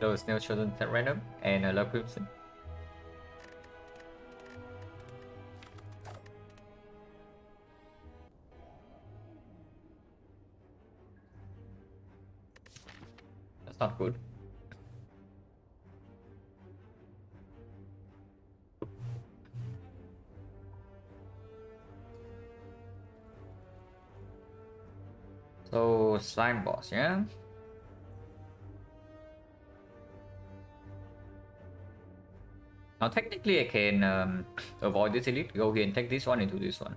So Snail chosen at random and Love Crimson. That's not good. So slime boss, yeah. Now technically I can avoid this elite, go here and take this one into this one.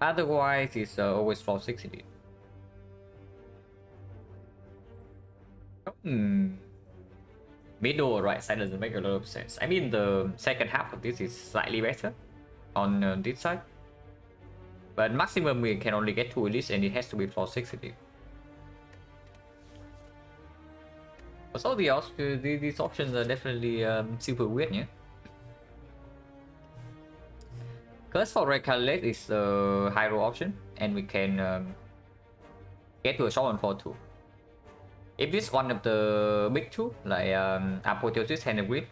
Otherwise it's always floor 6 elite. Middle or right side doesn't make a lot of sense. I mean the second half of this is slightly better on this side. But maximum we can only get 2 elites and it has to be floor 6 elite. So these options are definitely super weird, yeah. Curse for red colorless is a high roll option, and we can get to a short one for 2. If this one of the big two, like Apotheosis and Grid,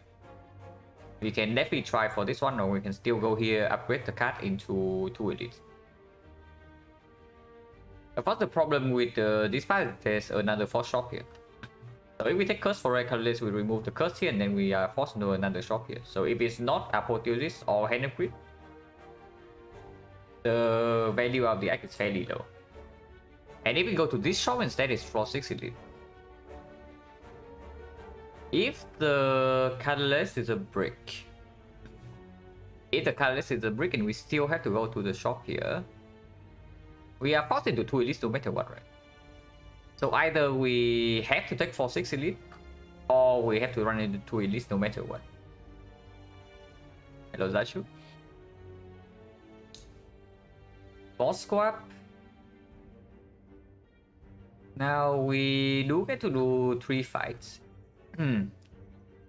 we can definitely try for this one, or we can still go here, upgrade the card into 2 elites. Of course, the problem with this part is there's another force shop here. So if we take curse for red colorless, we remove the curse here, and then we are forced into another shop here. So if it's not Apotheosis or Hand of Grid, the value of the act is fairly low. And if we go to this shop instead, it's floor 6 elite. If the colorless is a brick, and we still have to go to the shop here, we are forced into 2 elites no matter what, right? So either we have to take 4-6 elite, or we have to run into 2 elites no matter what. Hello Zachu. Boss squad. Now we do get to do 3 fights.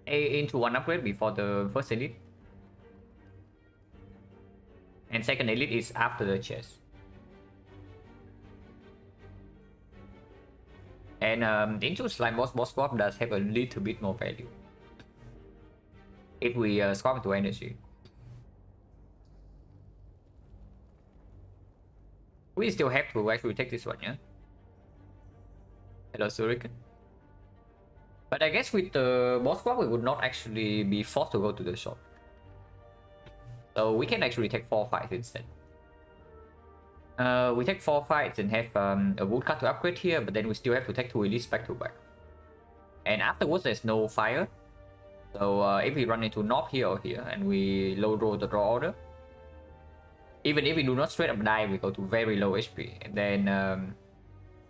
Into 1 upgrade before the first elite. And second elite is after the chest. And into slime boss swap does have a little bit more value if we swap into energy. We still have to actually take this one, yeah? Hello Surican. But I guess with the boss swap we would not actually be forced to go to the shop. So we can actually take 4 fights instead. We take 4 fights and have a wood cut to upgrade here, but then we still have to take 2 elites back to back. And afterwards there's no fire. So if we run into knob here or here and we low roll the draw order, even if we do not straight up die, we go to very low HP. And then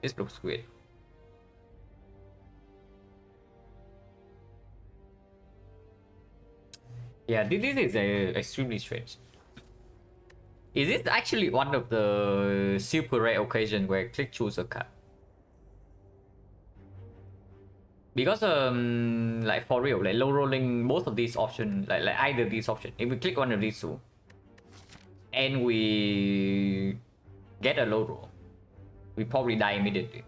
this looks great. Yeah, this is extremely strange. Is it actually one of the super rare occasions where click choose a card? Because like for real, like low rolling both of these options, like either these options, if we click one of these two and we get a low roll, we probably die immediately.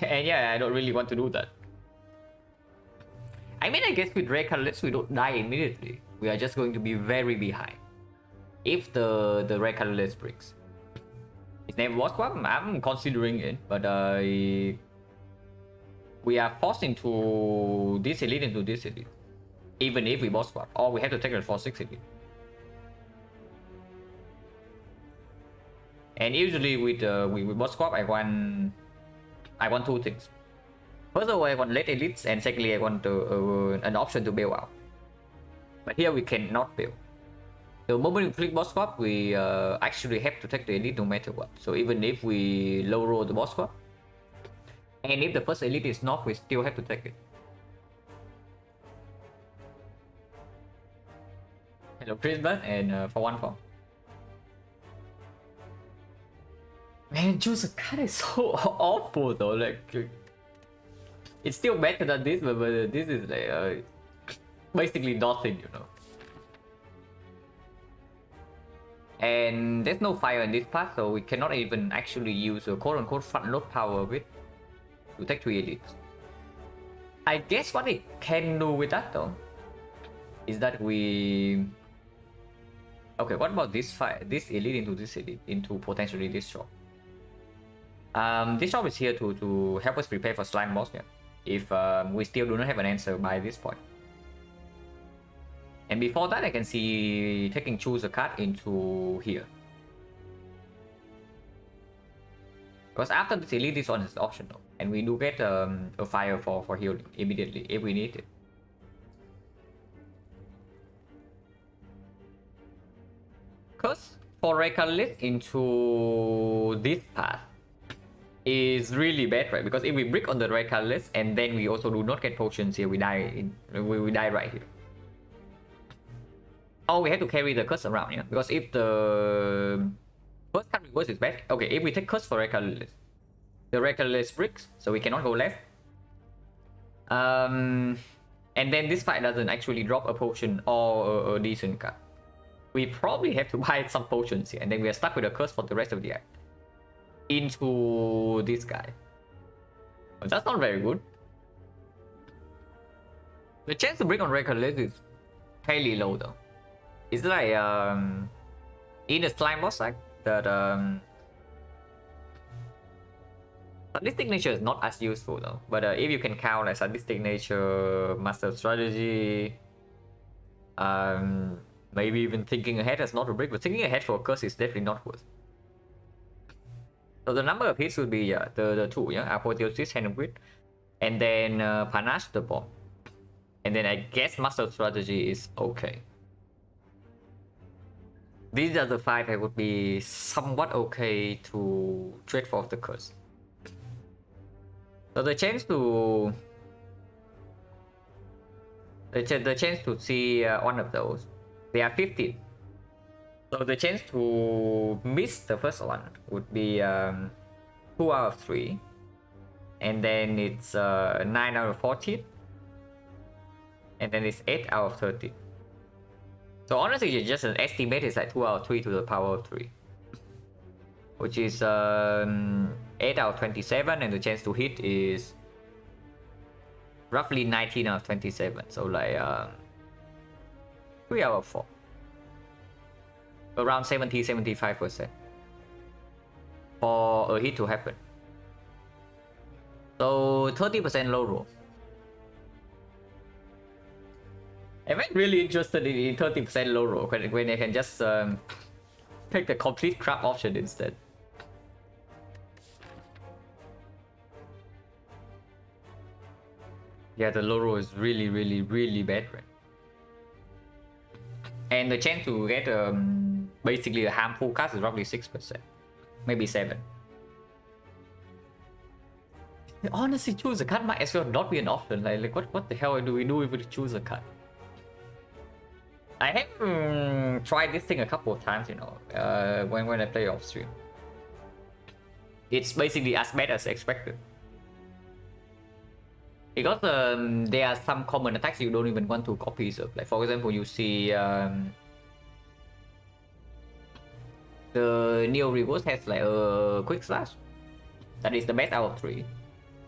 And yeah, I don't really want to do that. I mean, I guess with red colorless we don't die immediately. We are just going to be very behind if the red colorless breaks. His name was what? I'm considering it, but we are forced into this elite even if we boss swap, or we have to take it for 6 elite. And usually with boss swap, I want 2 things. First of all, I want late elites, and secondly, I want an option to bail out. But here we cannot bail. The moment we click boss swap, we actually have to take the elite no matter what. So even if we low roll the boss swap, and if the first elite is not, we still have to take it. Hello Prisbert, and for 1 form. Man, choose a card is so awful though. Like, it's still better than this, but this is like basically nothing, you know. And there's no fire in this path, so we cannot even actually use a quote-unquote front load power with to take 3 elites. I guess what it can do with that though is that we... Okay, what about this fire? This elite into this elite into potentially this shop. This shop is here to help us prepare for slime boss, yeah. If we still do not have an answer by this point. And before that, I can see taking choose a card into here. Because after this elite, this one is optional. And we do get a fire for healing immediately if we need it. Because for Recalist into this path is really bad, right? Because if we brick on the Recalist and then we also do not get potions here, we die we die right here. Oh, we have to carry the curse around, yeah? Because if the first card reverse is bad. Okay, if we take curse for Recalist, the Recalist bricks, so we cannot go left. And then this fight doesn't actually drop a potion or a decent card. We probably have to buy some potions here, and then we are stuck with a curse for the rest of the act. Into this guy. But that's not very good. The chance to bring on Recalist is fairly low though. It's like in the slime boss act that sadistic nature is not as useful though. But if you can count like sadistic nature, master strategy, maybe even thinking ahead as not a break, but thinking ahead for a curse is definitely not worth. So the number of hits would be the two, yeah, Apotheosis, Hand of Grit, and then Panache the bomb. And then I guess Master Strategy is okay. These are the 5 I would be somewhat okay to trade for the curse. So the chance to see one of those, they are 15. So the chance to miss the first one would be 2 out of 3. And then it's 9 out of 14. And then it's 8 out of 30. So honestly, just an estimate is like 2 out of 3 to the power of 3. Which is 8 out of 27, and the chance to hit is roughly 19 out of 27. So like 3 out of 4. Around 70-75% for a hit to happen. So 30% low roll. Am I really interested in 30% low roll when I can just take the complete crap option instead? Yeah, the low roll is really bad, right? And the chance to get basically a harmful cast is roughly 6%, maybe 7. Honestly, choose a card might as well not be an option. Like what the hell do we do if we choose a card? I have tried this thing a couple of times, you know, when I play off stream. It's basically as bad as expected. Because there are some common attacks you don't even want to copy. So, like for example, you see the Neo Reverse has like a quick slash. That is the best out of 3.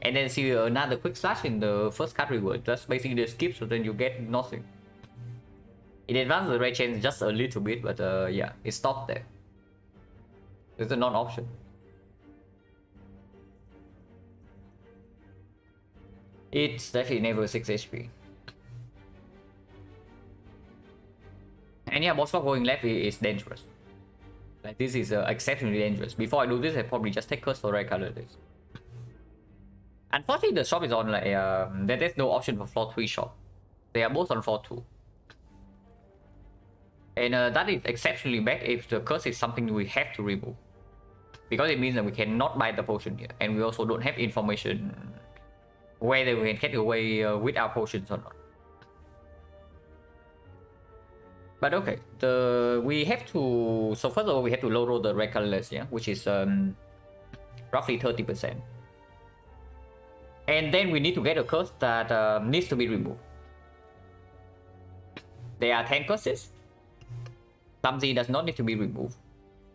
And then see another quick slash in the first card reward. That's basically the skip, so then you get nothing. It advances the red chains just a little bit, but yeah, it stopped there. It's a non-option. It's definitely never 6 HP. And yeah, boss swap going left is dangerous. Like this is exceptionally dangerous. Before I do this, I probably just take curse for red color this. Unfortunately, the shop is on like there's no option for floor 3 shop. They are both on floor 2. And that is exceptionally bad if the curse is something we have to remove. Because it means that we cannot buy the potion here. And we also don't have information whether we can get away with our potions or not. But okay, we have to... So first of all, we have to low roll the red colorless, yeah? Which is roughly 30%. And then we need to get a curse that needs to be removed. There are 10 curses. Clumsy does not need to be removed.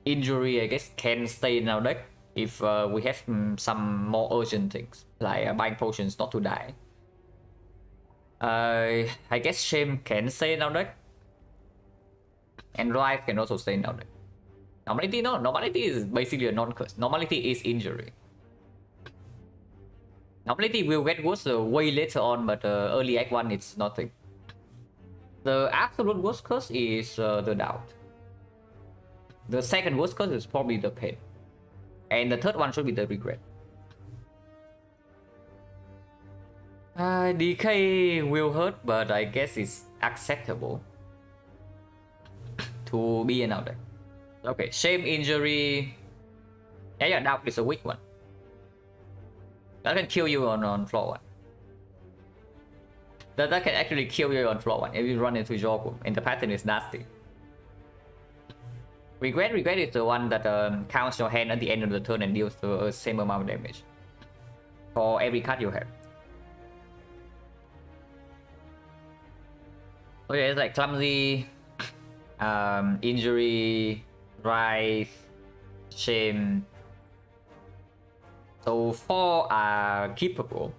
Injury, I guess, can stay in our deck if we have some more urgent things, like buying potions not to die. I guess Shame can stay in our deck. And Drive can also stay in our deck. Normality, no. Normality is basically a non-curse. Normality is injury. Normality will get worse way later on, but early Act 1 it's nothing. The absolute worst curse is the doubt. The second worst curse is probably the pain. And the third one should be the regret. Decay will hurt, but I guess it's acceptable to be out there. Okay, shame, injury. Yeah, doubt is a weak one. That can kill you on floor 1. That can actually kill you on floor 1 if you run into Jorgum, and the pattern is nasty. Regret is the one that counts your hand at the end of the turn and deals the same amount of damage for every card you have. Okay, it's like clumsy, injury, rise, shame. So 4 are keepable.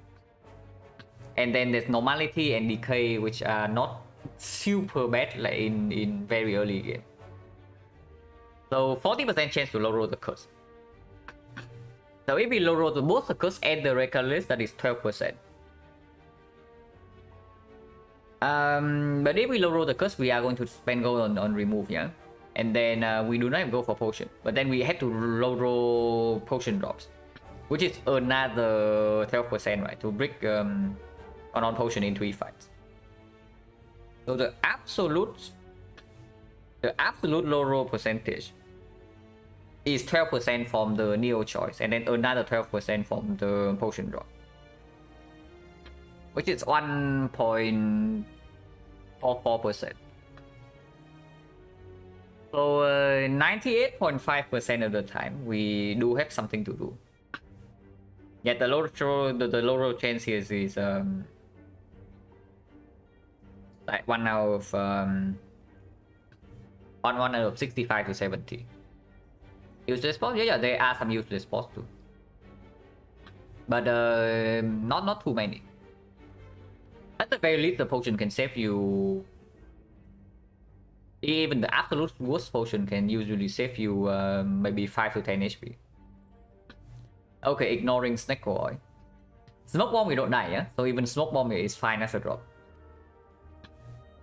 And then there's normality and decay, which are not super bad like in very early game. So 40% chance to low roll the curse. So if we low roll both the curse and the regular list, that is 12%. But if we low roll the curse, we are going to spend gold on remove, yeah? And then we do not go for potion. But then we have to low roll potion drops, which is another 12%, right? To break on potion in 3 fights. So the absolute low roll percentage is 12% from the Neo choice, and then another 12% from the potion drop, which is 1.44%. So 98.5% of the time we do have something to do. Yet the low roll chance here is like 1 out of 1 out of 65 to 70. Useless spots? Yeah, there are some useless spots too, but not too many. At the very least, the potion can save you. Even the absolute worst potion can usually save you maybe 5 to 10 HP. Okay, ignoring Snake Boy. Smoke Bomb we don't die, yeah? So even Smoke Bomb is fine as a drop.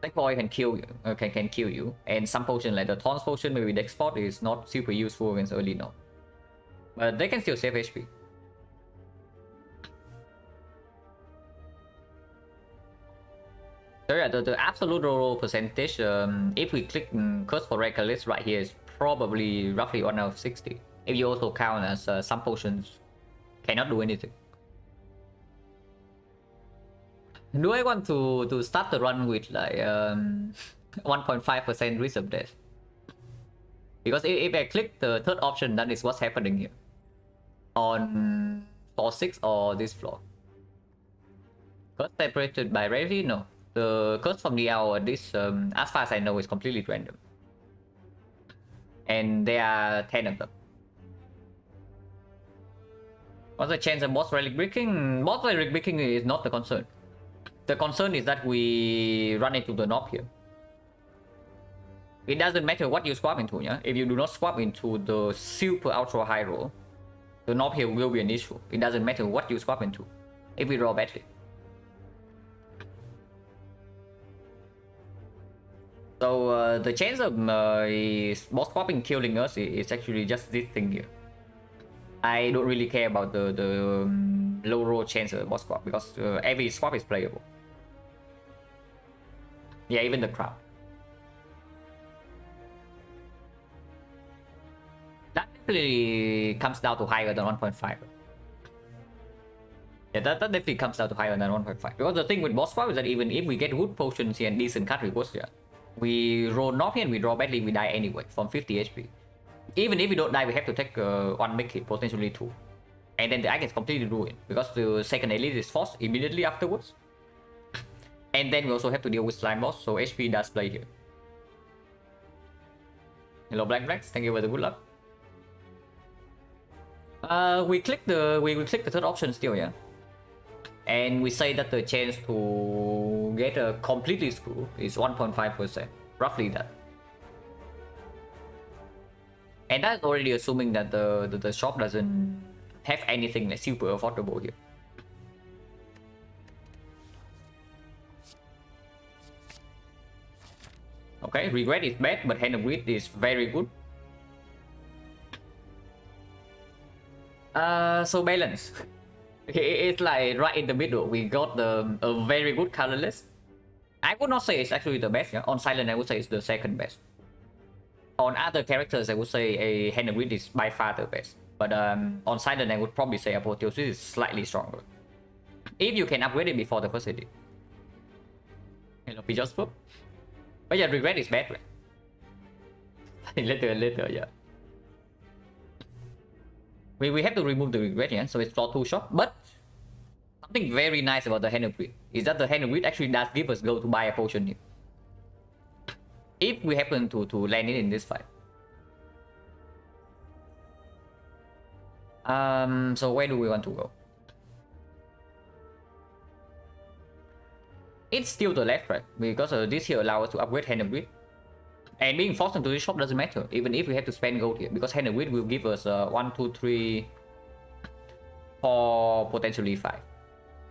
Snake Boy can kill you, can kill you. And some potion like the Taunts potion, maybe Dex Spot, is not super useful against early node. But they can still save HP. So yeah, the absolute roll percentage, if we click Curse for regular list right here, is probably roughly 1 out of 60. If you also count as some potions cannot do anything. Do I want to start the run with like 1.5% risk of death? Because if I click the third option, that is what's happening here. On floor 6 or this floor. Curse separated by rarity? No. The curse from the hour, this, as far as I know, is completely random. And there are 10 of them. What's the chance of boss relic breaking? Boss relic breaking is not the concern. The concern is that we run into the knob here. It doesn't matter what you swap into, yeah? If you do not swap into the super ultra high roll, the knob here will be an issue. It doesn't matter what you swap into, if we roll badly. So the chance of boss swapping killing us is actually just this thing here. I don't really care about the low roll chance of boss swap, because every swap is playable. Yeah, even the crowd. That definitely comes down to higher than 1.5. Yeah, that definitely comes down to higher than 1.5. Because the thing with boss swap is that even if we get good potions here and decent card rewards here, we roll knob here and we draw badly, we die anyway from 50 HP. Even if we don't die, we have to take 1 make hit, potentially 2. And then the icon is completely ruined, because the second elite is forced immediately afterwards. And then we also have to deal with slime boss, so HP does play here. Hello Black Blacks, thank you for the good luck. We click the third option still, yeah. And we say that the chance to get a completely screw is 1.5%, roughly that. And that's already assuming that the shop doesn't have anything like super affordable here. Okay, regret is bad, but hand of greed is very good. So balance. It's like right in the middle. We got a very good colorless. I would not say it's actually the best. Yeah? On Silent, I would say it's the second best. On other characters, I would say a hand of greed is by far the best. But on Silent, I would probably say Apotheosis is slightly stronger. If you can upgrade it before the first edit. Hello, we just flip. But yeah, regret is bad, right? later, yeah. We have to remove the regret, yeah. So it's floor 2 shop. But something very nice about the hand of greed is that the hand of greed actually does give us go to buy a potion here. If we happen to land it in this fight. So where do we want to go? It's still the left, right? Because this here allows us to upgrade hand of greed. And being forced into this shop doesn't matter, even if we have to spend gold here, because hand of greed will give us 1, 2, 3, 4, potentially 5.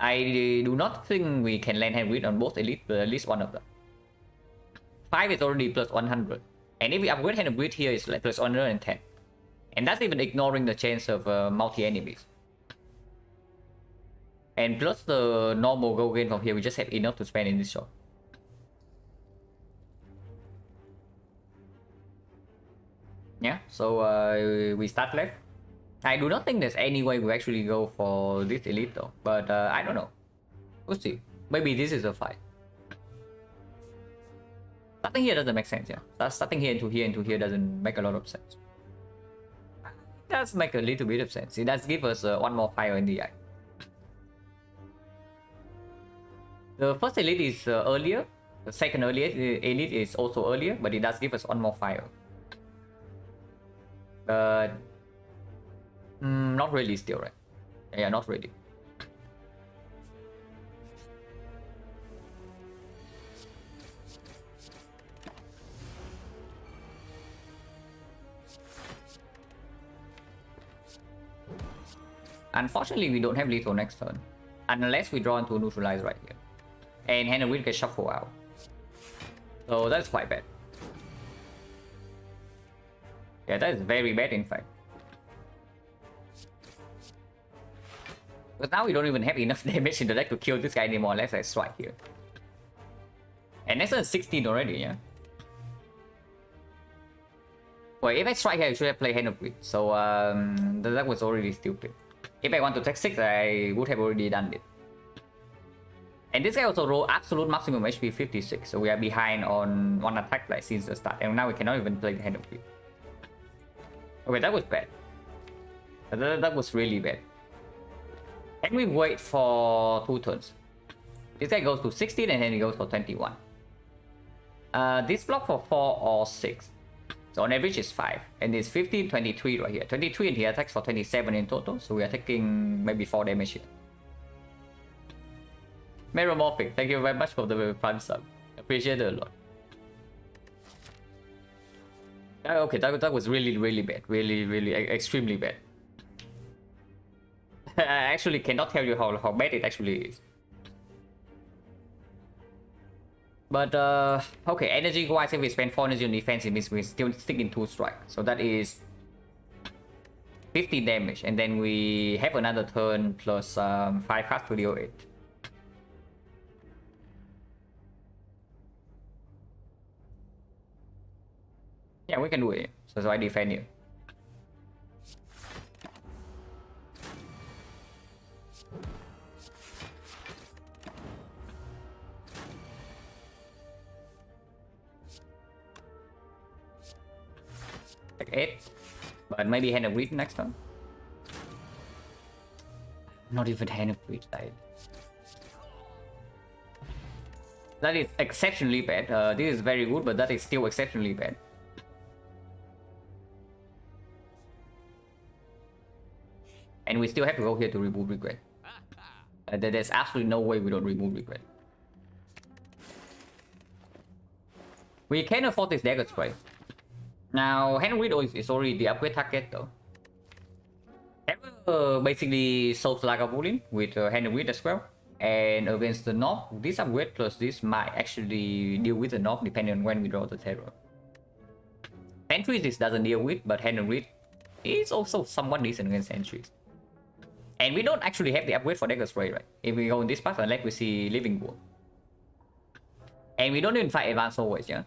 I do not think we can land hand of greed on both elite, but at least one of them. 5 is already plus 100, and if we upgrade hand of greed here, it's like plus 110, and that's even ignoring the chance of multi enemies. And plus the normal gold gain from here, we just have enough to spend in this shop. Yeah, so we start left. I do not think there's any way we actually go for this elite though, but I don't know. We'll see. Maybe this is a fight. Starting here doesn't make sense, yeah. Starting here into here doesn't make a lot of sense. It does make a little bit of sense. It does give us one more fire in the eye. The first elite is earlier. The second elite is also earlier, but it does give us one more fire. But not really still, right? Yeah, not really. Unfortunately, we don't have lethal next turn, unless we draw into neutralize right here, and hand of greed gets shuffle out. So that's quite bad. Yeah, that is very bad in fact. But now we don't even have enough damage in the deck to kill this guy anymore unless I strike here. And that's a 16 already, yeah. Well, if I strike here, I should have played hand of greed. So that was already stupid. If I want to take 6, I would have already done it. And this guy also rolled absolute maximum HP 56, so we are behind on one attack like since the start, and now we cannot even play the hand of greed. Okay, that was bad. That was really bad. Can we wait for 2 turns? This guy goes to 16 and then he goes for 21. This block for 4 or 6. So on average is 5. And it's 15, 23 right here. 23 and he attacks for 27 in total. So we are taking maybe 4 damage here. Meromorphic, thank you very much for the prime sub. Appreciate it a lot. Okay, that was really bad. Really extremely bad. I actually cannot tell you how bad it actually is. But okay, energy wise, if we spend 4 energy on defense, it means we still stick in 2 strike. So that is 50 damage, and then we have another turn plus 5 cards to deal 8. Yeah, we can do it. So I defend you. Like 8. But maybe hand of greed next time. Not even hand of greed, like. That is exceptionally bad. This is very good, but that is still exceptionally bad. And we still have to go here to remove regret. There's absolutely no way we don't remove regret. We can afford this dagger spray. Now, Hand Read is already the upgrade target though. Basically solves Lagavulin with Hand Read as well. And against the knock, this upgrade plus this might actually deal with the knock depending on when we draw the terror. Sentries this doesn't deal with, but Hand Read is also somewhat decent against Sentries. And we don't actually have the upgrade for Dagger Spray, right? If we go in this path, unless we see Living Wood. And we don't even fight Advanced always, yeah?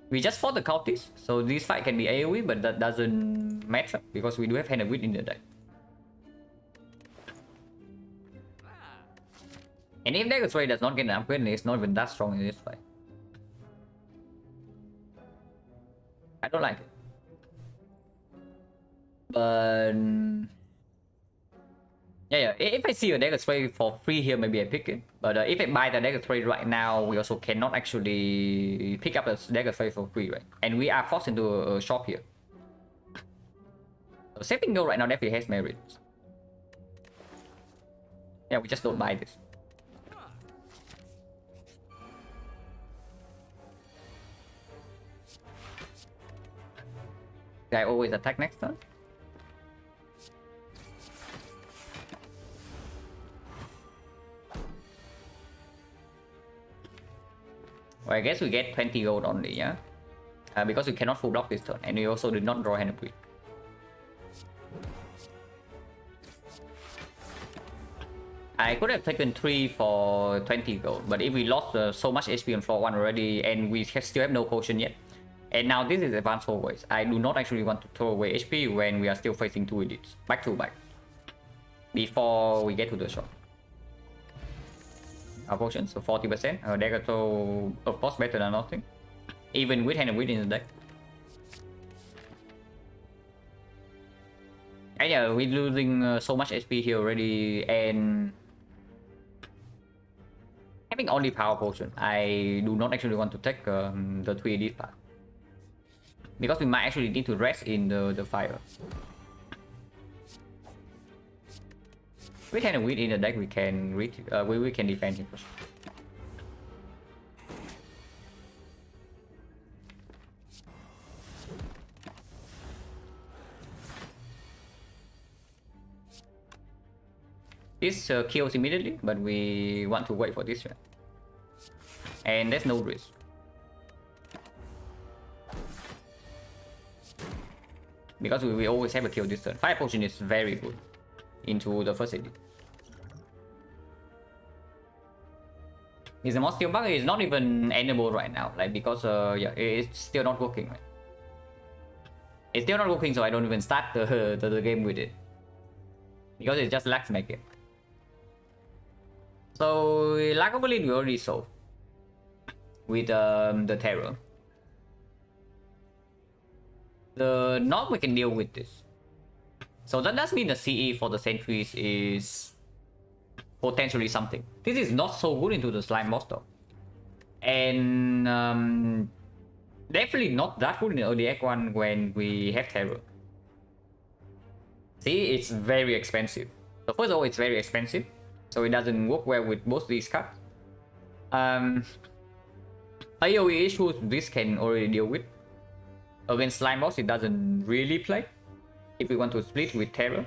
We just fought the cultists, so this fight can be AoE, but that doesn't matter because we do have Hand of Wit in the deck. And if Dagger Spray does not get an upgrade, it's not even that strong in this fight. I don't like it. But yeah, if I see a Dagger Spray for free here, maybe I pick it. But if I buy the Dagger Spray right now, we also cannot actually pick up a Dagger Spray for free, right? And we are forced into a shop here. So saving gold right now definitely has merits. Yeah, we just don't buy this. Guy always attack next turn. Well, I guess we get 20 gold only, yeah? Because we cannot full block this turn, and we also did not draw Hand of Wit. I could have taken 3 for 20 gold, but if we lost so much HP on floor 1 already, and we still have no potion yet, and now this is advanced always, I do not actually want to throw away HP when we are still facing 2 elites. Back to back. Before we get to the shop. Our potion, so 40%. Our dagger throw, of course, better than nothing. Even with Hand of Wit in the deck. And yeah, we're losing so much HP here already, and having only power potion, I do not actually want to take the 3 elite path. Because we might actually need to rest in the fire. With Hand of Wit in the deck, we can we can defend him for sure. This kills immediately, but we want to wait for this one. And there's no risk. Because we always have a kill this turn. Fire potion is very good into the first edit. Is the most steel bug is not even endable right now, like because yeah, it's still not working. Right? It's still not working, so I don't even start the game with it because it just lacks make. So Lagavulin we already saw with the terror. The knock we can deal with this. So that does mean the CE for the sentries is potentially something. This is not so good into the slime boss though. And definitely not that good in early Act 1 when we have terror. See, it's very expensive. So first of all, it's very expensive. So it doesn't work well with both these cards. AoE issues this can already deal with. Against slime boss, it doesn't really play. If we want to split with terror.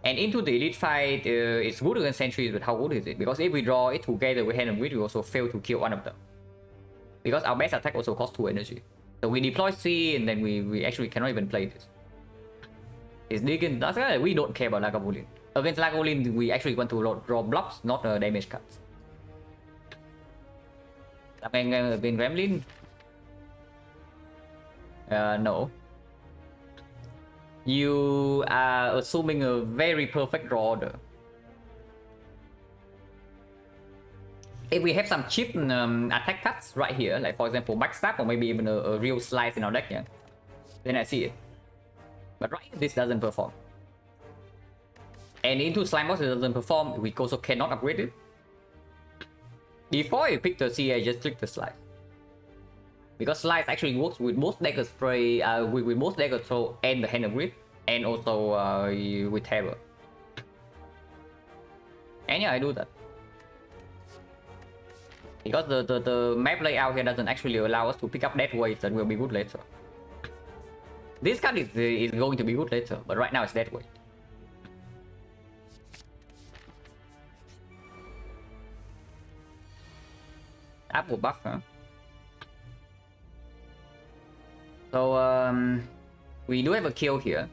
And into the elite fight, it's good against sentries, but how good is it? Because if we draw it together with Hand of Wit, we also fail to kill one of them. Because our best attack also costs 2 energy. So we deploy C, and then we actually cannot even play this. It's digging. That's why we don't care about Lagavulin. Against Lagavulin, we actually want to draw blocks, not damage cards. Against Gremlin? No. You are assuming a very perfect draw order. If we have some cheap attack cuts right here, like for example backstab or maybe even a real slice in our deck, yeah, then I see it. But right here, this doesn't perform. And into slime boss, it doesn't perform. We also cannot upgrade it. Before you pick the CA, just click the slice. Because Slice actually works with both Dagger Spray, with both Dagger Throw and the Hand of Grip, and also with Terror. And yeah, I do that. Because the map layout here doesn't actually allow us to pick up dead waves that will be good later. This card is going to be good later, but right now it's dead weight. Apple buff, huh? So we do have a kill here.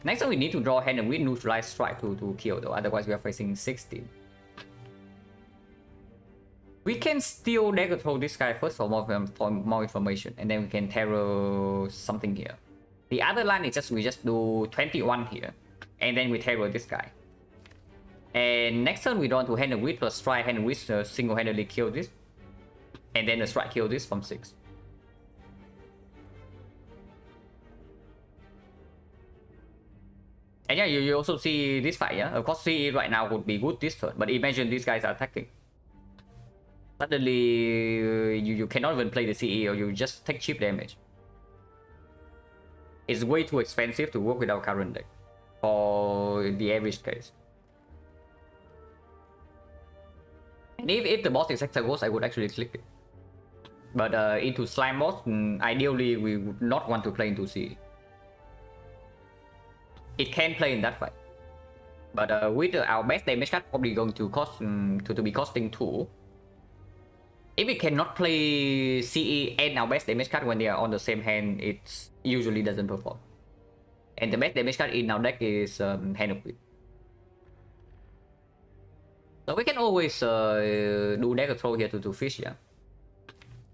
Next time we need to draw Hand and Grip Neutralize Strike to kill though, otherwise we are facing 16. We can still Dagger Throw this guy first for more information, and then we can Terror something here. The other line is just we just do 21 here, and then we Terror this guy. And next turn we draw to Hand and Grip plus Strike, Hand and Grip single-handedly kill this, and then the Strike kill this from 6. And yeah, you also see this fight, yeah? Of course, CE right now would be good this turn, but imagine these guys are attacking. Suddenly, you cannot even play the CE, or you just take cheap damage. It's way too expensive to work with our current deck for the average case. And if the boss is Hexaghost, I would actually click it. But into Slime boss, ideally we would not want to play into CE. It can play in that fight. But with our best damage card probably going to cost to be costing 2. If we cannot play CE and our best damage card when they are on the same hand, it usually doesn't perform. And the best damage card in our deck is Hand of Grip. So we can always do Dagger Throw here to fish, yeah.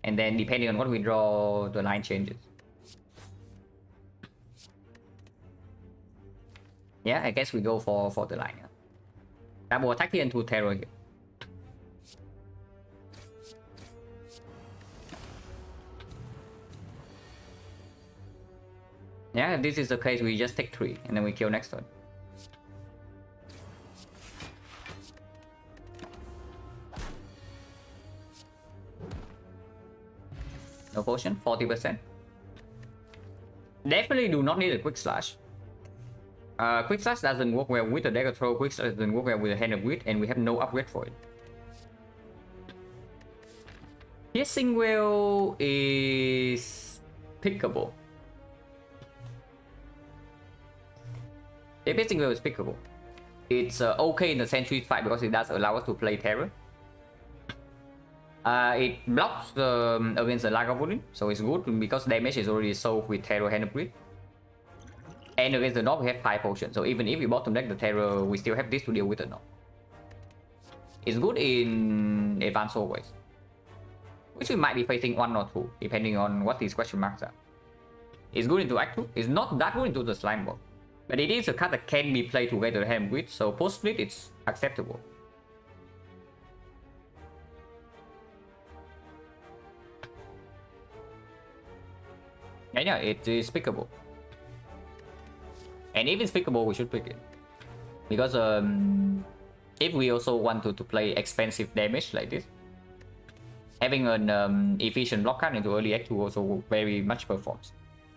And then depending on what we draw, the line changes. Yeah, I guess we go for the line, yeah. Double attack here into Terror here. Yeah, if this is the case, we just take 3 and then we kill next turn. No potion, 40%. Definitely do not need a Quick Slash. Quick Slash doesn't work well with the Dagger Throw, Quick Slash doesn't work well with the Hand of Grip, and we have no upgrade for it. Piercing Well is pickable. The Piercing Well is pickable. It's okay in the Sentry fight because it does allow us to play Terror. It blocks against the Lagavulin, so it's good because damage is already solved with Terror, Hand of Grip. And against the Knob we have 5 potions, so even if we bottom deck the Terror, we still have this to deal with the Knob. It's good in advanced always, which we might be facing 1 or 2, depending on what these question marks are. It's good into Act 2, it's not that good into the Slime boss, but it is a card that can be played together with Hand of Grip, so post split it's acceptable. And yeah, it is pickable. And if it's pickable, we should pick it. Because if we also want to play expensive damage like this, having an efficient block card into early Act 2 also very much performs.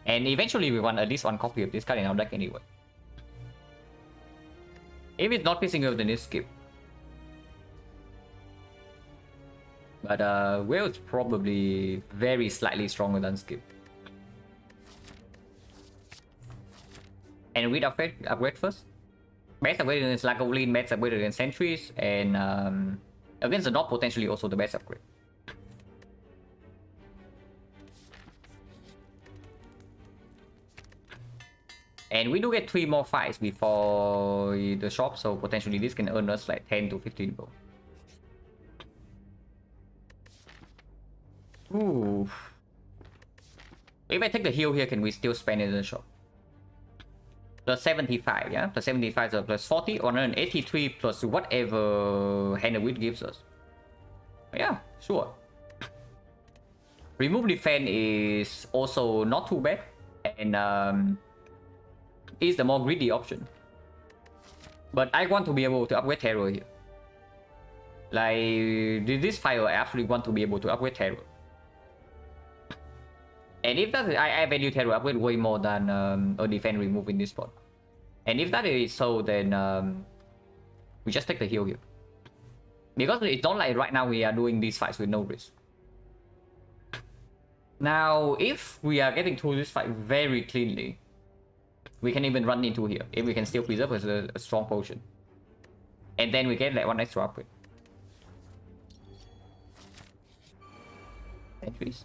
And eventually we want at least 1 copy of this card in our deck anyway. If it's not Piercing Well, then it's skip. But Well is probably very slightly stronger than skip. And read upgrade first. Best upgrade against Lagavulin, best upgrade against Sentries, and against the Knob potentially also the best upgrade. And we do get 3 more fights before the shop, so potentially this can earn us like 10 to 15 gold. Ooh. If I take the heal here, can we still spend it in the shop? Plus 75, yeah? Plus 75, so plus 40, 183 plus whatever Hand of Grip gives us. Yeah, sure. Remove Defense is also not too bad, and is the more greedy option. But I want to be able to upgrade Terror here. Like, this file I actually want to be able to upgrade Terror. And if that, I value terror upgrade way more than a defense remove in this spot. And if that is so, then we just take the heal here. Because it's not like right now we are doing these fights with no risk. Now, if we are getting through this fight very cleanly, we can even run into here. If we can still preserve as a strong potion. And then we get like one extra upgrade. Entries.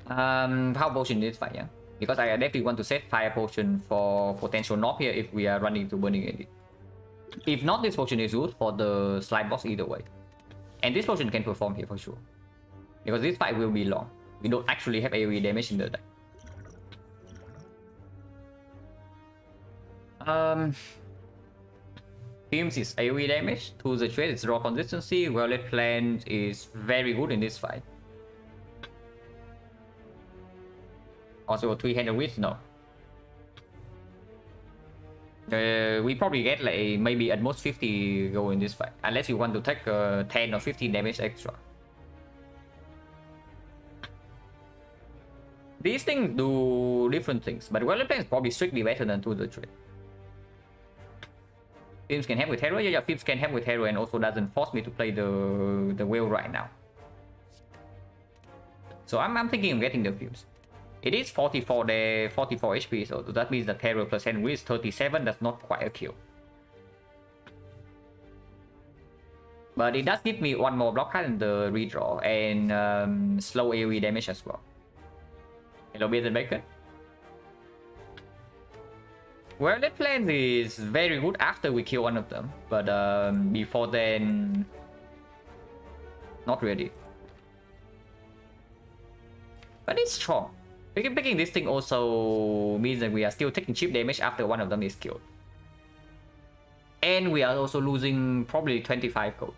Power potion in this fight, yeah. Because I definitely want to set fire potion for potential knock here if we are running into burning edit. If not, this potion is good for the slide boss either way. And this potion can perform here for sure. Because this fight will be long. We don't actually have AoE damage in the deck. Fumes is AoE damage. To the trade, it's raw consistency. Violet Plant is very good in this fight. Also, 300 width, no. We probably get like maybe at most 50 go in this fight, unless you want to take 10 or 15 damage extra. These things do different things, but Violet Plant is probably strictly better than To the Trade. Films can help with hero, yeah, Films can help with hero and also doesn't force me to play the whale right now. So I'm thinking of getting the Films. It is 44 there, 44 HP, so that means the terror plus Henry is 37. That's not quite a kill. But it does give me one more block card in the redraw and slow AoE damage as well. Hello, Beard and Bacon. Well, that plan is very good after we kill one of them, but before then, not really. But it's strong. Picking this thing also means that we are still taking chip damage after one of them is killed. And we are also losing probably 25 gold.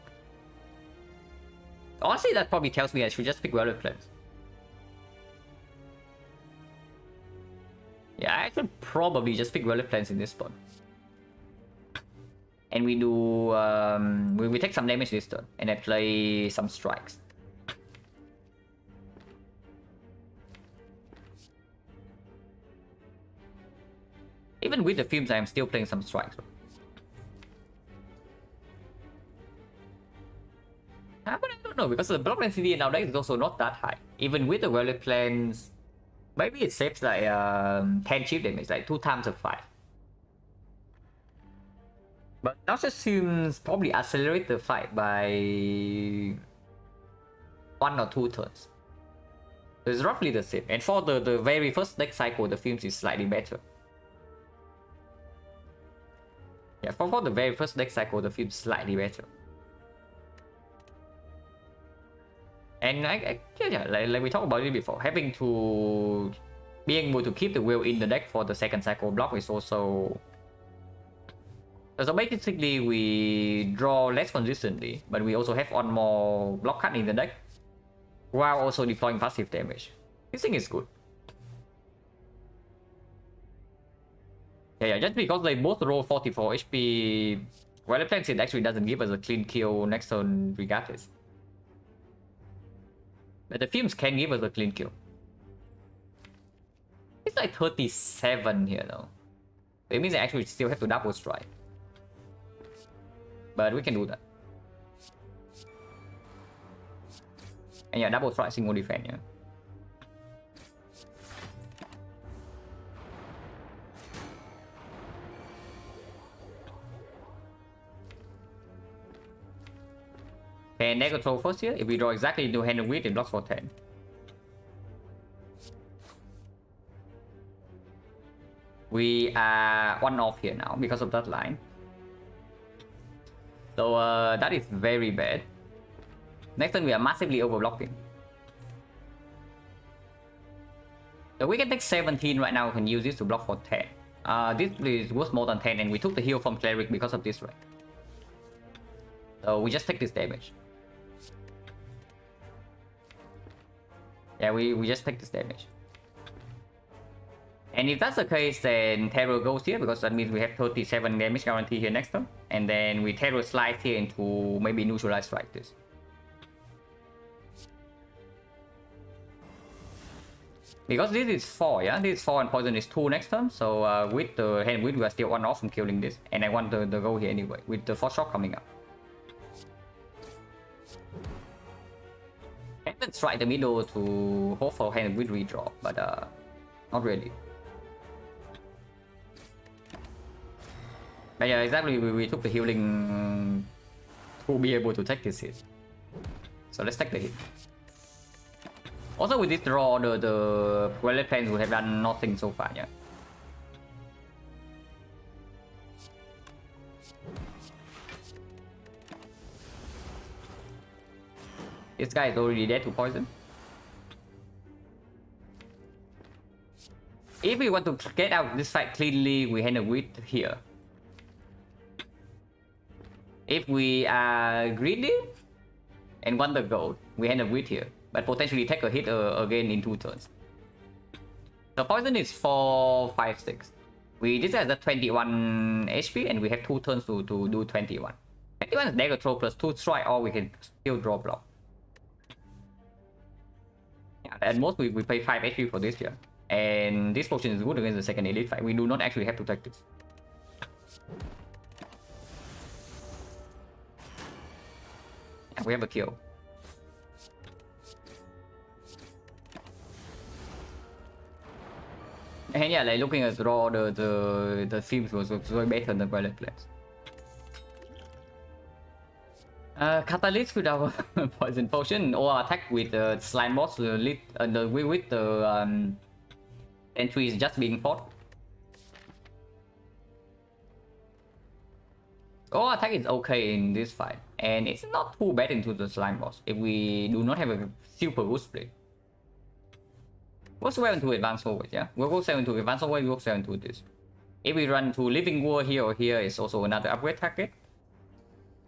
Honestly, that probably tells me I should just pick Violet Plants. Yeah, I should probably just pick Violet Plants in this spot. And we do... we take some damage this turn. And I play some strikes. Even with the Fumes, I am still playing some strikes. But I don't know, because the block density nowadays is also not that high. Even with the Violet Plants, maybe it saves like 10 chip damage, like 2 times of 5. But now just seems probably accelerate the fight by 1 or 2 turns. So it's roughly the same. And for the very first deck cycle, the Fumes is slightly better. Yeah, for the very first deck cycle, the Fumes is slightly better. And yeah, like we talked about it before, having to being able to keep the wheel in the deck for the second cycle block is also... So basically we draw less consistently, but we also have one more block card in the deck while also deploying passive damage. This thing is good. Yeah, just because they both roll 44 HP, Violet Plants it actually doesn't give us a clean kill next turn regardless. But the Fumes can give us a clean kill. It's like 37 here though. It means I actually still have to double strike. But we can do that. And yeah, double strike single defense, yeah. And they control first here. If we draw exactly into hand of wheat, it blocks for 10. We are 1 off here now because of that line. So that is very bad. Next turn we are massively overblocking. So we can take 17 right now. We can use this to block for 10. This is worth more than 10 and we took the heal from Cleric because of this rank. So we just take this damage. Yeah, we just take this damage. And if that's the case, then Terror goes here because that means we have 37 damage guarantee here next turn. And then we Terror slide here into maybe neutralize strike this. Because this is 4, yeah? This is 4 and poison is 2 next turn. So with the hand with we are still 1 off from killing this. And I want the go here anyway, with the force shock coming up. And let's try the middle to hope for hand with redraw, but not really. But yeah, exactly, we took the healing to be able to take this hit. So let's take the hit. Also with this draw, the Twilight Plains would have done nothing so far, yeah. This guy is already dead to poison. If we want to get out this fight cleanly, we hand a wheat here. If we are greedy and want the gold, we hand a wheat here, but potentially take a hit again in 2 turns. The poison is 4, 5, 6. This has a 21 HP and we have 2 turns to do 21. 21 is dagger throw plus 2 strike, or we can still draw block. Yeah, at most we pay 5 HP for this here. And this potion is good against the second elite fight. We do not actually have to take this. Yeah, we have a kill. And yeah, like looking at raw, the themes was way better than Violet Flames. Catalyst with our poison potion, or attack with slime boss with the entries just being fought. Or attack is okay in this fight, and it's not too bad into the slime boss if we do not have a super good split. We'll go 7 to advance forward, yeah? We'll go 7 to advance forward, we'll go 7 to this. If we run to Living War here or here, it's also another upgrade target.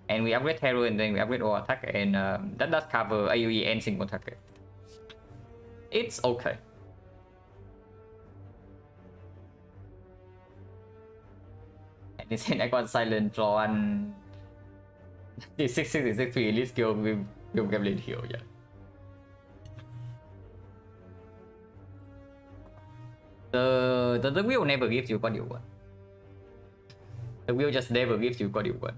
And we upgrade Terror and then we upgrade our attack, and that does cover AoE and single target. It's okay. And this I got Silent on the 663 elite skill will get lead here, yeah. The wheel never gives you what you want. The wheel just never gives you what you want.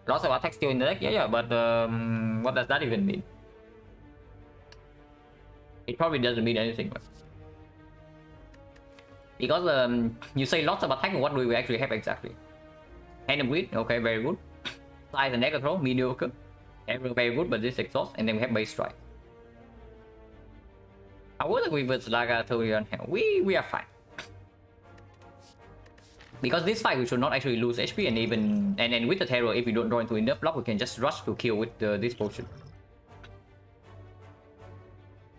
Lots of attack still in the deck, yeah, but what does that even mean? It probably doesn't mean anything. But... because you say lots of attack, what do we actually have exactly? Hand of Wheat, okay, very good. Size and Dagger Throw, mediocre. Every very good, but this exhaust, and then we have base strike. I would agree with Laga Torian. We are fine. Because this fight we should not actually lose HP, and even and with the terror, if we don't draw into enough block, we can just rush to kill with this potion.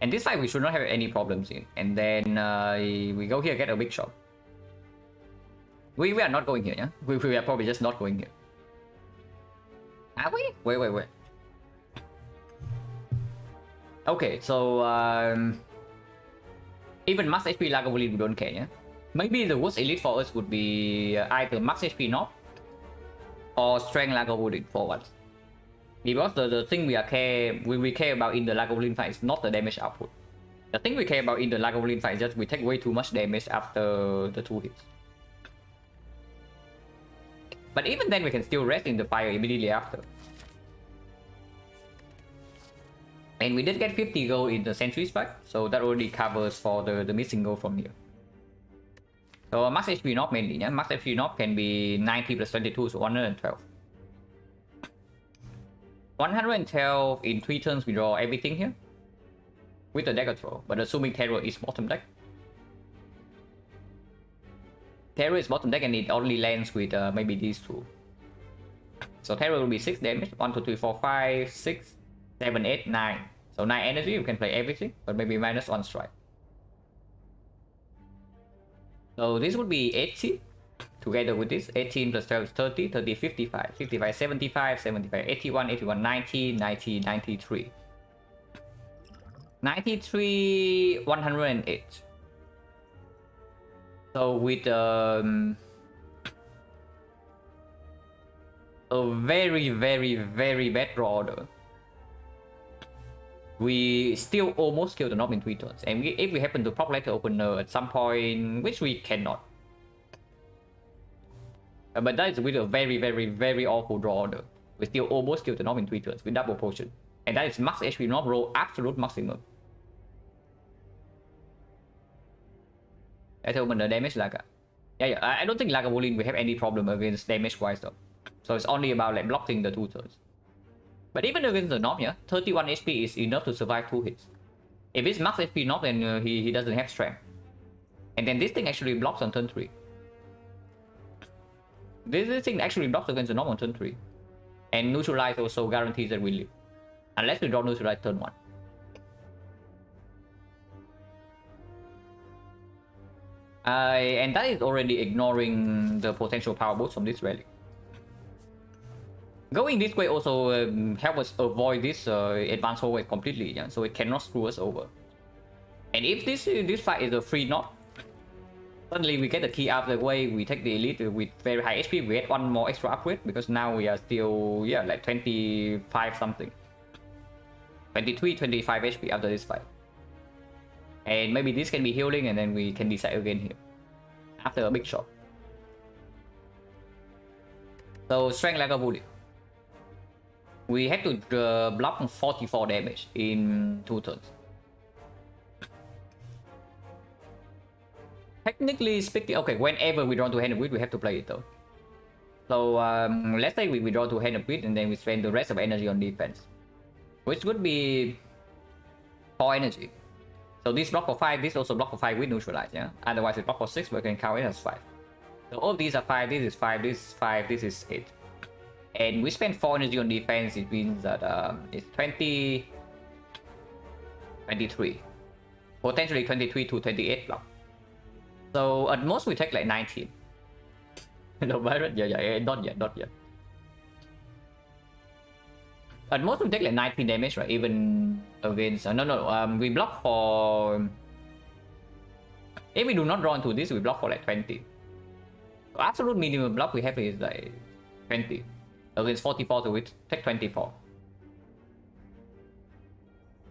And this fight we should not have any problems in. And then we go here, get a big shot. We are not going here, yeah? We are probably just not going here. Are we? Wait. Okay, so even max HP Lagavulin we don't care, yeah? Maybe the worst elite for us would be either max HP Knock or strength Lagavulin for once. Because the thing we care about in the Lagavulin fight is not the damage output. The thing we care about in the Lagavulin fight is just we take way too much damage after the 2 hits. But even then we can still rest in the fire immediately after. And we did get 50 gold in the Sentry Strike, so that already covers for the missing gold from here. So max HP knock mainly, yeah? Max HP knock can be 90 plus 22, so 112. 112 in 3 turns we draw everything here. With the dagger throw, but assuming Terror is bottom deck. Terror is bottom deck and it only lands with maybe these 2. So Terror will be 6 damage, 1, 2, 3, 4, 5, 6, 7, 8, 9. So 9 energy, you can play everything, but maybe minus 1 strike. So this would be 80 together with this. 18 plus 12 is 30, 30, 55, 55, 75, 75, 81, 81, 90, 90, 93. 93, 108. So with a very bad draw order. we still almost kill the knob in 3 turns. And if we happen to proc letter opener at some point, which we cannot. But that is with a very, very, very awful draw order. We still almost kill the knob in 3 turns with double potion. And that is max HP knob roll, absolute maximum. Let's open the damage Laga. Yeah, I don't think Lagavulin will have any problem against damage wise though. So it's only about like blocking the 2 turns. But even against the knob, yeah, 31 HP is enough to survive 2 hits. If it's max HP knob, then he doesn't have strength. And then this thing actually blocks on turn 3. This thing actually blocks against the knob on turn 3. And neutralize also guarantees that we live. Unless we draw neutralize turn 1. And that is already ignoring the potential power boost from this relic. Going this way also help us avoid this advanced hallway completely, yeah? So it cannot screw us over. And if this fight is a free knob, suddenly we get the key out of the way, we take the elite with very high HP, we get 1 more extra upgrade, because now we are still, yeah, like 25 something. 23, 25 HP after this fight. And maybe this can be healing, and then we can decide again here. After a big shot. So, strength like a bullet. We have to block 44 damage in 2 turns. Technically speaking, okay, whenever we draw to hand of wheat, we have to play it though. So let's say we draw to hand of wheat and then we spend the rest of energy on defense, which would be 4 energy. So this block for 5, this also block for 5 with neutralize, yeah? Otherwise it's block for 6, but we can count it as 5. So all these are 5, this is 5, this is 5, this is 8. And we spend 4 energy on defense, it means that it's 20... 23. Potentially 23 to 28 block. So at most we take like 19. No, yeah, not yet. At most we take like 19 damage, right? Even against... we block for... If we do not draw into this, we block for like 20. So absolute minimum block we have is like 20. Against 44, so we take 24.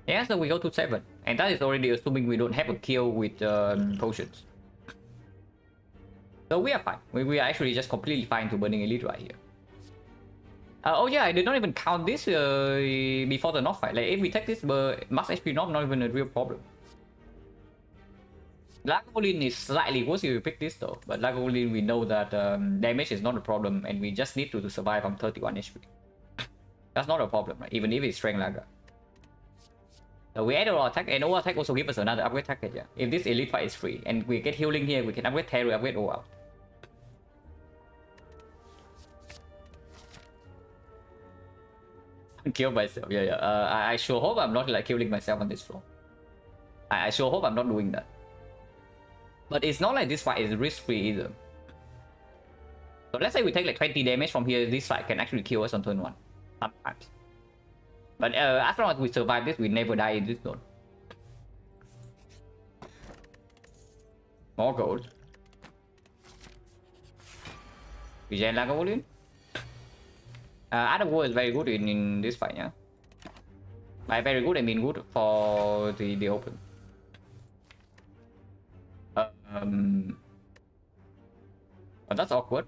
Yeah, so we go to 7. And that is already assuming we don't have a kill with potions. So we are fine. We are actually just completely fine to burning elite right here. Oh yeah, I did not even count this before the knob fight. Like if we take this max HP knob, not even a real problem. Lagavulin is slightly worse if we pick this though. But Lagavulin, we know that damage is not a problem and we just need to survive on 31 HP. That's not a problem, right? Even if it's strength Laga. So we add our attack, and our attack also gives us another upgrade package, yeah? If this elite fight is free and we get healing here, we can upgrade terror, upgrade all out. Kill myself, yeah. I sure hope I'm not like killing myself on this floor. I sure hope I'm not doing that. But it's not like this fight is risk-free either. So let's say we take like 20 damage from here, this fight can actually kill us on turn 1. Sometimes. But as long as we survive this, we never die in this zone. More gold. Regen Lagavulin. Other war is very good in this fight, yeah. By very good, I mean good for the open. But that's awkward.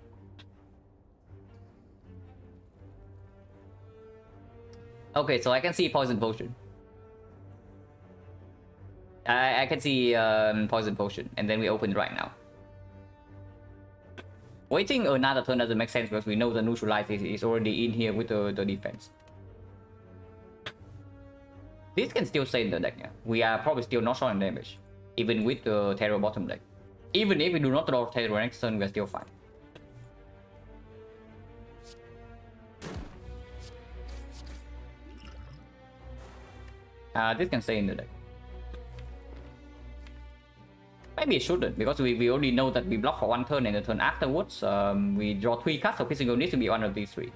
Okay, so I can see poison potion. I can see poison potion, and then we open it right now. Waiting another turn doesn't make sense because we know the neutralize is already in here with the defense. This can still stay in the deck, yeah. We are probably still not short on damage, even with the terror bottom deck. Even if we do not draw terror next turn, we're still fine. This can stay in the deck. Maybe it shouldn't, because we already know that we block for 1 turn, and the turn afterwards we draw 3 cards, so physical needs to be one of these 3.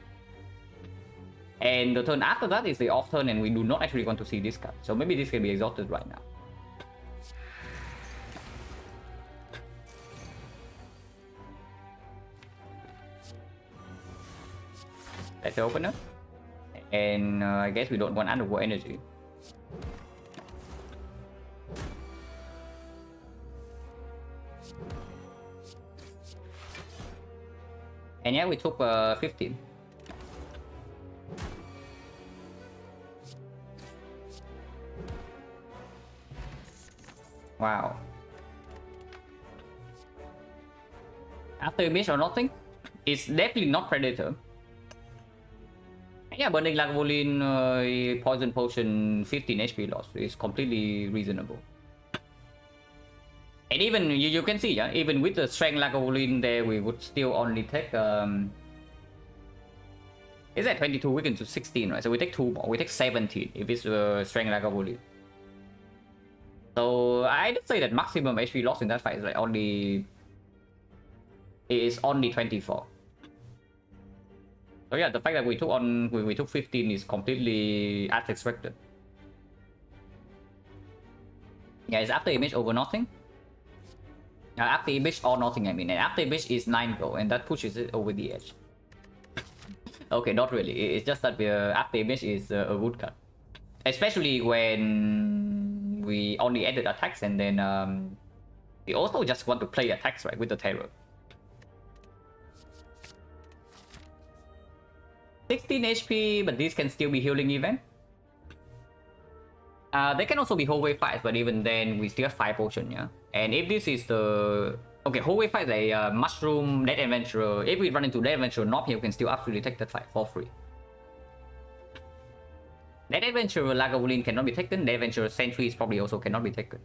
And the turn after that is the off turn, and we do not actually want to see this card. So maybe this can be exhausted right now. Let's open it. And I guess we don't want underworld energy. And yeah, we took 15. Wow. After image or nothing, it's definitely not Predator. Yeah, burning Lagavulin poison potion 15 HP loss is completely reasonable. And even you can see, yeah, even with the strength Lagavulin there, we would still only take is that 22 weakened to 16, right? So we take 2 more. We take 17 if it's strength Lagavulin. So I'd say that maximum HP loss in that fight is like only 24. So yeah, the fact that we took 15 is completely as expected. Yeah, it's after image over nothing. After image or nothing, I mean. And after image is 9 gold, and that pushes it over the edge. Okay, not really. It's just that after image is a good cut. Especially when we only added attacks, and then we also just want to play attacks, right, with the terror. 16 HP, but these can still be healing event. They can also be whole wave fights, but even then we still have 5 potion, yeah. And if this is the whole wave fight, a mushroom dead adventurer. If we run into dead adventurer knob here, we can still absolutely take that fight for free. Dead adventurer Lagavulin cannot be taken. Dead adventurer sentries probably also cannot be taken.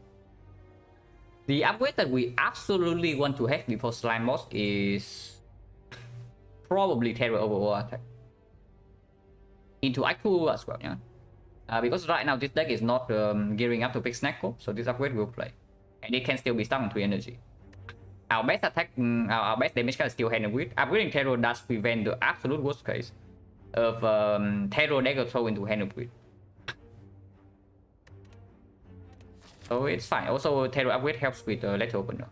The upgrade that we absolutely want to have before slime boss is probably terror overall attack into IQ as well, yeah. Because right now this deck is not gearing up to pick Snackle, so this upgrade will play. And it can still be stuck on 3 energy. Our best attack, our best damage card is still Hand with. Upgrading Terror does prevent the absolute worst case of Terror Dagger Throw into Hand with. So it's fine. Also, Terror upgrade helps with Letter Opener.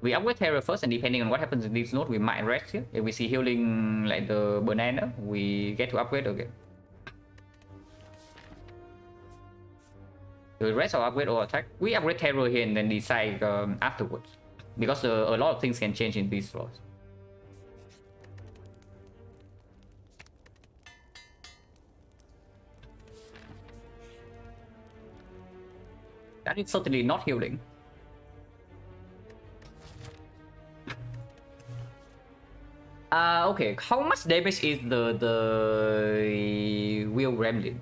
We upgrade Terror first, and depending on what happens in this node, we might rest here. If we see healing like the banana, we get to upgrade again. Do we rest or upgrade or attack? We upgrade Terror here and then decide afterwards. Because a lot of things can change in these floors. That is certainly not healing. Okay, how much damage is the Wheel Gremlin?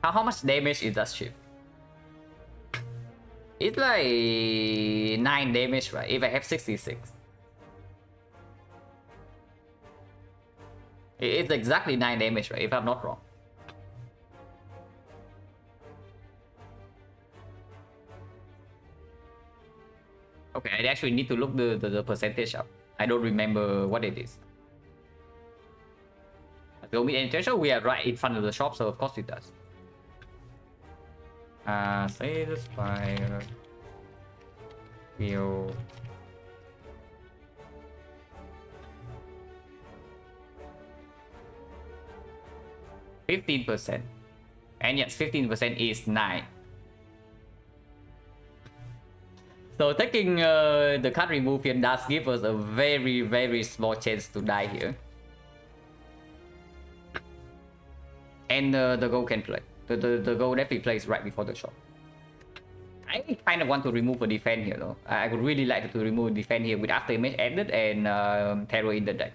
How much damage is that ship? It's like 9 damage, right? If I have 66. It's exactly 9 damage, right? If I'm not wrong. Okay, I actually need to look the percentage up. I don't remember what it is. Go meet any we are right in front of the shop, so of course it does. Say the spire. Feel. %. And yes, 15% is 9. So taking the card remove here does give us a very, very small chance to die here. And the go can play. The go definitely plays right before the shot. I kind of want to remove a defense here though. I would really like to remove a defense here with after image added and terror in the deck.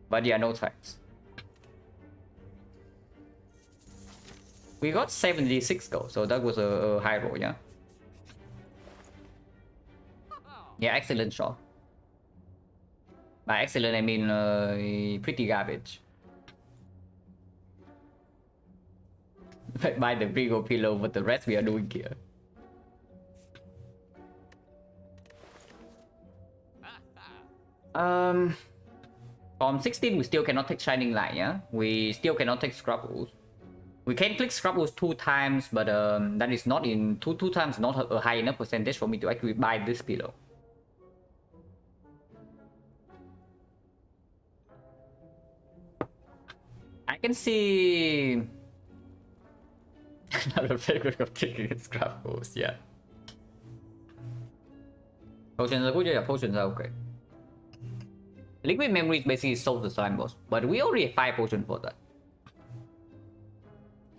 But yeah, no thanks. We got 76 gold, so that was a high roll, yeah. Yeah, excellent shot. By excellent, I mean pretty garbage. By the big old pillow, but the rest we are doing here. From 16, we still cannot take Shining Light, yeah? We still cannot take Scrubbles. We can click Scrubbles 2 times, but that is not in... Two times not a high enough percentage for me to actually buy this pillow. I can see... Not a very good of taking Scrubbles, yeah. Potions are good, yeah, potions are okay. Liquid Memories basically solves the slime boss, but we already have 5 potions for that.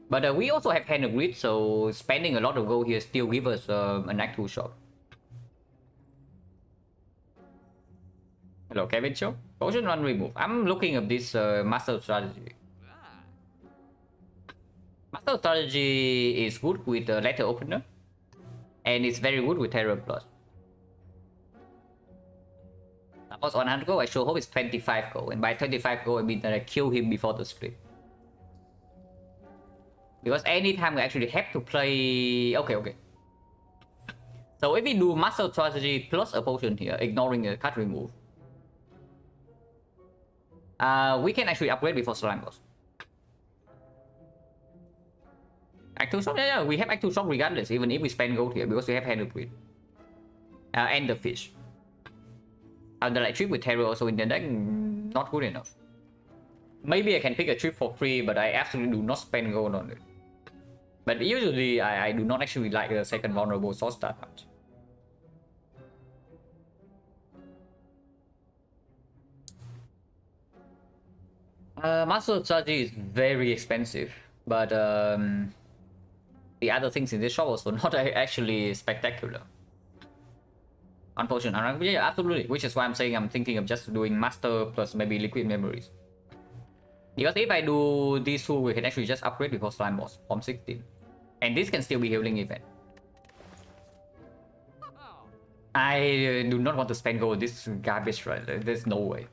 But we also have Hand of Grid, so spending a lot of gold here still gives us an Act 2 shot. Hello, Kevin Show. Potion 1 remove. I'm looking at this Master Strategy. Master Strategy is good with Letter Opener, and it's very good with Terror Plus. Suppose 100 gold, I sure hope it's 25 gold, and by 25 gold I mean that I kill him before the split. Because anytime we actually have to play... Okay. So if we do Master Strategy plus a potion here, ignoring the card remove, we can actually upgrade before slime boss. Act 2 shot? Yeah, we have Act 2 shot regardless, even if we spend gold here, because we have Hand of Grid. And the fish. And the like trip with Terror also in the deck, not good enough. Maybe I can pick a trip for free, but I absolutely do not spend gold on it. But usually I do not actually like the second vulnerable source that much. Master Strategy is very expensive, but the other things in this shop also not actually spectacular. Unfortunately, yeah, absolutely. Which is why I'm saying I'm thinking of just doing Master plus maybe Liquid Memories. Because if I do these two, we can actually just upgrade before slime boss from 16. And this can still be healing event. I do not want to spend gold this garbage, right? There's no way.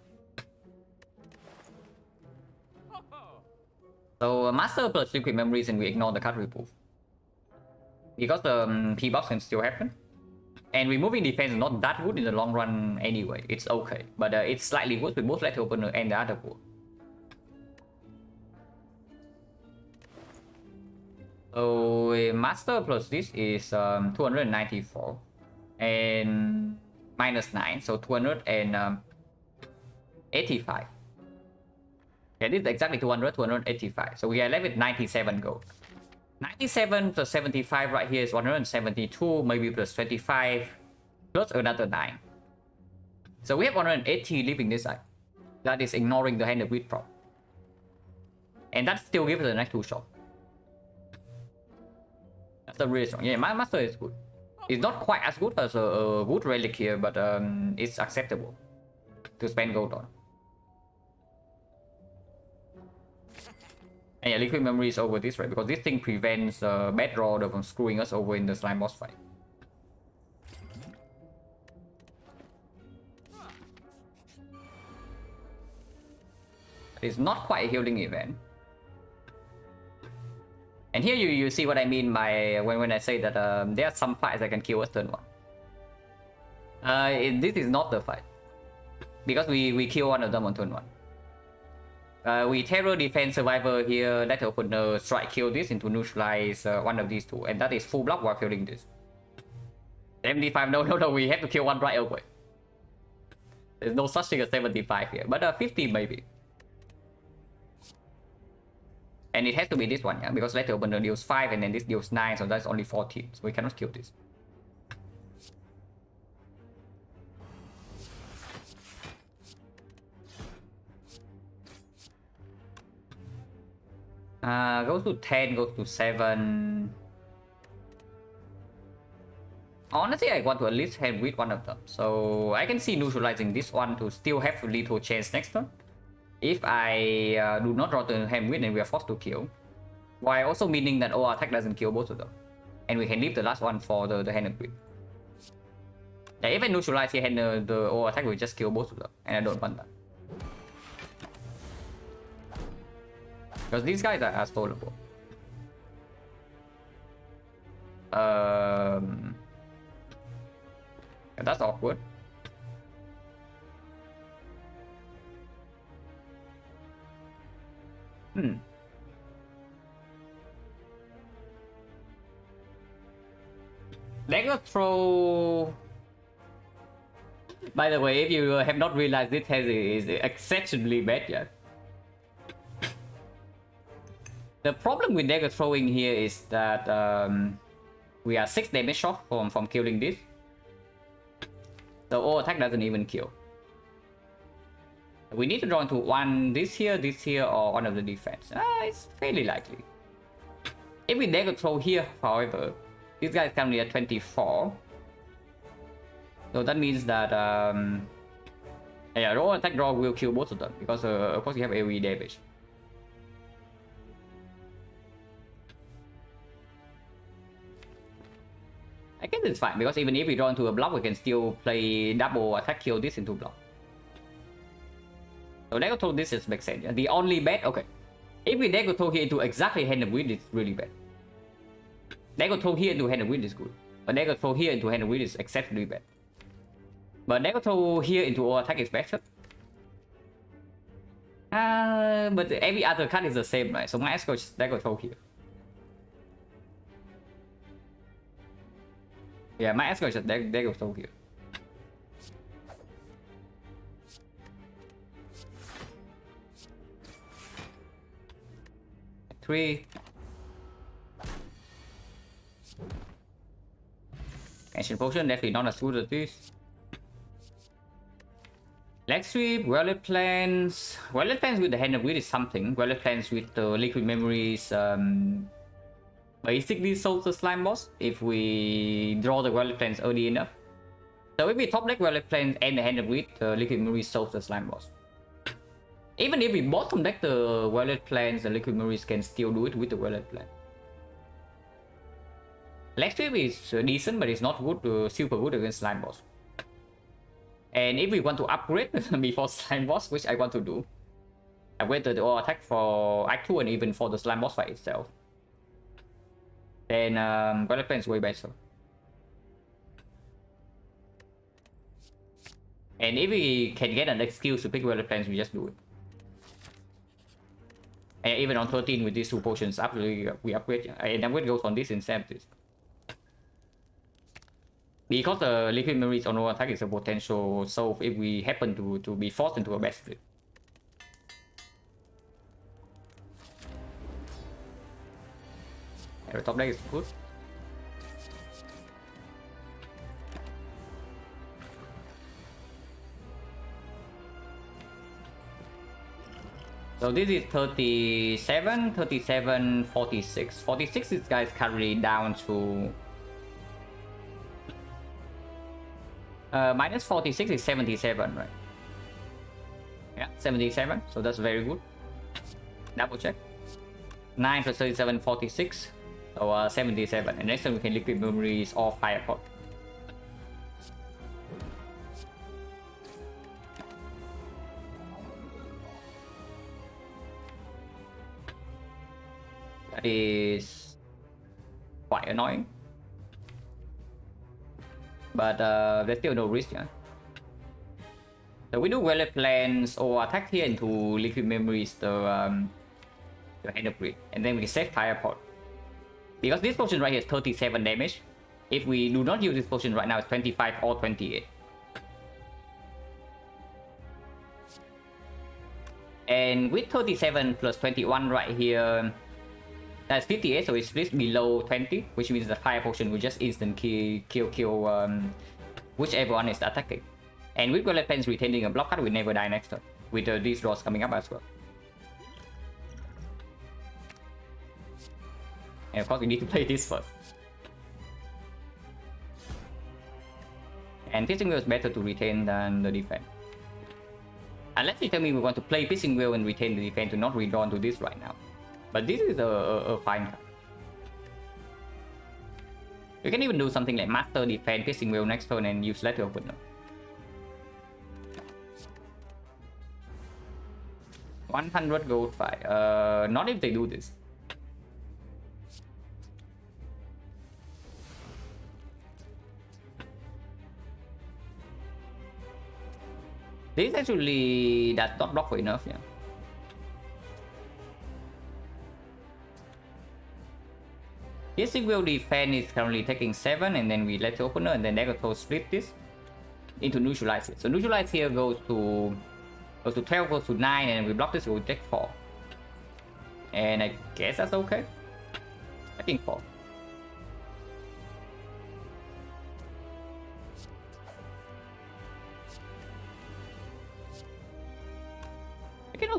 So Master plus Liquid Memories and we ignore the card remove. Because the P-box can still happen. And removing defense is not that good in the long run anyway. It's okay. But it's slightly good with both Letter Opener and the other board. So Master plus this is 294. And minus 9. So 285. Yeah, this is exactly 285. So we are left with 97 gold. 97 plus 75 right here is 172, maybe plus 25, plus another 9. So we have 180 leaving this side. That is ignoring the Hand of Grid prop. And that still gives us an Act 2 shot. That's a really strong. Yeah, my Master is good. It's not quite as good as a good relic here, but it's acceptable to spend gold on. And yeah, Liquid Memory is over this, right? Because this thing prevents bad draw from screwing us over in the slime boss fight. It's not quite a healing event. And here you see what I mean by when I say that there are some fights that can kill us turn 1. This is not the fight. Because we kill one of them on turn 1. We Terror Defense Survivor here, Letter Opener, Strike Kill this into neutralize one of these two, and that is full block while killing this. 75, no, we have to kill one right away. There's no such thing as 75 here, but 50 maybe. And it has to be this one, yeah, because Letter Opener deals 5 and then this deals 9, so that's only 14, so we cannot kill this. Goes to 10, goes to 7. Honestly, I want to at least have with one of them. So I can see neutralizing this one to still have lethal chance next turn. If I do not draw the hand with and we are forced to kill. While also meaning that our attack doesn't kill both of them. And we can leave the last one for the hand of grid. Yeah, if I neutralize here, the our attack will just kill both of them. And I don't want that. Because these guys are stoleable. Yeah, that's awkward. Dagger throw. By the way, if you have not realized this is exceptionally bad yet. The problem with dagger throwing here is that we are 6 damage short from killing this. The all attack doesn't even kill. We need to draw into one this here, or one of the defense. It's fairly likely. If we dare throw here, however, this guy is currently at 24. So that means that yeah, raw attack draw will kill both of them because of course you have AoE damage. I guess it's fine because even if we draw into a block, we can still play double attack kill this into block. So Dagger Throw this is makes sense. The only bad, okay. If we Dagger Throw here into exactly Hand of Wind, it's really bad. Dagger Throw here into Hand of Wind is good. But Dagger Throw here into Hand of Wind is exceptionally bad. But Dagger Throw here into all attack is better. But every other card is the same, right? So my ask is Dagger Throw here. Yeah, my ask is Dagger Throw here. Three. Ancient Potion, definitely not as good as this. Leg Sweep, Wallet Plans. Wallet Plans with the Hand of Wind is something. Wallet Plans with the Liquid Memories basically solves the slime boss if we draw the Wallet Plans early enough. So if we top deck Wallet Plans and the Hand of Wind, the Liquid Memories solves the slime boss. Even if we bottom deck the Wallet Plans, the Liquid Memories can still do it with the Wallet Plan. Leg Sweep is decent, but it's not good, super good against slime boss. And if we want to upgrade before slime boss, which I want to do, I waited the all attack for Act 2 and even for the slime boss fight itself, then Wallet Plan is way better. And if we can get an excuse to pick Wallet Plans, we just do it. And even on 13 with these two potions, absolutely we upgrade. And upgrade goes on this incentives. Because the Liquid Memories on no attack is a potential solve if we happen to be forced into a bad split. And the top deck is good. So this is 37, 37, 46. 46 this guy is currently down to... minus 46 is 77, right? Yeah, 77. So that's very good. Double check. 9 plus 37, 46. So 77. And next time we can Liquid Memories off higher pot. That is quite annoying. But there's still no risk, yeah. So we do Wallet Plans or attack here into Liquid Memories, the Hand of Grid, and then we save Fire Pot. Because this potion right here is 37 damage. If we do not use this potion right now, it's 25 or 28. And with 37 plus 21 right here, that's 58, so it's split below 20, which means the fire potion will just instant kill whichever one is attacking. And with Wallet Plans retaining a block card, we never die next turn, with these draws coming up as well. And of course we need to play this first. And Piercing Wheel is better to retain than the defense. Unless you tell me we want to play Piercing Wheel and retain the defense to not redraw into this right now. But this is a fine card. You can even do something like Master Defense, Piercing Wheel next turn and use Letter Opener. 100 gold fight. Not if they do this. This actually does not block for enough, yeah. Piercing Wheel defense is currently taking 7, and then we let the opener, and then Dagger Throw split this into neutralize it. So neutralize here goes to 12, goes to 9, and we block this, so we take 4. And I guess that's okay. I think 4.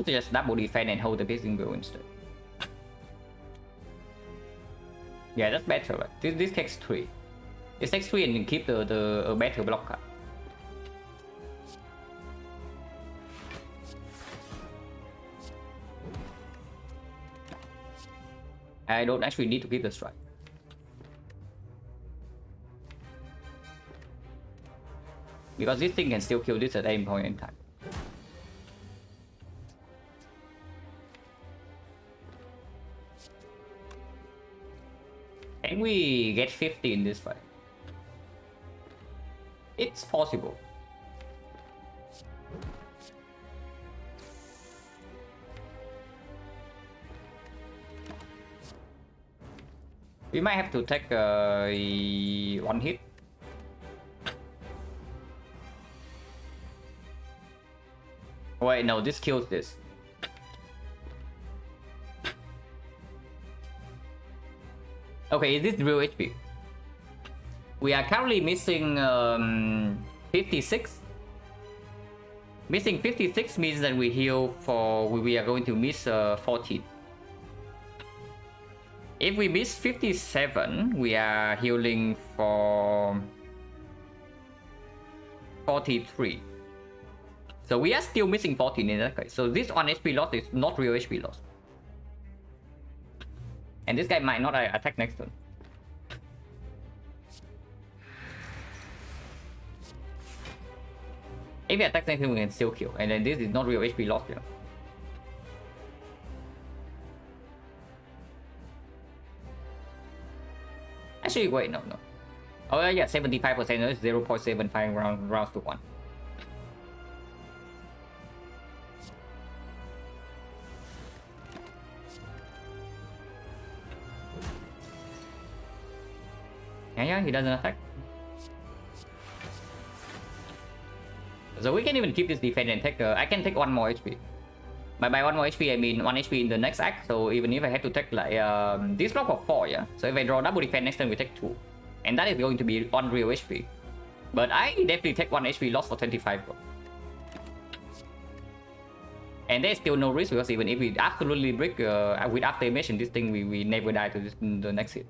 to just double defend and hold the piercing bill instead. Yeah, that's better, right? This takes 3. It takes 3 and keep the better block card. I don't actually need to keep the strike. Because this thing can still kill this at any point in time. Can we get 50 in this fight? It's possible. We might have to take 1 hit. Wait, no, this kills this. Okay, is this real HP? We are currently missing 56. Missing 56 means that we heal for... we are going to miss 14. If we miss 57, we are healing for 43. So we are still missing 14 in that case. So this 1 HP loss is not real HP loss. And this guy might not attack next turn. If he attacks next turn, we can still kill. And then this is not real HP loss here. Actually, wait, no. Oh yeah, 75%, is 0.75 rounds to 1. Yeah, he doesn't attack. So we can even keep this defense and take... I can take 1 more HP. By 1 more HP, I mean 1 HP in the next act. So even if I have to take like... this block of 4, yeah? So if I draw double defense next time, we take 2. And that is going to be 1 real HP. But I definitely take 1 HP loss for 25 bro. And there's still no risk because even if we absolutely break with after image in this thing, we never die to this, the next hit.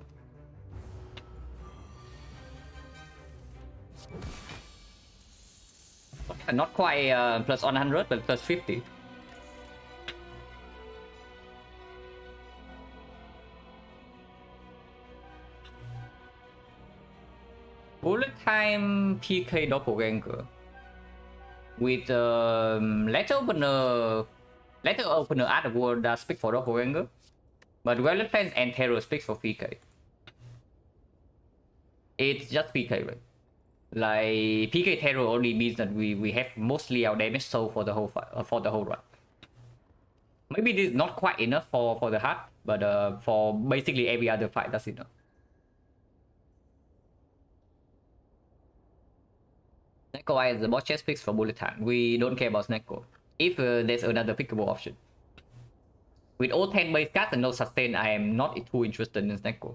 Not quite plus 100, but plus 50. Bullet time PK doppelganger with letter opener at the world that speaks for doppelganger, but Violet Fence and Terror speaks for PK. It's just PK, right? Like PK Terror only means that we have mostly our damage sold for the whole fight, for the whole run. Maybe this is not quite enough for the heart, but for basically every other fight, that's enough. Snecko as the boss chest picks for bullet time. We don't care about Snecko. If there's another pickable option. With all 10 base cards and no sustain, I am not too interested in Snecko.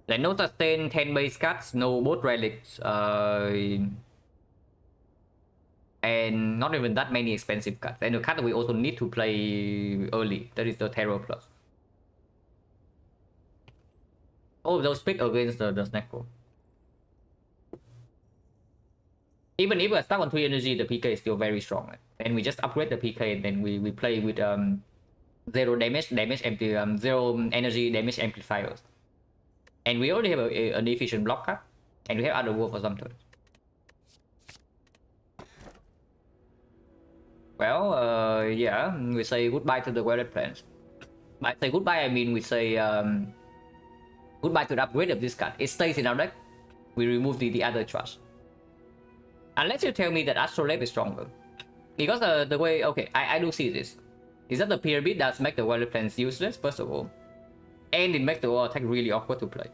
Like no sustain, 10 base cards, no both relics, and not even that many expensive cards. And the card that we also need to play early, that is the Terror Plus. All of those pick against the Snecko. Even if we're stuck on 3 energy, the PK is still very strong. Right? And we just upgrade the PK and then we play with 0 energy damage amplifiers. And we already have an efficient block card, and we have other war for some turns. Well, yeah, we say goodbye to the Weathered Plans. By say goodbye, I mean we say goodbye to the upgrade of this card. It stays in our deck. We remove the other trash. Unless you tell me that Astrolabe is stronger. Because the way, okay, I do see this. Is that the pyramid does make the Weathered Plans useless, first of all. And it makes the war attack really awkward to play.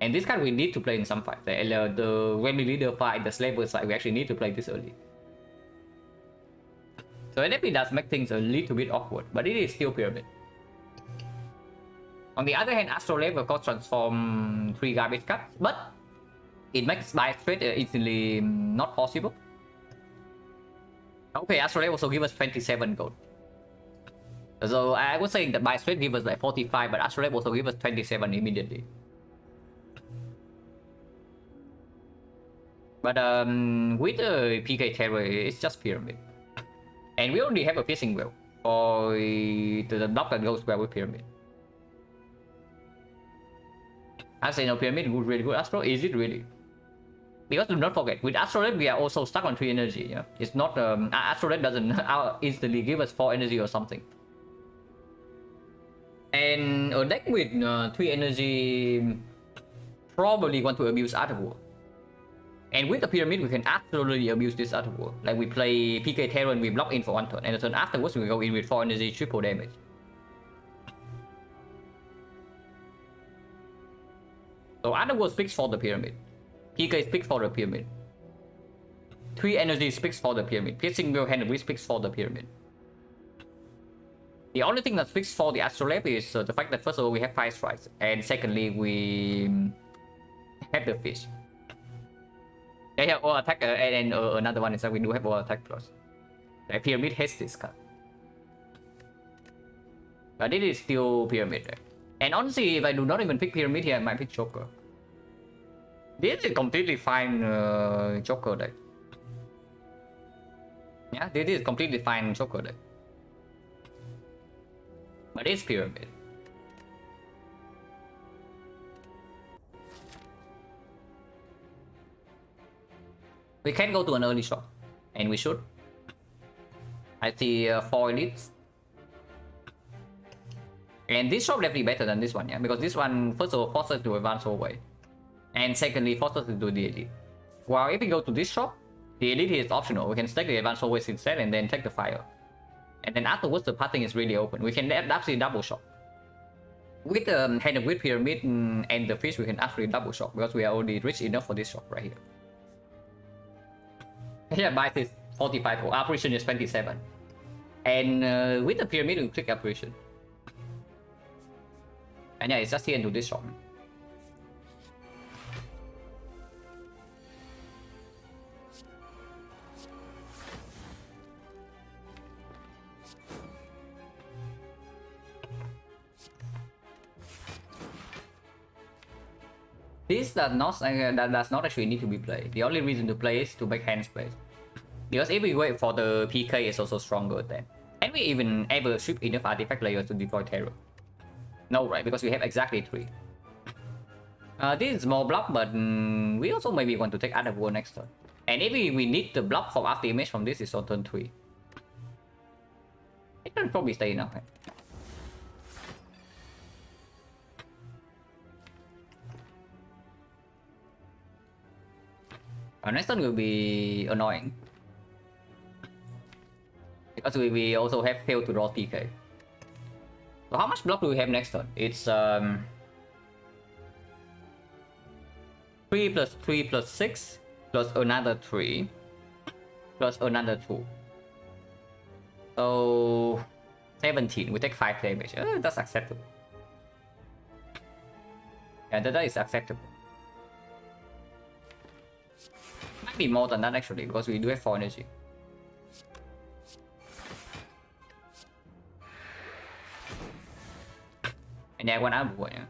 And this card we need to play in some fights. When we leader fight, the Slaver side, we actually need to play this early. So it definitely does make things a little bit awkward, but it is still pyramid. On the other hand, Astrolabe of course transform 3 garbage cards, but it makes buy straight easily not possible. Okay, Astrolabe also give us 27 gold. So I was saying that by straight give us like 45, but Astrolabe also give us 27 immediately. But with the PK Terror, it's just Pyramid. And we only have a piercing well for the block that goes well with Pyramid. I say no, Pyramid good, really good. Astro, is it really? Because do not forget, with Astrolabe we are also stuck on 3 energy. Yeah? It's not Astrolabe doesn't instantly give us 4 energy or something. And a deck with 3 energy probably want to abuse Otherworld. And with the Pyramid we can absolutely abuse this Otherworld. Like we play PK Terror and we block in for 1 turn, and the turn afterwards we go in with 4 energy, triple damage. So Otherworld speaks for the Pyramid. PK speaks for the Pyramid. 3 energy speaks for the Pyramid. Piercing Will Hand speaks for the Pyramid. The only thing that speaks for the Astrolabe is the fact that first of all we have 5 strikes, and secondly we have the fish. They have all attack, and another one is that we do have all attack plus. The Pyramid hates this card. But it is still Pyramid. Right? And honestly, if I do not even pick Pyramid here, I might pick Joker. This is completely fine Joker deck. Yeah, this is completely fine Joker deck. But it's Pyramid. We can go to an early shot. And we should. I see 4 elites. And this shop definitely better than this one, yeah? Because this one, first of all, forces us to advance away. And secondly, forces us to do the elite. While if we go to this shop, the elite is optional. We can stack the advance always instead and then take the fire. And then afterwards, the pathing is really open. We can absolutely double shot. With the Hand of Wit Pyramid and the fish, we can actually double shot because we are already rich enough for this shop right here. Here, buy is 45, operation is 27. And with the Pyramid, we click operation. And yeah, it's just here into this shop. This does not actually need to be played. The only reason to play is to make hand space. Because if we wait for the PK, it's also stronger then. Can we even ever ship enough artifact layers to deploy terror? No, right? Because we have exactly 3. This is more block, but we also maybe want to take Otherworld next turn. And if we need the block for after image from this is on turn 3. It can probably stay enough. Next turn will be annoying. Because we also have failed to draw TK. So how much block do we have next turn? It's 3 plus 3 plus 6 plus another 3 plus another 2. So 17. We take 5 damage. That's acceptable. Yeah, that is acceptable. Might be more than that actually, because we do have 4 energy. And yeah, 1 out, yeah.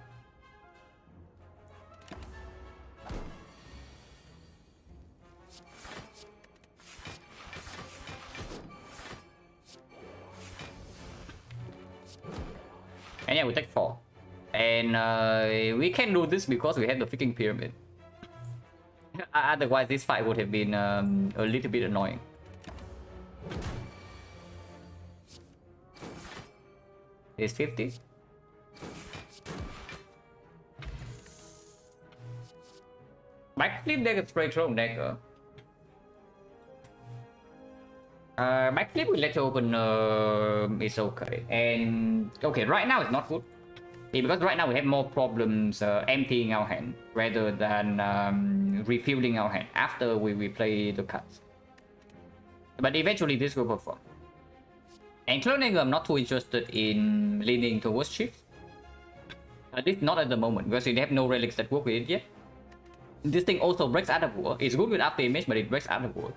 And yeah, we take 4. And we can do this because we have the freaking pyramid. Otherwise, this fight would have been a little bit annoying. It's 50. Backflip deck is straight from deck. Backflip with Let's Open is okay. And okay, right now it's not good. Because right now we have more problems emptying our hand rather than refilling our hand after we play the cards. But eventually this will perform. And cloning, I'm not too interested in leaning towards shift. At least not at the moment, because we have no relics that work with it yet. This thing also breaks Otherworld. It's good with after image, but it breaks Otherworld.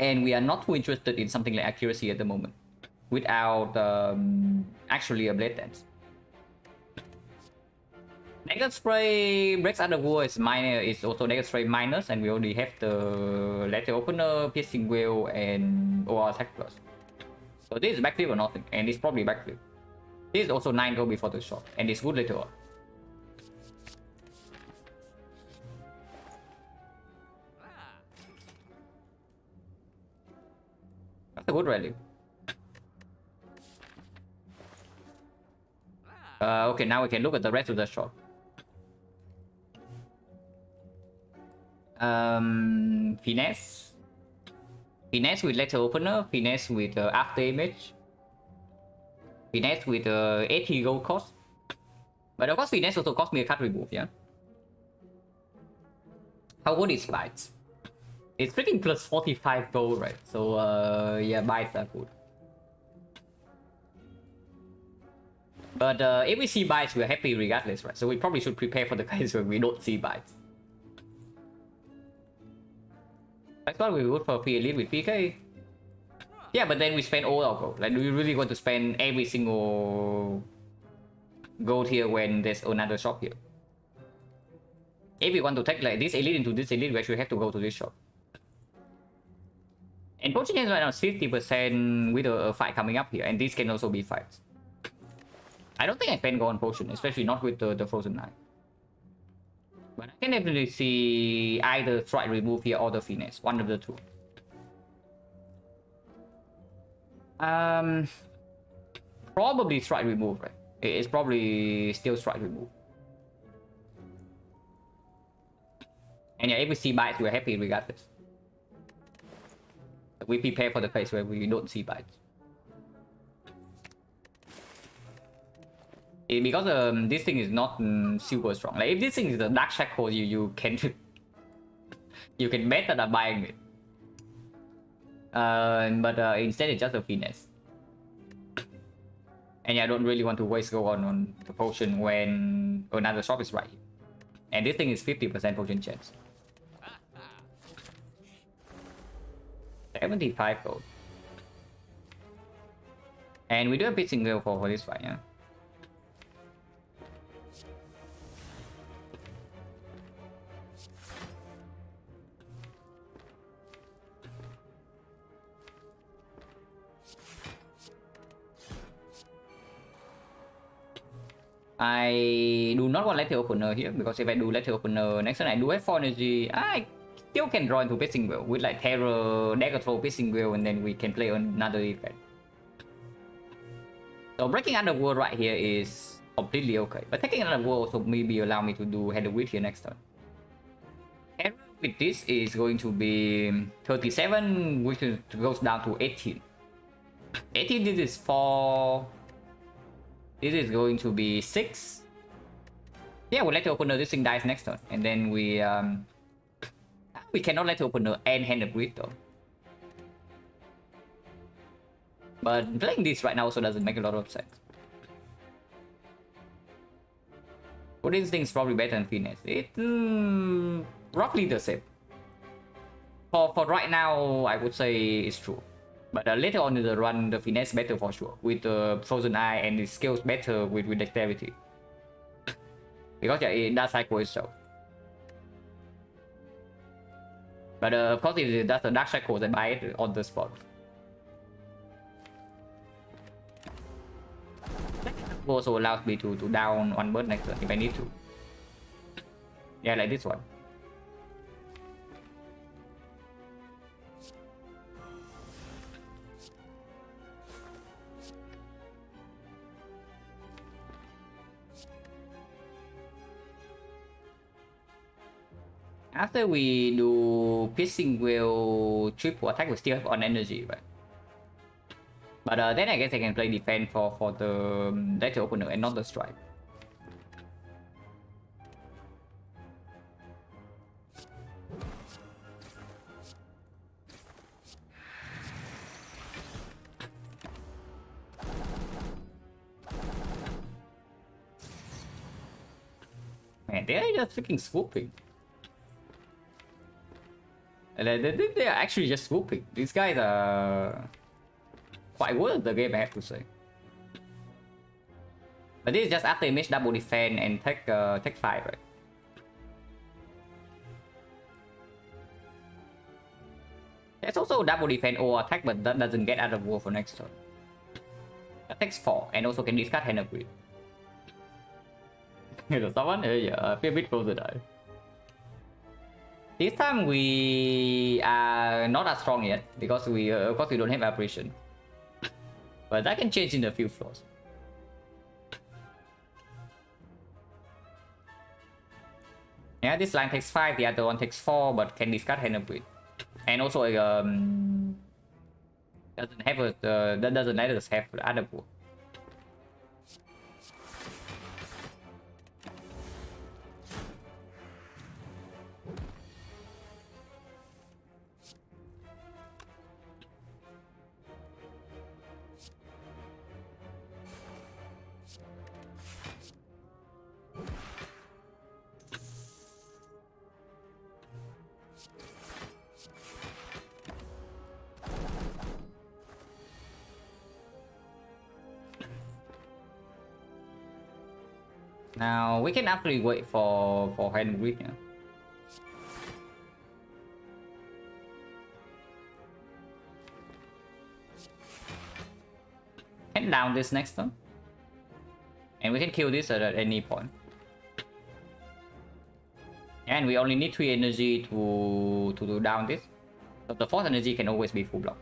and we are not too interested in something like accuracy at the moment, without actually a blade dance. Negative spray breaks out the wall is minor, is also negative spray minus, and we already have the letter opener, piercing wheel, and OR attack plus. So this is backflip or nothing, and it's probably backflip. This is also 9 gold before the shot, and it's good later on. That's a good rally. Okay, now we can look at the rest of the shot. Finesse. Finesse with letter opener, finesse with after image. Finesse with 80 gold cost. But of course finesse also cost me a card remove, yeah? How good is bites? It's freaking plus 45 gold, right? So yeah, bites are good. But if we see bites, we're happy regardless, right? So we probably should prepare for the case where we don't see bites. I thought we would for free elite with PK. Yeah, but then we spend all our gold. Like, do we really want to spend every single gold here when there's another shop here? If we want to take like this elite into this elite, we actually have to go to this shop. And potion chance right now is 50% with a fight coming up here, and these can also be fights. I don't think I spend gold on potion, especially not with the frozen eye. But I can definitely see either strike remove here or the finesse, one of the two. Probably strike remove, right? It's probably still strike remove. And yeah, if we see bites, we're happy regardless. We prepare for the phase where we don't see bites. Because this thing is not super strong. Like if this thing is a dark shackle, you can you can bet that I'm buying it. But instead it's just a finesse. And yeah, I don't really want to waste gold on the potion when another shop is right here. And this thing is 50% potion chance. 75 gold. And we do a bit single for this fight, yeah. I do not want letter opener here, because if I do letter opener next turn I do have 4 energy, I still can draw into Piercing Wheel with like Terror, Dagger Throw, Piercing Wheel, and then we can play another effect. So breaking Underworld right here is completely okay, but taking Underworld also maybe allow me to do Head of Wheat here next turn. And with this is going to be 37, which goes down to 18. 18, this is 4. This is going to be 6. Yeah, we'll let the opener, this thing dies next turn. And then we cannot let the opener and hand a grid though. But playing this right now also doesn't make a lot of sense. But this thing is probably better than finesse. It's roughly the same. For right now, I would say it's true. But later on in the run, the finesse better for sure. With the frozen eye and the skills better with dexterity. Because yeah, it does cycle itself. But of course, if it does the dark cycle, then buy it on the spot. Also allows me to down one bird next turn if I need to. Yeah, like this one. After we do Piercing Wheel triple attack, we still have on energy, right? But then I guess I can play defense for the letter opener and not the strike. Man, they are just freaking swooping. And they are actually just swooping. These guys are quite good at the game, I have to say. But this is just after image double defense and take 5, right? There's also double defense or attack, but that doesn't get out of war for next turn. That takes 4 and also can discard hand of greed. There's someone here, yeah, Pyramid closer die. This time we are not as strong yet because we of course we don't have apparition. But that can change in a few floors. Yeah, this line takes 5, the other one takes 4, but can discard hand of greed. And also doesn't have a that doesn't let us have the other pool. Now we can actually wait for hand greed, yeah. Hand down this next turn. And we can kill this at any point. And we only need 3 energy to do down this. So the 4th energy can always be full block.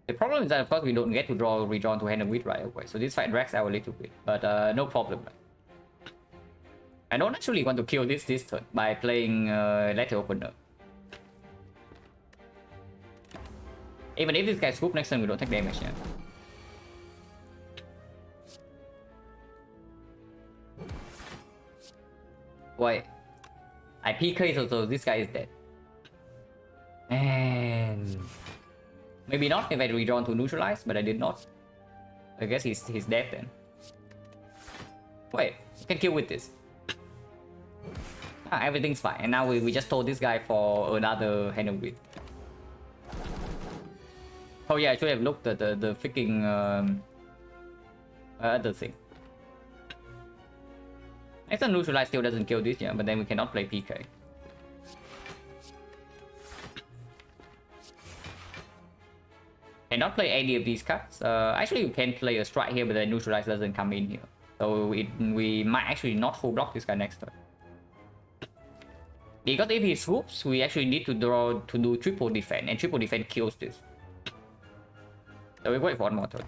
The problem is that of course we don't get to redraw to hand of greed right away. So this fight drags out a little bit. But no problem. I don't actually want to kill this turn by playing letter opener. Even if this guy swoop next turn, we don't take damage yet. Wait. I PK so this guy is dead. And maybe not if I redrawn to neutralize, but I did not. I guess he's dead then. Wait, you can kill with this. Ah, everything's fine. And now we just told this guy for another hand of greed. Oh yeah, I should have looked at the freaking other thing. Next time neutralize still doesn't kill this, yeah, but then we cannot play PK. Cannot play any of these cards. Actually, you can play a strike here, but then neutralize doesn't come in here. So we might actually not full block this guy next turn. Because if he swoops, we actually need to draw to do triple defense, and triple defense kills this. So we wait for one more turn.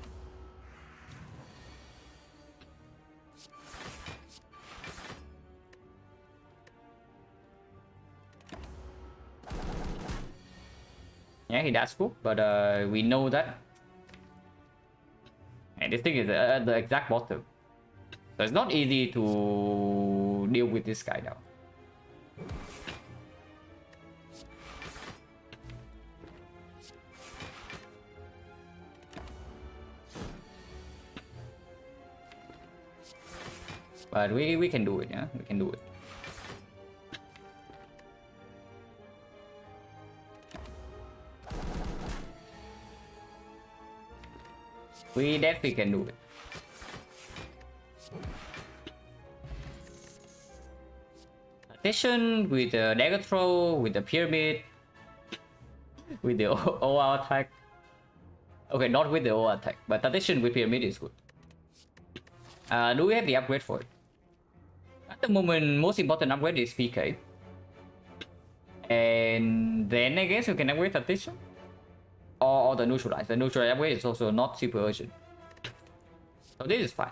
Yeah, he does swoop, but we know that. And this thing is at the exact bottom. So it's not easy to deal with this guy now. But we can do it, yeah? We can do it. We definitely can do it. Addition with the dagger throw, with the pyramid, with the OR attack. Okay, not with the OR attack, but addition with pyramid is good. Do we have the upgrade for it? At the moment, most important upgrade is PK. And then I guess we can upgrade addition. Or the neutralize. The neutralize upgrade is also not super urgent. So this is fine.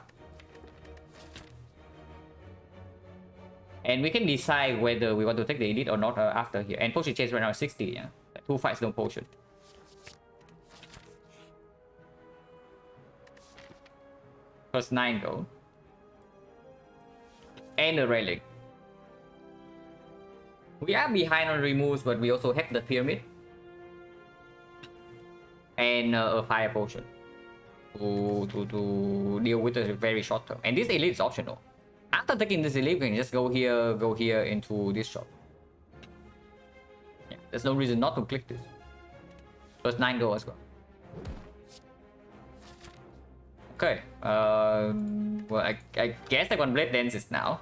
And we can decide whether we want to take the elite or not after here. And potion chase right now is 60, yeah? 2 fights, no potion. Plus 9 gold. And the relic. We are behind on removes, but we also have the pyramid. And a fire potion to deal with a very short term. And this elite is optional. After taking this elite, we can just go here into this shop. Yeah, there's no reason not to click this. Plus 9 go as well. Okay. Well, I guess I want Blade Dances now.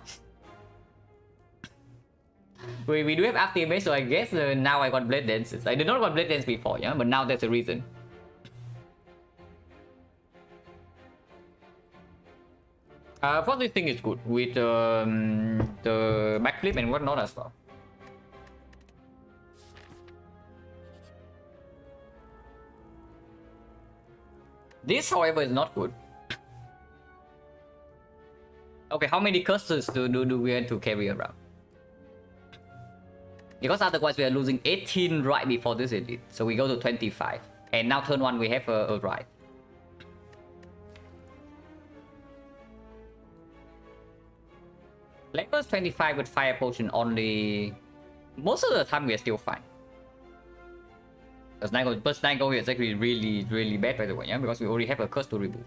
we do have after image, so I guess now I got Blade Dances. I did not want Blade Dance before, yeah, but now there's a reason. For this thing is good with the backflip and whatnot as well. This, however, is not good. Okay, how many curses do we want to carry around? Because otherwise we are losing 18 right before this elite. So we go to 25. And now turn 1 we have a right. Levels 25 with fire potion only. Most of the time we are still fine. Because Nigo here is actually really bad by the way, yeah? Because we already have a curse to remove.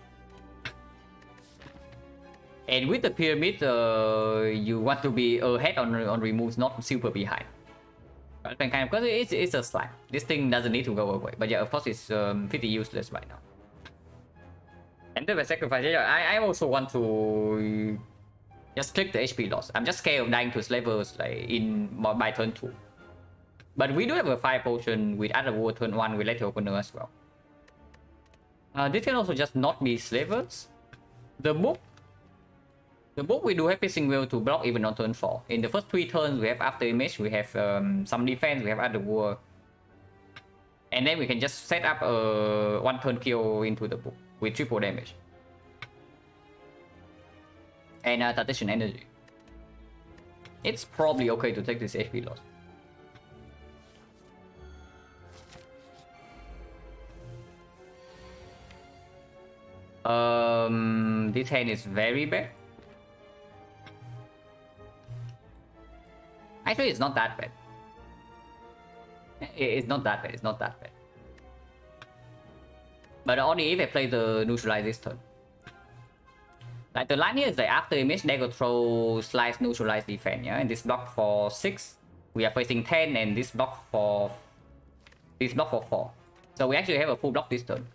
And with the pyramid, you want to be ahead on removes, not super behind. But kind of, because it's a slide. This thing doesn't need to go away. But yeah, of course it's pretty useless right now. And then the sacrifice, yeah, I also want to just click the HP loss. I'm just scared of dying to slavers like by turn 2. But we do have a fire potion with other war turn 1 with letter opener as well. This can also just not be slavers. The book we do have Piercing Will to block even on turn 4. In the first 3 turns we have after image, we have some defense, we have other war. And then we can just set up a 1 turn kill into the book with triple damage. And Tactician Energy. It's probably okay to take this HP loss. This hand is very bad. Actually, it's not that bad. It's not that bad. It's not that bad. But only if I play the neutralize this turn. Like the line here is like after image, they go throw slice neutralize defense, yeah. And this block for 6, we are facing 10, and this block for 4. So we actually have a full block this turn.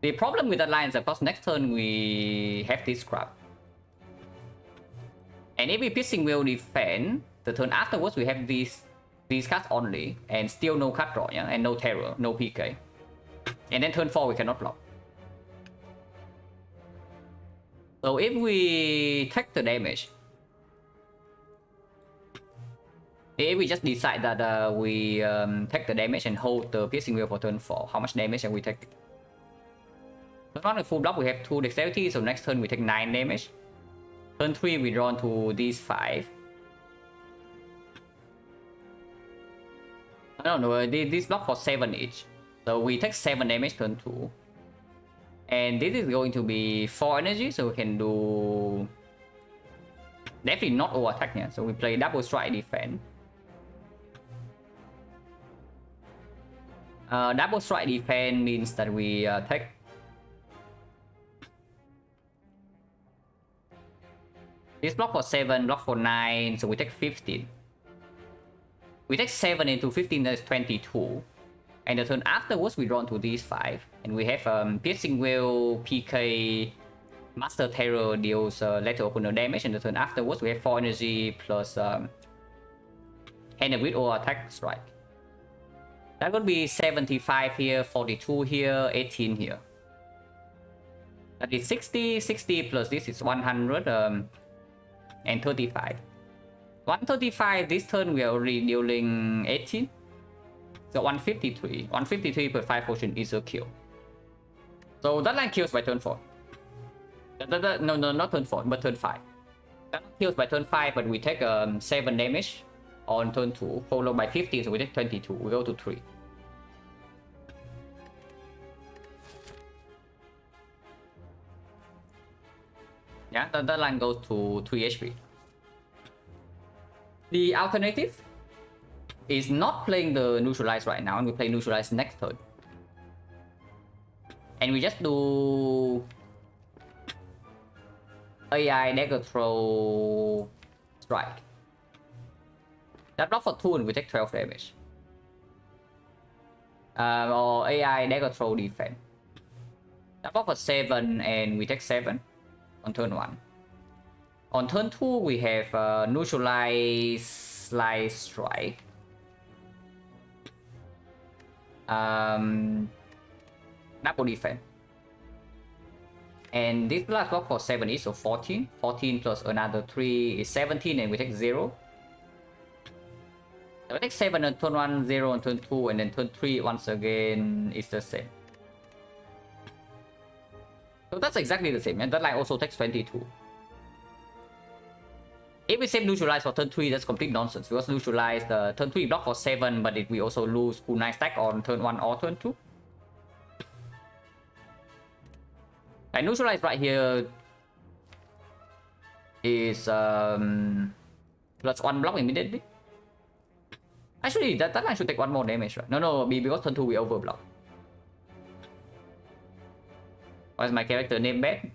The problem with that line is, of course, next turn we have this crap. And if we Piercing Will defend, the turn afterwards we have these cards only, and still no card draw, yeah, and no terror, no PK. And then turn 4 we cannot block. So if we take the damage, if we just decide that we take the damage and hold the Piercing Will for turn 4, how much damage can we take? Turn 1 with full block we have 2 dexterity, so next turn we take 9 damage. Turn 3 we draw to these 5. No, this block for 7 each. So we take 7 damage turn 2. And this is going to be 4 energy, so we can do... Definitely not over attack, yeah. So we play double strike defense. Double strike defense means that we take... This block for 7, block for 9, so we take 15. We take 7 into 15, that's 22. And the turn afterwards, we draw to these 5. And we have Piercing Will, PK, Master Terror deals letter opener damage. And the turn afterwards, we have 4 energy plus Hand with or attack strike. That would be 75 here, 42 here, 18 here. That is 60, 60 plus this is 100 and 35. 135, this turn we are already dealing 18. So 153. 153 per 5 potion is a kill. So that line kills by turn 4. No, not turn 4, but turn 5. That kills by turn 5, but we take 7 damage on turn 2, followed by 15, so we take 22. We go to 3. Yeah, that line goes to 3 HP. The alternative is not playing the neutralize right now, and we play neutralize next turn. And we just do AI dagger throw strike. That block for 2 and we take 12 damage. Or AI dagger throw defense. That block for 7 and we take 7 on turn 1. On turn 2 we have neutralize slice strike. Double defense. And this last block for 7 is so 14. 14 plus another 3 is 17 and we take 0. So we take 7 on turn 1, 0 on turn 2, and then turn 3 once again is the same. So that's exactly the same, and that line also takes 22. If we save neutralize for turn 3, that's complete nonsense. Because neutralize the turn 3 block for 7, but if we also lose cool 9 stack on turn 1 or turn 2. And neutralize right here is plus 1 block immediately. Actually, that line should take 1 more damage, right? No, because turn 2 we overblock. Why is my character name bad?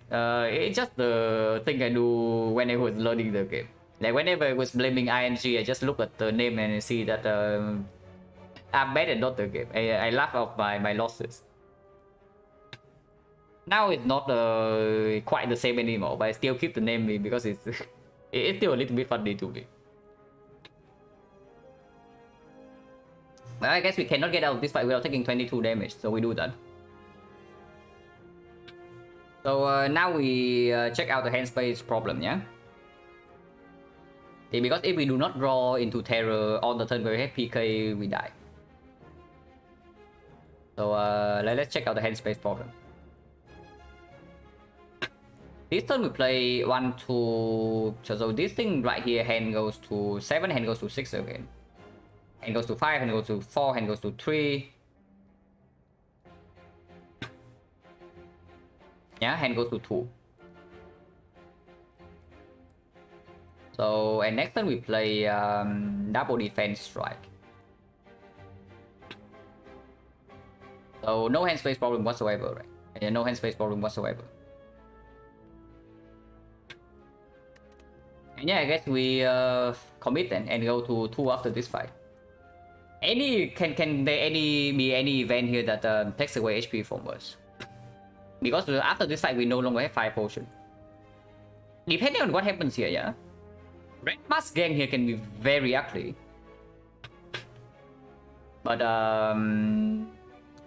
It's just the thing I do when I was learning the game. Like whenever I was blaming ING, I just look at the name and see that I'm bad at not the game. I laugh off my losses. Now it's not quite the same anymore, but I still keep the name because it's it's still a little bit funny to me. But I guess we cannot get out of this fight without taking 22 damage, so we do that. So now we check out the hand space problem, yeah? Because if we do not draw into terror on the turn where we have PK, we die. So let's check out the hand space problem. This turn we play 1, 2... So this thing right here, hand goes to 7, hand goes to 6 again. Hand goes to 5, hand goes to 4, hand goes to 3. Yeah, hand goes to 2. So, and next turn we play double defense strike. So no hand space problem whatsoever, right? Yeah, no hand space problem whatsoever. And yeah, I guess we commit then and go to 2 after this fight. Can there be any event here that takes away HP from us? Because after this fight we no longer have 5 potion. Depending on what happens here, yeah. Red Mask Gang here can be very ugly. But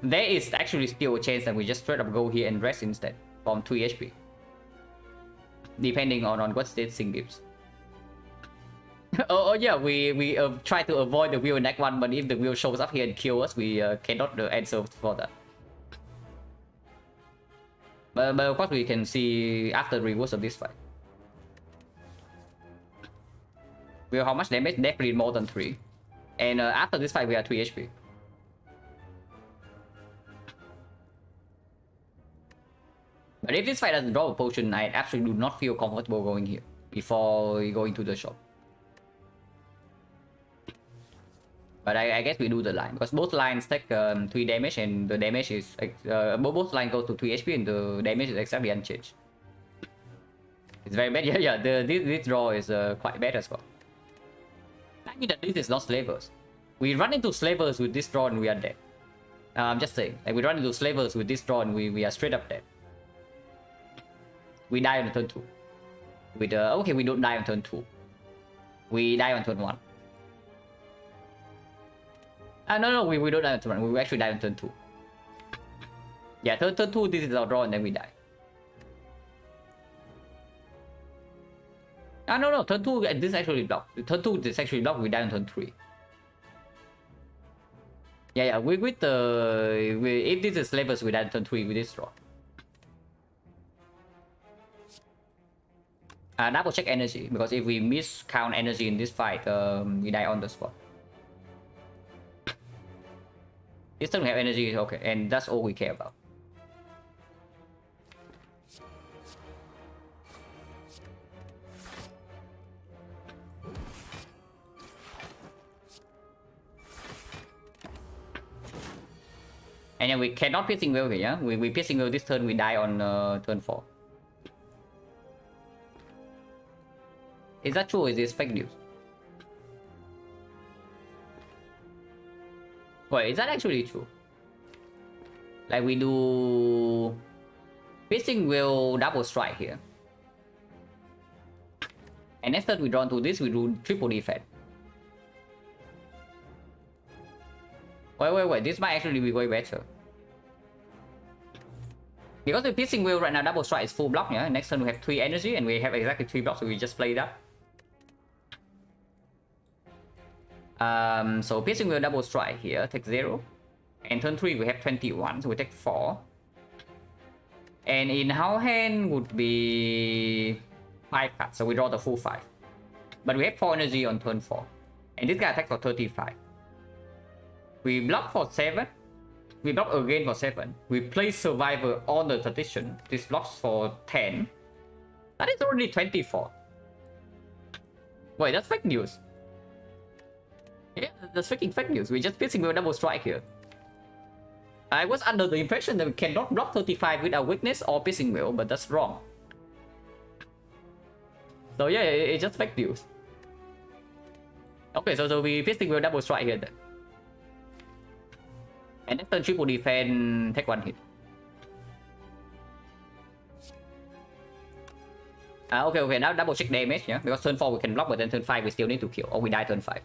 there is actually still a chance that we just straight up go here and rest instead from 2 HP. Depending on what state Sing gives. oh yeah, we try to avoid the wheel in Act 1, but if the wheel shows up here and kills us, we cannot answer for that. But of course we can see after the rewards of this fight. We have how much damage? Definitely more than 3. And after this fight we are 3 HP. But if this fight doesn't draw a potion, I absolutely do not feel comfortable going here before we go into the shop. But I guess we do the line because both lines take 3 damage and the damage is both lines go to 3 HP and the damage is exactly unchanged. It's very bad. Yeah. This draw is quite bad as well. I mean that this is not slavers. We run into slavers with this draw and we are dead. I'm just saying, like we run into slavers with this draw and we are straight up dead. We die on turn 2. With okay, we don't die on turn 2. We die on turn 1. No, we don't die on turn 1. We actually die on turn 2. Yeah, turn 2, this is our draw and then we die. No, turn 2, this is actually blocked. Turn 2, this is actually blocked, we die on turn 3. Yeah, with the... if this is slavers, we die on turn 3 with this draw. Double check energy, because if we miscount energy in this fight, we die on the spot. This turn we have energy, okay, and that's all we care about. And then we cannot piercing wheel here, yeah? We piercing wheel this turn, we die on turn 4. Is that true or is this fake news? Wait, is that actually true? Like we do piercing will double strike here. And next turn we draw into this, we do triple defense. Wait, this might actually be way better. Because the piercing will right now double strike is full block, yeah. Next turn we have 3 energy and we have exactly 3 blocks, so we just play that. So piercing will double strike here, take 0. And turn 3 we have 21, so we take 4. And in our hand would be 5 cards, so we draw the full 5. But we have 4 energy on turn 4. And this guy attacks for 35. We block for 7. We block again for 7. We play Survivor on the tradition. This blocks for 10. That is already 24. Wait, that's fake news. Yeah, that's freaking fake news. We just piercing with a double strike here. I was under the impression that we cannot block 35 without weakness or piercing will, but that's wrong. So yeah, it's just fake news. Okay, so we piercing will double strike here then. And next turn triple defense, take 1 hit. Okay, now double check damage, yeah? Because turn 4 we can block, but then turn 5 we still need to kill, or we die turn 5.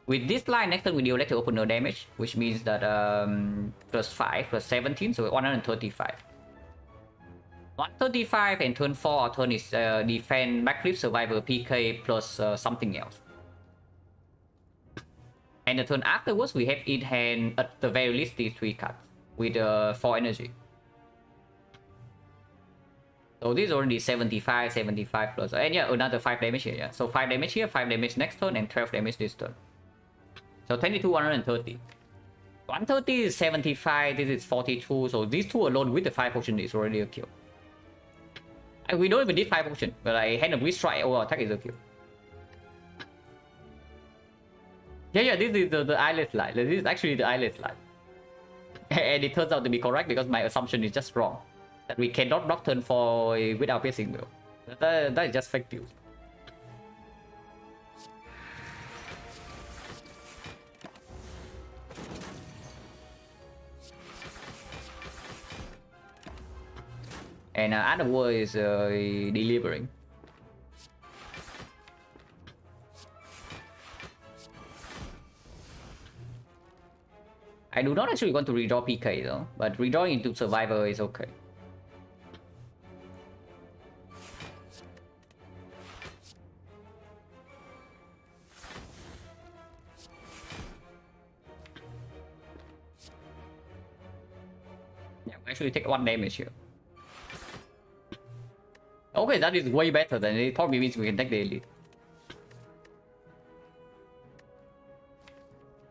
With this line, next turn we deal electric opener damage, which means that plus 5, plus 17, so 135. 135 and turn 4 our turn is defense, backflip, survivor, PK, plus something else. And the turn afterwards, we have in hand at the very least these 3 cards with 4 energy. So this is already 75 plus, and yeah, another 5 damage here. Yeah, so 5 damage here, 5 damage next turn, and 12 damage this turn. So 22, 130. 130 is 75, this is 42, so these 2 alone with the 5 potion is already a kill. And we don't even need 5 potion, but like hand of strike or attack is a kill. Yeah, this is the eyelid slide. This is actually the eyelid slide. And it turns out to be correct because my assumption is just wrong. That we cannot block turn 4 without piercing will. That is just fake news. And Underworld is delivering. I do not actually want to redraw PK though, but redrawing into Survivor is okay. Yeah, we actually take 1 damage here. Okay, that is way better than it probably means we can take the elite.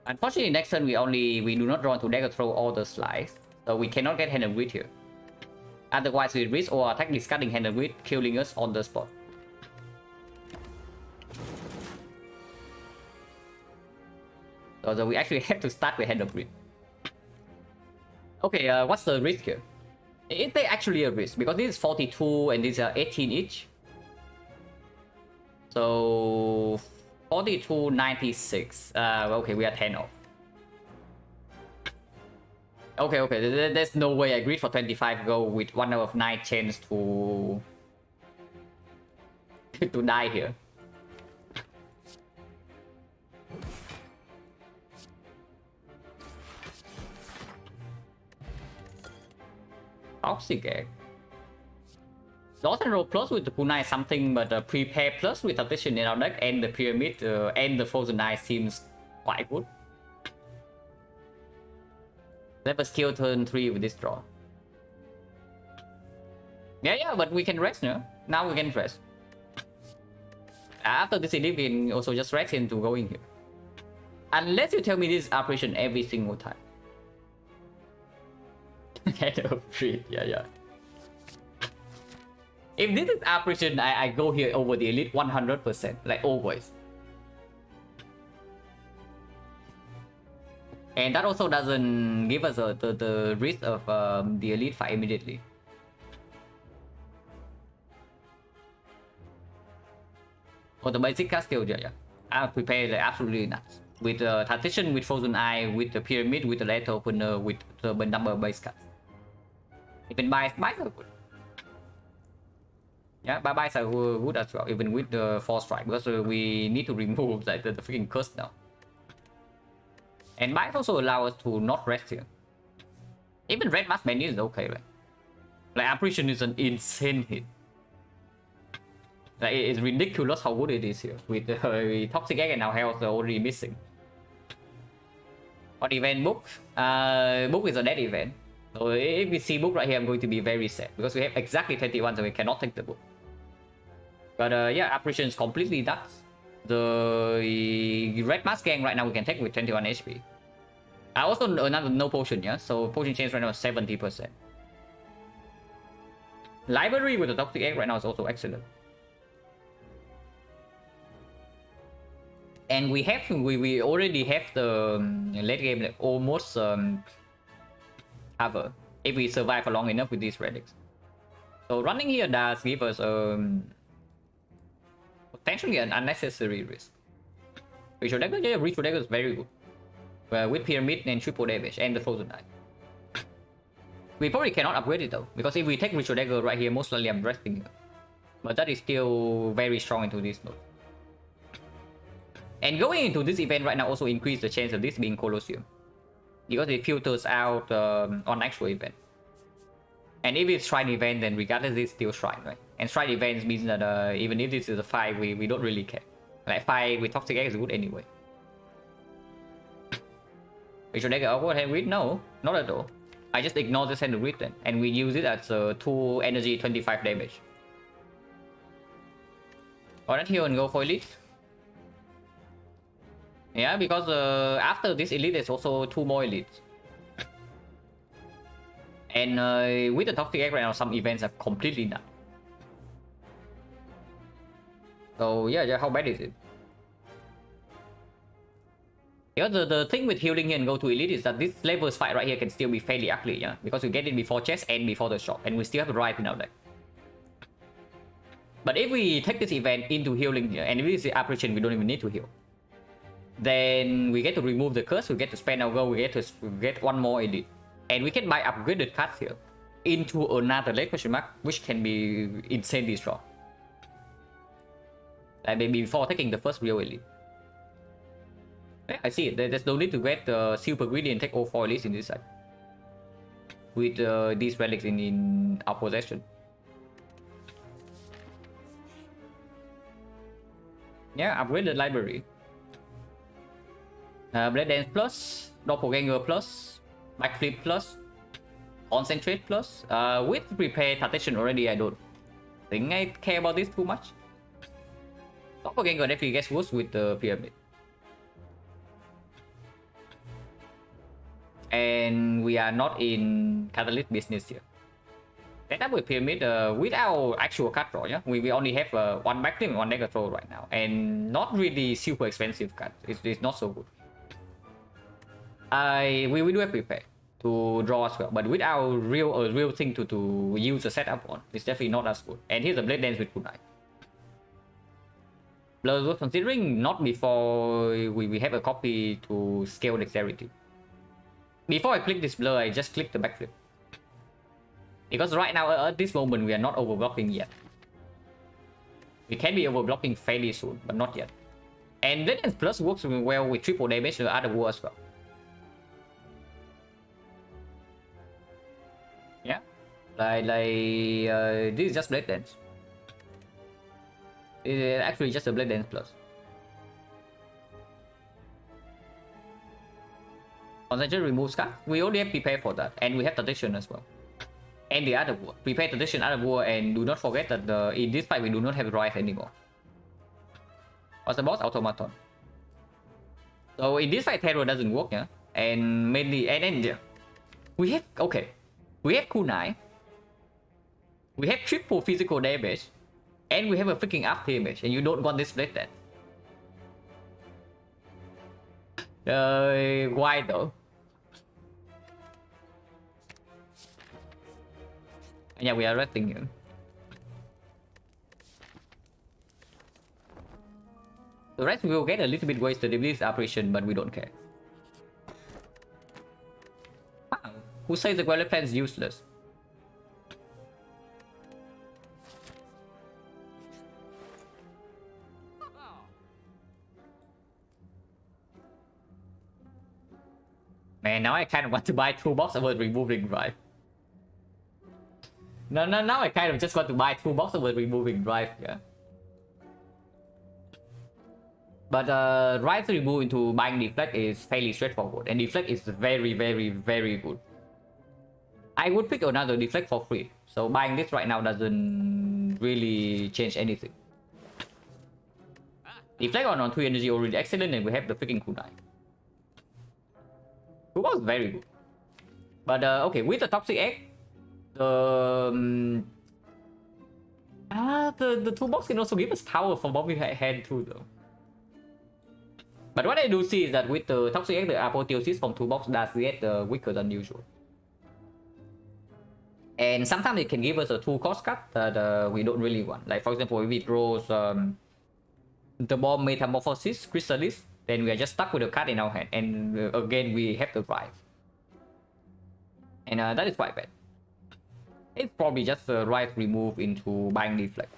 Unfortunately, next turn we do not draw into dagger throw all the slides, so we cannot get hand and wheat here. Otherwise, we risk or attack discarding hand and wheat, killing us on the spot. So we actually have to start with hand and wheat. Okay, what's the risk here? Is there actually a risk? Because this is 42 and these are 18 each. So 42, 96. Okay, we are 10 off. Okay. There's no way I agreed for 25 go with 1 out of 9 chance to to die here. Toxic egg. Lost and roll plus with the kunai something, but prepare plus with addition in our deck and the pyramid and the frozen eye seems quite good. Never skill turn 3 with this draw. Yeah, but we can rest now. Now we can rest. After this elite, we can also just rest into going here. Unless you tell me this operation every single time. Yeah. If this is operation, I go here over the elite 100%, like always. And that also doesn't give us the risk of the elite fight immediately. for the basic cast skill, yeah. I prepare like absolutely nuts. With Tactician, with Frozen Eye, with the Pyramid, with the Letter Opener, with the number base cards. Even buys are good. Yeah, buys are good as well, even with the 4 strike, because we need to remove like the freaking curse now. And buys also allow us to not rest here. Even Red Mask menu is okay, right? Like Apparition is an insane hit. Like it's ridiculous how good it is here. With the Toxic Egg and our health already missing. On event book, book is a dead event. So if we see book right here, I'm going to be very sad because we have exactly 21, so we cannot take the book. But yeah, Apparition is completely nuts. The Red Mask Gang right now we can take with 21 HP. Also another no potion, yeah. So potion change right now is 70%. Library with the Toxic Egg right now is also excellent. And we already have the late game like, almost cover if we survive for long enough with these relics. So running here does give us potentially an unnecessary risk. Ritual Dagger, yeah, Ritual Dagger is very good. With Pyramid and triple damage and the Frozen Eye. We probably cannot upgrade it though, because if we take Ritual Dagger right here, most likely I'm resting here. But that is still very strong into this mode. And going into this event right now also increase the chance of this being Colosseum, because it filters out on actual event. And if it's Shrine event, then regardless it's still Shrine, right? And Shrine events means that even if this is a 5, we don't really care. Like 5 with Toxic Egg is good anyway. We should take it overhead read? No, not at all. I just ignore this hand read then, and we use it as 2 energy 25 damage. Alright, here and go for elite. Yeah, because after this elite there's also 2 more elites. And with the Toxic Egg right now, some events are completely done. So yeah, how bad is it? Because the thing with healing here and go to elite is that this levels fight right here can still be fairly ugly, yeah? Because we get it before chest and before the shop, and we still have a right in our deck. But if we take this event into healing here, and if this is Apparition, we don't even need to heal. Then we get to remove the curse, we get to spend our gold, we get 1 more elite. And we can buy upgraded cards here into another late question mark, which can be insanely strong. Like maybe before taking the first real elite. Yeah, I see it. There's no need to get super greedy and take all 4 elites in this side. With these relics in our possession. Yeah, upgrade the library. Blade Dance plus, Doppelganger plus, Backflip plus, Concentrate plus. With Prepare Tactician already, I don't think I care about this too much. Doppelganger definitely gets worse with the Pyramid. And we are not in Catalyst business here. Set up with Pyramid with our actual card draw, yeah? We only have 1 backflip and 1 deck control right now. And not really super expensive card. It's not so good. We do have Prepare to draw as well, but with our real thing to use the setup on, it's definitely not as good. And here's a Blade Dance with Kunai. Blur worth considering, not before we have a copy to scale dexterity. Before I click this blur, I just click the backflip. Because right now, at this moment, we are not overblocking yet. We can be overblocking fairly soon, but not yet. And then plus works well with triple damage to the other war as well. Yeah, this is just Blade Dance. It's actually just a Blade Dance plus. Concentrate removes card. We only have Prepare for that, and we have Tradition as well. And the other war. Prepare Tradition, other war, and do not forget that in this fight we do not have Rise anymore. What's the boss? Automaton. So in this fight, Terror doesn't work, yeah. And mainly, and then we have we have Kunai. We have triple physical damage, and we have a freaking up damage, and you don't want this Blade Dance. Why though? Yeah, we are resting here. The rest will get a little bit wasted if this operation, but we don't care. Ah, who says the Queller plan is useless? Man, now I kind of want to buy 2 boxes over removing drive. No, now I kind of just want to buy 2 boxes over removing drive, yeah. But drive to remove into buying deflect is fairly straightforward, and deflect is very, very, very good. I would pick another deflect for free, so buying this right now doesn't really change anything. Deflect on 3 energy already excellent, and we have the freaking kunai. It was very good. But okay, with the toxic egg, the 2 box can also give us power for bombing hand too though. But what I do see is that with the toxic egg, the apotheosis from 2 box does get weaker than usual. And sometimes it can give us a 2 cost cut that we don't really want. Like for example, if it draws the bomb metamorphosis chrysalis, then we are just stuck with a card in our hand, and again we have to drive, and that is quite bad. It's probably just the right remove into buying deflect.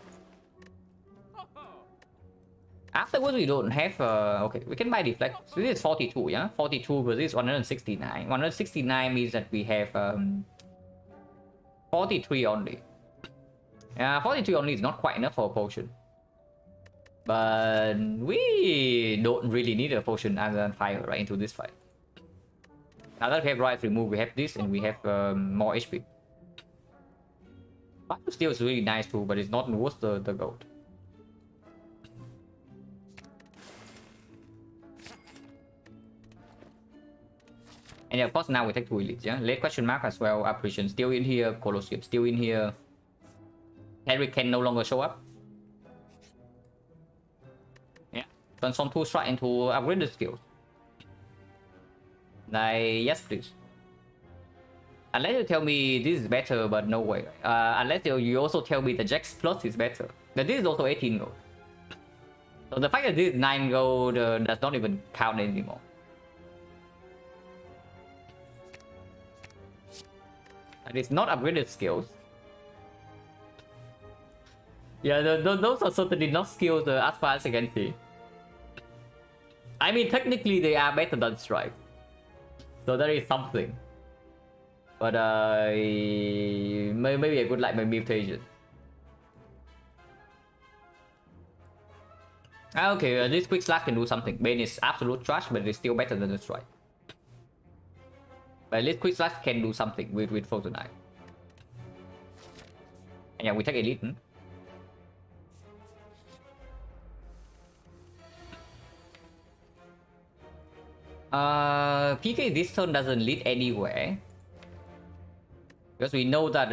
Afterwards we don't have okay, we can buy deflect. So this is 42, yeah, 42 versus 169. 169 means that we have 43 only. 43 only is not quite enough for a potion. But we don't really need a potion other than fire right into this fight. Now that we have right remove, we have this, and we have more HP. Fire steel is really nice too, but it's not worth the gold. And of course now we take 2 elites, yeah? Late question mark as well, apparition still in here, Colosseum still in here. Henry can no longer show up. Transform 2 strike into upgraded skills. Like, yes please. Unless you tell me this is better, but no way. Unless you also tell me the Jax Plus is better. But this is also 18 gold. So the fact that this is 9 gold does not even count anymore. And it's not upgraded skills. Yeah, those are certainly not skills as far as I can see. I mean, technically they are better than strike, so that is something. But maybe I would like my mutation. Okay, this quick slash can do something. Bane is absolute trash, but it's still better than the strike. But this quick slash can do something with Frozen Eye. And yeah, we take elite. PK this turn doesn't lead anywhere, because we know that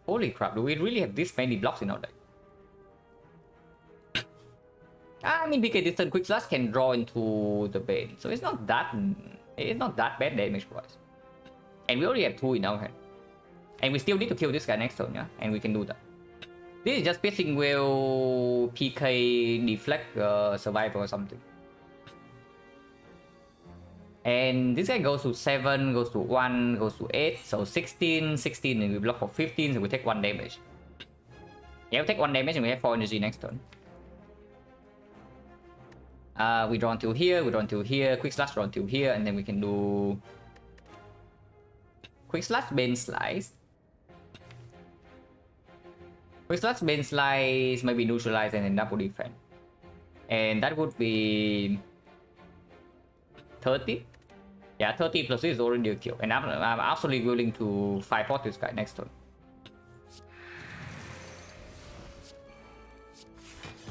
holy crap, do we really have this many blocks in our deck? I mean, PK this turn quick slash can draw into the Bane, so it's not that bad damage wise, and we already have 2 in our hand, and we still need to kill this guy next turn, yeah, and we can do that. This is just piercing will PK deflect survivor or something. And this guy goes to 7, goes to 1, goes to 8, so 16, 16, and we block for 15, so we take 1 damage. Yeah, we take 1 damage and we have 4 energy next turn. We draw until here, we draw until here, quick slash draw until here, and then we can do quick slash Bane Slice. Quick slash Bane Slice, maybe neutralize and then double defend. And that would be 30. Yeah, 30 plus this is already a kill, and I'm absolutely willing to fight for this guy next turn.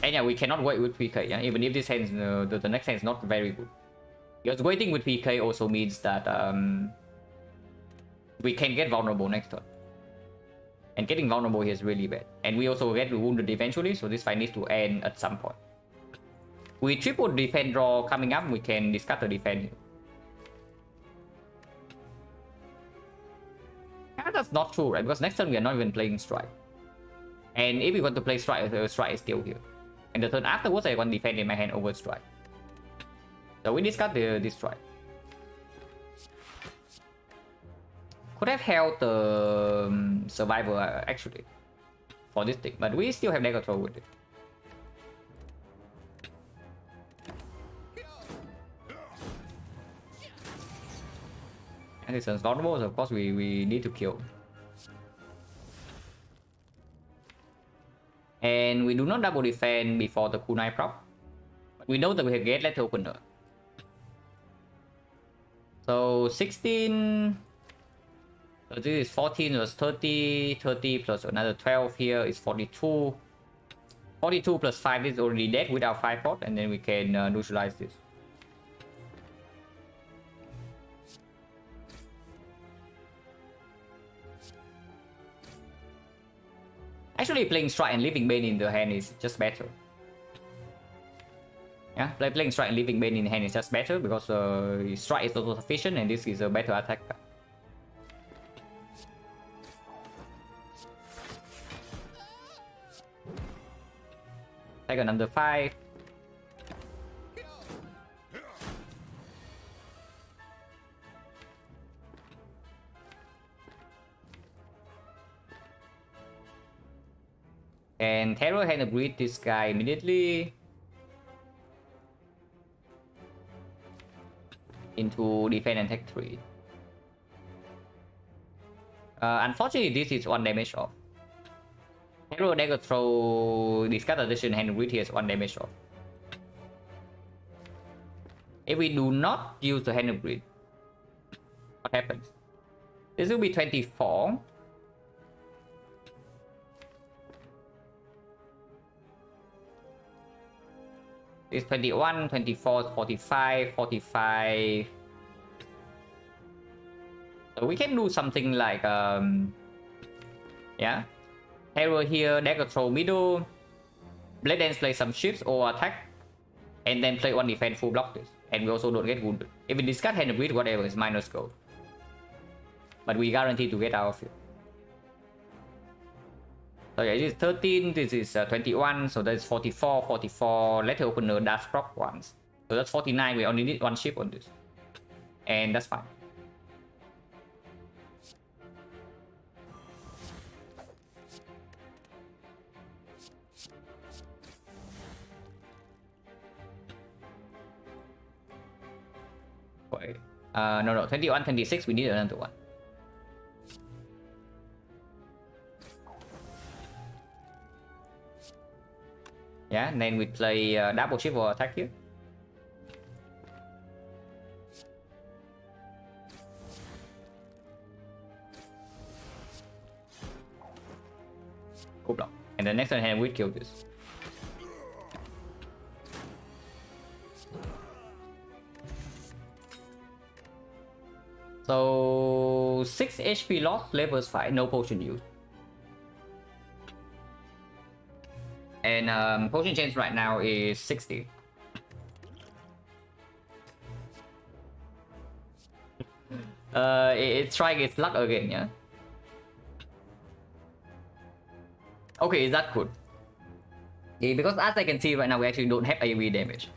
And yeah, we cannot wait with PK, yeah, even if this hand, the next hand is not very good. Because waiting with PK also means that we can get vulnerable next turn. And getting vulnerable here is really bad. And we also get wounded eventually, so this fight needs to end at some point. With triple defend draw coming up, we can discard the defend here. That's not true, right? Because next turn we are not even playing strike. And if we want to play strike, strike is still here. And the turn afterwards, I want defend in my hand over strike. So we discard this strike. Could have held the survivor actually for this thing, but we still have deck control with it. And it's unstoppable, so of course we need to kill. And we do not double defend before the kunai prop. We know that we have get letter opener. So 16. So this is 14 plus 30. 30 plus another 12 here is 42. 42 plus 5 is already dead without 5 pot, and then we can neutralize this. Actually, playing Strike and Living Bane in the hand is just better. Yeah, playing Strike and Living Bane in the hand is just better because Strike is also sufficient and this is a better attack. Tiger number 5. And Terror had agreed this guy immediately into defend and take 3. Unfortunately, this is 1 damage off. Terror dagger throw discard addition hand grid here is 1 damage off. If we do not use the hand grid, what happens? This will be 24. It's 21, 24, 45, 45. So we can do something like, yeah. Terror here, dagger throw middle. Blade Dance play some ships or attack. And then play 1 defense full block this. And we also don't get wounded. If we discard hand grid, whatever is minus gold. But we guarantee to get out of it. So yeah, this is 13, this is 21, so that's 44, 44, letter opener dash prop once. So that's 49, we only need 1 ship on this. And that's fine. Wait, no, 21, 26, we need another one. Yeah, and then we play double ship or attack here. Cool block. And the next turn hand we kill this. So 6 HP loss, levels 5, no potion used. And potion change right now is 60. It's trying its luck again, yeah. Okay, is that good? Yeah, because as I can see right now, we actually don't have AoE damage.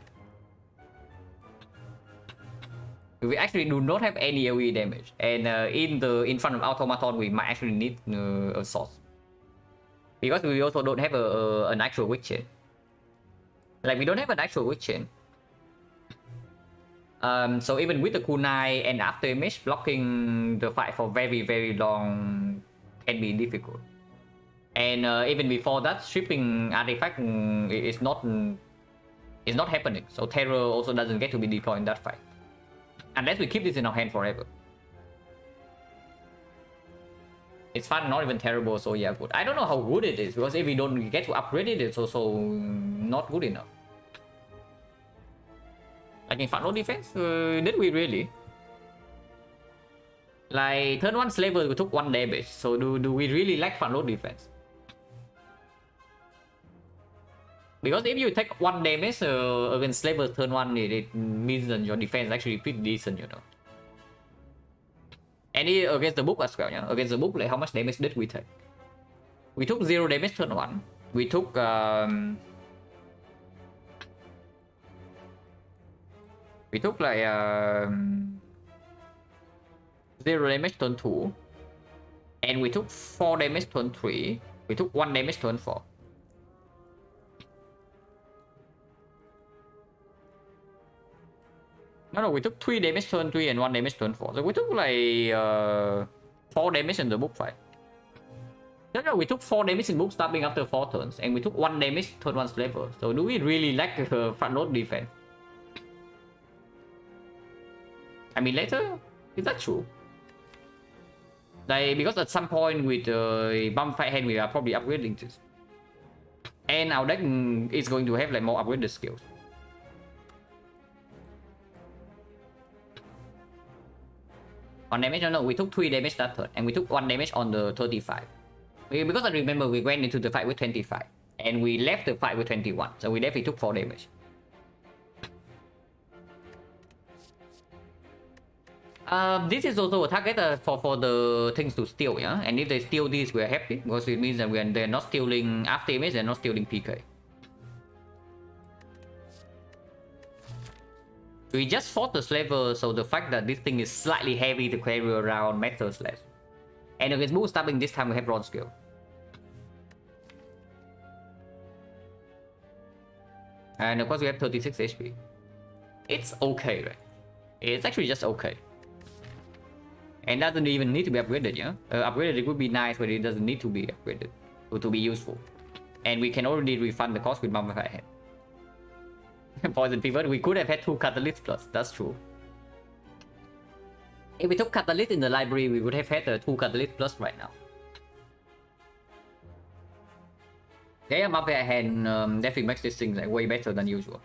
We actually do not have any AoE damage, and in front of automaton, we might actually need a source. Because we also don't have an actual weak chain. Like, we don't have an actual weak chain. So even with the kunai and after image, blocking the fight for very, very long can be difficult. And even before that, stripping artifact is not happening. So Terror also doesn't get to be deployed in that fight. Unless we keep this in our hand forever. It's fun, not even terrible, so yeah, good. I don't know how good it is, because if we don't get to upgrade it, it's also not good enough. Like in Fun Defense, did we really? Like, turn 1 Slaver, we took 1 damage, so do we really lack Fun Defense? Because if you take 1 damage against Slaver turn 1, it means that your defense is actually pretty decent, you know. And against the book as well, yeah. Against the book, like how much damage did we take? We took 0 damage turn 1. We took We took like 0 damage turn 2. And we took 4 damage turn 3. We took 1 damage turn 4. No, we took 3 damage turn 3 and 1 damage turn 4. So we took like 4 damage in the book fight. No, we took 4 damage in book stopping after 4 turns, and we took 1 damage turn 1 flavor. So do we really lack front load defense? I mean, later, is that true? Like, because at some point with bump fight hand, we are probably upgrading this. And our deck is going to have like more upgraded skills. On damage, no, we took 3 damage that turn, and we took 1 damage on the 35. Because I remember we went into the fight with 25, and we left the fight with 21, so we definitely took 4 damage. This is also a target for the things to steal, yeah? And if they steal this, we're happy, because it means that they're not stealing after damage, they're not stealing PK. We just fought the slaver, so the fact that this thing is slightly heavy to carry around matters less. And against move stabbing, this time we have bronze skill. And of course we have 36 HP. It's okay, right? It's actually just okay. And doesn't even need to be upgraded, yeah? Upgraded it would be nice, but it doesn't need to be upgraded to be useful. And we can already refund the cost with Mummified Hand. Poison Fever, we could have had 2 Catalysts plus, that's true. If we took Catalyst in the library, we would have had 2 Catalyst plus right now. Yeah, Mummified Hand definitely makes this thing like way better than usual.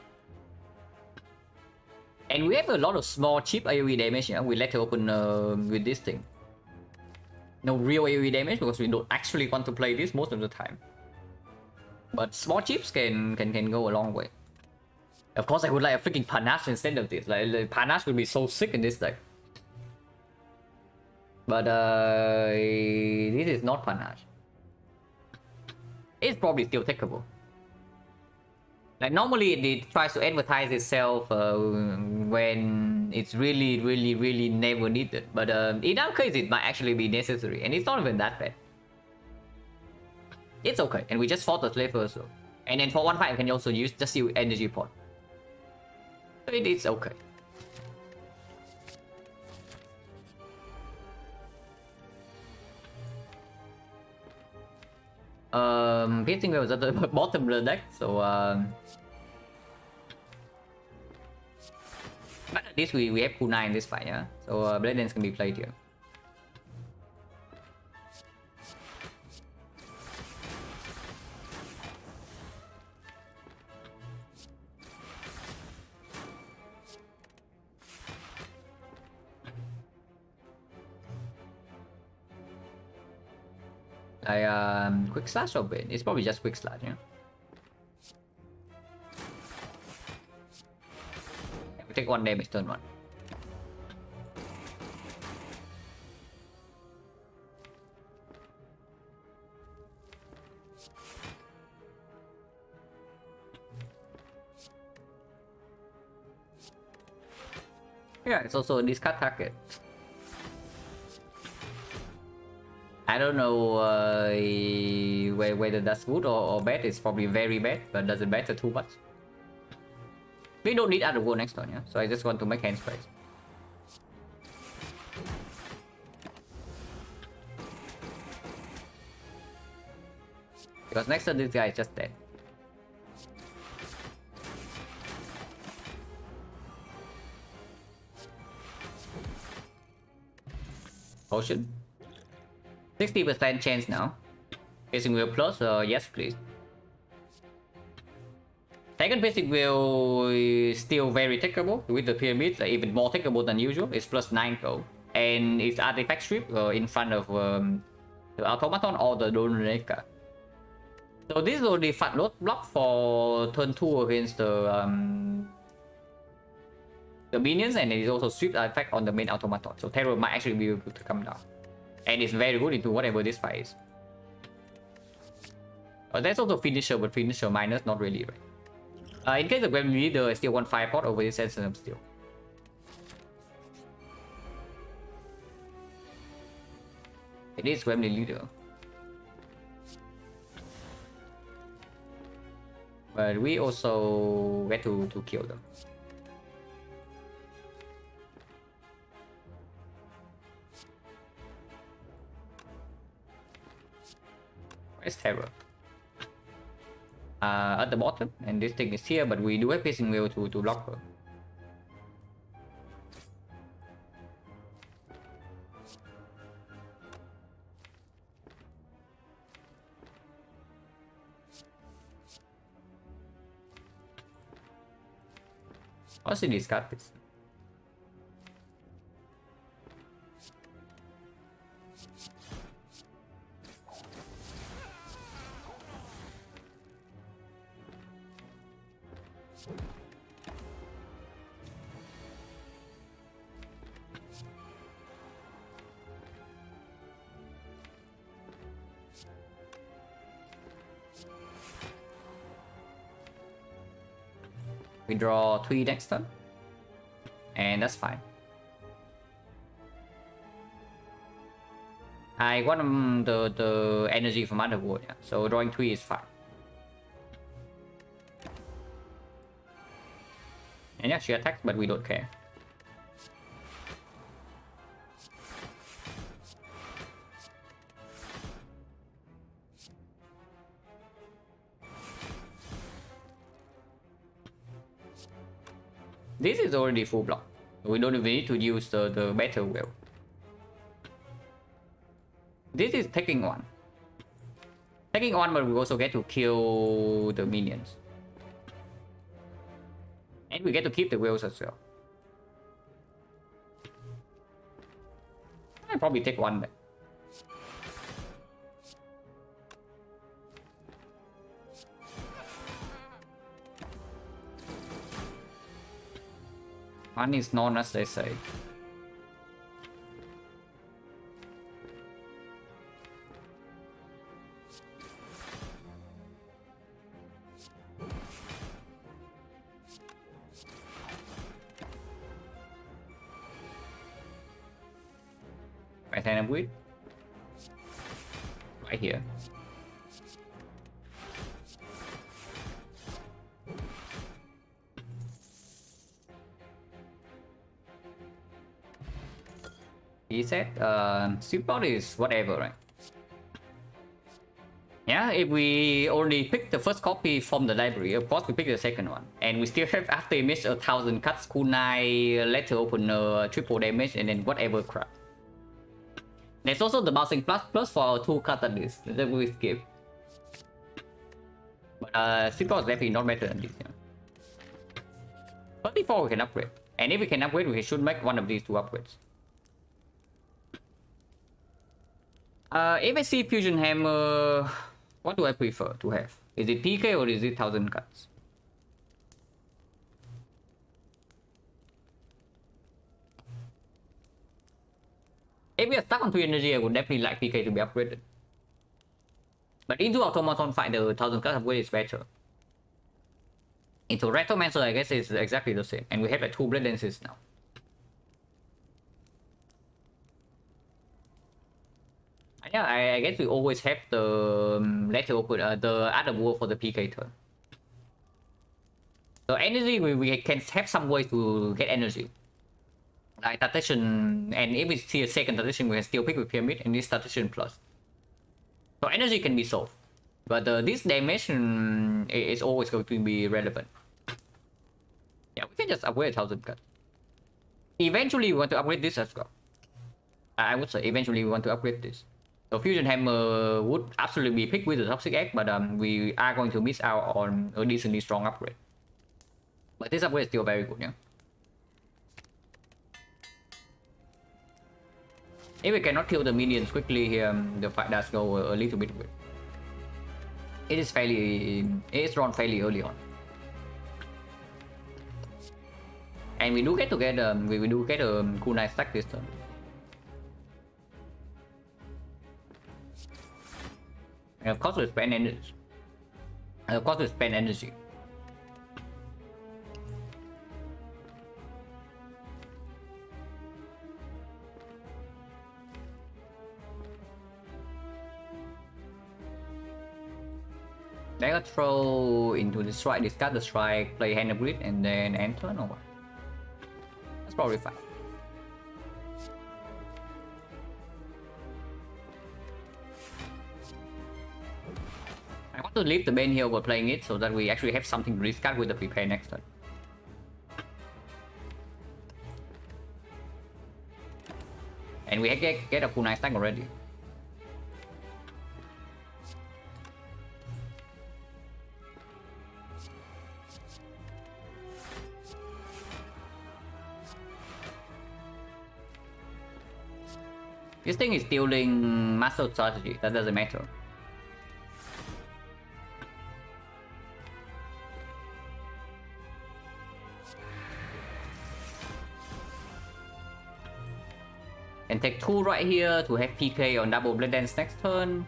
And we have a lot of small cheap AoE damage, yeah? We let it open with this thing. No real AoE damage because we don't actually want to play this most of the time. But small chips can go a long way. Of course, I would like a freaking Panache instead of this. Like Panache would be so sick in this deck. But this is not Panache. It's probably still takeable. Like normally it tries to advertise itself when it's really never needed. But in our case, it might actually be necessary, and it's not even that bad. It's okay, and we just fought the slaver also. And then for one fight, you can also use energy pot. So it's okay. Piercing was at the bottom of the deck, so but at least we have Kunai in this fight, yeah. So Blade Dance can be played here. Quick slash or bait? It's probably just quick slash, yeah. We take 1 damage turn 1. Yeah, it's also a discard target. I don't know whether that's good or bad. It's probably very bad, but doesn't matter too much. We don't need other war next turn, yeah? So I just want to make hand sprays. Because next turn this guy is just dead. Potion. 60% chance now. Piercing Wheel plus, yes please. Second Piercing Wheel is still very takeable with the pyramid, like even more takeable than usual. It's plus 9 gold. And it's artifact strip in front of the automaton or the Doneka. So this is already front load block for turn 2 against the minions, and it is also sweep artifact on the main automaton. So terror might actually be able to come down. And it's very good into whatever this fight is. That's also finisher, but finisher minus, not really, right? In case of Gwen Leader, I still want 5 pot over this Sentinel still. It is Gremlin leader. But we also get to kill them. Where's Terror? At the bottom, and this thing is here, but we do have Piercing Wheel to block her. Also discard this. We draw 3 next turn, and that's fine. I want the energy from Underworld, yeah. So drawing 3 is fine. And yeah, she attacks, but we don't care. This is already full block. We don't even need to use the Battle Wheel. This is taking 1. Taking 1, but we also get to kill the minions. And we get to keep the wheels as well. I'll probably take 1 back. One is known, as they say. Right hand of wheat. Right here. He said, support is whatever, right? Yeah, if we only pick the first copy from the library, of course we pick the second one. And we still have after image 1000 cuts, kunai, letter opener, triple damage, and then whatever crap. There's also the bouncing plus for our 2 catalysts that we skip. But support is definitely not better than this, yeah. 34 we can upgrade. And if we can upgrade, we should make one of these 2 upgrades. If I see Fusion Hammer, what do I prefer to have? Is it PK or is it 1000 cuts? If we are stuck on 3 energy, I would definitely like PK to be upgraded. But into Automaton fight, the 1000 cuts upgrade is better. Into Retromancer, I guess it's exactly the same. And we have like 2 Blade Dances now. Yeah, I guess we always have the letter open, the other wall for the PK turn. So energy, we can have some ways to get energy. Like Tactician, and if we see a second Tactician, we can still pick with Pyramid and this Tactician plus. So energy can be solved. But this damage is always going to be relevant. Yeah, we can just upgrade 1000 cut. Eventually we want to upgrade this as well. I would say eventually we want to upgrade this. So Fusion Hammer would absolutely be picked with the Toxic Egg, but we are going to miss out on a decently strong upgrade. But this upgrade is still very good, yeah. If we cannot kill the minions quickly here, the fight does go a little bit weird. It is drawn fairly early on. And we do get to get we do get a kunai stack this turn. And of course we spend energy. Dagger throw into the strike, discard the strike, play hand of grid, and then end turn or what? That's probably fine. I want to leave the Bane here while playing it so that we actually have something to discard with the prepare next turn. And we get a cool nice stack already. This thing is stealing Master Strategy, that doesn't matter. And take 2 right here to have PK on double Blade Dance next turn.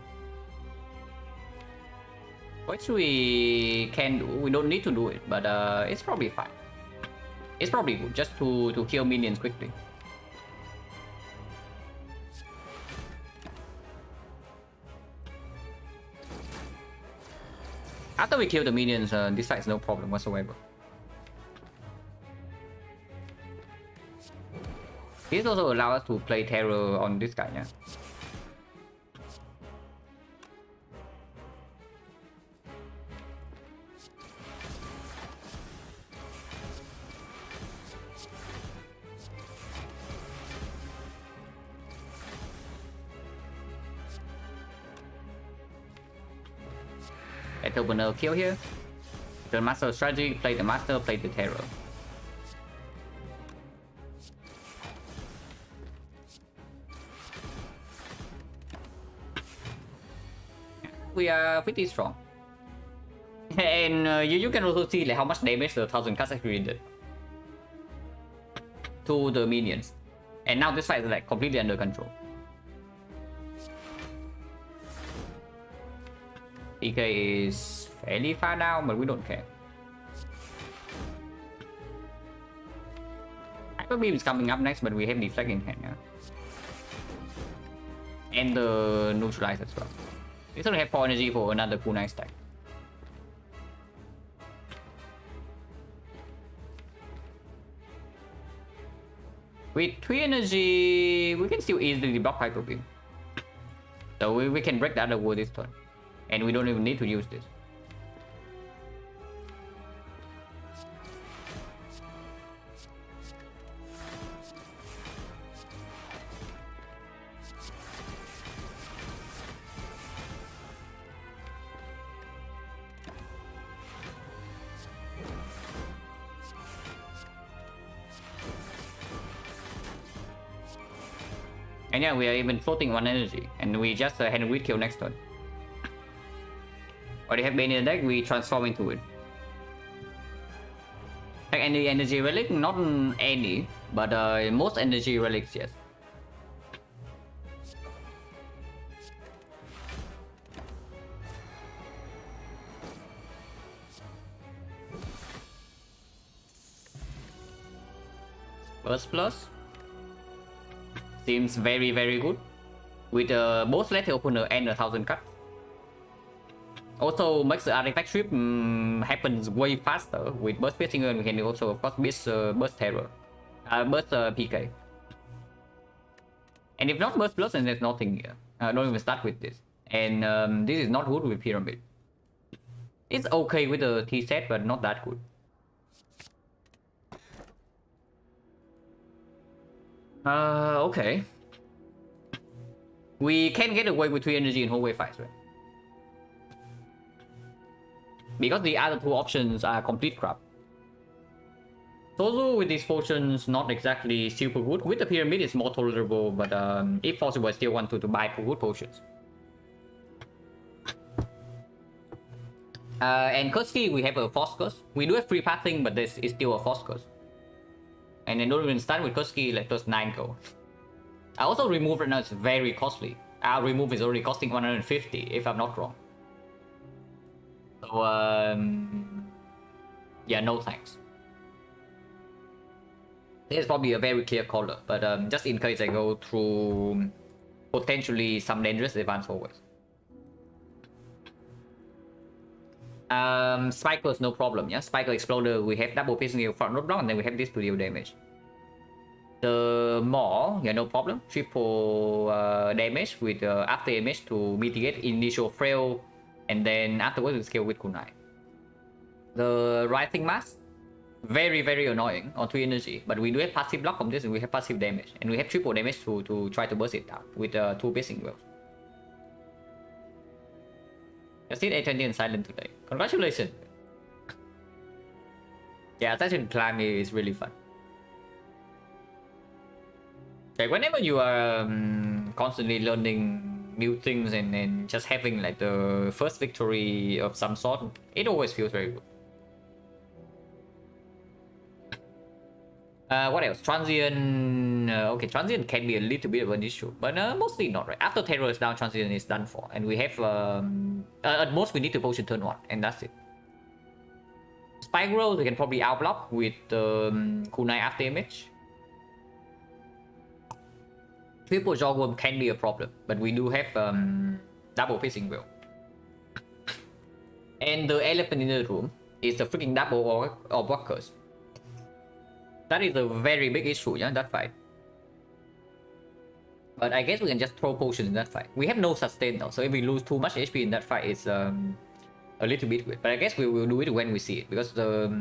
Which we don't need to do it, but it's probably fine. It's probably good just to kill minions quickly. After we kill the minions, this fight is no problem whatsoever. This also allows us to play terror on this guy, yeah. Let's open a kill here. Turn Master Strategy, play the Master, play the Terror. We are pretty strong. And you can also see like how much damage the 1000 cards actually did to the minions. And now this fight is like completely under control. PK is fairly far down, but we don't care. Hyper Beam is coming up next, but we have Deflect in hand, yeah. And the Neutralize as well. We still have 4 energy for another cool nice stack. With 3 energy, we can still easily block Hyper Beam. So we can break the other wall this turn. And we don't even need to use this. And yeah, we are even floating 1 energy, and we just hand grid kill next turn. Already have Bane in the deck, we transform into it. Like any energy relic, not any, but most energy relics, yes. Burst Plus seems very good with both Lethal Opener and 1000 cut. Also makes the artifact trip happens way faster with Burst Piercing, and we can also of course burst Terror, burst PK. And if not Burst Plus, then there's nothing here. Don't even start with this. And this is not good with Pyramid. It's okay with the T set, but not that good. Okay. We can get away with 3 energy in hallway fights, right? Because the other 2 options are complete crap. Sozo with these potions not exactly super good. With the Pyramid it's more tolerable, but if possible I still want to buy good potions. And Kursky we have a Force Curse. We do have free pathing, but this is still a Force Curse. And then don't even start with Kursky, let those 9 go. I also remove right now, it's very costly. Our remove is already costing 150 if I'm not wrong. So yeah, no thanks. This is probably a very clear caller, but just in case I go through potentially some dangerous advance forwards. Spiker is no problem, yeah. Spiker Exploder, we have double piercing wheel front roadblock, and then we have this to deal damage. The Maw, yeah, no problem. Triple damage with after damage to mitigate initial frail, and then afterwards we scale with kunai. The Writhing Mask, very annoying on 3 energy, but we do have passive block from this, and we have passive damage, and we have triple damage to try to burst it down with 2 piercing wheels. Just did A20H Silent today. Congratulations. Yeah, Assassin Climb is really fun. Like whenever you are constantly learning new things and just having like the first victory of some sort, it always feels very good. What else? Transient. Okay, Transient can be a little bit of an issue, but mostly not, right? After Terror is down, Transient is done for, and we have at most we need to potion turn 1, and that's it. Spiral we can probably outblock with kunai after image. Triple Jawworm can be a problem, but we do have double piercing wheel. And the elephant in the room is the freaking double or walkers. That is a very big issue, yeah, that fight. But I guess we can just throw potions in that fight. We have no sustain though, so if we lose too much HP in that fight, it's a little bit weird. But I guess we will do it when we see it, because the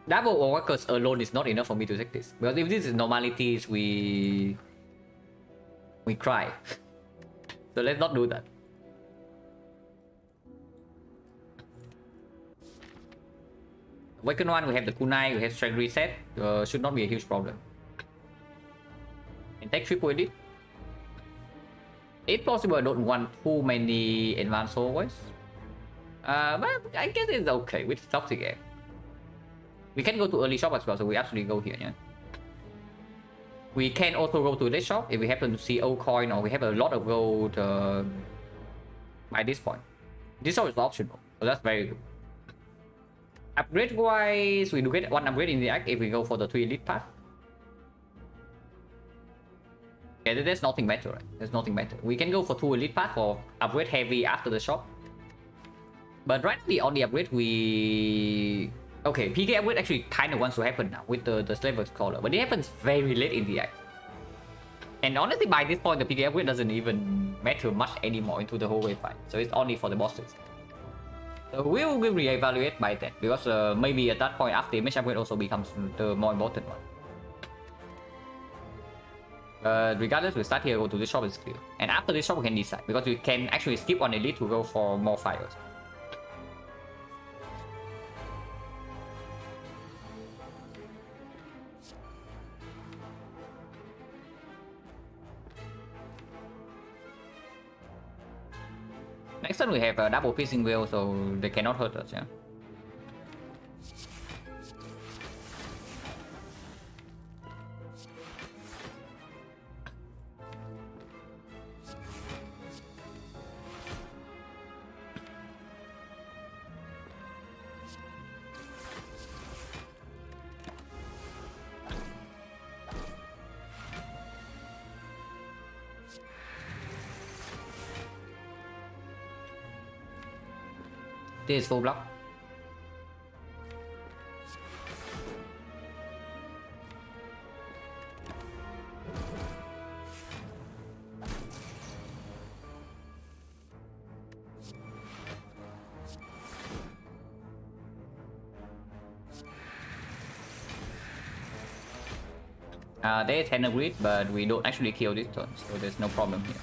double or walkers alone is not enough for me to take this. Because if this is normalities, we cry. So let's not do that. Awaken 1, we have the kunai, we have strength reset. Should not be a huge problem. And take triple edit. If possible, I don't want too many advanced always. But I guess it's okay with toxic air. We can go to early shop as well, so we absolutely go here, yeah. We can also go to this shop if we happen to see old coin or we have a lot of gold by this point. This shop is optional, so that's very good. Upgrade wise, we do get 1 upgrade in the act if we go for the 3 elite path. Yeah, there's nothing better, right? There's nothing better. We can go for 2 elite path or upgrade heavy after the shop. But right now on the upgrade, we... Okay, PK upgrade actually kind of wants to happen now with the Slaver Scholar, but it happens very late in the act. And honestly, by this point, the PK upgrade doesn't even matter much anymore into the whole wave fight. So it's only for the bosses. So we will reevaluate by that, because maybe at that point, after image upgrade also becomes the more important one. Regardless, we start here, go to this shop, is clear. And after this shop, we can decide, because we can actually skip on elite to go for more fires. Next turn we have a double piercing wheel, so they cannot hurt us, yeah. This is full block. They 10 agreed, but we don't actually kill this turn, so there's no problem here.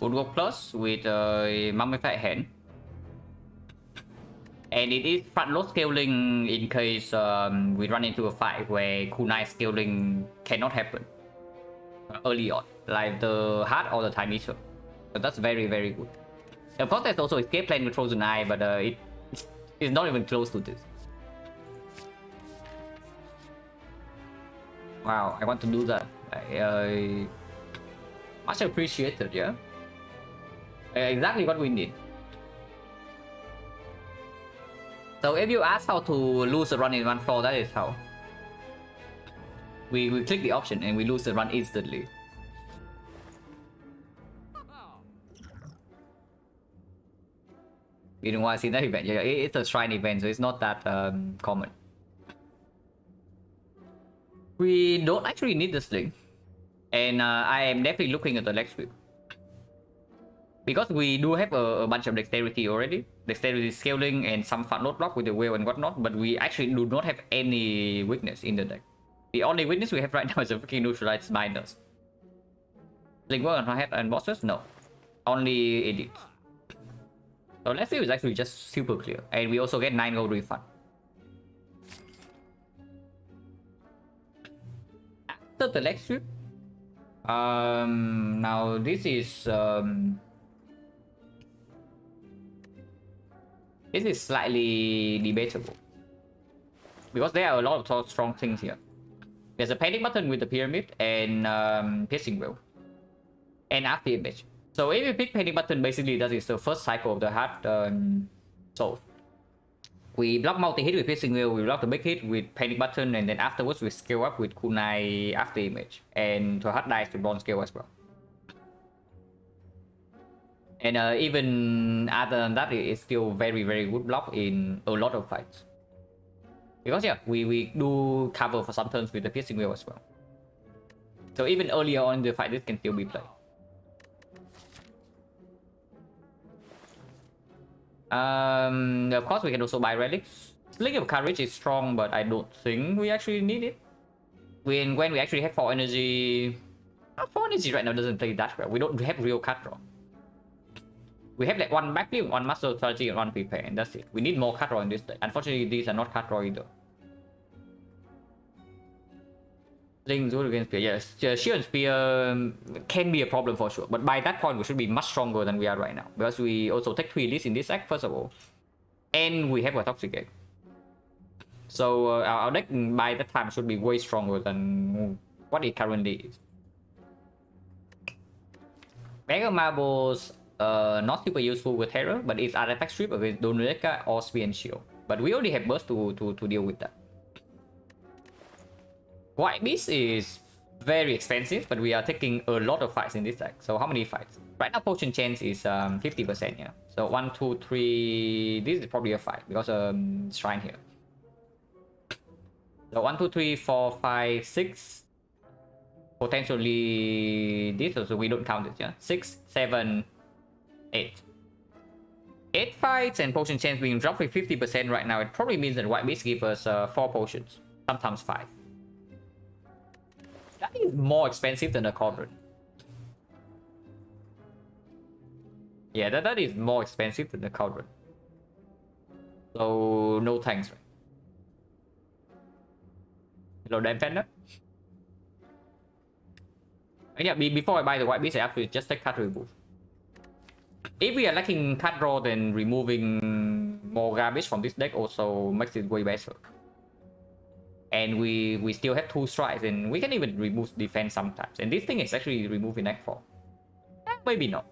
Woodwork Plus with a Mummified Hand. And it is front load scaling in case we run into a fight where kunai scaling cannot happen early on, like the Heart or the Time Eater. So that's very good. Of course, there's also escape plan with Frozen Eye, but it's not even close to this. Wow, I want to do that. Much appreciated, yeah. Exactly what we need. So if you ask how to lose a run in one floor, that is how. We click the option and we lose the run instantly. You know why I see that event? Yeah, it's a shrine event, so it's not that common. We don't actually need the sling, and I am definitely looking at the leg sweep because we do have a bunch of dexterity already, dexterity scaling and some fat load block with the whale and whatnot, but we actually do not have any weakness in the deck. The only weakness we have right now is a freaking neutralized miners. Sling work on head and bosses? No, only edits. So let's see, it's actually just super clear, and we also get 9 gold refund. After the leg sweep, now this is slightly debatable because there are a lot of strong things here. There's a panic button with the pyramid and piercing wheel and after image. So if you pick panic button, basically that is the first cycle of the hard soul. We block multi-hit with piercing wheel, we block the big hit with panic button, and then afterwards we scale up with kunai after image, and to hard dice to bronze scale as well. And even other than that, it's still very good block in a lot of fights. Because yeah, we do cover for some turns with the piercing wheel as well. So even earlier on in the fight, this can still be played. Of course, we can also buy relics. Sling of Courage is strong, but I don't think we actually need it. When we actually have 4 energy... 4 energy right now doesn't play that well. We don't have real card draw. We have like 1 backflip, 1 master strategy, and 1 prepare, and that's it. We need more card draw in this deck. Unfortunately, these are not card draw either. Sling, Zool against Spear. Yes, Shield and Spear can be a problem for sure. But by that point, we should be much stronger than we are right now. Because we also take 3 elites in this deck, first of all. And we have a Toxic Egg. So our deck by that time should be way stronger than what it currently is. Mega Marbles, not super useful with Terror, but it's Artifact Strip against Donureka or Spear and Shield. But we already have Burst to deal with that. White Beast is very expensive, but we are taking a lot of fights in this deck. So how many fights? Right now, Potion Chance is 50%, yeah. So 1, 2, 3... This is probably a fight because Shrine here. So 1, 2, 3, 4, 5, 6. Potentially this, so we don't count it, yeah. 6, 7, 8. 8 fights and Potion Chance being dropped with 50% right now. It probably means that White Beast gives us 4 potions, sometimes 5. That is more expensive than a Cauldron. Yeah, that is more expensive than the Cauldron. So, no thanks, right? Hello, Dan Fender. And yeah, before I buy the White Beast, I have to just take card remove. If we are lacking card draw, then removing more garbage from this deck also makes it way better. And we still have 2 strikes, and we can even remove defense sometimes. And this thing is actually removed in Act 4. Maybe not.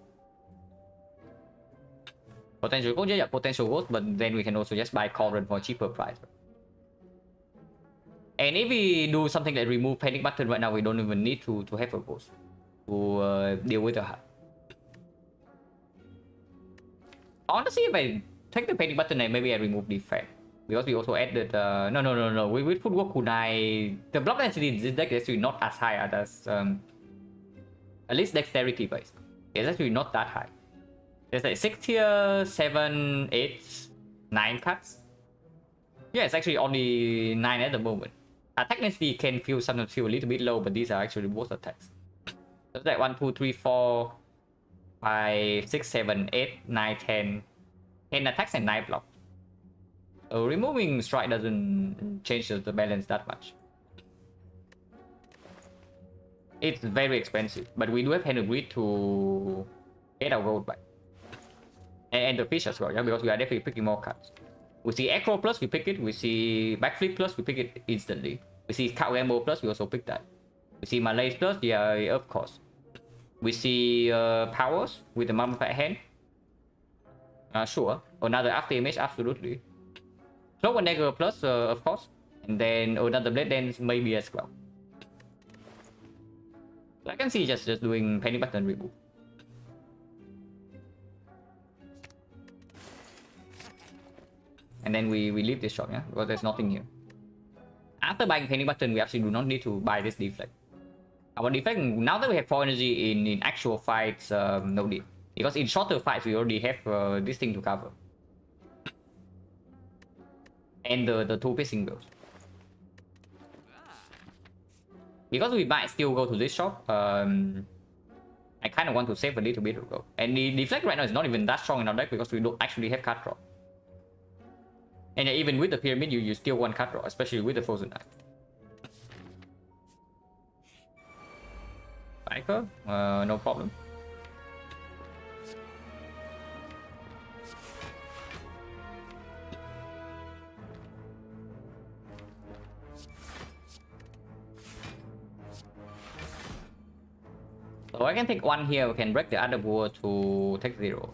Potential gold, yeah, potential gold, but then we can also just buy Cauldron for a cheaper price. And if we do something like remove Panic Button right now, we don't even need to have a ghost to deal with the hard. Honestly, if I take the Panic Button and maybe I remove defense. Because we also added no. We put Work Kunai. The block density in this deck is actually not as high as at least dexterity based. It's actually not that high. There's like 6 tier, 7, 8, 9 cuts. Yeah, it's actually only 9 at the moment. Attack density can sometimes feel a little bit low, but these are actually both attacks. So it's like 1, 2, 3, 4, 5, 6, 7, 8, 9, 10. 10 attacks and 9 block. So removing strike doesn't change the balance that much. It's very expensive, but we do have hand of greed to get our gold back. And the fish as well, yeah, because we are definitely picking more cards. We see Acro plus, we pick it. We see Backflip plus, we pick it instantly. We see Cow Gamble plus, we also pick that. We see Malaise plus, yeah, of course. We see Powers with the Mummified Hand. Sure. Another after image, absolutely. Cloak and dagger plus, of course. And then another blade dance maybe as well. So I can see just doing panic button remove. And then we leave this shop, yeah, because there's nothing here. After buying panic button, we actually do not need to buy this deflect. Our deflect, now that we have 4 energy in actual fights, no need. Because in shorter fights, we already have this thing to cover. And the 2 piercing bills. Because we might still go to this shop, I kind of want to save a little bit to go. And the deflect right now is not even that strong in our deck because we don't actually have card draw. And yeah, even with the pyramid, you still want card draw, especially with the frozen knife. Biker, no problem. So I can take 1 here, we can break the other board to take 0.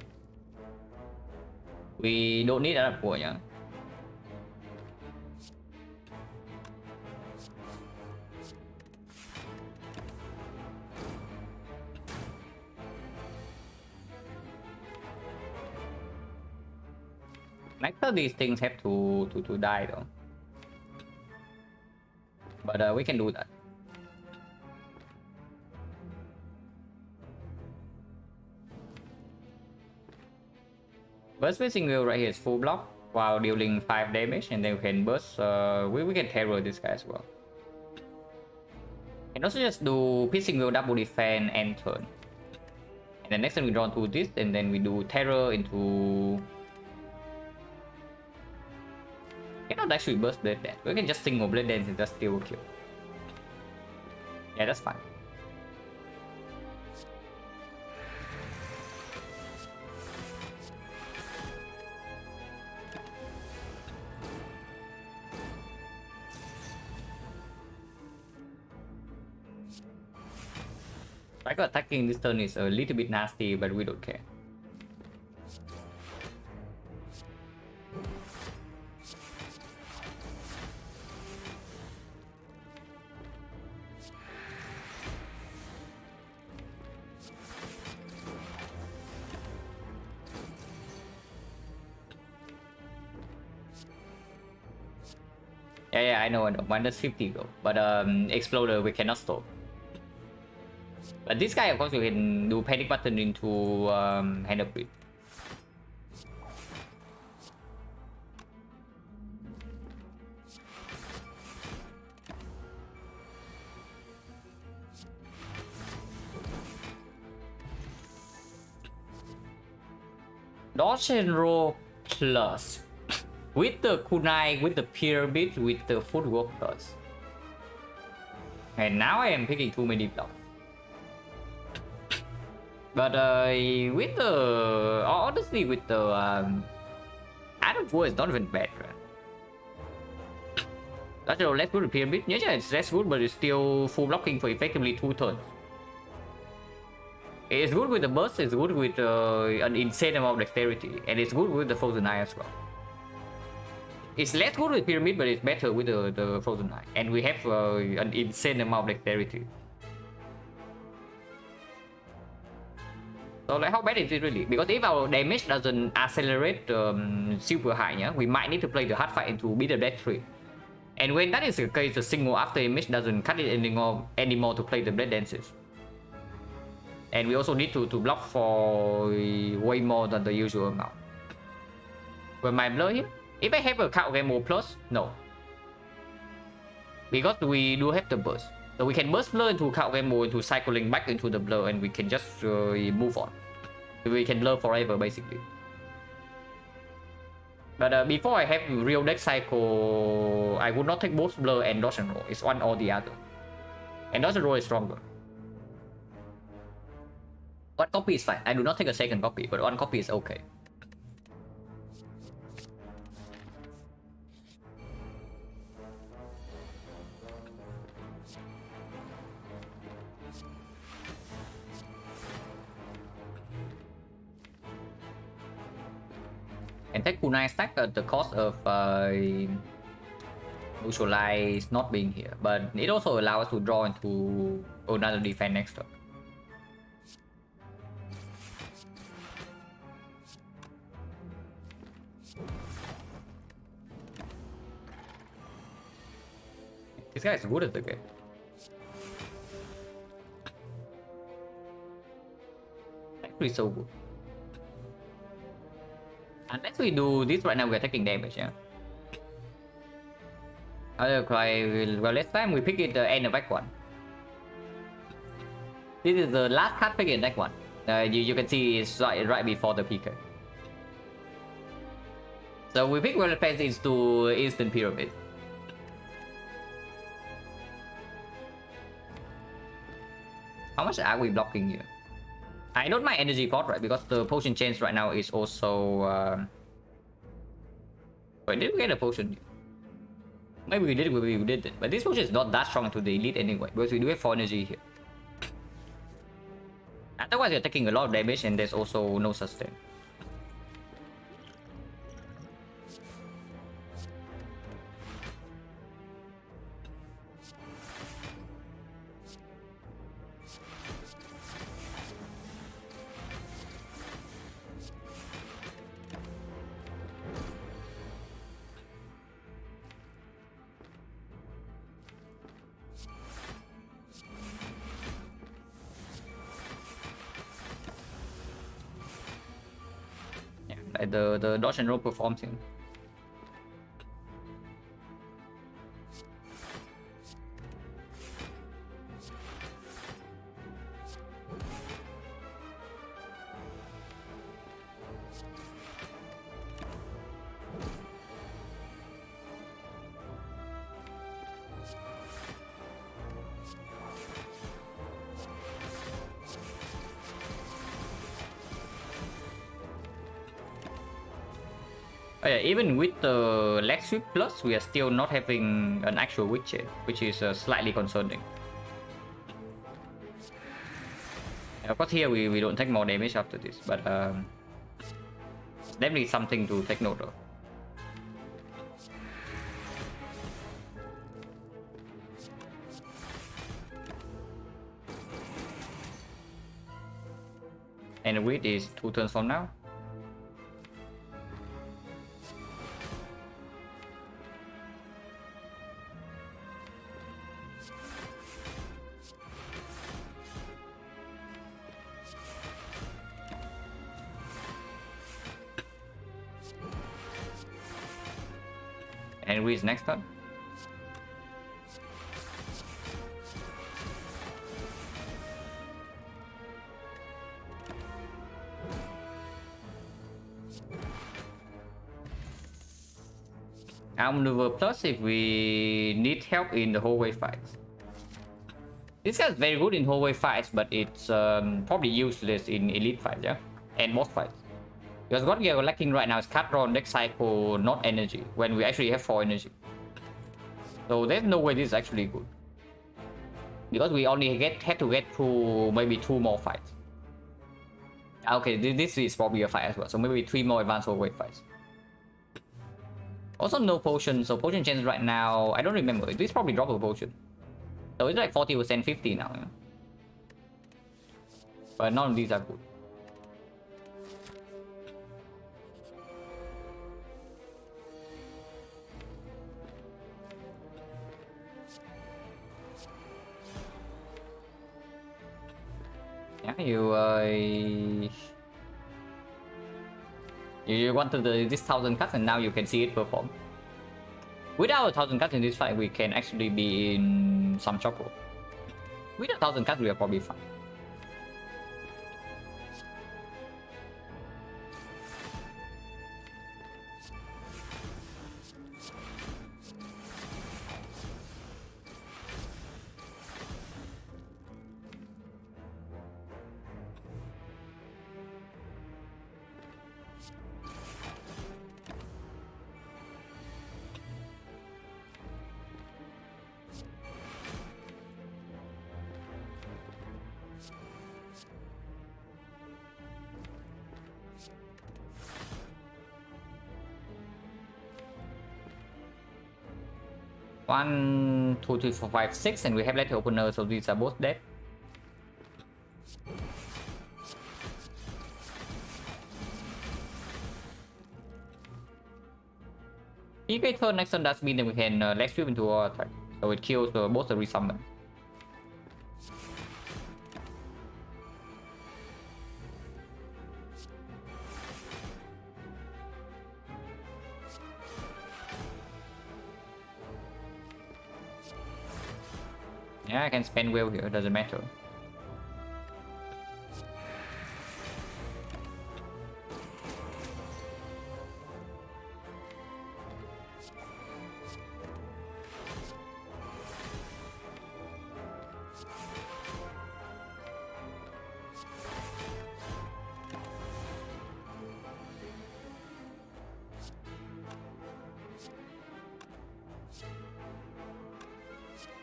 We don't need another board, yeah. Next these things have to die though. But we can do that. Burst Piercing Wheel right here is full block while dealing 5 damage, and then we can burst. We can terror this guy as well. And also just do Piercing Wheel, double defense, and turn. And then next time we draw to this, and then we do terror into. Cannot actually burst Blade Dance. We can just single Blade Dance and just still kill. Yeah, that's fine. Striker attacking this turn is a little bit nasty, but we don't care. Yeah, I know. Minus 50 go. But Exploder we cannot stop. But this guy, of course, you can do panic button into Hand of Greed. Dodge and roll plus. With the kunai, with the pyramid, with the footwork plus. And now I am picking too many blocks. But with the honestly with the Out of War is not even bad, right? That's less good with pyramid. Yeah, it's less good, but it's still full blocking for effectively 2 turns. It's good with the burst, it's good with an insane amount of dexterity, and it's good with the frozen eye as well. It's less good with pyramid, but it's better with the frozen eye, and we have an insane amount of dexterity. So like, how bad is it really? Because if our damage doesn't accelerate super high, yeah, we might need to play the hard fight into beat the death tree. And when that is the case, the single after image doesn't cut it anymore to play the blade dances. And we also need to block for way more than the usual amount. With my blur here, if I have a count game more plus, no. Because we do have the burst. So we can burst blur into count game more into cycling back into the blur, and we can just move on. We can blur forever basically. But before I have real deck cycle, I would not take both blur and dodge and roll. It's one or the other. And dodge and roll is stronger. One copy is fine. I do not take a second copy, but one copy is okay. and take kunai stack at the cost of neutralize not being here, but it also allows us to draw into another defense next turn. This guy is good at the game. Actually so good. Unless we do this right now, we're taking damage, yeah. Otherwise, well, last time we pick it the end of deck 1. This is the last card pick in deck 1. You can see it's right before the PK. So we pick Well Phase into Instant Pyramid. How much are we blocking here? I don't mind energy pot, right? Because the potion change right now is also... Wait, did we get a potion? Maybe we did, maybe we didn't. But this potion is not that strong to the elite anyway, because we do have 4 energy here. Otherwise, you're taking a lot of damage and there's also no sustain. The dodge and roll performs him. Oh yeah, even with the leg sweep plus, we are still not having an actual witch yet, which is slightly concerning. Yeah, of course here we don't take more damage after this, but it's definitely something to take note of. And the wait is 2 turns from now. And we is next turn. Outmaneuver plus if we need help in the hallway fights. This guy's very good in hallway fights, but it's probably useless in elite fights, yeah? And boss fights. Because what we are lacking right now is card draw, deck cycle, not energy, when we actually have 4 energy. So there's no way this is actually good. Because we only had to get through maybe 2 more fights. Okay, this is probably a fight as well, so maybe 3 more advanced hallway fights. Also no potion, so potion change right now, I don't remember, this probably drop a potion. So it's like 40% 50 now, yeah? But none of these are good. Yeah, you wanted this 1000 cuts and now you can see it perform. Without 1000 cuts in this fight, we can actually be in some trouble. With 1000 cuts, we are probably fine. 1, 2, 3, 4, 5, 6, and we have letter opener, so these are both dead. PK turn next turn does mean that we can leg sweep into our attack, so it kills both the resummon. Yeah, I can spend well here, doesn't matter.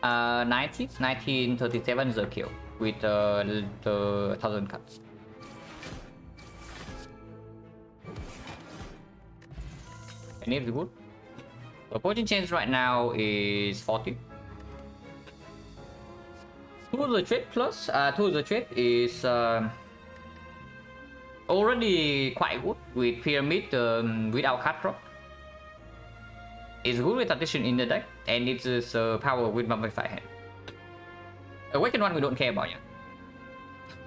Uh, 1937 is a kill with the 1000 cuts. And it's good. The potion change right now is 40. To the trade plus, to the trade is already quite good with pyramid without cut drop. It's good with addition in the deck, and it is power with mummified hand. Awaken one we don't care about, yeah.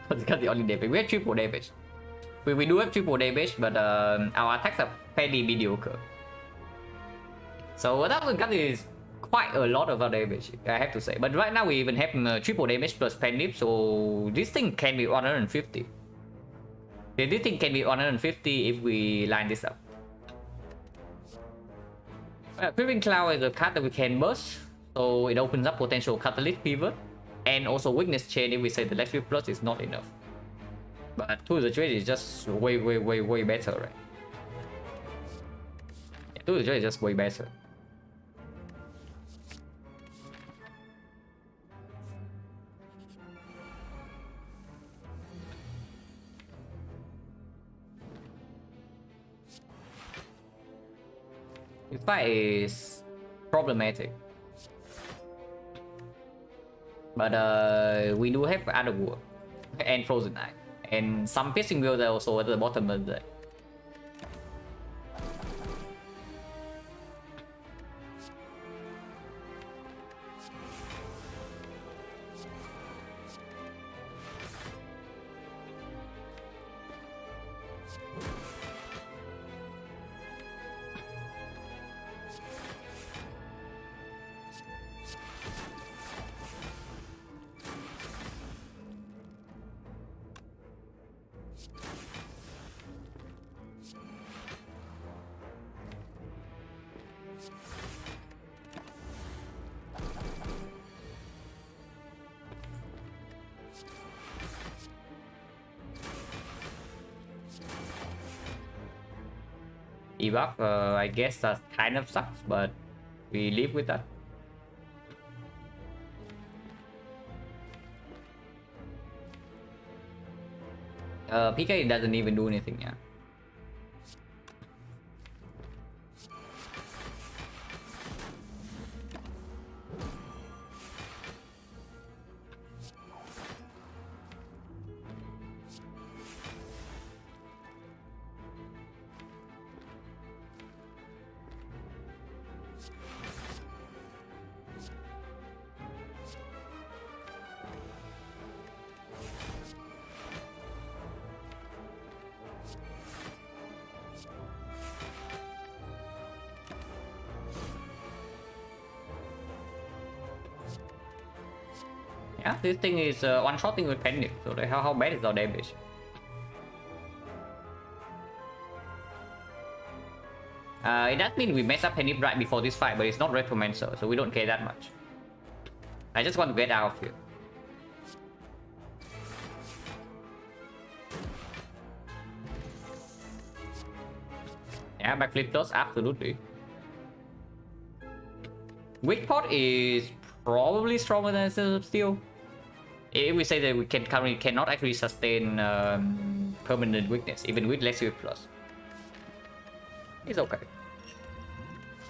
Because the only damage. We have triple damage. We do have triple damage, but our attacks are fairly mediocre. So 1000 cut is quite a lot of our damage, I have to say. But right now we even have triple damage plus panic, so this thing can be 150. This thing can be 150 if we line this up. Creeping Cloud is a card that we can burst, so it opens up potential Catalyst Pivot, and also Weakness Chain if we say the Left Flip Plus is not enough. But to the trade is just way better, right? Yeah, to the trade is just way better. This fight is problematic, but we do have other war and Frozen Eye, and some piercing wheels are also at the bottom of the deck. Debuff, I guess that kind of sucks, but we live with that. PK doesn't even do anything, yeah. Yeah, this thing is one-shotting with panic, so how bad is our damage? It does mean we mess up panic right before this fight, but it's not Retromancer, so we don't care that much. I just want to get out of here. Yeah, backflip does, absolutely. Weak pot is probably stronger than Scissor Steel. If we say that we currently cannot actually sustain permanent weakness, even with less Swift Plus. It's okay.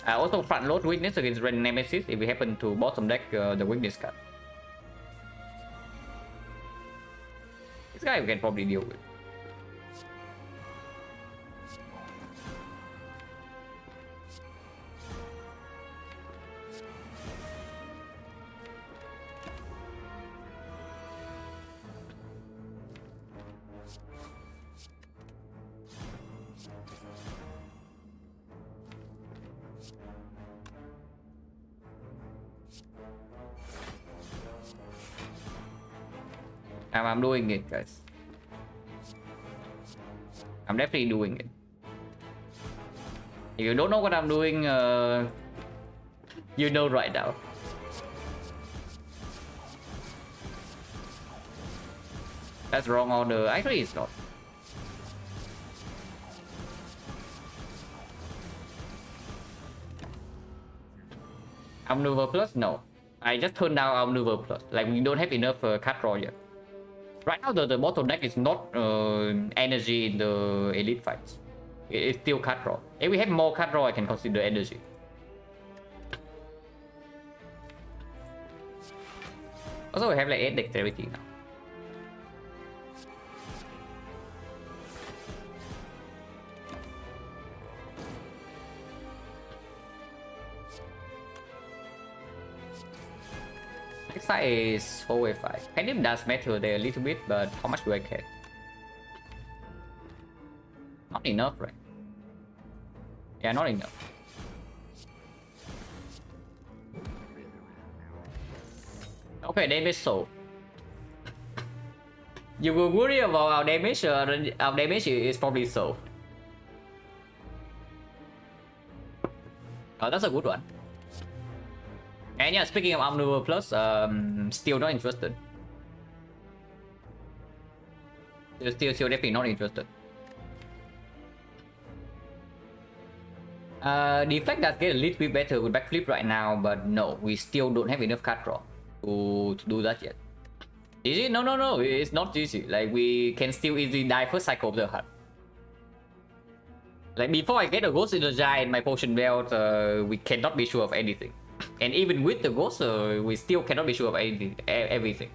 Also front load weakness against Red Nemesis if we happen to bottom deck the weakness card. This guy we can probably deal with. I'm doing it, guys. I'm definitely doing it. If you don't know what I'm doing, you know right now. That's wrong order. Actually, it's not. Omniver Plus? No. I just turned down Omniver Plus. Like, we don't have enough card draw yet. Right now, the bottleneck is not energy in the elite fights. It's still card draw. If we have more card draw, I can consider energy. Also, we have like 8 dexterity now. Next side is 4-5. Phantom does matter there a little bit, but how much do I care? Not enough, right? Yeah, not enough. Okay, damage so. You will worry about our damage. Our damage is probably so. Oh, that's a good one. And yeah, speaking of Omniver Plus, still not interested. Still definitely not interested. Deflect does get a little bit better with backflip right now, but no, we still don't have enough card draw to do that yet. GG? No, it's not GG. Like, we can still easily die first cycle of the HUD. Like, before I get a Ghost Energize in my potion belt, we cannot be sure of anything. And even with the Ghost, we still cannot be sure of everything.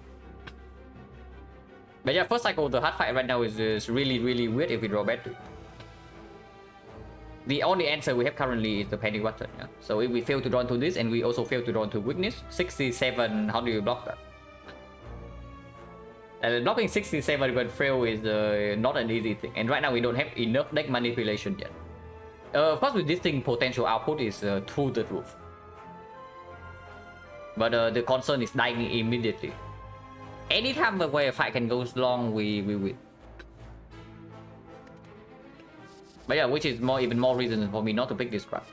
But yeah, first cycle of the HUD fight right now is really weird if we draw bad. The only answer we have currently is the panic button. Yeah? So if we fail to draw into this and we also fail to draw into weakness, 67, how do you block that? Blocking 67 when fail is not an easy thing. And right now we don't have enough deck manipulation yet. Of course, with this thing, potential output is through the roof. But the concern is dying immediately. Anytime where a fight can go long, we win. But yeah, which is even more reason for me not to pick this card.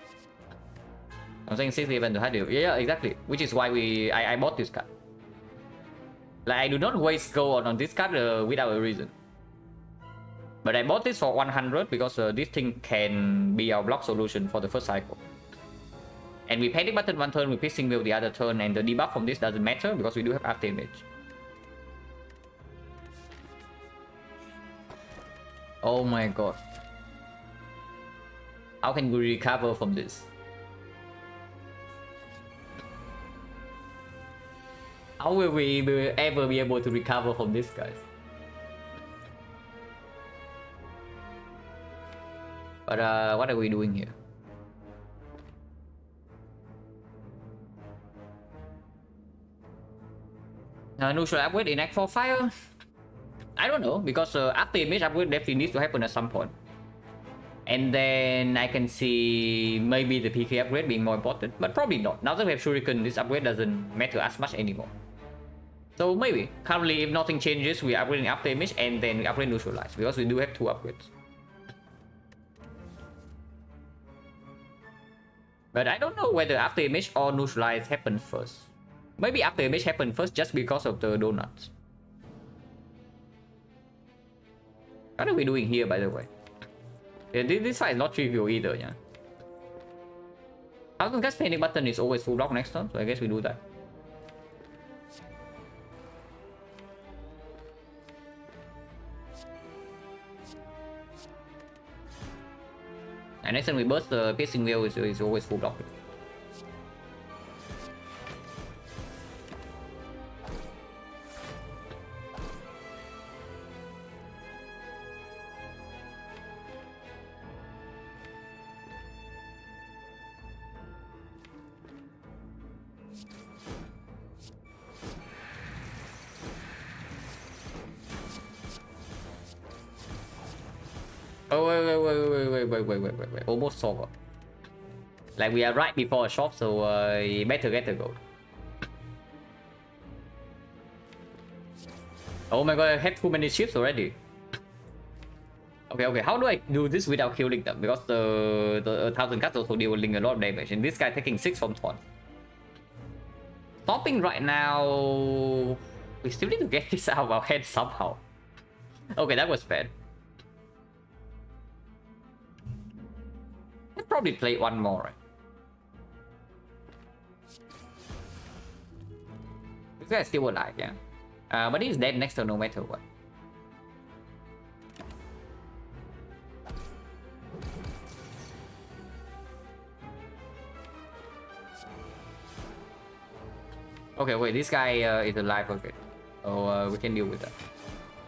I'm saying 60 event to high deal. Yeah, exactly. Which is why I bought this card. Like, I do not waste gold on this card without a reason. But I bought this for 100 because this thing can be our block solution for the first cycle. And we panic button one turn, we pissing wheel the other turn, and the debuff from this doesn't matter because we do have A20H. Oh my god. How can we recover from this? How will we ever be able to recover from this, guys? But what are we doing here? Neutral upgrade in Act 4 Fire? I don't know, because after image upgrade definitely needs to happen at some point. And then I can see maybe the PK upgrade being more important, but probably not. Now that we have Shuriken, this upgrade doesn't matter as much anymore. So maybe, currently if nothing changes, we are upgrading after image and then we upgrade neutralize, because we do have 2 upgrades. But I don't know whether after image or neutralize happens first. Maybe after image happened first just because of the donuts. What are we doing here, by the way? Yeah, this fight is not trivial either, yeah. Thousand Gas Panic Button is always full block next turn, so I guess we do that. And next time we burst the piercing wheel is always full block. Oh, wait. Almost solved. Like we are right before a shop, so better get the gold. Oh my god, I have too many ships already. Okay, how do I do this without killing them? Because the 1000 cuts also dealing a lot of damage, and this guy taking 6 from Thorn. Stopping right now... We still need to get this out of our head somehow. Okay, that was bad. I'll probably play one more, right? This guy is still alive, yeah. But he's dead next to no matter what. Okay, wait, this guy is alive, okay. So we can deal with that.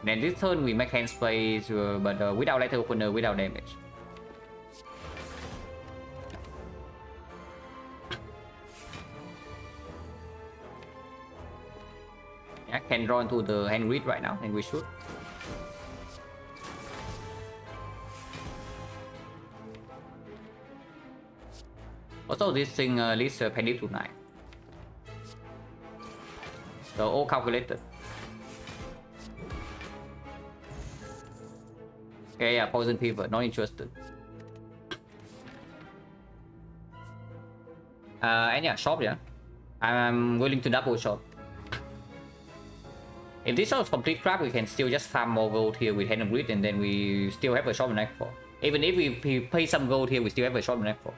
Then this turn we make hand space, but without letter opener, without damage. I can draw into the hand read right now, and we should. Also, this thing leads penny to 9. So all calculated. Okay, yeah, poison pivot, not interested. And yeah, shop, yeah. I'm willing to double shop. If this shop is complete crap, we can still just farm more gold here with hand and grid, and then we still have a shop in Nightfall. Even if we pay some gold here, we still have a shop in Nightfall.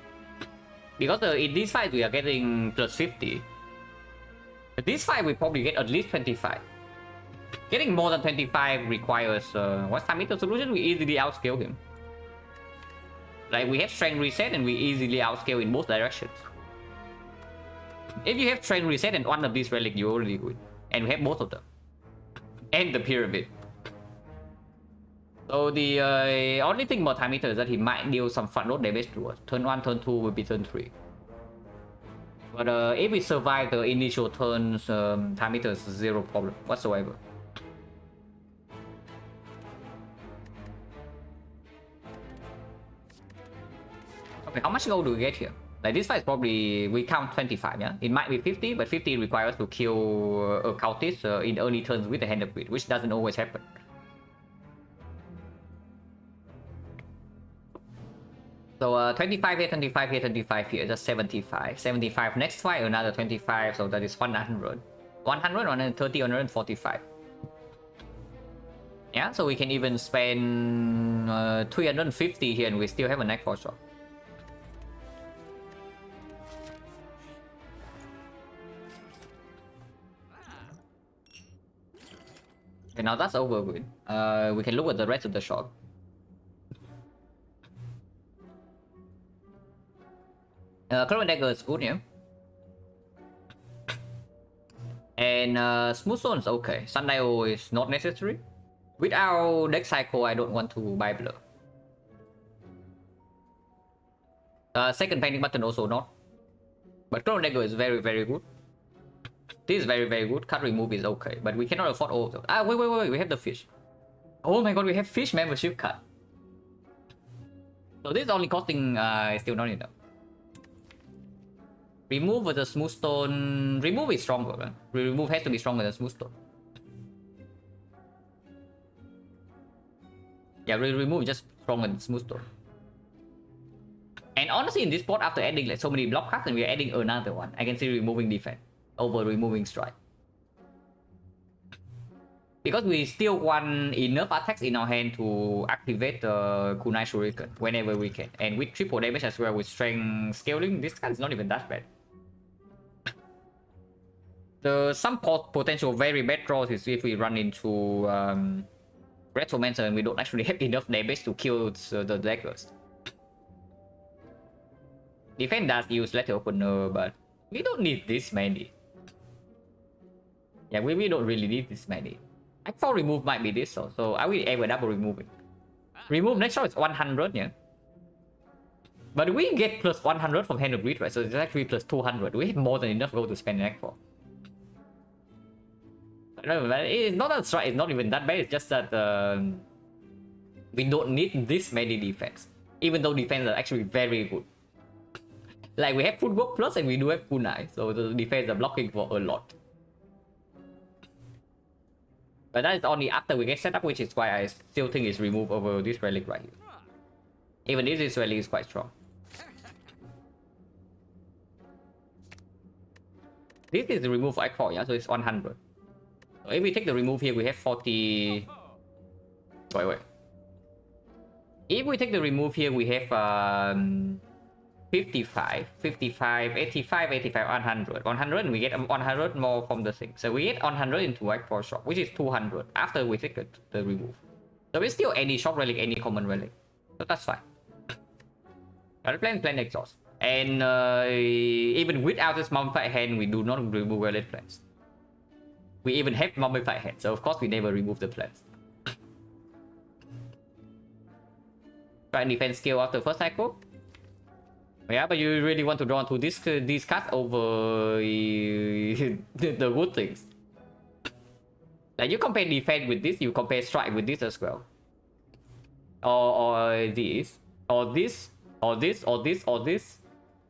Because in this fight we are getting plus 50. But this fight we probably get at least 25. Getting more than 25 requires what's time meter solution? We easily outscale him. Like we have strength reset and we easily outscale in both directions. If you have strength reset and one of these relics, you're already good. And we have both of them. And the pyramid. So the only thing about time meter is that he might deal some front load damage to us. Turn 1, turn 2 will be turn 3. But if we survive the initial turns, time meter is zero problem whatsoever. Okay, how much gold do we get here? Like this fight is probably, we count 25, yeah? It might be 50, but 50 requires to kill a cultist in early turns with the hand of grid, which doesn't always happen. So 25 here, 25 here, 25 here, just 75. 75 next fight, another 25, so that is 100. 100, 130, 145. Yeah, so we can even spend 350 here and we still have a Nightfall shot. Okay, now that's over with. We can look at the rest of the shop. Current dagger is good, yeah. And smooth stone is okay. Sundial is not necessary. Without deck cycle, I don't want to buy blur. Second panic button also not. But current dagger is very good. This is very good. Cut remove is okay, but we cannot afford all of them. Ah, wait, we have the fish. Oh my god, we have fish membership card. So this is only costing still not enough. Remove with the smooth stone. Remove is stronger, right? Remove has to be stronger than smooth stone. Yeah, remove is just stronger than smooth stone. And honestly, in this spot, after adding like so many block cards, and we are adding another one, I can see removing defense over removing strike. Because we still want enough attacks in our hand to activate the Kunai Shuriken whenever we can. And with triple damage as well with strength scaling, this card is not even that bad. Some potential very bad draws is if we run into Retromancer and we don't actually have enough damage to kill the daggers. Defense does use letter opener, but we don't need this many. Yeah, we don't really need this many. Act 4 remove might be this, so I will ever double remove it. Remove next shot is 100, yeah. But we get plus 100 from Hand of Greed, right? So it's actually plus 200. We have more than enough gold to spend in Act 4. No, it's not that strike, it's not even that bad, it's just that we don't need this many defense. Even though defense are actually very good. Like we have footwork plus and we do have kunai, so the defense are blocking for a lot. But that is only after we get set up, which is why I still think it's removed over this relic right here. Even if this relic is quite strong. This is the remove for Act 4, yeah, so it's 100. So if we take the remove here, we have 40... Wait. If we take the remove here, we have 55, 85, 85, 85, 100. 100, and we get 100 more from the thing. So we get 100 into Act 4 shop, which is 200 after we take the remove. So it's still any shop relic, any common relic. So that's fine. But plan exhaust. And even without this mummified hand, we do not remove relic plans. We even have mummified hand, so of course we never remove the plans. Try and defense skill after first cycle. Yeah, but you really want to draw into these cards over the good things. Like you compare defense with this, you compare strike with this as well. Or this, or this, or this, or this, or this,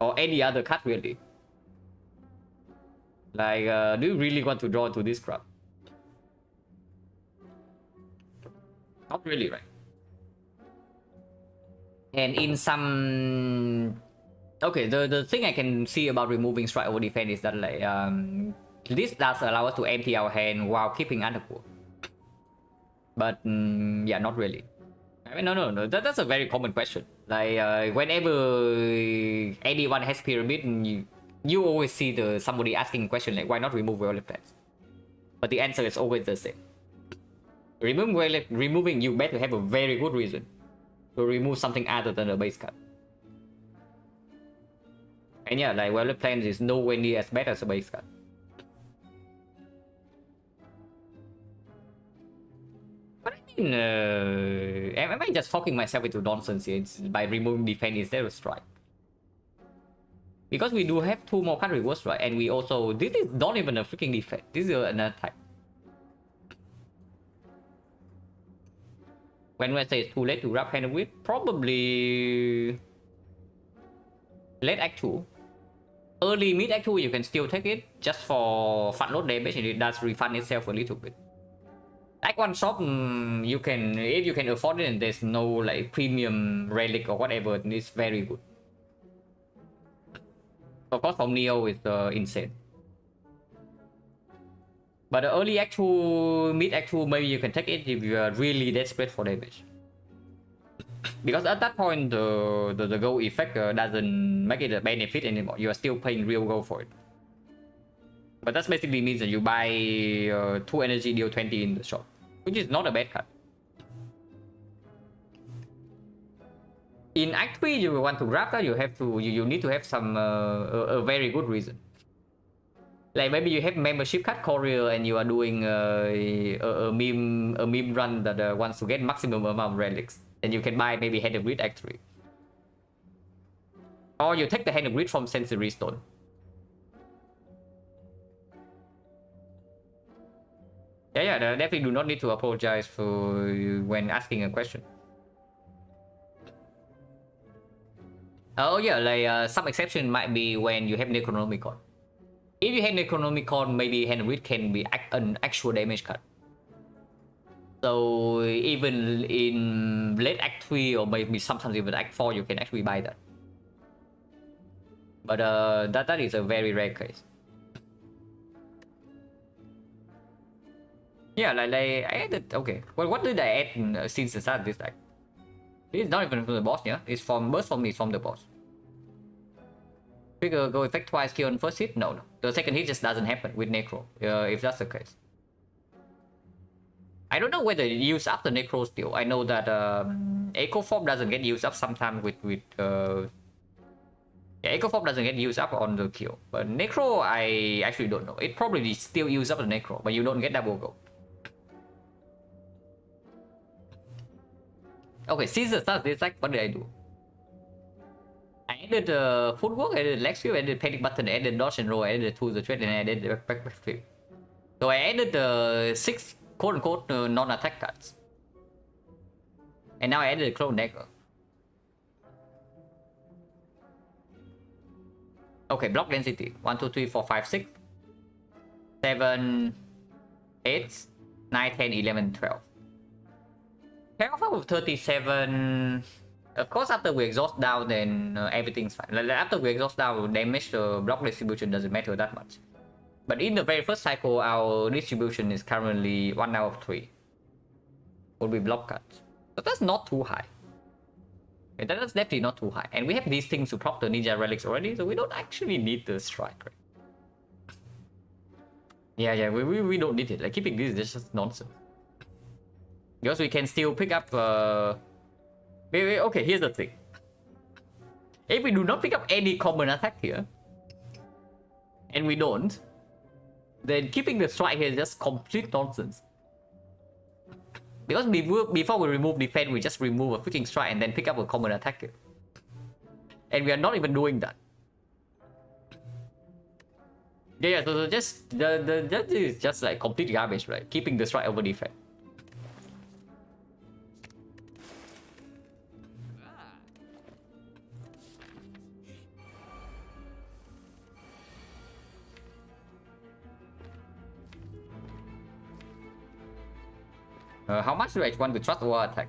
or any other card really. Like, do you really want to draw into this crap? Not really, right? And in some... Okay, the thing I can see about removing strike over defense is that like this does allow us to empty our hand while keeping underpool. But yeah, not really. I mean, no. That's a very common question. Like whenever anyone has pyramid, you always see somebody asking a question like, why not remove violet plans? But the answer is always the same. Removing, you better have a very good reason to remove something other than the base card. And yeah, like violet plans is nowhere near as bad as a base card. But I mean, am I just fucking myself into nonsense here by removing defense instead of strike? Because we do have 2 more card rewards, right? And we also... This is not even a freaking defense. This is an attack. When I say it's too late to grab hand with, probably... Late Act 2. Early mid Act 2 you can still take it just for fat load damage, and it does refund itself a little bit. Act 1 shop, you can... If you can afford it and there's no like premium relic or whatever, it's very good. Of course, from Neo is insane. But the early Act 2, mid Act 2, maybe you can take it if you are really desperate for damage. Because at that point, the gold effect doesn't make it a benefit anymore. You are still paying real gold for it. But that basically means that you buy 2 energy, deal 20 in the shop, which is not a bad card. In Act 3, you want to grab that, you need to have some a very good reason. Like maybe you have membership card courier and you are doing a meme run that wants to get maximum amount of relics, and you can buy maybe Hand of Greed Act 3. Or you take the Hand of Greed from Sensory Stone. Yeah, definitely do not need to apologize for when asking a question. Oh yeah, like some exception might be when you have Necronomicon. If you have Necronomicon, maybe Hand of Greed can be an actual damage card. So even in late Act 3 or maybe sometimes even Act 4, you can actually buy that. But that is a very rare case. Yeah, like I added... Okay, well, what did I add since the start of this deck? This is not even from the boss, yeah? It's from... Burst from me from the boss. Trigger go effect twice kill on first hit? No. The second hit just doesn't happen with Necro, if that's the case. I don't know whether it use up the Necro still. I know that Echo Form doesn't get used up sometimes with Yeah, Echo Form doesn't get used up on the kill. But Necro, I actually don't know. It probably still use up the Necro, but you don't get double gold. Okay, Caesar starts this like, what did I do? I added footwork, I added leg sweep, I added panic button, I added dodge and roll, I added tools of trade, and I added back flip. So I added 6 quote-unquote non-attack cards. And now I added a clone dagger. Okay, block density. 1, 2, 3, 4, 5, 6, 7, 8, 9, 10, 11, 12. 12 out of 37. Of course, after we exhaust down, then everything's fine. Like, after we exhaust down, damage block distribution doesn't matter that much. But in the very first cycle, our distribution is currently 1 out of 3. Would be block cuts. So that's not too high. Okay, that's definitely not too high. And we have these things to prop the ninja relics already, so we don't actually need the strike. Right? Yeah, we don't need it. Like, keeping this is just nonsense. Because we can still pick up... Wait, okay, here's the thing. If we do not pick up any common attack here, and we don't, then keeping the strike here is just complete nonsense. Because before we remove defense, we just remove a freaking strike and then pick up a common attack here. And we are not even doing that. Yeah, so just that is just like complete garbage, right? Keeping the strike over defense. How much do I want to trust or attack?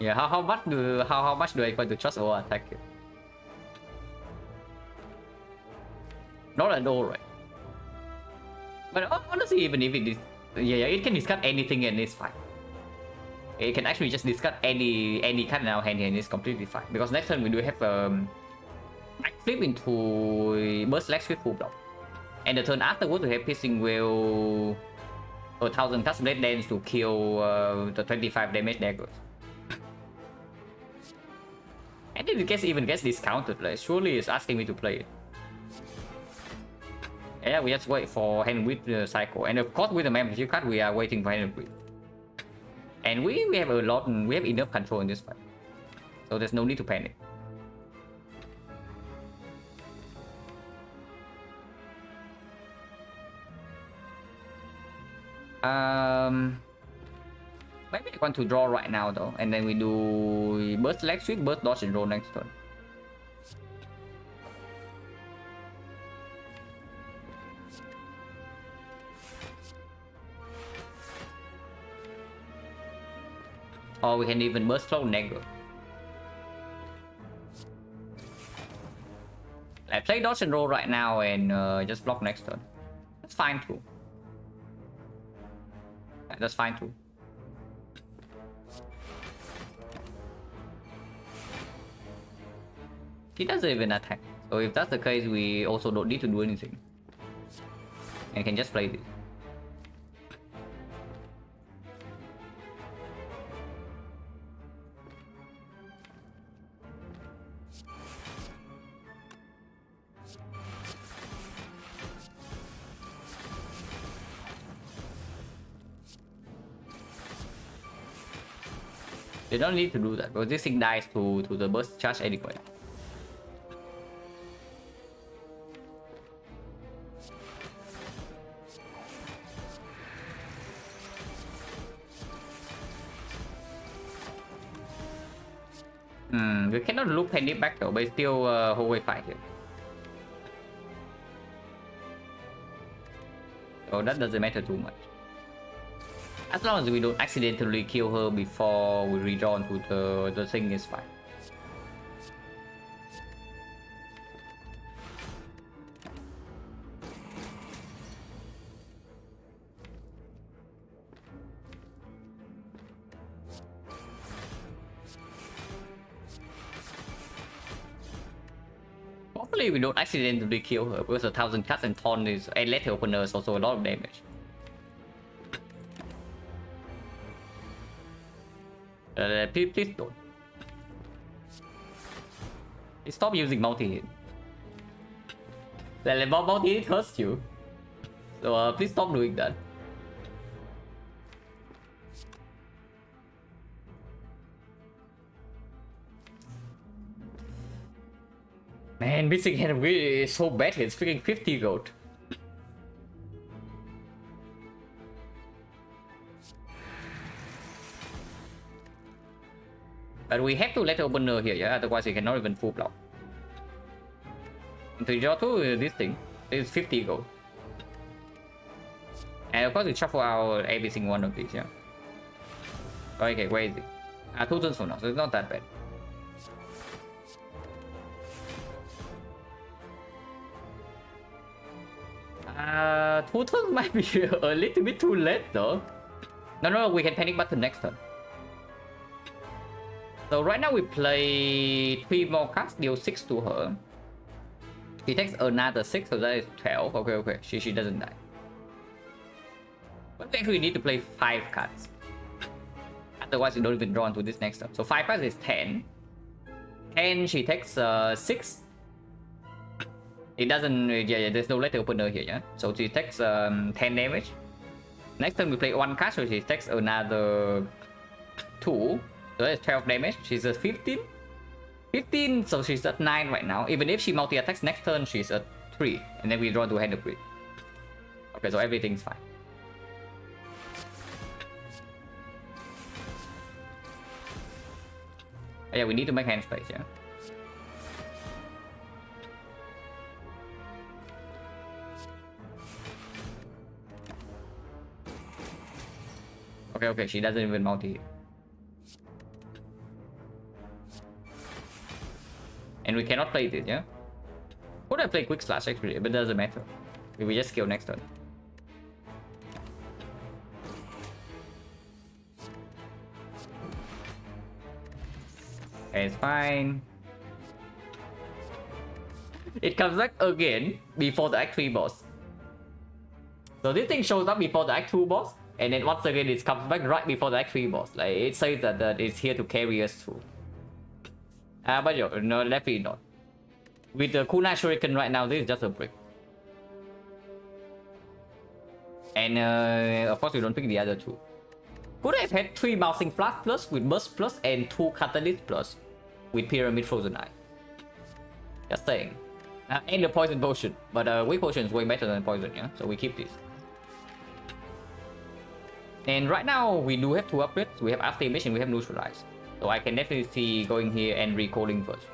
Yeah, how much do I want to trust or attack? Not at all, right? But honestly, even if it is, yeah, it can discard anything and it's fine. It can actually just discard any card in our hand here and it's completely fine. Because next turn we do have flip into burst leg sweep full block. And the turn afterwards we have piercing will 1000 custom blade dance to kill the 25 damage daggers. And it even gets discounted, like surely it's asking me to play it. Yeah, we just wait for hand with the cycle. And of course with the membership card we are waiting for hand with. And we have a lot, we have enough control in this fight. So there's no need to panic. Maybe I want to draw right now though, and then we do burst leg sweep, burst dodge and roll next turn. Or we can even burst flow negger. I play dodge and roll right now and just block next turn. That's fine too. That's fine too. He doesn't even attack. So if that's the case, we also don't need to do anything. And can just play this. You don't need to do that because this thing dies to the burst charge anyway. We cannot loop Penny back though, but it's still whole fight here. So that doesn't matter too much. As long as we don't accidentally kill her before we redraw into the thing is fine. Hopefully we don't accidentally kill her because 1000 cuts and taunt is and letter opener is also a lot of damage. Please don't. Stop using multi-hit. Multi-hit hurts you. So please stop doing that. Man, missing hand really is so bad. It's freaking 50 gold. But we have to let the opener here, yeah? Otherwise, he cannot even full block. To draw to this thing, it's 50 gold. And of course, we shuffle out every single one of these, yeah? Okay, where is it? 2 turns for now, so it's not that bad. Two turns might be a little bit too late though. No, we can panic button next turn. So right now we play 3 more cards, deal 6 to her. She takes another 6, so that is 12. Okay, she doesn't die. But actually we need to play 5 cards. Otherwise you don't even draw into this next turn. So 5 cards is 10. 10, she takes 6. It doesn't, yeah, there's no letter opener here, yeah? So she takes 10 damage. Next turn we play 1 card, so she takes another 2. So that's 12 damage. She's at 15. 15, so she's at 9 right now. Even if she multi-attacks next turn, she's at 3. And then we draw to hand of grid. Okay, so everything's fine. Oh, yeah, we need to make hand space, yeah? Okay, she doesn't even multi. And we cannot play this, yeah? Could I play quick slash actually, but it doesn't matter. We just kill next turn. Okay, it's fine. It comes back again before the Act 3 boss. So this thing shows up before the Act 2 boss. And then once again it comes back right before the Act 3 boss. Like it says that it's here to carry us through. But no, definitely not. With the XecnaR Shuriken right now, this is just a brick. And of course we don't pick the other 2. Could I have had 3 Bouncing Flash plus with Burst plus and 2 Catalyst plus with Pyramid Frozen Eye. Just saying. And the Poison Potion. But Weak Potion is way better than Poison, yeah? So we keep this. And right now we do have 2 upgrades. We have After Image and we have Neutralize. So I can definitely see going here and recalling first.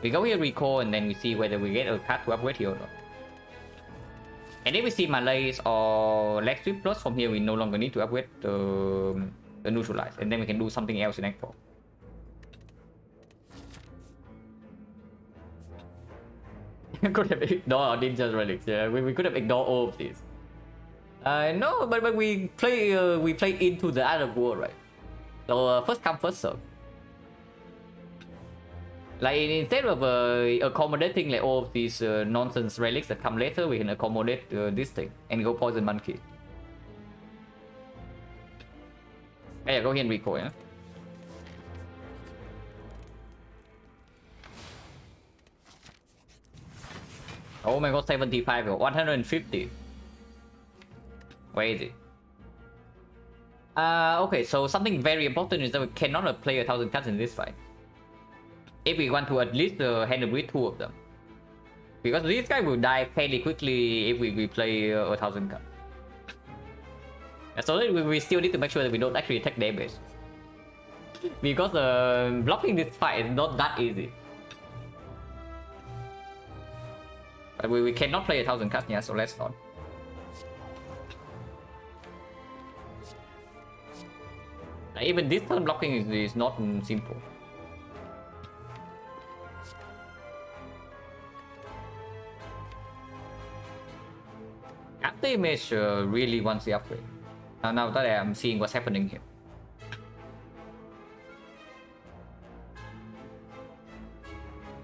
We go here, recall, and then we see whether we get a card to upgrade here or not. And if we see Malaise or Leg Sweep Plus, from here we no longer need to upgrade the Neutralize. And then we can do something else in Act 4. Could have ignored Ninja's Relics, yeah. We could have ignored all of these. No, but we play into the other world, right? So first come first serve. Like instead of accommodating like all of these nonsense relics that come later, we can accommodate this thing and go Poison Monkey. Yeah, go here and recall, yeah. Oh my god, 75 or 150. Where is it? Okay, so something very important is that we cannot play 1000 cards in this fight. If we want to at least handle with 2 of them. Because this guy will die fairly quickly if we play 1000 cards. So we still need to make sure that we don't actually take damage. Because blocking this fight is not that easy. But we cannot play 1000 cards, yeah, so let's not. Even this turn blocking is not simple. After Image really wants the upgrade. Now that I'm seeing what's happening here.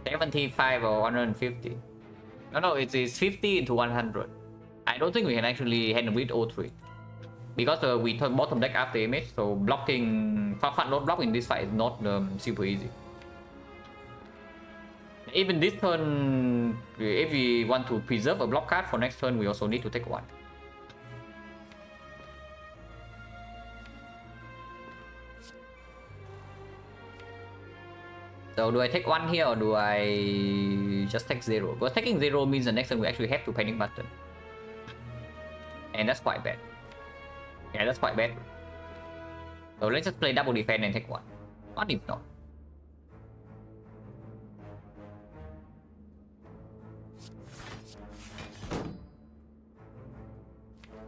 $75 or 150. No, it's 50 into 100. I don't think we can actually handle with all 3. because we turn bottom deck after image, so blocking front load block in this fight is not super easy. Even this turn, if we want to preserve a block card for next turn, we also need to take one. So do I take one here or do I just take 0? Because taking 0 means the next turn we actually have to panic button. And that's quite bad. Yeah, that's quite bad. So let's just play double defense and take one. What if not?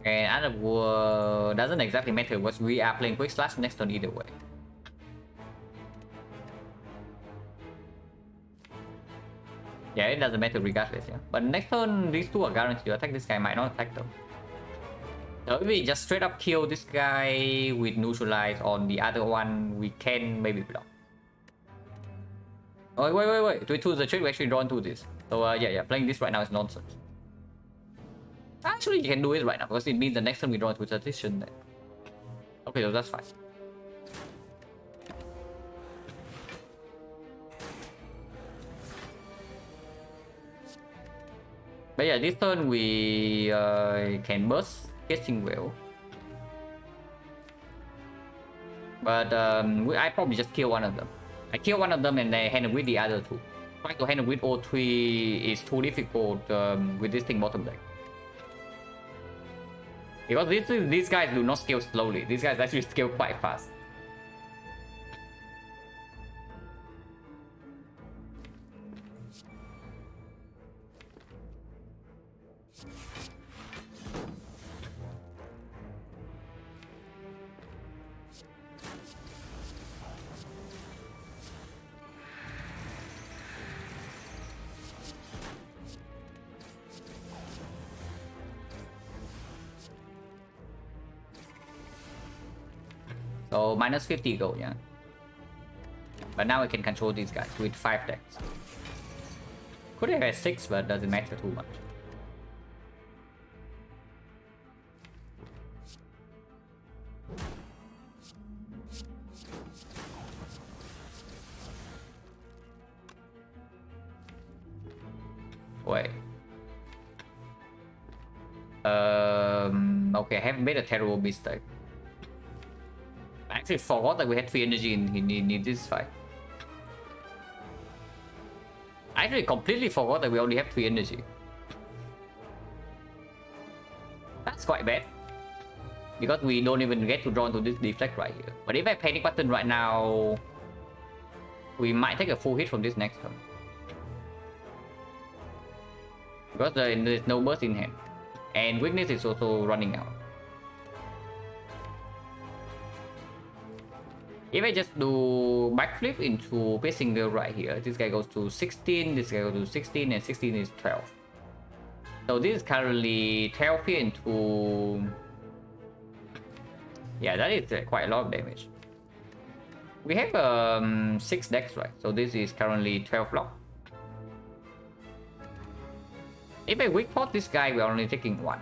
And Other War doesn't exactly matter because we are playing quick slash next turn either way. Yeah, it doesn't matter regardless, yeah. But next turn, these two are guaranteed to attack. This guy might not attack though. So if we just straight up kill this guy with neutralize on the other one, we can maybe block. Oh, wait. To the trick, we actually drawn to this. So yeah, playing this right now is nonsense. Actually, you can do it right now because it means the next time we draw to a tradition. Okay, so that's fine. But yeah, this turn we can burst Guessing Well. But I probably just kill one of them. I kill one of them and then handle with the other two. Trying to handle with all three is too difficult with this thing bottom deck. Because these guys do not scale slowly. These guys actually scale quite fast. So minus 50 gold, yeah. But now I can control these guys with 5 decks. Could have had 6, but doesn't matter too much. Wait. Okay, I haven't made a terrible mistake. I actually forgot that we had 3 energy in this fight. I actually completely forgot that we only have 3 energy. That's quite bad. Because we don't even get to draw into this deflect right here. But if I panic button right now, we might take a full hit from this next turn. Because there's no burst in hand. And weakness is also running out. If I just do backflip into Piercing Veil right here, this guy goes to 16, this guy goes to 16, and 16 is 12. So this is currently 12 here into... Yeah, that is quite a lot of damage. We have 6 decks, right? So this is currently 12 block. If I weak pot this guy, we're only taking 1.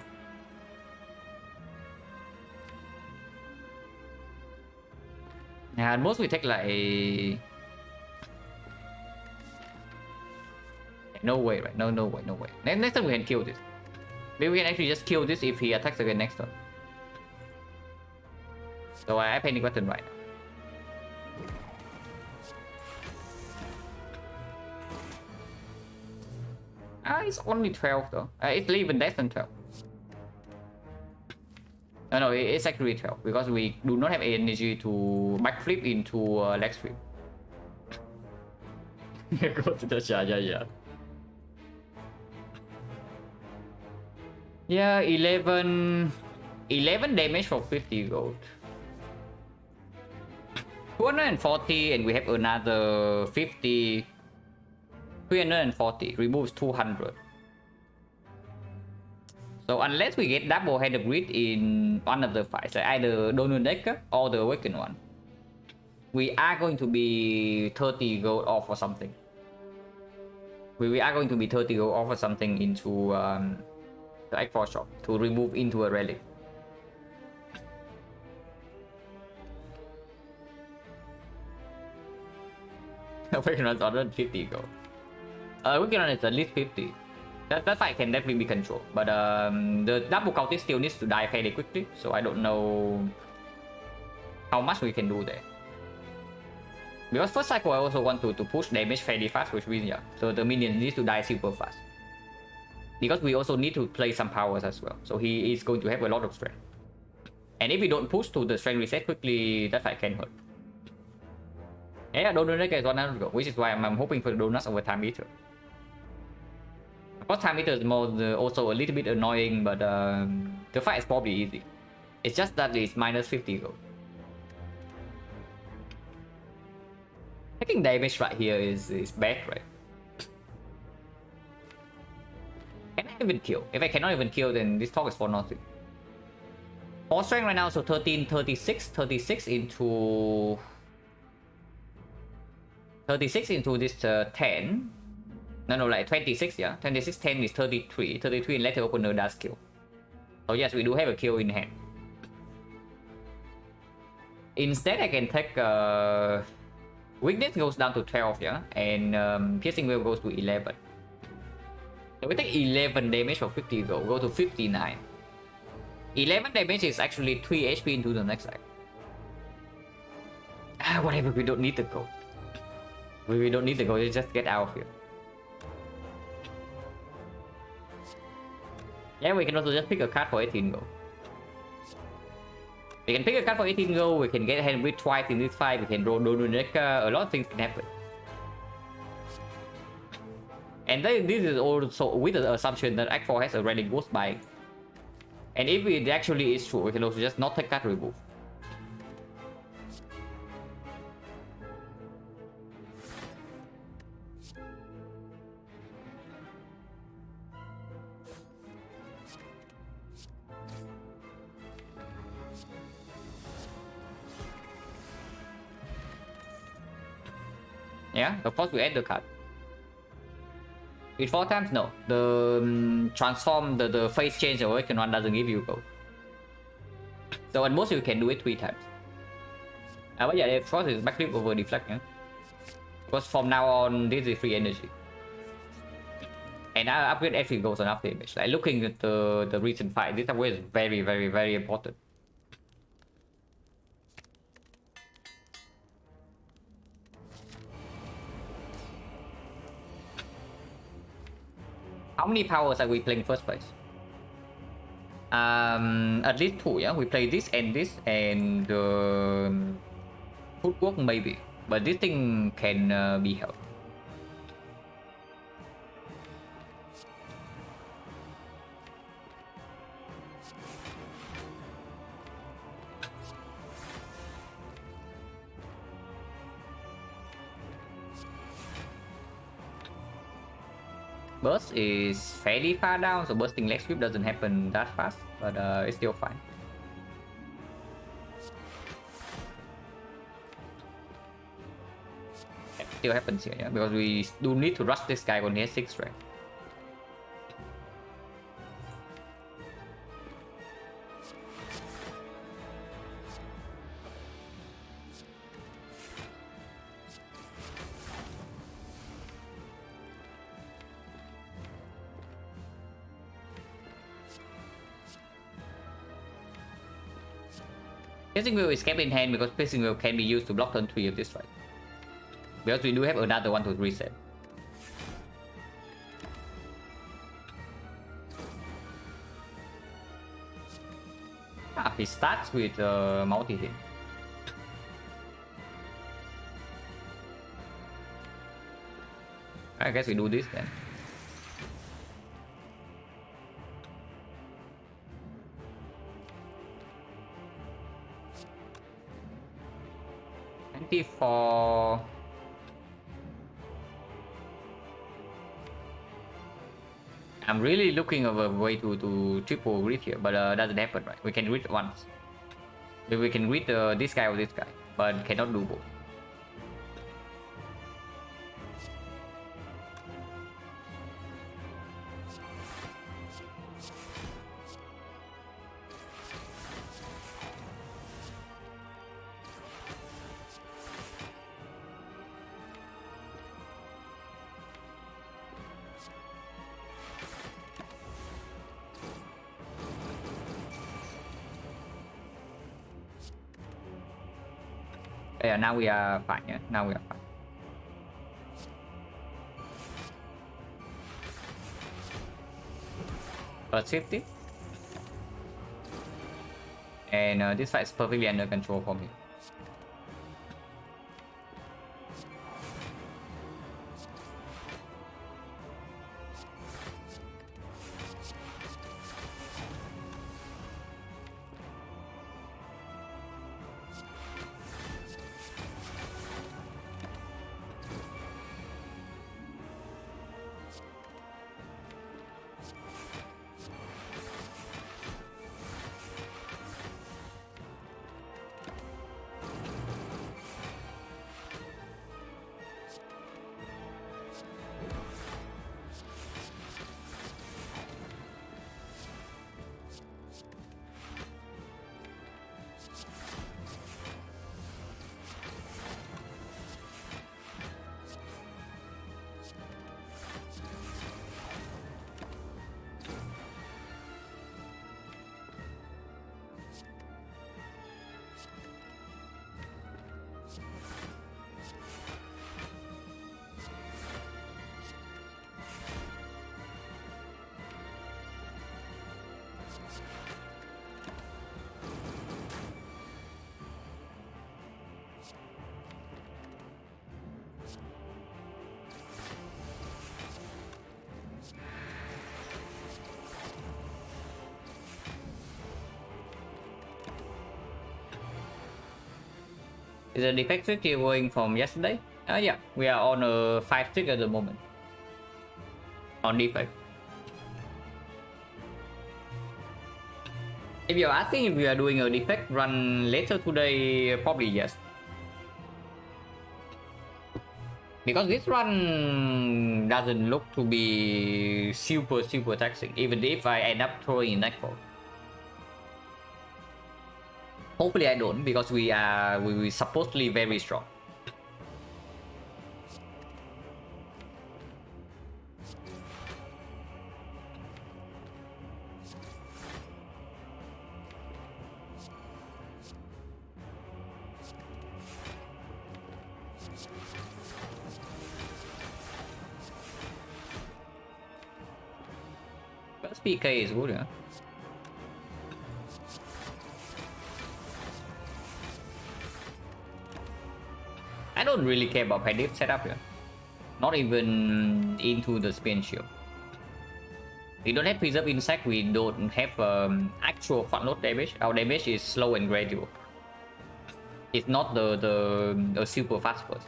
Yeah, at most we take like... No way, right? No way. Next time we can kill this. Maybe we can actually just kill this if he attacks again next turn. So I panic button right now. It's only 12 though. It's even less than 12. No, it's actually 12 because we do not have energy to backflip into leg sweep. Go to the charger, yeah. Yeah, 11 damage for 50 gold. 240 and we have another 50. 340 removes 200. So unless we get double headed grid in one of the fights, like either Donut Decker or the Awakened one, we are going to be 30 gold off or something. We are going to be 30 gold off or something into the X4 shop to remove into a relic. We can run 150 gold. We can run it at least 50. That fight can definitely be controlled, but the double cultist still needs to die fairly quickly, so I don't know how much we can do there. Because first cycle I also want to push damage fairly fast with Vinya, so the minion needs to die super fast. Because we also need to play some powers as well, so he is going to have a lot of strength. And if we don't push to the strength reset quickly, that fight can hurt. Yeah, Donut is 100 gold, which is why I'm hoping for the donuts over Time Eater. Of course, Time Eater is more also a little bit annoying, but the fight is probably easy. It's just that it's minus 50 gold. Taking damage right here is bad, right? Can I even kill? If I cannot even kill, then this talk is for nothing. 4 strength right now, so 13, 36, 36 into... 36 into this 10. No, like 26, yeah. 26, 10 is 33. 33 and letter opener does kill. So yes, we do have a kill in hand. Instead, I can take... weakness goes down to 12, yeah. And piercing will goes to 11. So we take 11 damage for 50 gold, go to 59. 11 damage is actually 3 HP into the next side. Whatever, we don't need the gold. We don't need the gold, just get out of here. Yeah, we can also just pick a card for 18 gold. We can pick a card for 18 gold, we can get ahead with twice in this fight, we can roll Donut, a lot of things can happen. And then this is also with the assumption that Act 4 has already Ghost Bite. And if it actually is true, we can also just not take card remove. Yeah, of course we add the card. With 4 times, no. The transform, the phase change of Awaken one doesn't give you gold. So at most you can do it 3 times. But yeah, of course it's backflip over deflect, yeah? Because from now on, this is free energy. And I upgrade every goes on after image. Like looking at the recent fight, this upgrade is very, very, very important. How many powers are we playing in first place? At least 2, yeah? We play this and footwork maybe. But this thing can be helped. Burst is fairly far down, so bursting leg sweep doesn't happen that fast, but it's still fine. It still happens here, yeah, because we do need to rush this guy when he has 6 strength. Piercing Wheel is kept in hand because Piercing Wheel can be used to block turn 3 of this fight. Because we do have another one to reset. He starts with multi-hit. I guess we do this then. For I'm really looking of a way to triple read here, but doesn't happen, right? We can read once. We can read this guy or this guy, but cannot do both. Yeah, now we are fine. Yeah, now we are fine. Plus 50. And this fight is perfectly under control for me. Is the defect streak still going from yesterday? Yeah, we are on a 5 streak at the moment. On defect. If you're asking if we are doing a defect run later today, probably yes. Because this run doesn't look to be super taxing, even if I end up throwing in Nightfall. Hopefully I don't, because we supposedly very strong. But PK is good, yeah. I don't really care about passive setup here. Not even into the spin shield. We don't have preserve insect, we don't have actual front load damage. Our damage is slow and gradual. It's not the super fast burst.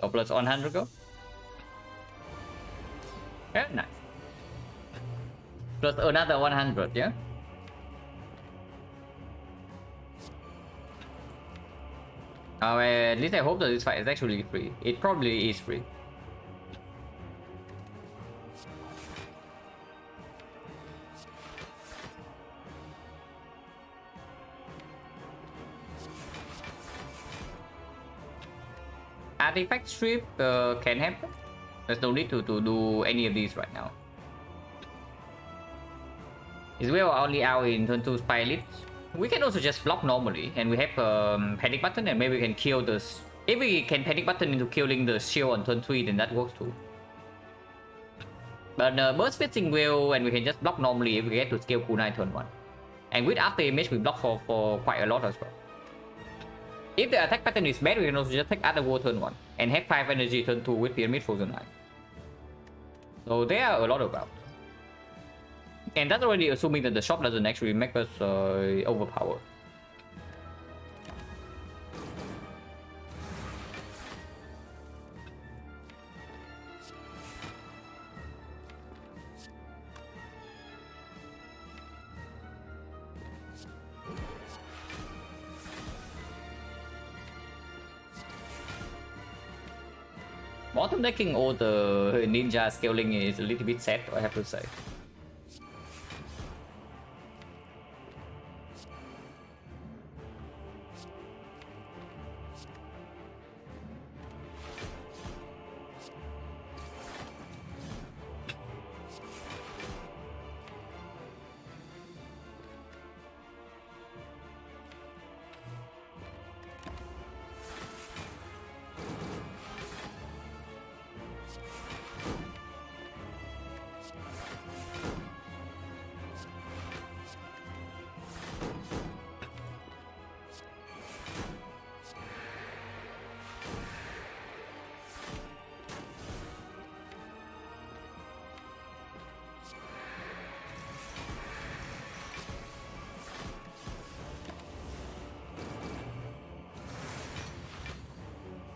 So plus 100 go. Yeah, nice. Plus another 100, yeah? At least I hope that this fight is actually free. It probably is free. Artifact strip can happen. There's no need to do any of these right now. Is we are only out in turn 2 spy elites. We can also just block normally, and we have panic button, and maybe we can kill this. If we can panic button into killing the shield on turn 3, then that works too. But burst fitting will, and we can just block normally if we get to scale Kunai turn 1. And with after image, we block for quite a lot as well. If the attack pattern is bad, we can also just take other war turn 1 and have 5 energy turn 2 with Pyramid Frozen Eye. So there are a lot about. And that's already assuming that the shop doesn't actually make us overpowered. Bottom decking all the ninja scaling is a little bit sad, I have to say.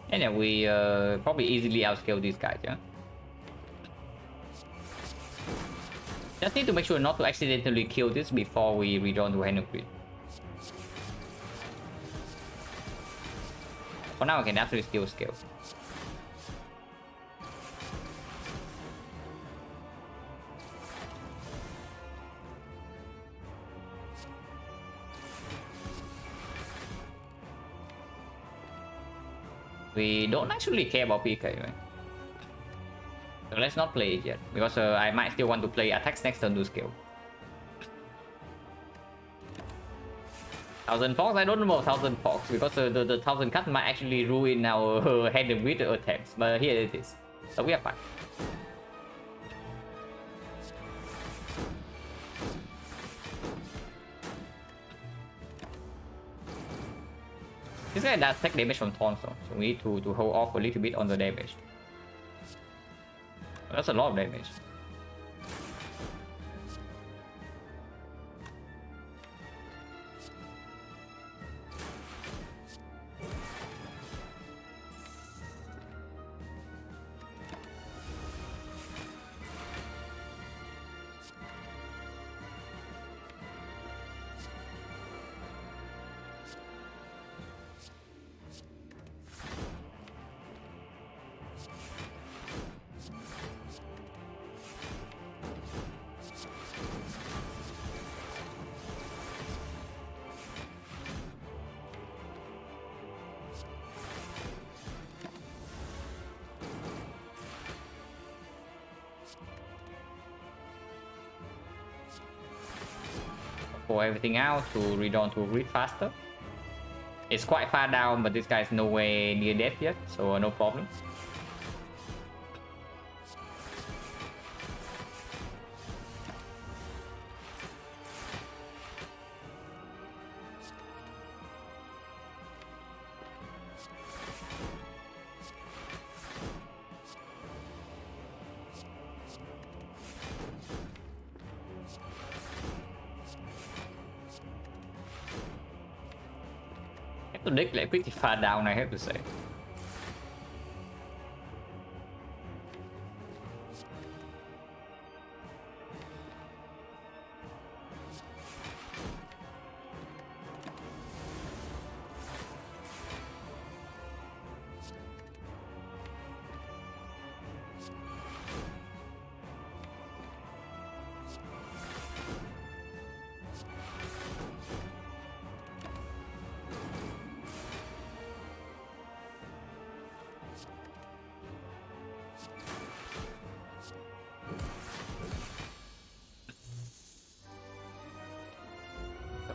And yeah, we probably easily outscale these guys, yeah? Just need to make sure not to accidentally kill this before we redraw to hand of grid. For now, I can actually still scale. We don't actually care about PK, right? So let's not play it yet, because I might still want to play attacks next turn to scale. 1000 Fox, I don't know about 1000 Fox, because the 1000 cut might actually ruin our hand of grid attempts, but here it is. So we are fine. This guy does take damage from taunts, so we need to hold off a little bit on the damage. That's a lot of damage. Pour everything out to read on to grid faster. It's quite far down, but this guy's no way near death yet, so no problem. The deck like pretty far down, I have to say.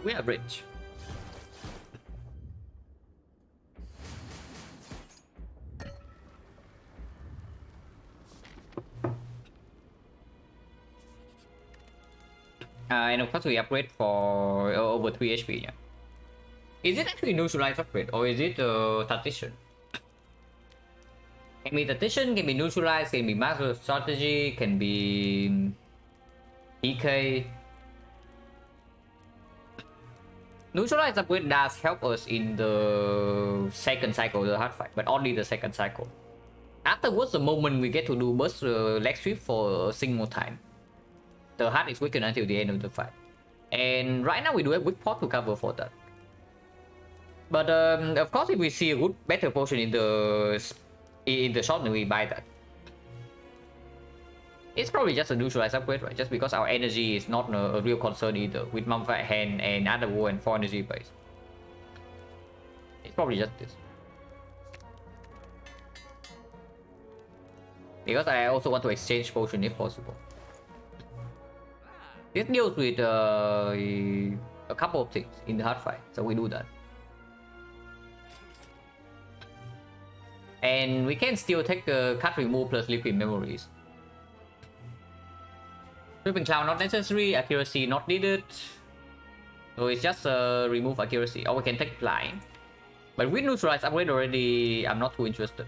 We are rich. And of course we upgrade for over 3 HP, yeah. Is it actually neutralized upgrade or is it tactician? Can be tactician, can be neutralized, can be master of strategy, can be PK. Neutralized upgrade does help us in the second cycle of the hard fight, but only the second cycle. Afterwards, the moment we get to do burst leg sweep for a single time, the heart is weakened until the end of the fight. And right now we do have weak pot to cover for that. But of course, if we see a good better potion in the short, we buy that. It's probably just a neutralize upgrade, right? Just because our energy is not a real concern either with Mummified Hand and Underworld and 4 energy base. It's probably just this. Because I also want to exchange potion if possible. This deals with a couple of things in the hard fight, so we do that. And we can still take cut remove plus Liquid Memories. Tripping Cloud not necessary, accuracy not needed. So it's just remove accuracy. Or we can take blind. But with neutralize upgrade already, I'm not too interested.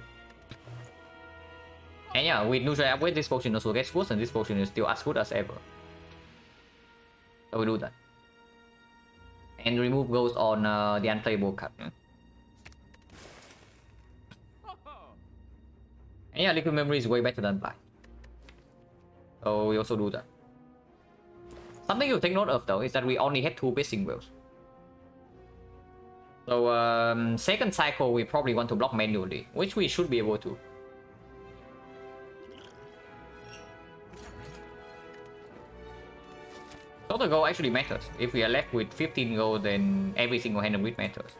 And yeah, with neutralize upgrade, this potion also gets worse, and this potion is still as good as ever. So we do that. And remove goes on the unplayable card. Yeah? And yeah, Liquid Memory is way better than blind. So we also do that. Something you take note of though is that we only had 2 Piercing Wells. So second cycle we probably want to block manually, which we should be able to. So the gold actually matters. If we are left with 15 gold, then every single hand of it matters.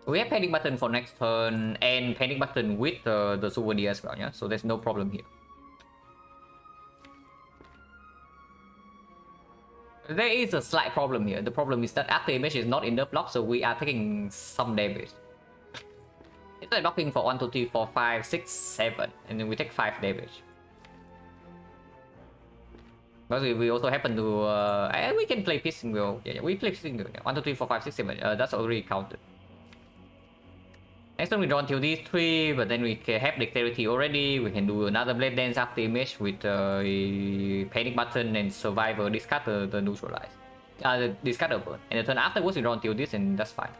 We have panic button for next turn and panic button with the souvenir as well, yeah? So there's no problem here. There is a slight problem here. The problem is that after image is not in the block, so we are taking some damage. It's like blocking for 1, 2, 3, 4, 5, 6, 7, and then we take 5 damage. But we also happen to and we can play Piercing Will. Yeah, we play Piercing Will. 1, 2, 3, 4, 5, 6, 7. That's already counted. Next time we draw until these 3, but then we can have Dexterity already. We can do another Blade Dance after image with Panic Button and Survivor. Discard the neutralize. Discard the burn. And the turn afterwards we draw until this, and that's fine.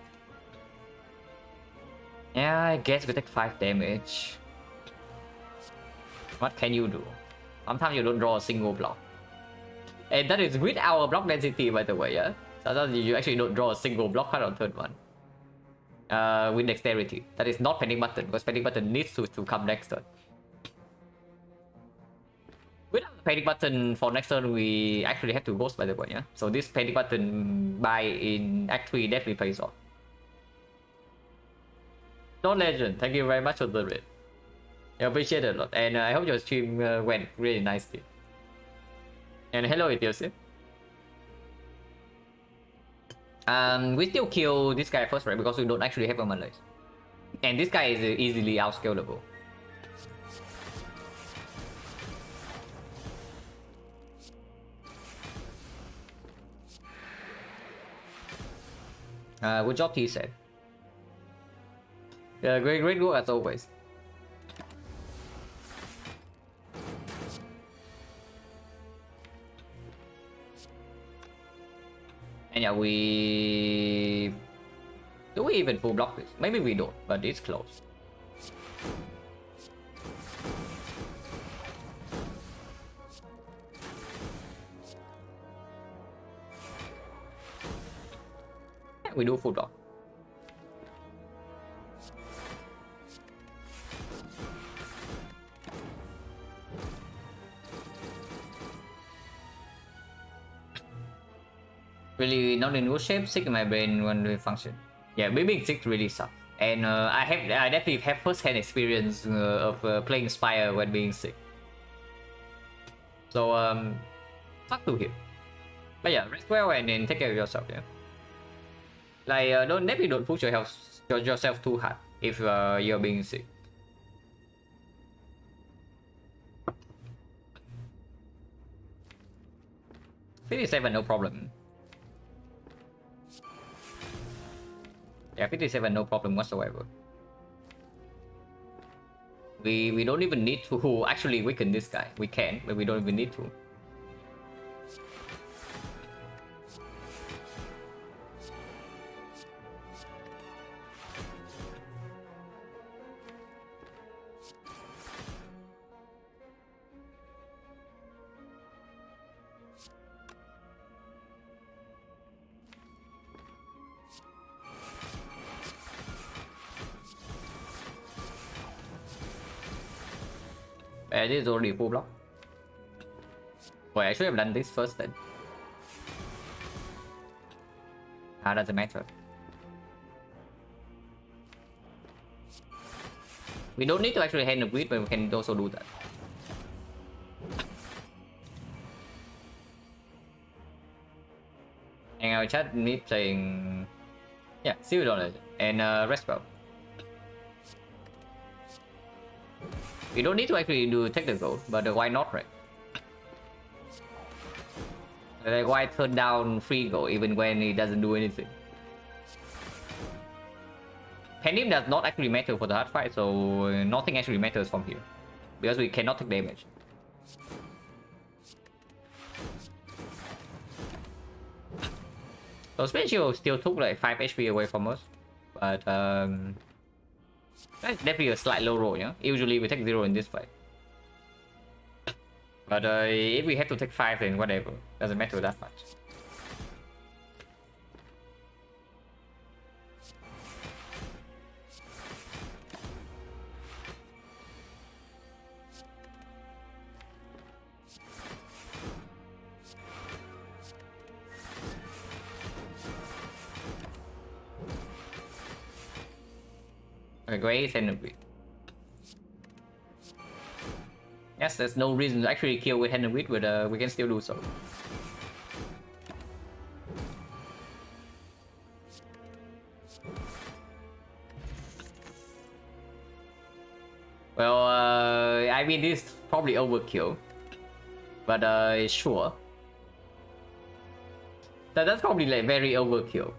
Yeah, I guess we take 5 damage. What can you do? Sometimes you don't draw a single block. And that is with our block density, by the way, yeah? Sometimes you actually don't draw a single block card on turn 1. With Dexterity. That is not Panic Button, because Panic Button needs to come next turn. Without the Panic Button for next turn, we actually have to Ghost, by the way, yeah? So this Panic Button buy in Act 3 definitely pays off. Don't Legend, thank you very much for the raid. I appreciate it a lot, and I hope your stream went really nicely. And hello, Etiosin. We still kill this guy first, right? Because we don't actually have a Malaise. And this guy is easily outscalable. Good job, T said. Yeah, great work as always. And yeah, do we even full block this? Maybe we don't, but it's close. Yeah, we do full block. Really not in good shape, sick in my brain when we function. Yeah, being sick really sucks. And I definitely have first-hand experience of playing Spire when being sick. So fuck to hear. But yeah, rest well and then take care of yourself, yeah. Like definitely don't push yourself too hard if you're being sick. $57, no problem. Yeah, 57, no problem whatsoever. We don't even need to actually weaken this guy. We can, but we don't even need to. This is already full block. Wait, I should have done this first then. Doesn't matter. We don't need to actually hand the grid, but we can also do that. And our chat need saying, yeah, $0 and rest belt. We don't need to actually do technical, but why not, right? Like, why turn down free goal even when he doesn't do anything? Pendim does not actually matter for the hard fight, so nothing actually matters from here. Because we cannot take damage. So Special still took like 5 HP away from us. But that's definitely a slight low roll, yeah? Usually we take 0 in this fight. But if we have to take 5 then whatever. Doesn't matter that much. Okay, great enemy. Yes, there's no reason to actually kill with hand and wheat, but we can still do so. Well, I mean, this is probably overkill, but sure. That's probably like very overkill,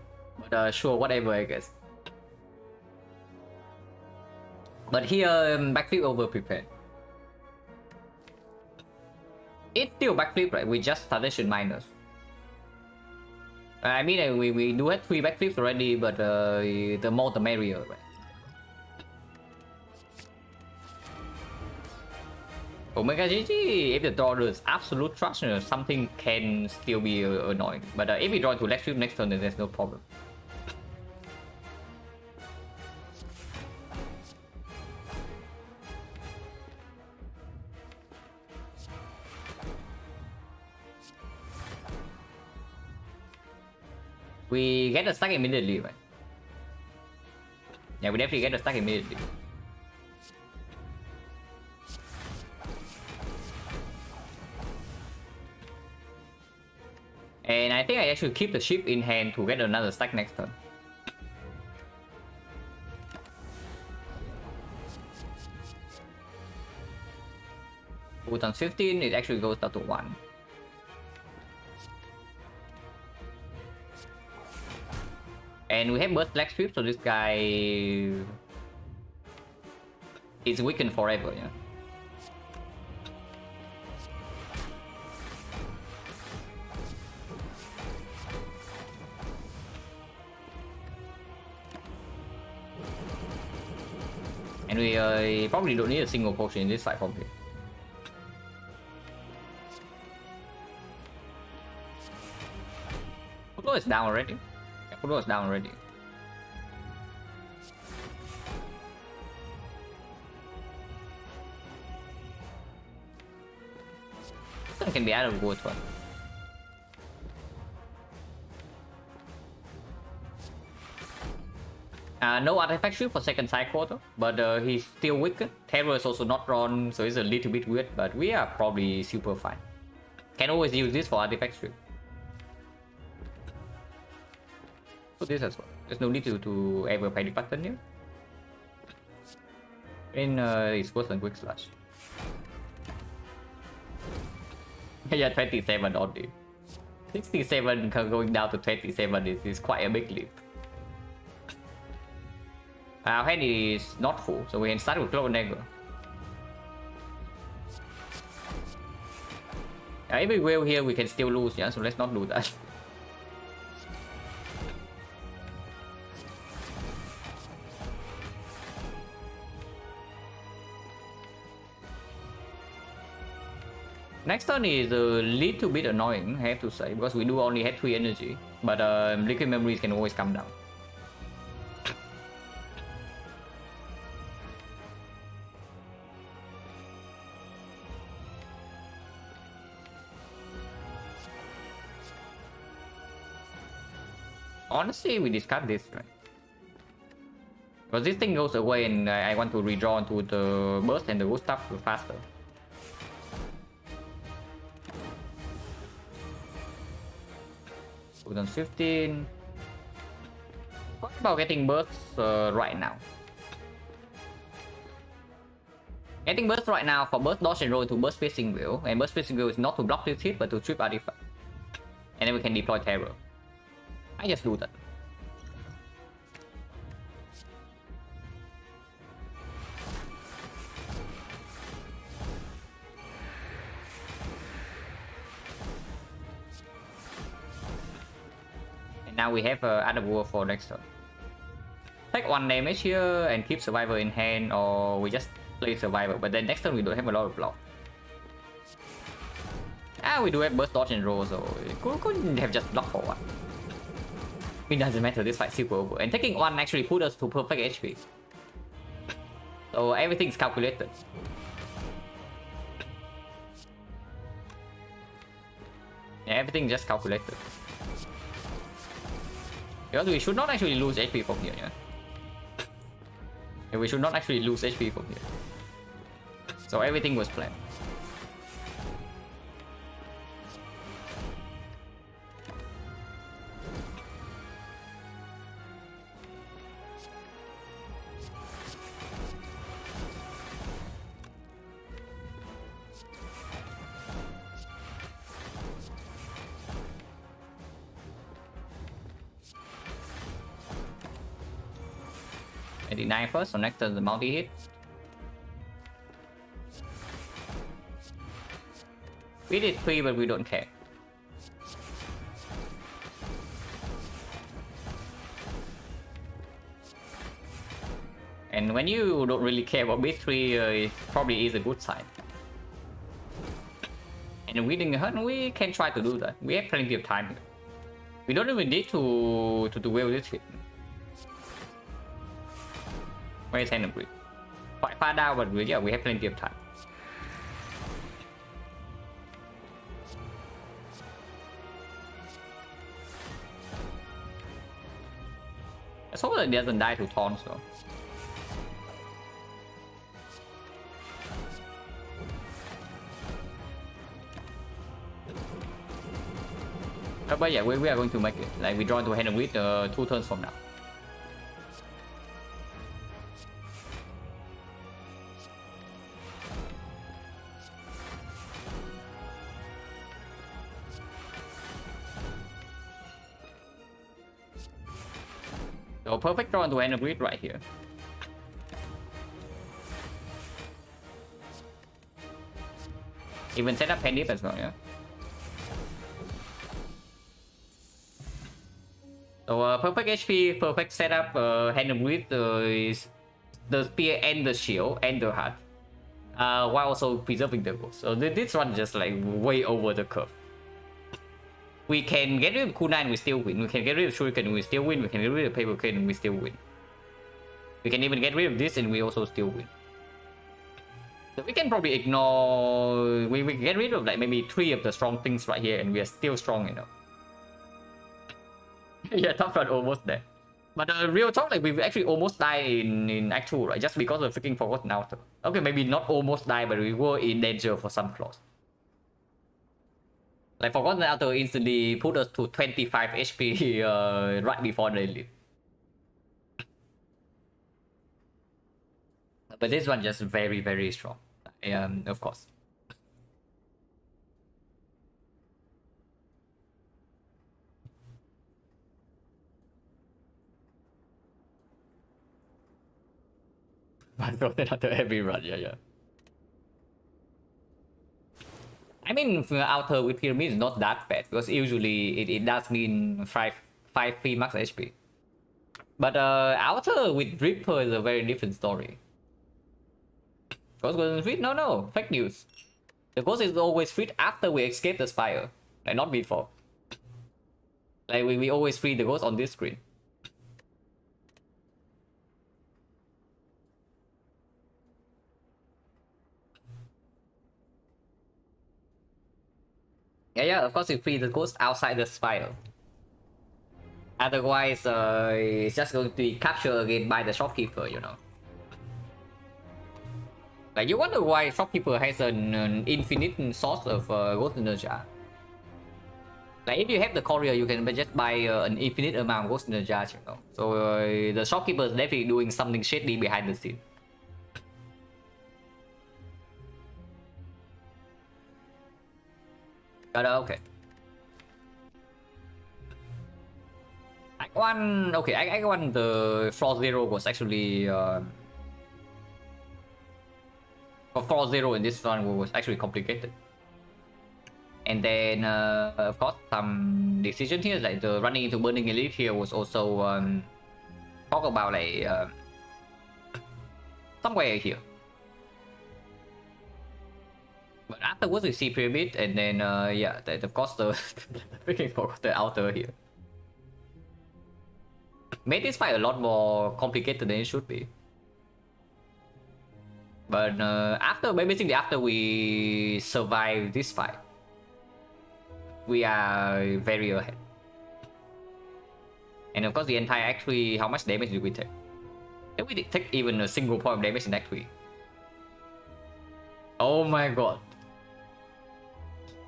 but sure, whatever, I guess. But here, backflip over prepared. It's still backflip, right? We just suggestion minus. I mean, we do have 3 backflips already, but the more the merrier, right? Omega GG, if the draw is absolute trash, something can still be annoying. But if we draw into left flip next turn, then there's no problem. We get a stack immediately, right? Yeah, we definitely get a stack immediately. And I think I actually keep the ship in hand to get another stack next turn. With on 15, it actually goes down to 1. And we have burst black sweep, so this guy is weakened forever, yeah. And we probably don't need a single potion in this fight from here. Puto is down already. Yeah, Puto is down already. This can be out of good one. No artifact shield for second side quarter, but he's still weakened. Terror is also not drawn, so it's a little bit weird, but we are probably super fine. Can always use this for artifact shield. Put this as well. There's no need to ever pay the button here. And it's worse than quick slash. Yeah, 27 only. 67 going down to 27 is quite a big leap. Our hand is not full, so we can start with Global Dagger. If we will here, we can still lose, yeah, so let's not do that. Next turn is a little bit annoying, I have to say, because we do only have 3 energy, but liquid memories can always come down. Honestly, we discard this, right? Because this thing goes away and I want to redraw into the burst and the good stuff faster. Put on 15. What about getting bursts right now? Getting burst right now for burst dodge and roll to burst piercing wheel, and burst piercing wheel is not to block this hit but to trip artifact. And then we can deploy terror. I just do that. And now we have other war for next turn. Take 1 damage here and keep survivor in hand, or we just play survivor, but then next turn we don't have a lot of block. Ah, we do have burst dodge and roll, so we couldn't have just blocked for one. It doesn't matter, this fight super over. And taking 1 actually put us to perfect HP. So everything's calculated. Yeah, everything just calculated. Because we should not actually lose HP from here, yeah? Yeah, we should not actually lose HP from here. So everything was planned. I deny first, so next turn the multi-hit. We did 3, but we don't care. And when you don't really care about bit 3, it probably is a good sign. And winning a hunt, we can try to do that. We have plenty of time here. We don't even need to do well this hit. Where's Hand of Greed? Quite far down, but yeah, we have plenty of time. Let's hope that it doesn't die to taunts though. But yeah, we are going to make it. Like, we draw into Hand of Greed 2 turns from now. So perfect draw into Hand of Greed right here. Even set up Hand Dip as well, yeah. So perfect HP, perfect setup, Hand of Greed is the spear and the shield and the heart, while also preserving the ghost. So this one just like way over the curve. We can get rid of Kunai, we still win. We can get rid of Shuriken, we still win. We can get rid of Paper Cane, we still win. We can even get rid of this and we also still win. So we can probably ignore... We can get rid of like maybe 3 of the strong things right here and we are still strong enough. Yeah, top run almost there. But real talk, like we actually almost died in Act 2, right? Just because of freaking Forgotten Outer. Okay, maybe not almost died, but we were in danger for some flaws. Like Forgotten Outer instantly put us to 25 HP right before the elite. But this one just very, very strong. Of course. Forgotten Outer every run, yeah. I mean, Outer with Pyramid is not that bad, because usually it does mean 5 free max HP. But Outer with Ripper is a very different story. Ghost wasn't fit? No, fake news. The ghost is always fit after we escape the spire, like not before. Like we always free the ghost on this screen. Yeah, of course we free the ghost outside the spire. Otherwise, it's just going to be captured again by the shopkeeper, you know. Like, you wonder why shopkeeper has an infinite source of ghost energy. Like, if you have the courier, you can just buy an infinite amount of ghost energy, you know. So the shopkeeper is definitely doing something shady behind the scene. But okay. Act 1, okay, Act 1, the Floor Zero was actually for Floor Zero in this one was actually complicated. And then of course some decision here, like the running into Burning Elite here was also talk about like somewhere here. But afterwards we see Pyramid, and then yeah, of course the freaking forgot the outer here. Made this fight a lot more complicated than it should be. But basically after we survive this fight, we are very ahead. And of course the entire Act 3, how much damage did we take? Did we take even a single point of damage in Act 3? Oh my god.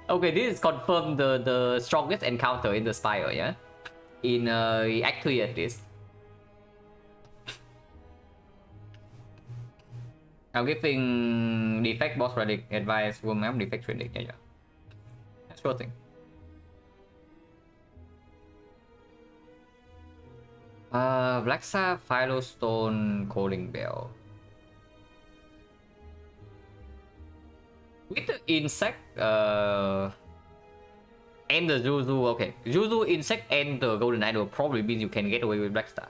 Okay, this is confirmed the strongest encounter in the Spire, yeah? In Act 3 at least. I'm giving defect boss relic advice will map defect relic, yeah. That's sure thing. Blacksa, Philostone, Calling Bell. With the insect, and the Zuzu, okay. Zuzu, insect, and the Golden Idol probably means you can get away with Blackstar.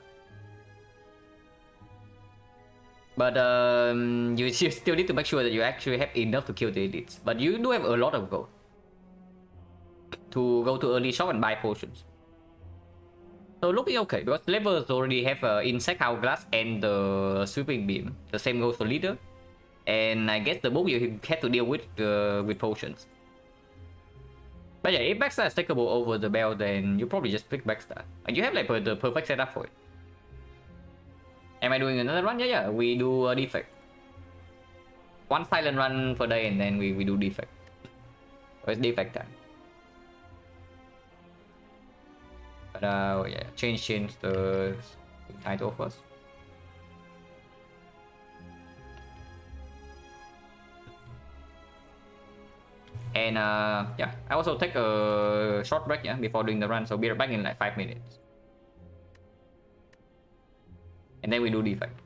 But you still need to make sure that you actually have enough to kill the elites. But you do have a lot of gold to go to early shop and buy potions. So looking okay, because levels already have insect hourglass and the sweeping beam. The same goes for leader. And I guess the book you had to deal with potions. But yeah, if Backstar is takeable over the bell, then you probably just pick Backstar. And you have like the perfect setup for it. Am I doing another run? Yeah, we do a defect. One silent run per day, and then we do defect. So it's defect time. But yeah, change the title first. And yeah, I also take a short break, yeah, before doing the run, so be right back in like 5 minutes. And then we do defect.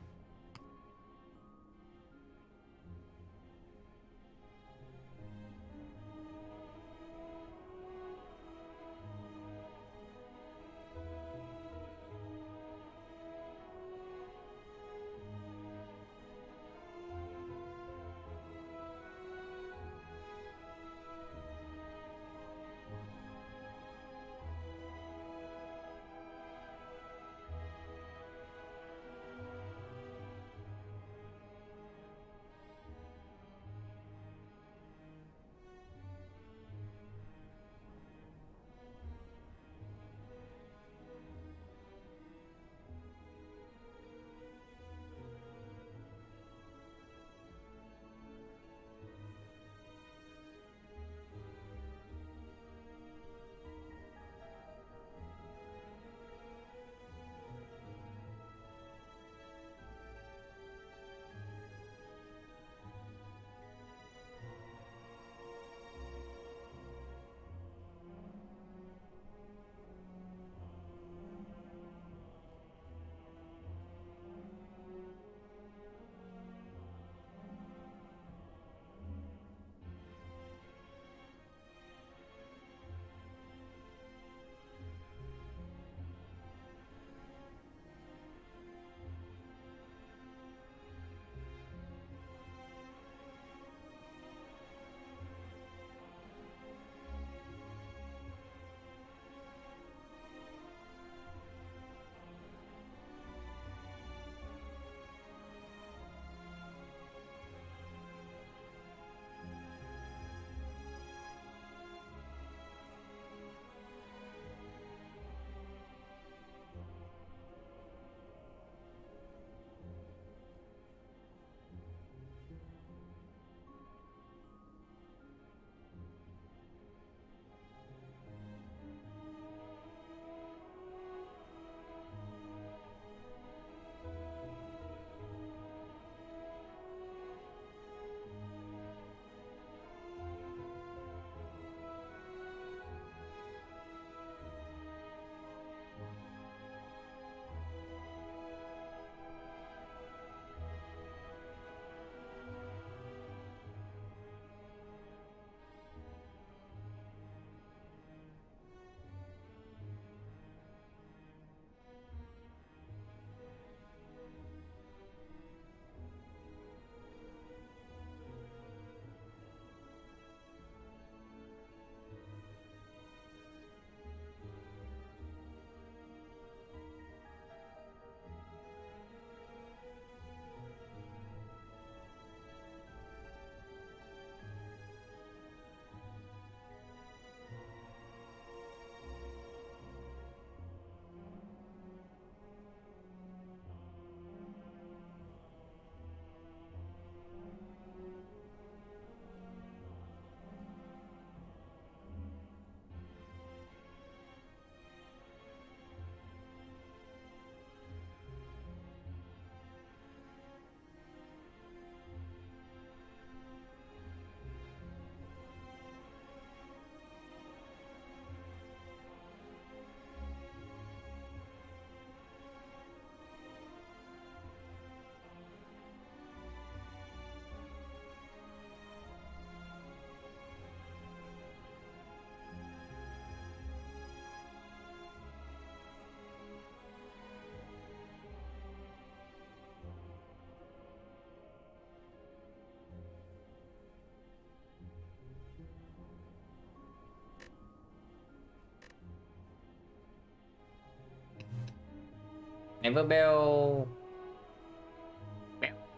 Never Bell.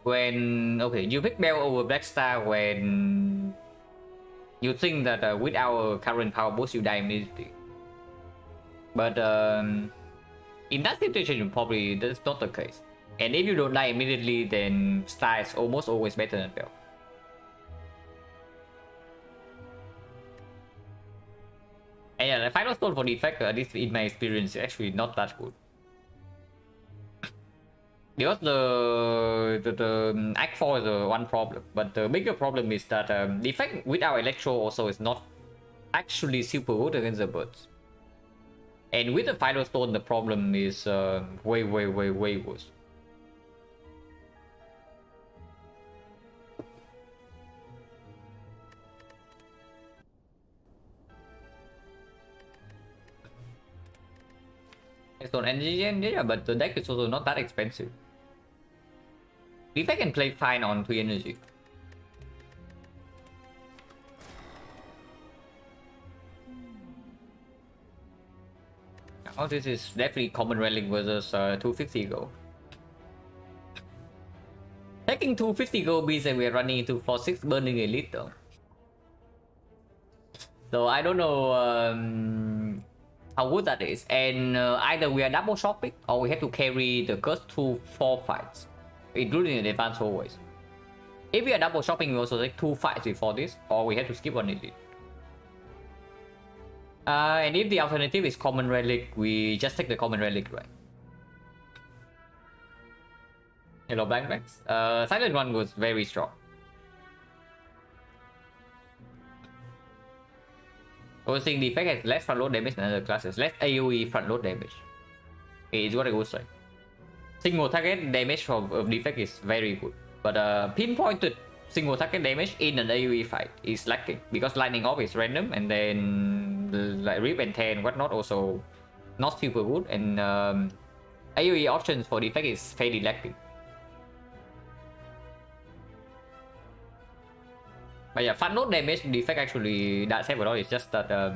When okay, you pick Bell over Black Star when you think that with our current power boost you die immediately. But in that situation, probably that's not the case. And if you don't die immediately, then Star is almost always better than Bell. And yeah, the final stone for defect, at least in my experience, is actually not that good. Because the Act 4 is one problem, but the bigger problem is that the effect with our Electro also is not actually super good against the birds. And with the Final Stone, the problem is way worse. Stone energy, yeah, but the deck is also not that expensive. If I can play fine on 3 energy. Oh, this is definitely Common Relic versus 250 gold. Taking 250 gold means that we are running into floor 6 Burning Elite though. So I don't know how good that is. And either we are double shopping or we have to carry the curse to 4 fights, including the advanced always. If we are double shopping, we also take 2 fights before this, or we have to skip one elite. And if the alternative is Common Relic, we just take the Common Relic, right? Hello, Blank Blanks. Silent 1 was very strong. I was saying the effect has less front load damage than other classes, less AoE front load damage. Is what I would say. Single target damage from the effect is very good, but pinpointed single target damage in an AoE fight is lacking because lightning off is random, and then like rip and tear and whatnot also not super good, and AoE options for the effect is fairly lacking. But yeah, front load damage the effect actually does have a lot. It's just that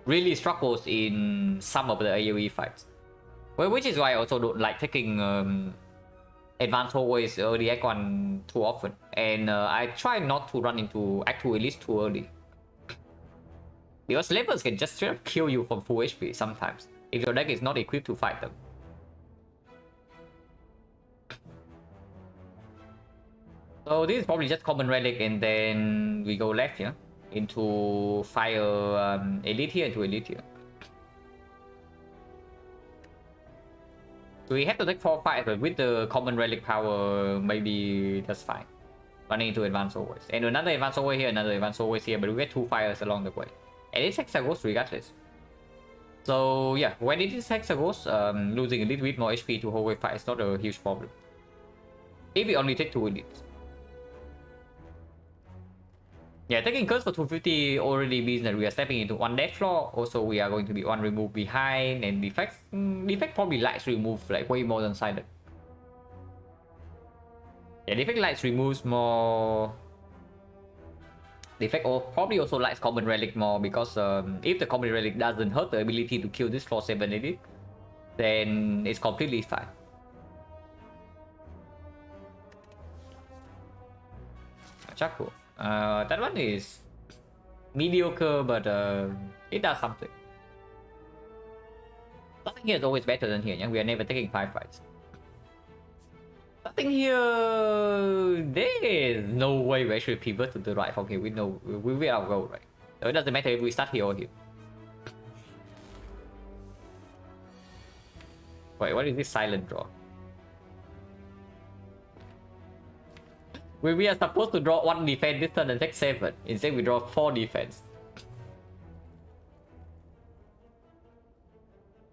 really struggles in some of the AoE fights. Well, which is why I also don't like taking advanced always early Act 1 too often. And I try not to run into Act 2 at least too early. Because levels can just straight up kill you from full HP sometimes, if your deck is not equipped to fight them. So this is probably just Common Relic, and then we go left here into Fire Elite here into Elite here. So we have to take 4 fights, but with the Common Relic power, maybe that's fine. Running into Advanced always. And another Advanced over here, another Advanced always here, but we get 2 fires along the way. And it's Hexaghost regardless. So yeah, when it is Hexaghost, losing a little bit more HP to whole wave fight is not a huge problem. If we only take 2 elites. Yeah, taking curse for 250 already means that we are stepping into 1 death floor. Also, we are going to be 1 remove behind, and the effect probably likes remove like way more than Silent. Yeah, the effect likes removes more. The effect probably also likes Common Relic more because if the Common Relic doesn't hurt the ability to kill this floor 7 elite, then it's completely fine. Chaco. That one is mediocre, but it does something. Nothing here is always better than here. Yeah? We are never taking 5 fights. Nothing here. There is no way we actually pivot to the right from here. We know we will outgo, right? So it doesn't matter if we start here or here. Wait, what is this silent draw? We are supposed to draw 1 defense this turn and take 7. Instead, we draw 4 defense.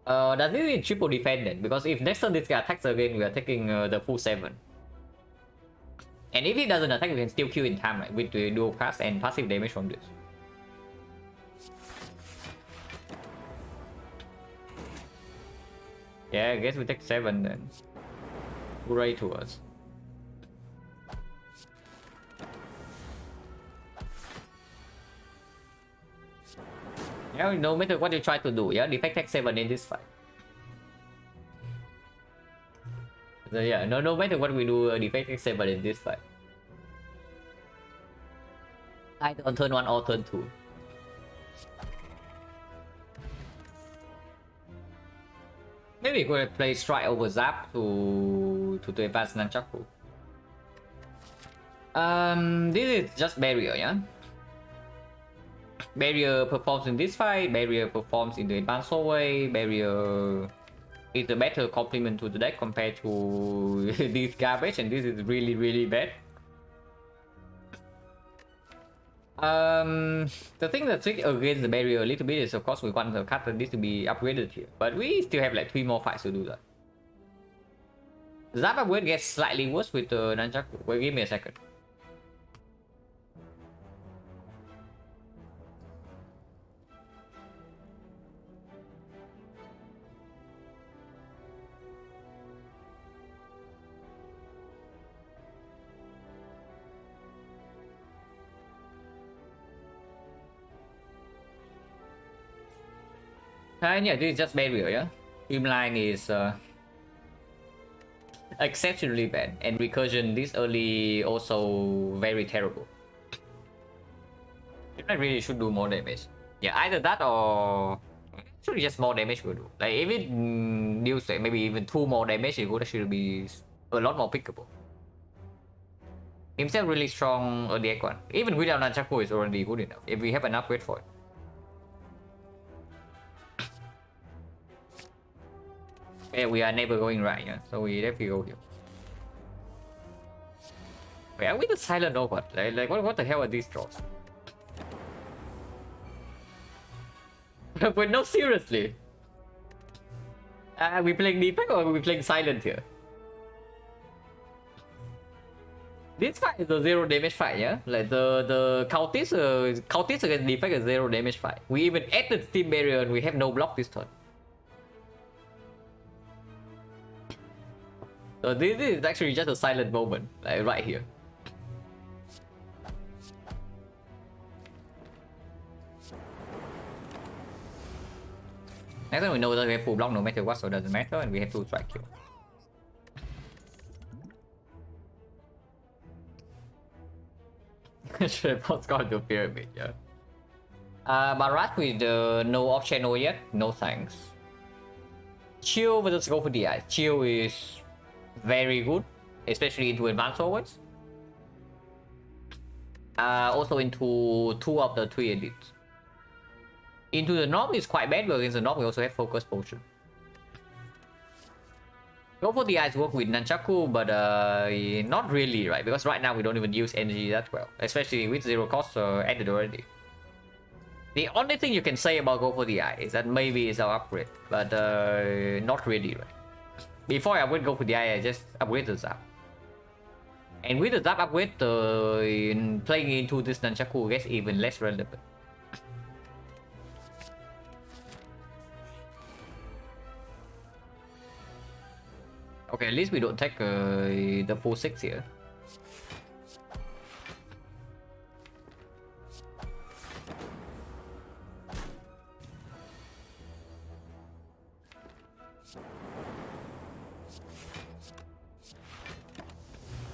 Does this mean triple defense then? Because if next turn this guy attacks again, we are taking the full 7. And if he doesn't attack, we can still kill in time, right? With the dual cast and passive damage from this. Yeah, I guess we take 7 then. Hooray to us. Yeah, no matter what you try to do, yeah, defect takes 7 in this fight. So yeah, no matter what we do, defense is stable in this fight. Either on turn 1 or turn 2. Maybe we could play strike over zap to advance Nunchaku. This is just barrier, yeah. Barrier performs in this fight. Barrier performs in the advanced hallway. Barrier is a better complement to the deck compared to this garbage, and this is really bad. The thing that trick against the barrier a little bit is, of course, we want the card that needs to be upgraded here, but we still have like 3 more fights to do that. Zap upgrade gets slightly worse with the Nunchaku. Wait, give me a second. And yeah, this is just barrier, yeah. Streamline is exceptionally bad, and recursion this early also very terrible. I really should do more damage. Yeah, either that or actually just more damage will do. Like if it deals like maybe even 2 more damage, it would actually be a lot more pickable. Himself really strong on the X1. Even without Nunchaku is already good enough if we have an upgrade for it. Yeah, we are never going right, yeah? So we definitely go here. Wait, are we the silent or what? Like what the hell are these draws? But no, seriously. Are we playing defense or are we playing silent here? This fight is a 0 damage fight, yeah? Like the cultist against defense is 0 damage fight. We even added steam barrier and we have no block this turn. So this is actually just a silent moment, like right here. Next time we know that we have full block no matter what, so it doesn't matter, and we have to strike kill. Should have not gone to pyramid, yeah. Barat with no off channel yet, no thanks. Chill versus go for DI. Chill is very good, especially into advanced forwards. Also into 2 of the 3 edits. Into the norm is quite bad, but against the norm we also have focus potion. Go for the eyes work with Nunchaku, but not really, right? Because right now we don't even use energy that well, especially with 0 cost added already. The only thing you can say about Go for the Eye is that maybe it's our upgrade, but not really, right? Before I would Go for the Eye, I just upgrade the Zap. And with the Zap upgrade, playing into this Nunchaku gets even less relevant. Okay, at least we don't take the full 6 here.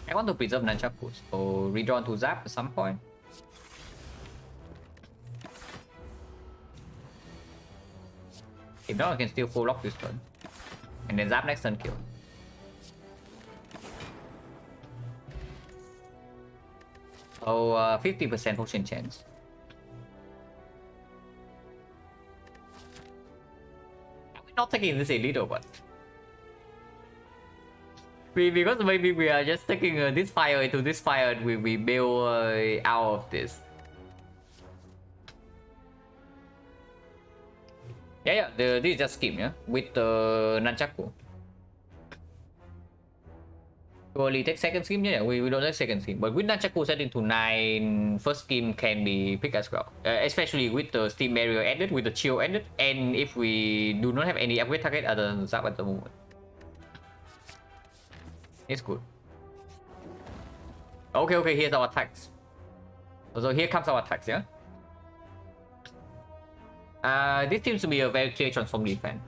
I want to preserve Nunchaku, so redraw to Zap at some point. If not, I can still full lock this turn. And then Zap next turn kill. So 50% potion chance. Are we not taking this elite or what? Because maybe we are just taking this fire into this fire and we build out of this. Yeah, this is just scheme, yeah? With the Nunchaku. We only take second scheme, yeah, we don't take second scheme. But with Nunchaku set into 9, first scheme can be picked as well. Especially with the steam barrier added, with the chill added, and if we do not have any upgrade target other than Zap at the moment. It's good. Okay, here's our attacks. So here comes our attacks, yeah? This seems to be a very clear transform defense.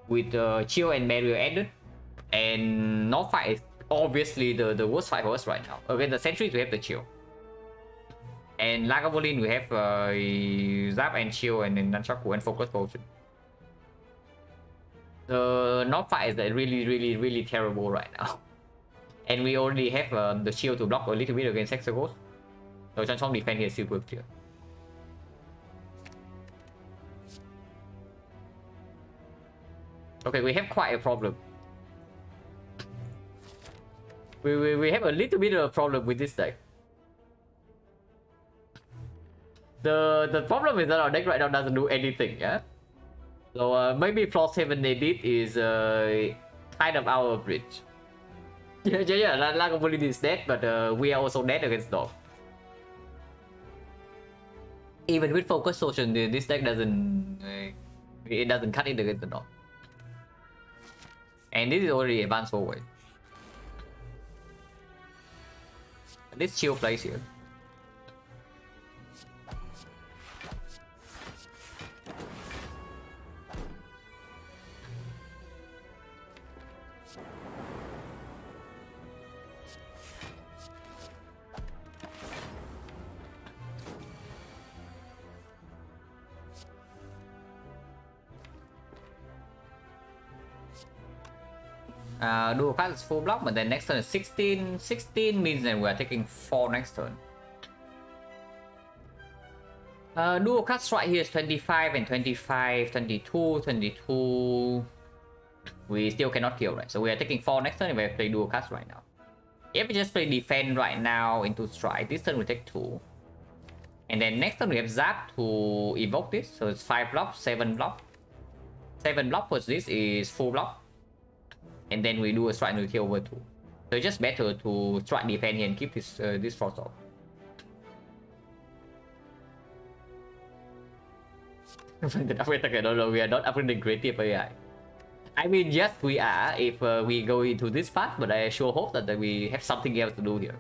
With chill and barrier added, And North fight is obviously the worst fight for us right now. Against the sentries, we have the chill. And Lagavulin, we have Zap and chill, and then Nunchaku and focus potion. The North fight is really terrible right now. And we already have the shield to block a little bit against Hexagons. So transform defense here is super clear. Okay, we have quite a problem. We have a little bit of a problem with this deck. The problem is that our deck right now doesn't do anything, yeah? So maybe Floor 7 they did is kind of our bridge. Yeah, Lagavulin is dead, but we are also dead against Dog. Even with focus potion, this deck doesn't cut it against the Dog. And this is already advanced forward. This chill plays here. Dual cast is full block, but then next turn is 16. 16 means that we are taking 4 next turn. Dual cast right here is 25 and 25, 22, 22. We still cannot kill, right? So we are taking 4 next turn if we play dual cast right now. If we just play defense right now into strike, this turn we take 2. And then next turn we have Zap to evoke this, so it's 5 block, 7 block. 7 block plus this is full block. And then we do a strike and we kill over 2. So it's just better to strike defense here and keep this frost off. No, we are not upgrading creative AI. I mean, yes, we are if we go into this path, but I sure hope that we have something else to do here.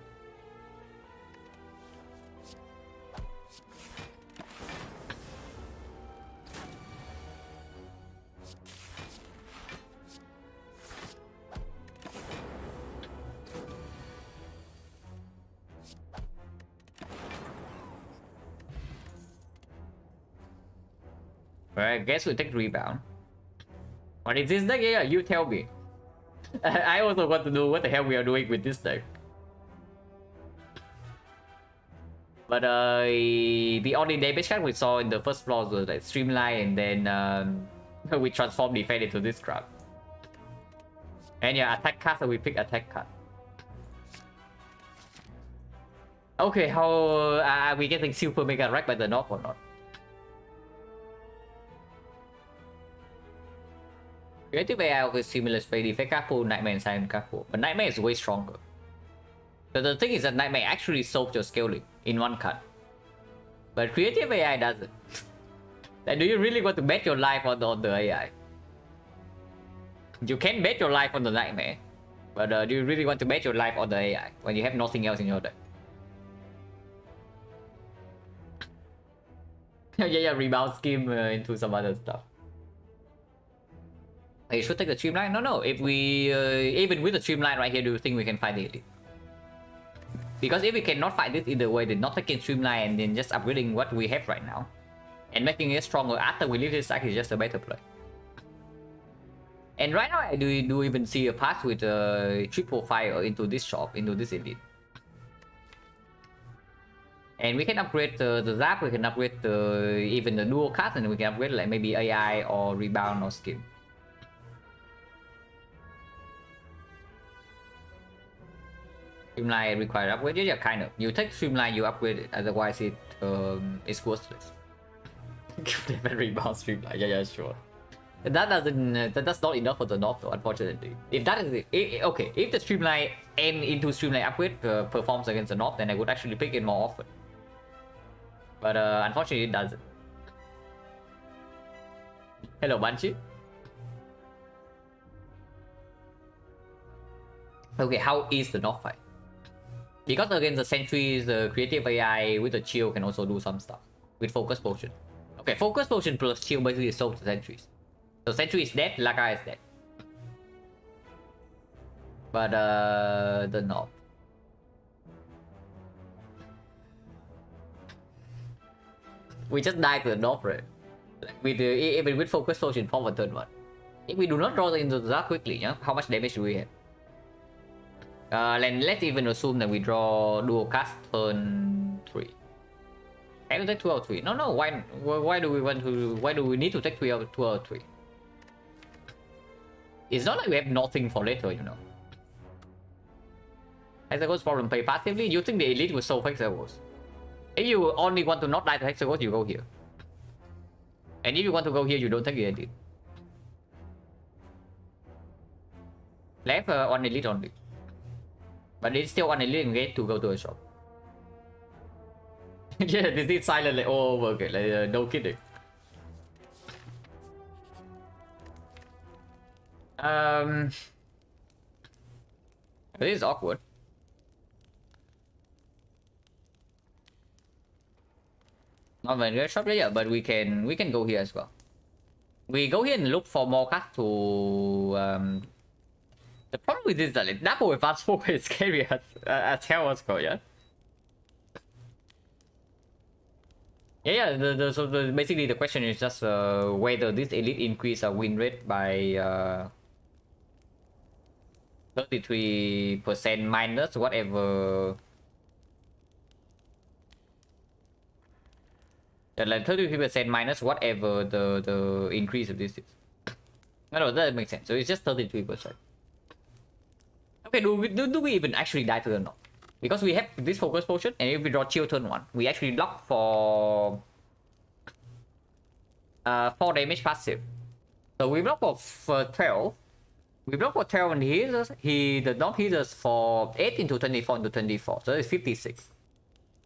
Alright, I guess we take rebound. What is this deck? Yeah, you tell me. I also want to know what the hell we are doing with this deck. But the only damage card we saw in the first floor was like Streamline, and then we transformed defense into this crap. And yeah, attack card, so we pick attack card. Okay, how are we getting super mega wrecked by the North or not? Creative AI with similar spray defense card pool, Nightmare and Silent card pool, but Nightmare is way stronger. So the thing is that Nightmare actually solves your scaling in one card, but Creative AI doesn't. Then do you really want to bet your life on the AI? You can bet your life on the Nightmare, but do you really want to bet your life on the AI when you have nothing else in your deck? Yeah, rebound scheme into some other stuff. You should take the Streamline? No. If we, even with the Streamline right here, do you think we can fight the Elite? Because if we cannot fight this either way, then not taking Streamline and then just upgrading what we have right now and making it stronger after we leave this stack is just a better play. And right now, I do even see a path with triple fire into this shop, into this Elite. And we can upgrade the Zap, we can upgrade even the dual card, and we can upgrade like maybe AI or Rebound or Skim. Streamline require upgrade? Yeah, kind of. You take Streamline, you upgrade it, otherwise it's worthless. Give them a Rebound Streamline, yeah, sure. That doesn't, that's not enough for the North though, unfortunately. If that is it, okay, if the Streamline and into Streamline upgrade performs against the North, then I would actually pick it more often. But unfortunately it doesn't. Hello Banshee. Okay, how is the North fight? Because against the sentries, the creative AI with the chill can also do some stuff with focus potion. Okay, focus potion plus chill basically solves the sentries. So sentry is dead, Laga is dead. But the knob. We just died to the knob, right? With even with focus potion forward turn 1. If we do not draw into the dark quickly, yeah, how much damage do we have? Let's even assume that we draw dual cast turn 3. Can we take 2 out of 3? No. Why do we want to? Why do we need to take 2 out of 3? It's not like we have nothing for later, you know. Hexagon's problem play passively. You think the elite will solve Hexagons? If you only want to not die to Hexagons, you go here. And if you want to go here, you don't take the elite. Left on elite only. But it's still on elite engage to go to a shop. Yeah, this is silently all over again. Like, no kidding. This is awkward. Not very good shop, yeah, but we can go here as well. We go here and look for more cards to the problem with this is that like, double advance forward is scary as hell as well, yeah. Yeah, so basically the question is just whether this elite increase our win rate by 33% minus whatever. Like 33% minus whatever the increase of this is. No, that makes sense. So it's just 33%. Okay, do we even actually die to the knob? Because we have this focus potion, and if we draw chill turn 1, we actually block for 4 damage passive. So we block for 12. We block for 12 and the knob hits us for 8 into 24 into 24. So it's 56.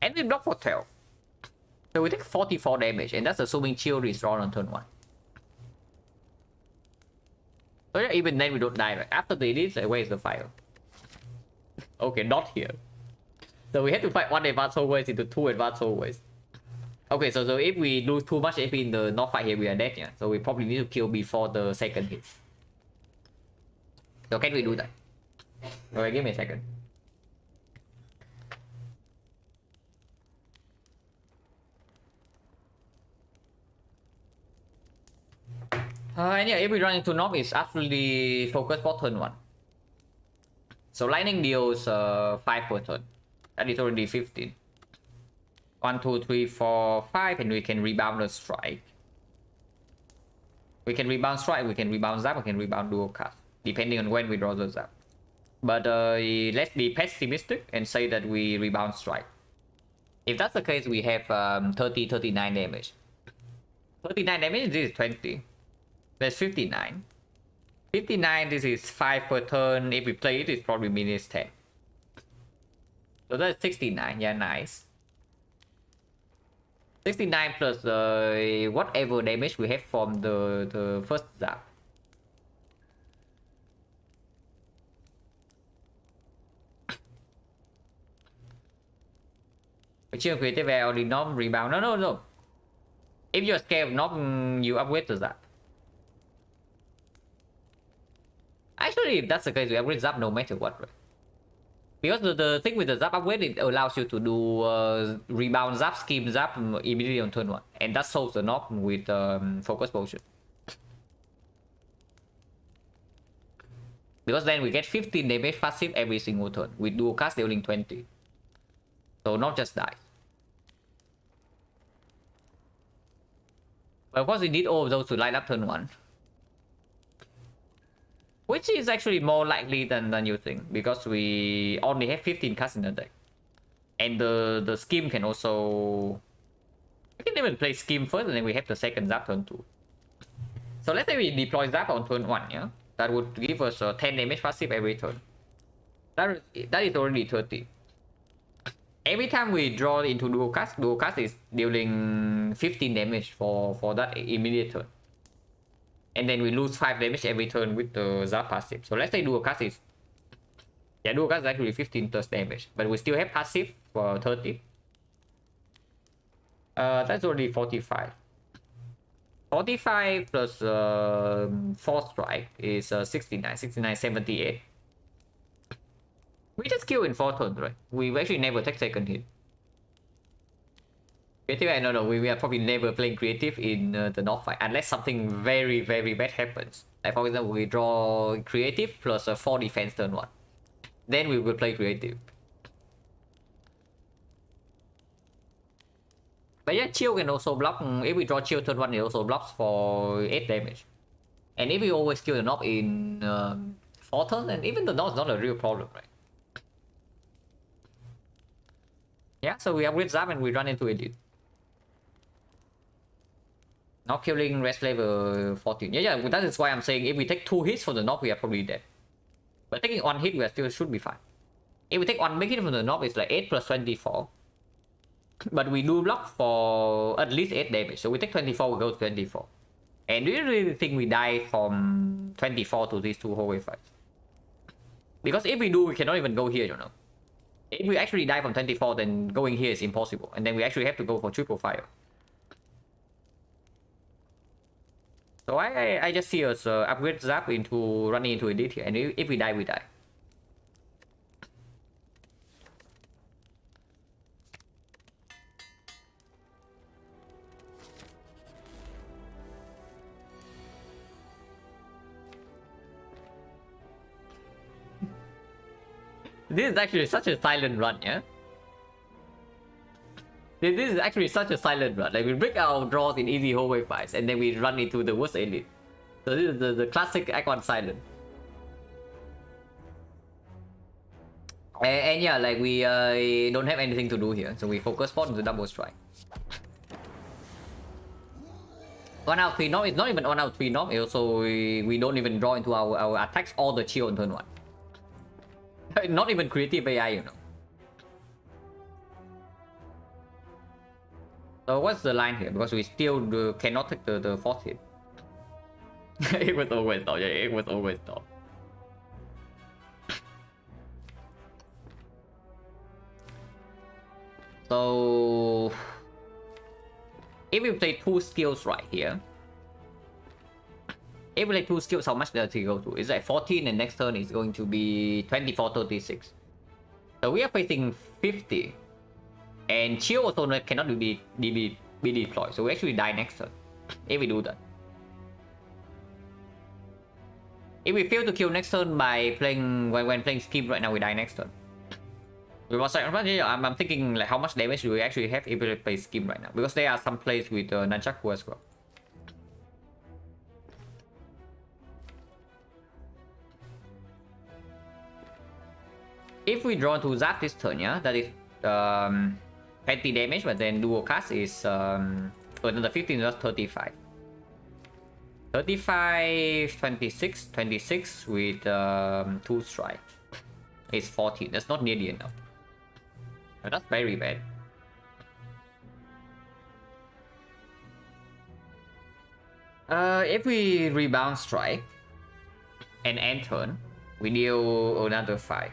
And we block for 12. So we take 44 damage, and that's assuming chill is drawn on turn 1. So yeah, even then we don't die, right? After the elite, like, where's the fire? Okay, not here. So we have to fight 1 advanced hallways into 2 advanced hallways. Okay, so if we lose too much AP in the knob fight here, we are dead, yeah? So we probably need to kill before the second hit. So can we do that? Okay, give me a second. And yeah, if we run into knob, it's absolutely focus for turn 1. So lightning deals 5 per turn. That is already 15. 1, 2, 3, 4, 5, and we can rebound a strike. We can rebound strike, we can rebound zap, we can rebound dual cast, depending on when we draw the zap. But let's be pessimistic and say that we rebound strike. If that's the case, we have 39 damage. 39 damage, this is 20. That's 59. 59, this is 5 per turn. If we play it, it's probably minus 10. So that's 69, yeah, nice. 69 plus whatever damage we have from the first zap. Achieve creative air only knob rebound. No. If you're scared of knob, you upgrade to zap. Actually, if that's the case, we upgrade zap no matter what, right? Because the thing with the zap upgrade, it allows you to do rebound zap, scheme zap immediately on turn 1. And that solves the knob with focus potion. Because then we get 15 damage passive every single turn with dual cast dealing 20. So not just dies. But of course we need all of those to light up turn 1. Which is actually more likely than you think, because we only have 15 casts in the deck. And the scheme can also... We can even play scheme first, and then we have the second zap turn 2. So let's say we deploy zap on turn 1, yeah? That would give us 10 damage passive every turn. That is already 30. Every time we draw into dual cast is dealing 15 damage for that immediate turn. And then we lose 5 damage every turn with the zap passive. So let's say dual cast is... Yeah, dual cast is actually 15 plus damage. But we still have passive for 30. That's already 45. 45 plus 4 strike is 69. 69, 78. We just kill in 4 turns, right? We actually never take second hit. Creative, I don't know. We are probably never playing creative in the North fight unless something very, very bad happens. Like for example, we draw creative plus a 4 defense turn 1. Then we will play creative. But yeah, chill can also block. If we draw chill turn 1, it also blocks for 8 damage. And if we always kill the knob in 4 turns, then even the knob is not a real problem, right? Yeah, so we upgrade Zap and we run into Elite. Not killing rest level 14. Yeah, that is why I'm saying if we take 2 hits for the knob, we are probably dead. But taking 1 hit, we are still should be fine. If we take 1 big hit from the knob, it's like 8 plus 24. But we do block for at least 8 damage. So we take 24, we go to 24. And do you really think we die from 24 to these 2 hallway fights? Because if we do, we cannot even go here, you know. If we actually die from 24, then going here is impossible. And then we actually have to go for triple fire. So I just see us upgrade Zap into running into Elite here. And if we die, we die. This is actually such a silent run, yeah? This is actually such a silent run. Like, we break our draws in easy hallway fights, and then we run into the worst Elite. So this is the classic Act 1 silent. And yeah, like, we don't have anything to do here, so we focus on the double strike. 1 out 3 knob, it's not even 1 out 3 knob, also we don't even draw into our attacks or the chill on turn 1. Not even creative AI, you know. So what's the line here? Because we still cannot take the 4th hit. It was always not, yeah, it was always not. So if we play 2 skills right here, if we play 2 skills, how much does he go to? It's like 14 and next turn is going to be 24, 36. So we are facing 50. And chill also cannot be deployed. So we actually die next turn. If we do that. If we fail to kill next turn by playing when playing scheme right now, we die next turn. We was like, I'm thinking like how much damage do we actually have if we play scheme right now? Because there are some plays with Nunchaku as well. If we draw to Zap this turn, yeah, that is 20 damage, but then dual cast is another 15, that's 35. 35, 26, 26 with 2 strike. It's 40. That's not nearly enough. But that's very bad. If we rebound strike and end turn, we deal another 5.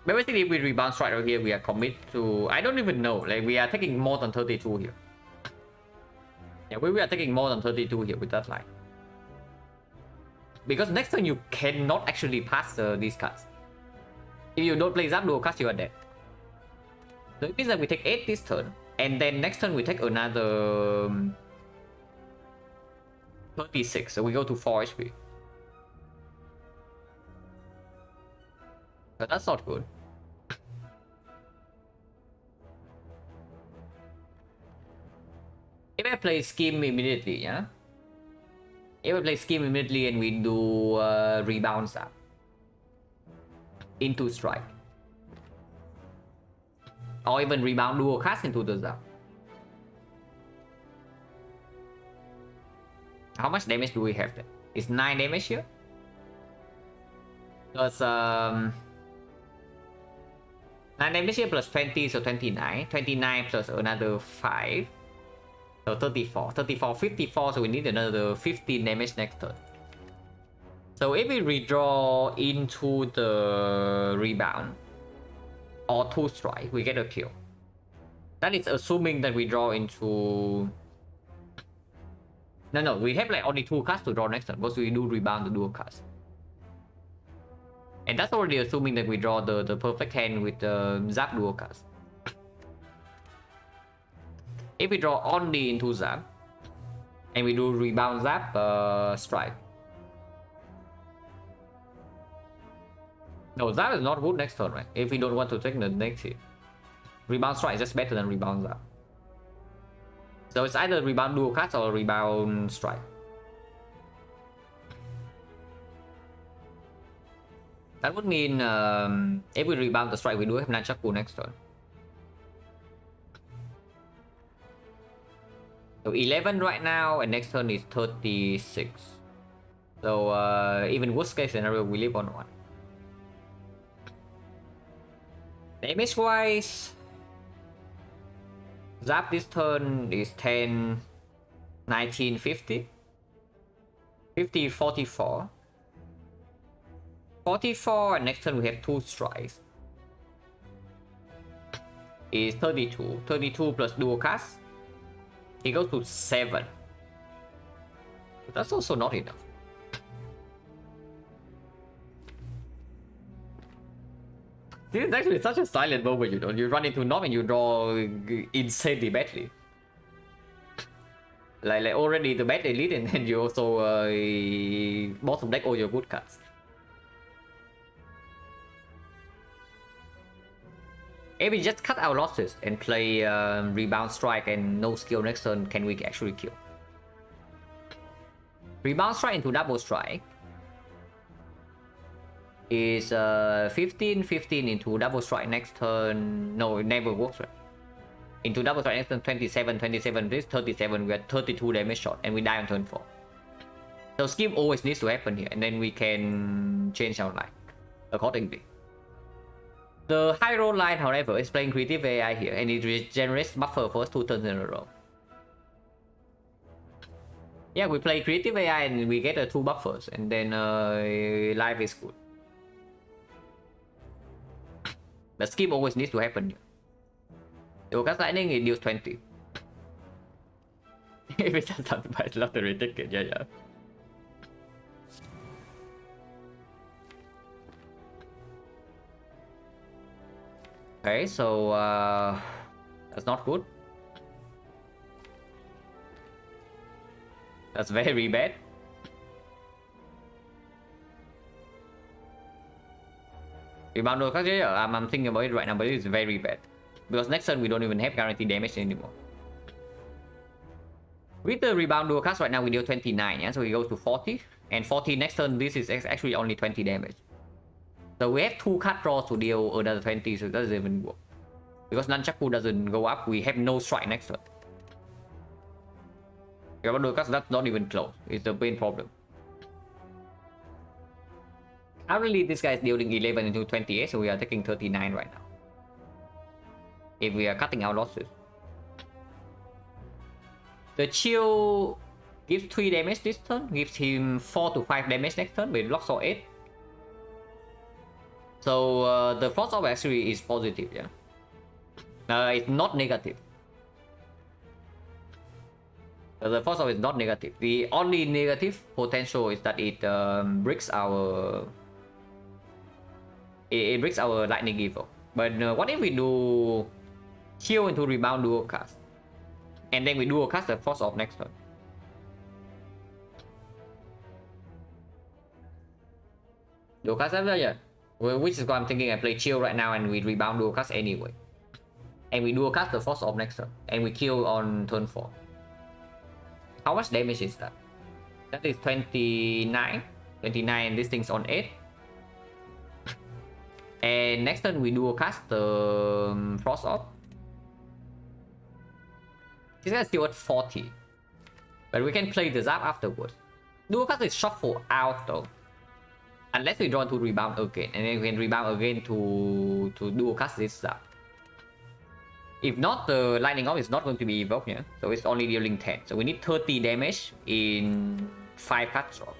But basically, if we rebound strike right here, we are commit to... I don't even know. Like, we are taking more than 32 here. Yeah, we are taking more than 32 here with that line. Because next turn, you cannot actually pass these cards. If you don't play Zap dual cast, you are dead. So it means that we take 8 this turn. And then next turn, we take another... 36. So we go to 4 HP. But that's not good. If I play scheme immediately, yeah? If I play scheme immediately and we do rebound Zap into strike. Or even rebound dual cast into the Zap. How much damage do we have then? It's 9 damage here? Plus 9 damage here plus 20, so 29. 29 plus another 5. So 34. 34, 54, so we need another 15 damage next turn. So if we redraw into the rebound or 2 strike, we get a kill. That is assuming that we draw into... No, we have like only 2 casts to draw next turn because we do rebound the dual cast. And that's already assuming that we draw the perfect hand with Zap dual cast. If we draw only into Zap, and we do rebound Zap strike. No, Zap is not good next turn, right? If we don't want to take the next hit. Rebound strike is just better than rebound Zap. So it's either rebound dual cast or rebound strike. That would mean if we rebound the strike, we do have Nunchaku next turn. So 11 right now, and next turn is 36. So even worst case scenario, we live on 1. Damage wise, Zap this turn is 10, 19, 50. 50, 44. 44, and next turn we have 2 strikes. Is 32. 32 plus dual cast. He goes to 7. But that's also not enough. This is actually such a silent moment, you know. You run into Nom and you draw insanely badly. Like already the bad elite, and then you also bottom deck all your good cards. If we just cut our losses and play rebound strike and no skill next turn, can we actually kill? Rebound strike into double strike is 15, 15 into double strike next turn. No, it never works, right? Into double strike next turn, 27, 27, this 37, we are 32 damage shot and we die on turn 4. So skip always needs to happen here, and then we can change our line accordingly. The high roll line, however, is playing creative AI here, and it regenerates buffer for 2 turns in a row. Yeah, we play creative AI and we get 2 buffers, and then life is good. But skip always needs to happen here. The Ocas Lightning, it deals 20. If it does something, I love the ticket, yeah. Okay, so that's not good. That's very bad. I'm thinking about it right now, but it is very bad. Because next turn we don't even have guaranteed damage anymore. With the rebound dual cast right now we deal 29, yeah, so we go to 40. And 40 next turn, this is actually only 20 damage. So we have 2 card draws to deal another 20, so it doesn't even work. Because Nunchaku doesn't go up, we have no strike next turn. Because that's not even close. It's the main problem. Currently, this guy is dealing 11 into 28, so we are taking 39 right now. If we are cutting our losses. The chill gives 3 damage this turn, gives him 4 to 5 damage next turn, with loss of 8. So the frost orb actually is positive, yeah. It's not negative. The frost orb is not negative. The only negative potential is that it breaks our lightning evil. But what if we do chill into rebound dual cast, and then we dual cast the frost orb next turn? Dual cast after, yeah. Which is why I'm thinking I play chill right now and we rebound dual cast anyway. And we dual cast the frost orb next turn, and we kill on turn 4. How much damage is that? That is 29. 29, this thing's on 8. And next turn we dual cast the frost orb. This guy's still at 40. But we can play the zap afterwards. Dual cast is shuffle out though. Unless we draw into rebound again, and then we can rebound again to dual cast this zap. If not, the lightning orb is not going to be evoked, yeah? So it's only dealing 10. So we need 30 damage in 5 cards draw.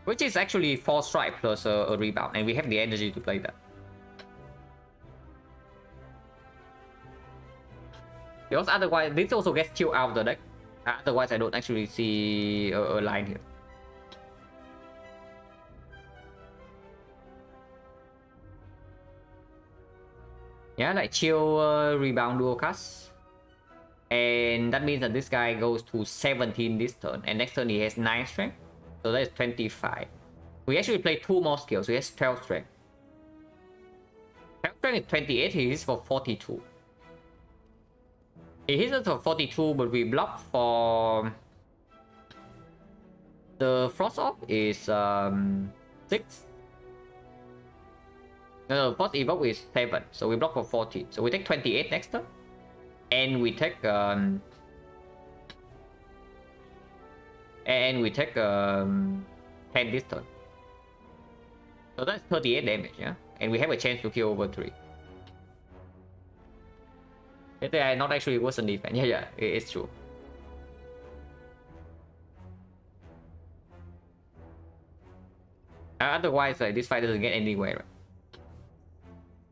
Which is actually 4 strike plus a rebound, and we have the energy to play that. Because otherwise, this also gets killed out of the deck. Otherwise, I don't actually see a line here. Yeah, like chill rebound dual cast. And that means that this guy goes to 17 this turn. And next turn he has 9 strength. So that is 25. We actually play 2 more skills. So he has 12 strength. 12 strength is 28. He hits for 42. He hits us for 42, but we block for... The Frost Orb is 6. No, Frost Evoke is 7. So we block for 14. So we take 28 next turn. And we take 10 this turn. So that's 38 damage, yeah? And we have a chance to kill over 3. They are not actually worse than defense. Yeah, it's true. Otherwise, like, this fight doesn't get anywhere, right?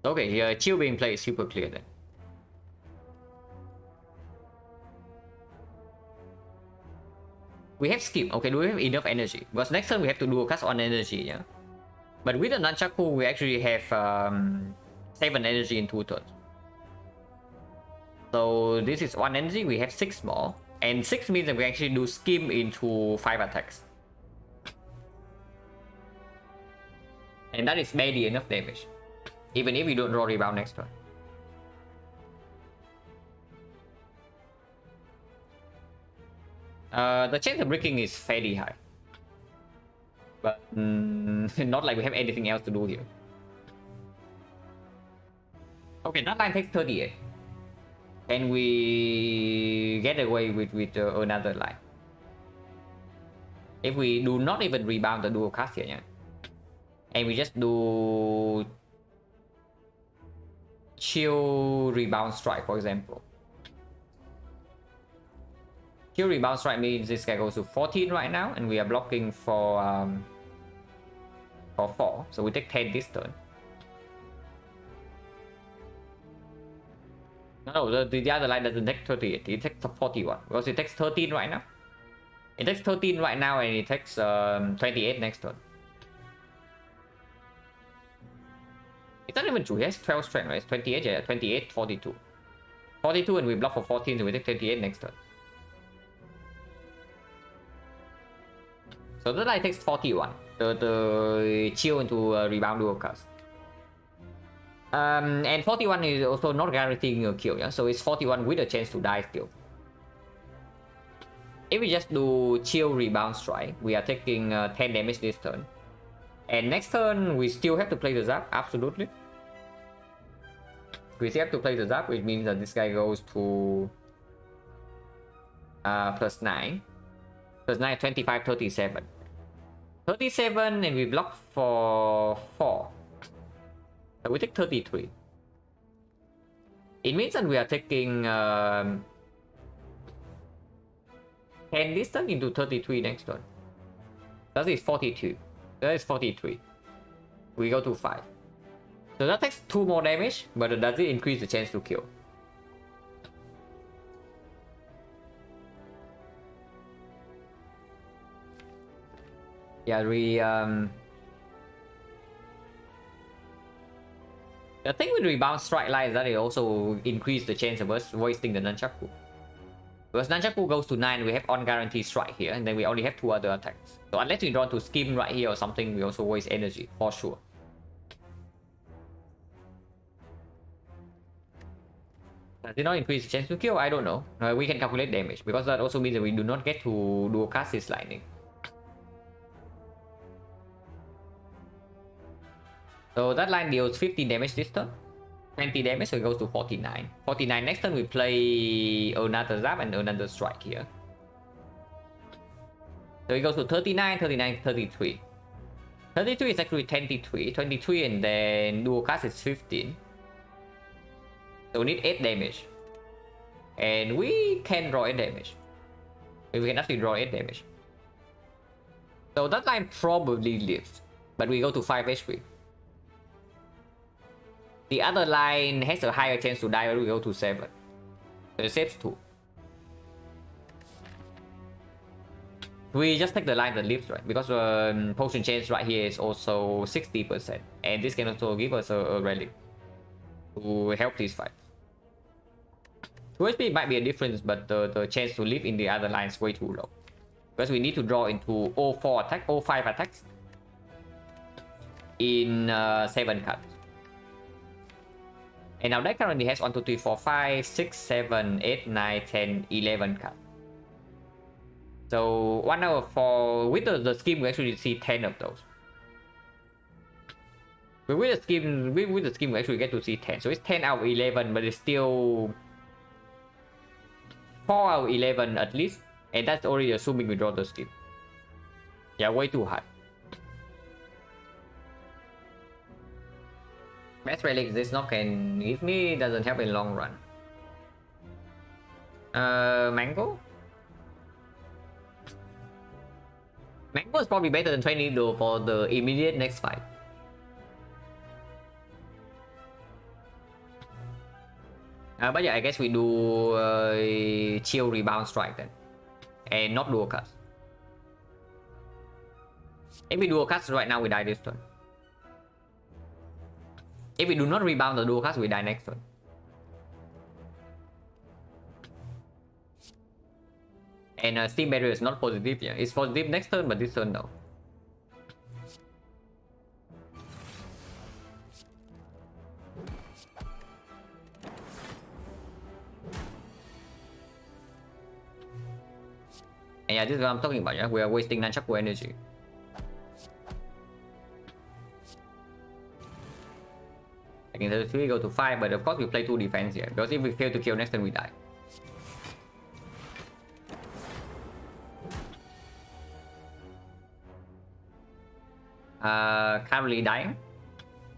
Okay, here, chill being played is super clear then. We have skip. Okay, do we have enough energy? Because next turn we have to do a cast on energy, yeah? But with the Nunchaku, we actually have 7 energy in 2 turns. So this is 1 energy, we have 6 more. And 6 means that we actually do skim into 5 attacks. And that is barely enough damage. Even if we don't draw rebound next turn. The chance of breaking is fairly high. But not like we have anything else to do here. Okay, that line takes 38. And we get away with another line. If we do not even rebound the dual cast here, yeah? And we just do chill rebound strike, for example. Chill rebound strike means this guy goes to 14 right now, and we are blocking for 4. So we take 10 this turn. No, the other line doesn't take 38. It takes 41 because it takes 13 right now. It takes 13 right now, and it takes 28 next turn. It's not even true. He has 12 strength, right? It's 28, yeah, 28, 42. 42, and we block for 14, so we take 28 next turn. So that line takes 41. The chill into rebound dual cast. And 41 is also not guaranteeing a kill, yeah? So it's 41 with a chance to die still. If we just do chill rebound strike, we are taking 10 damage this turn. And next turn, we still have to play the zap, absolutely. We still have to play the zap, which means that this guy goes to +9. +9, 25, 37. 37, and we block for 4. So we take 33. It means that we are taking 10 this turn into 33 next turn. That is 42. That is 43. We go to 5. So that takes 2 more damage, but does it increase the chance to kill? Yeah, the thing with rebound strike line is that it also increases the chance of us wasting the Nunchaku. Because Nunchaku goes to 9, we have on guarantee strike here, and then we only have 2 other attacks. So unless we draw to skim right here or something, we also waste energy, for sure. Does it not increase the chance to kill? I don't know. We can calculate damage, because that also means that we do not get to dual cast his lightning. So that line deals 15 damage this turn. 20 damage, so it goes to 49. 49 next turn, we play another zap and another strike here. So it goes to 39, 39, 33. 33 is actually 23. 23 and then dual cast is 15. So we need 8 damage. And we can draw 8 damage. We can actually draw 8 damage. So that line probably lives. But we go to 5 HP. The other line has a higher chance to die, but we go to 7. So it saves 2. We just take the line that lives, right? Because potion chance right here is also 60%. And this can also give us a relic. to help this fight. 2 HP might be a difference, but the chance to live in the other line is way too low. Because we need to draw into 04 attack, 05 attacks in 7 cards. And our deck currently has 1, 2, 3, 4, 5, 6, 7, 8, 9, 10, 11 cards. So 1 out of 4, with the scheme we actually see 10 of those. But with the scheme, we actually get to see 10. So it's 10 out of 11, but it's still 4 out of 11 at least. And that's already assuming we draw the scheme. Yeah, way too high. Best relic this knock can give me, doesn't help in long run. Mango? Mango is probably better than 20 though for the immediate next fight. But yeah, I guess we do chill rebound strike then. And not dual cast. If we dual cast right now, we die this turn. If we do not rebound the dual cast, we die next turn. And Steam Barrier is not positive, yeah. It's positive next turn, but this turn no. And yeah, this is what I'm talking about, yeah. We are wasting Nunchaku energy. I can 33 go to 5, but of course we play 2 defense here. Because if we fail to kill next turn, we die. Currently dying.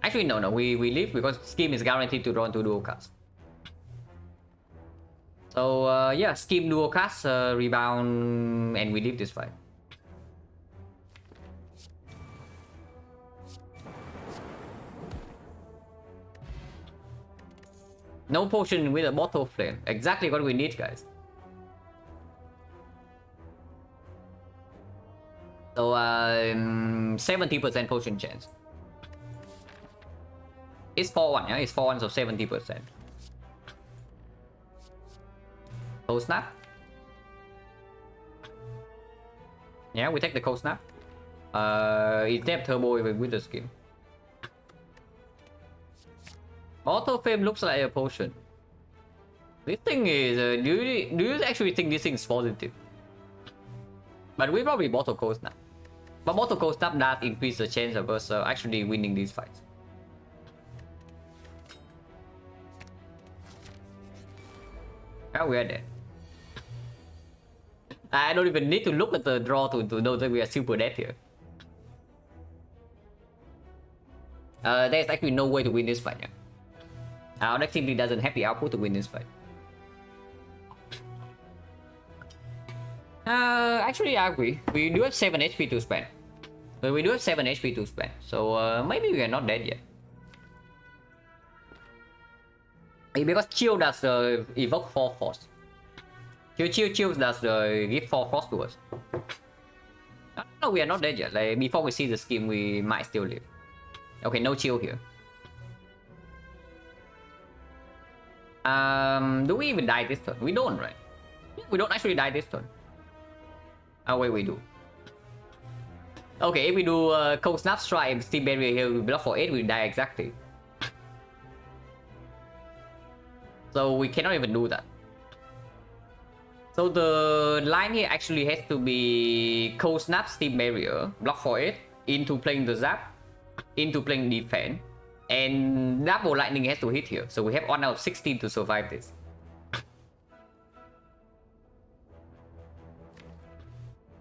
Actually, no, we live because Scheme is guaranteed to draw into dual cast. So yeah, Scheme dual cast, rebound, and we leave this fight. No potion with a bottle flame. Exactly what we need, guys. So 70% potion chance. It's 4-1, yeah? It's 4-1, so 70%. Cold Snap. Yeah, we take the Cold Snap. It's Depth Turbo with the skin. Auto Flame looks like a potion. This thing is... do you actually think this thing is positive? But we probably Bottle Cold Snap. But Bottle Cold Snap does increase the chance of us actually winning these fights. How we are dead. I don't even need to look at the draw to know that we are super dead here. There's actually no way to win this fight, yeah. Our deck simply doesn't have the output to win this fight. Actually, I agree. We do have 7 HP to spend. But we do have 7 HP to spend. So maybe we are not dead yet. Because Chill does evoke 4 force. Chill does give 4 force to us. No, we are not dead yet. Like, before we see the scheme, we might still live. Okay, no Chill here. Do we even die this turn? We don't, right? We don't actually die this turn. Oh wait, we do. Okay, if we do Cold Snap Strike and Steam Barrier here, we block for 8, we die exactly. So we cannot even do that. So the line here actually has to be Cold Snap, Steam Barrier, block for 8, into playing the Zap, into playing Defense, and double lightning has to hit here. So we have 1 out of 16 to survive this.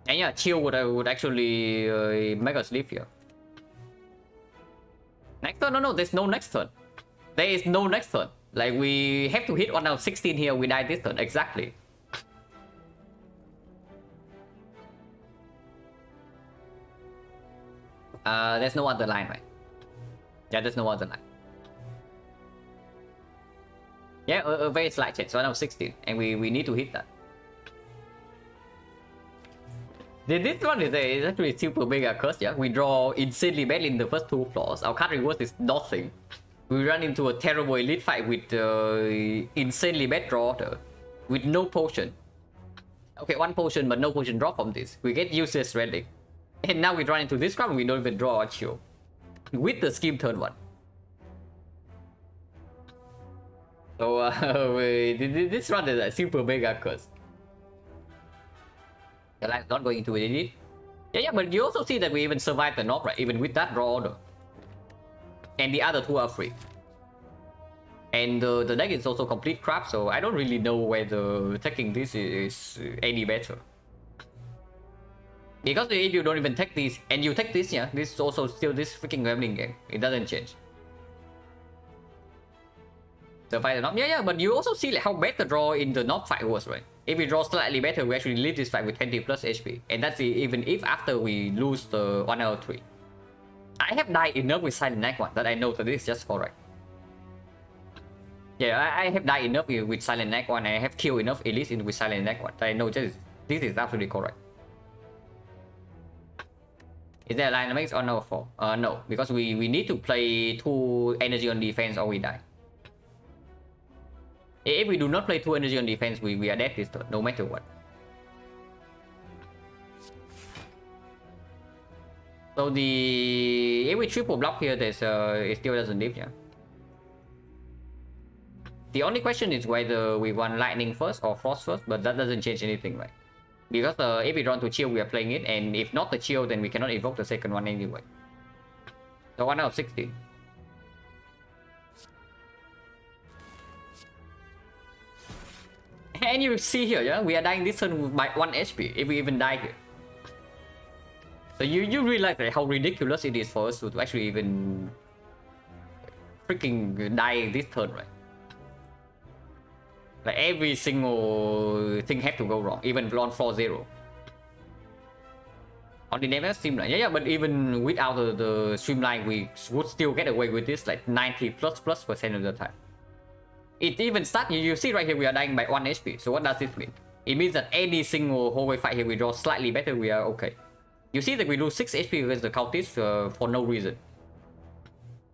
And yeah, Chill would actually make us live here. Next turn? No, there's no next turn. There is no next turn. Like, we have to hit 1 out of 16 here, we die this turn, exactly. There's no other line, right? Yeah, there's no other line. Yeah, a very slight chance, 1 out of 16, and we need to hit that. This one is actually super mega curse, yeah? We draw insanely badly in the first 2 floors. Our card rewards is nothing. We run into a terrible elite fight with insanely bad draw order, with no potion. Okay, one potion, but no potion drop from this. We get useless relic. And now we run into this crowd, we don't even draw a chill. With the scheme turn 1. So this run is a super mega curse. The line's not going to elite. Yeah, but you also see that we even survived the knock, right? Even with that draw order. And the other two are free. And the deck is also complete crap, so I don't really know whether taking this is any better. Because if you don't even take this, and you take this, yeah, this is also still this freaking gambling game. It doesn't change. Survive the knock, yeah, but you also see like how bad the draw in the knock fight was, right? If we draw slightly better, we actually leave this fight with 20 plus HP. And that's even if after we lose the 1 out of 3. I have died enough with Silent-2 one that I know that this is just correct. Yeah, I have died enough with Silent-2 one. I have killed enough elites with Silent-2 one that I know this is absolutely correct. Is there a line that makes or no for? No, because we need to play 2 energy on defense or we die. If we do not play 2 energy on defense, we are dead this turn, no matter what. So if we triple block here, there's it still doesn't live, yeah. The only question is whether we want lightning first or frost first, but that doesn't change anything, right? Because if we draw to chill, we are playing it, and if not the chill, then we cannot evoke the second one anyway. So 1 out of 60. And you see here, yeah, we are dying this turn by 1 HP if we even die here. So you realize like, how ridiculous it is for us to actually even freaking die this turn, right? Like every single thing had to go wrong, even on floor 0. On the never streamline, yeah, but even without the streamline, we would still get away with this like 90+% of the time. It even starts, you see right here, we are dying by 1 HP. So what does this mean? It means that any single hallway fight here we draw slightly better, we are okay. You see that we lose 6 HP against the cultists for no reason.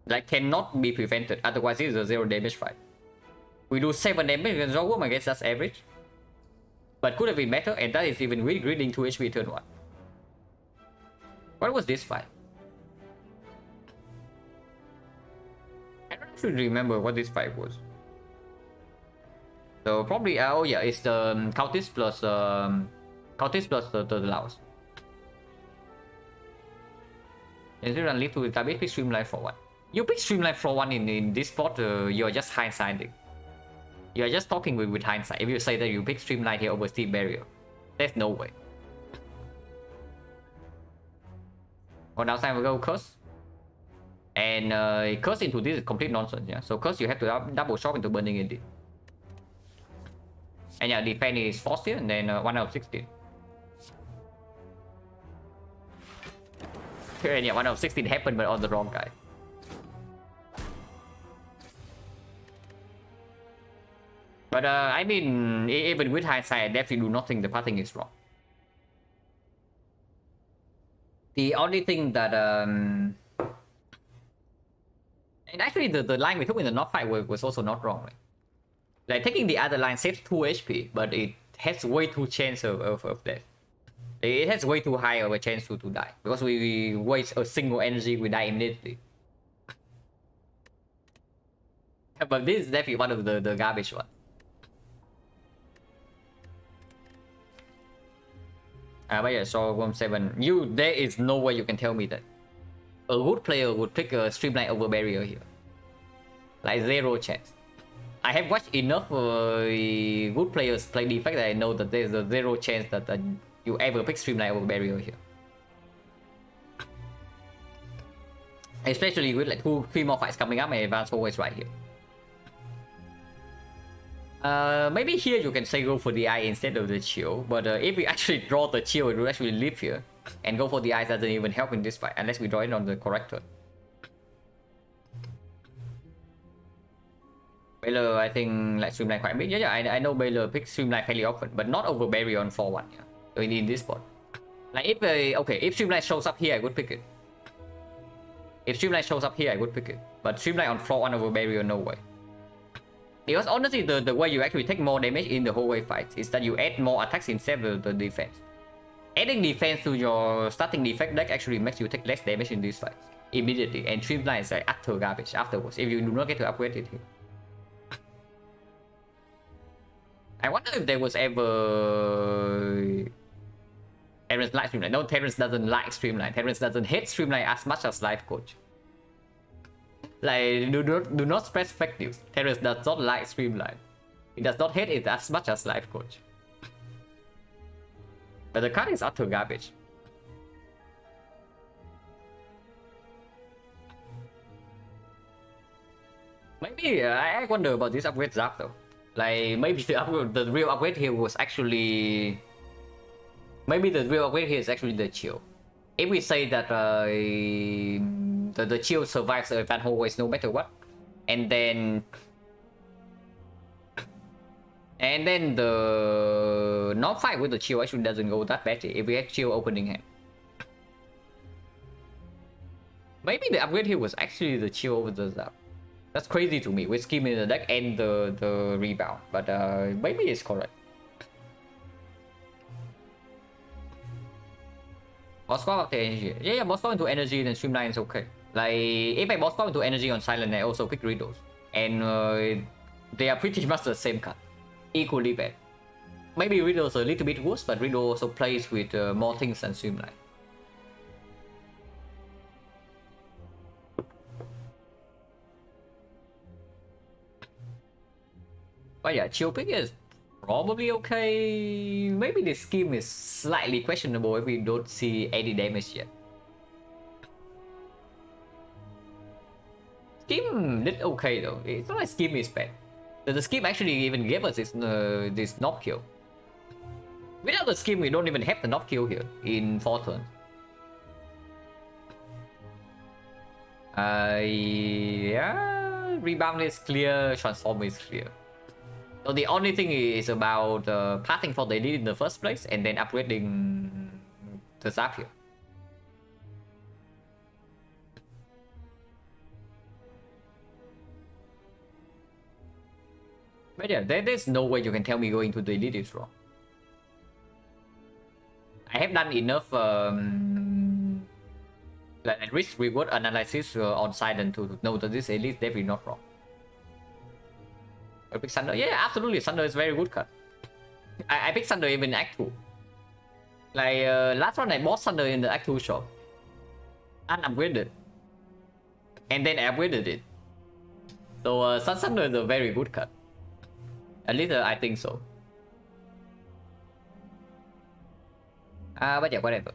Like cannot be prevented, otherwise it's a 0 damage fight. We do 7 damage against Rogue, I guess that's average. But could have been better, and that is even really greeting 2 HP turn 1. What was this fight? I don't actually remember what this fight was. So probably, oh yeah, it's the cultist plus the Laos. Is it leave to the pick streamline for 1? You pick streamline for 1 in this spot, you're just hindsighting. You're just talking with hindsight. If you say that you pick streamline here over steep barrier, there's no way. On downside we go curse. And curse into this is complete nonsense, yeah. So curse you have to double shot into burning indeed. And yeah, defense is forced here, and then 1 out of 16. And yeah, 1 out of 16 happened, but on the wrong guy. But I mean, even with hindsight, I definitely do not think the pathing is wrong. The only thing that and actually the line we took in the knock fight was also not wrong, right? Like taking the other line saves 2 HP, but it has way too chance of death. It has way too high of a chance to die. Because we waste a single energy, we die immediately. But this is definitely one of the garbage ones. But yeah, so 1-7. There is no way you can tell me that a good player would pick a streamline over barrier here. Like 0 chance. I have watched enough good players play defect that I know that there's a 0 chance that you ever pick streamline over barrier here. Especially with like 2-3 more fights coming up and advance always right here. Maybe here you can say go for the eye instead of the chill, but if we actually draw the chill, it will actually live here, and go for the eyes doesn't even help in this fight unless we draw it on the correct turn. Baylor, I think like streamline quite a bit. Yeah, I know Baylor picks streamline fairly often, but not over barrier on 4-1. Yeah, so in this spot, like if streamline shows up here, I would pick it. If Streamline shows up here, I would pick it. But Streamline on floor 1 over barrier, no way. Because honestly, the way you actually take more damage in the whole wave fight is that you add more attacks instead of the defense. Adding defense to your starting defect deck actually makes you take less damage in these fights immediately, and Streamline is like utter garbage afterwards if you do not get to upgrade it here. I wonder if there was ever... Terrence likes Streamline. No, Terrence doesn't like Streamline. Terrence doesn't hate Streamline as much as Life Coach. Like, do not spread fake news. Terrence does not like Streamline. He does not hate it as much as Life Coach. But the card is utter garbage. Maybe I wonder about this upgrade Zap though. Like maybe the real upgrade here was actually... Maybe the real upgrade here is actually the chill. If we say that the chill survives the advanced hallways no matter what, and then the non-fight with the chill actually doesn't go that badly if we have chill opening hand. Maybe the upgrade here was actually the chill over the Zap. That's crazy to me with scheme in the deck and the rebound, but maybe it's correct. Boss swap after energy. Yeah, boss swap into energy, then Streamline is okay. Like, if I boss swap into energy on Silent, I also pick Riddles. And they are pretty much the same card. Equally bad. Maybe Riddles a little bit worse, but Riddle also plays with more things than Streamline. But yeah, chill pick is probably okay. Maybe the scheme is slightly questionable if we don't see any damage yet. Scheme did okay though. It's not like scheme is bad. The scheme actually even gave us this knock kill. Without the scheme, we don't even have the knock kill here in 4 turns. Yeah, rebound is clear, transform is clear. So the only thing is about passing for the elite in the first place and then upgrading the Zap here. But yeah, there's no way you can tell me going to the elite is wrong. I have done enough like risk reward analysis on Silent to know that this elite is definitely not wrong. I pick Thunder. Yeah, absolutely. Thunder is very good card. I picked Thunder even in Act 2. Like last one I bought Thunder in the Act 2 shop. Unupgraded. And then I upgraded it. So Thunder is a very good card. At least I think so. But yeah, whatever.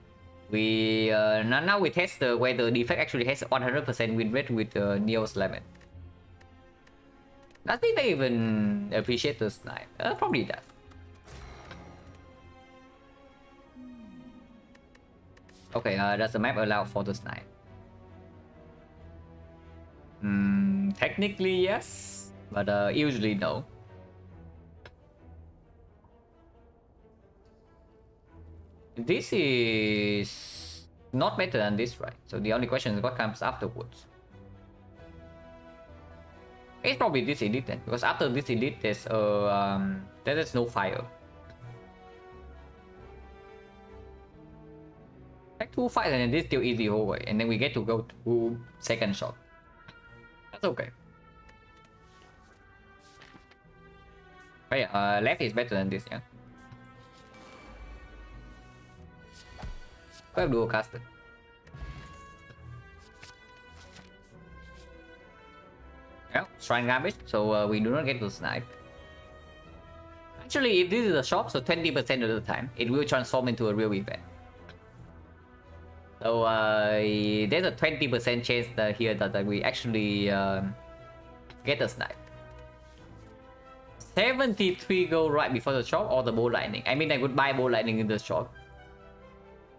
We now we test whether the defect actually has 100% win rate with Neo's Lemon. Does it even appreciate the snipe? Probably does. Okay, does the map allow for the snipe? Technically yes, but usually no. This is not better than this, right? So the only question is what comes afterwards. It's probably this elite then, because after this elite there's no fire. Like 2 fights and then this still easy hallway, and then we get to go to second shot. That's okay. But yeah, left is better than this, yeah. Go have dual caster. Yeah, shrine garbage, so we do not get to snipe. Actually, if this is a shop, so 20% of the time, it will transform into a real event. So there's a 20% chance that here that we actually get a snipe. 73 go right before the shop or the bow lightning. I mean, I would buy bow lightning in the shop.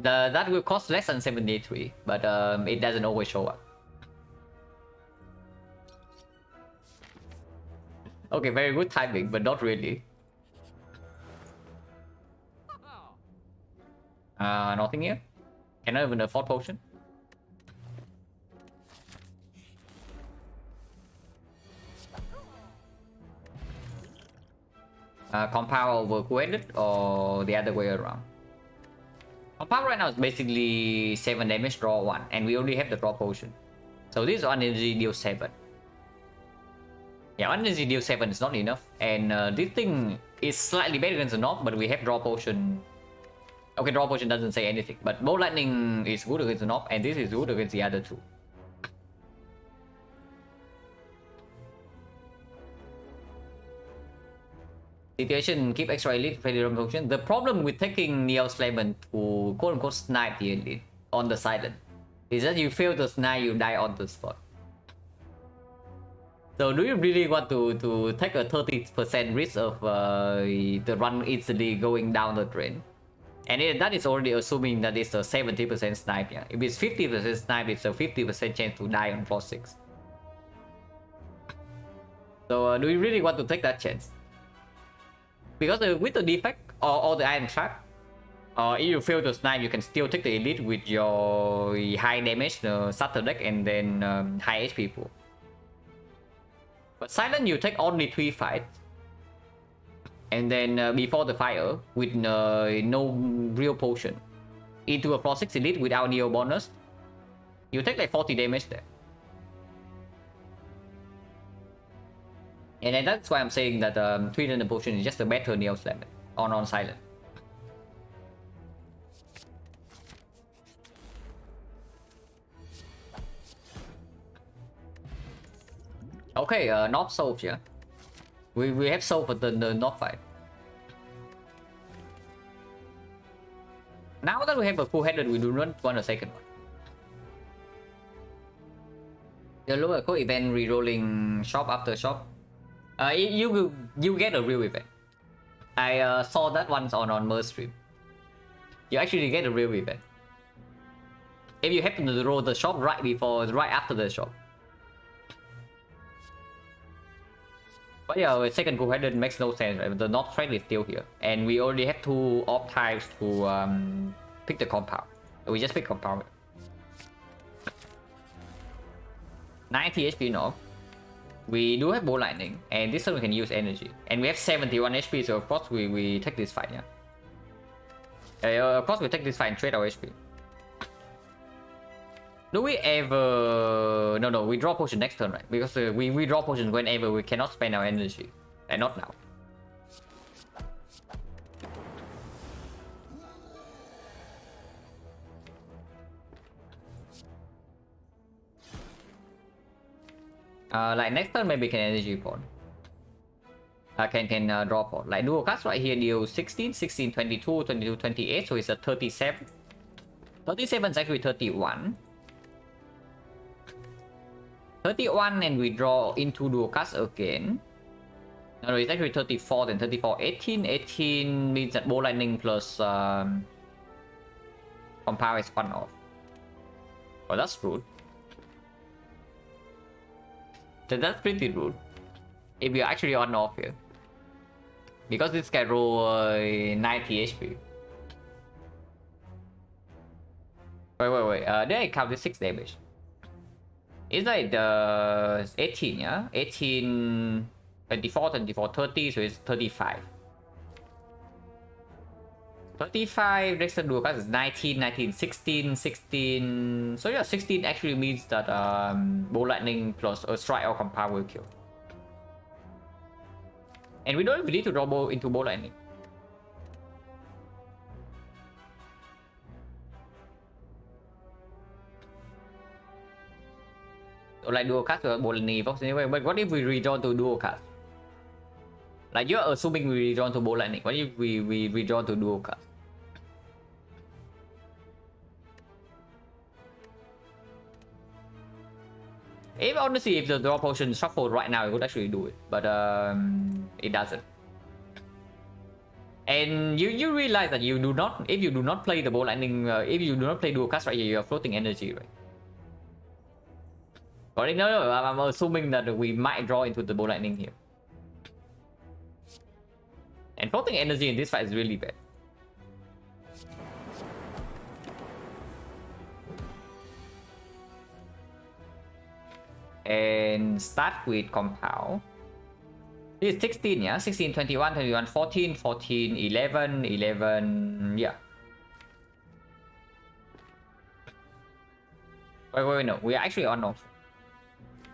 That will cost less than 73, but it doesn't always show up. Okay, very good timing, but not really. Nothing here. Can I even afford potion? Compound over cool-headed or the other way around. Compound right now is basically 7 damage, draw 1, and we only have the draw potion. So this one energy deals 7. Yeah, one energy deals 7 is not enough, and this thing is slightly better against the knock, but we have draw potion. Okay, draw potion doesn't say anything, but bolt lightning is good against the knock, and this is good against the other two. Situation, keep extra elite failure potion. The problem with taking Neo Slayman to quote unquote snipe the elite on the silent is that you fail to snipe, you die on the spot. So do you really want to take a 30% risk of the run easily going down the drain? And that is already assuming that it's a 70% snipe. Yeah? If it's 50% snipe, it's a 50% chance to die on floor 6. So do you really want to take that chance? Because with the defect or the iron trap, if you fail to snipe, you can still take the elite with your high damage starter deck and then high HP pool. But silent, you take only 3 fights, and then before the fire with no real potion into a floor 6 elite without neo bonus, you take like 40 damage there. And then that's why I'm saying that 300 potion is just a better neo slam on silent. Okay, not solved, yeah. We have solved the knock fight. Now that we have a full-headed, we do not want a second one. The lower code event re-rolling shop after shop. You get a real event. I saw that once on Mer's stream. You actually get a real event. If you happen to roll the shop right after the shop. But yeah, a second co-headed makes no sense, right? The knock threat is still here. And we already have 2 off times to pick the compound. We just pick compound. 90 HP knock. We do have bow lightning, and this time we can use energy. And we have 71 HP, so of course we take this fight, yeah. Of course we take this fight and trade our HP. Do we ever... No, we draw potion next turn, right? Because we draw potion whenever we cannot spend our energy. And not now. Like next turn maybe can energy port. Can draw port. Like dual cast right here deal 16, 16, 22, 22, 28. So it's a 37. 37 is actually 31. 31 and we draw into dual cast again. No, it's actually 34, then 34, 18. 18 means that bow lightning plus compound is 1 off. Oh, that's rude. That's pretty rude. If you're actually on off here. Because this guy roll 90 HP. Wait. Then I counted 6 damage. It's like the 18, yeah? 18, 24, 24, 30, so it's 35. 35, next dual cast is 19, 19, 16, 16. So yeah, 16 actually means that bow lightning plus a strike or compound will kill. And we don't even need to draw bow into bow lightning. Or like dual cast or bow lightning evox anyway. But what if we redraw to dual cast? Like you're assuming we redraw to bow lightning. What if we redraw to dual cast? If honestly, if the draw potion shuffled right now, it would actually do it, but it doesn't. And you realize that you do not, if you do not play the bow lightning, if you do not play dual cast right here, you are floating energy, right? But no, I'm assuming that we might draw into the bow lightning here. And floating energy in this fight is really bad. And start with compound. This is 16, yeah? 16, 21, 21, 14, 14, 11, 11, yeah. Wait, no. We are actually on off.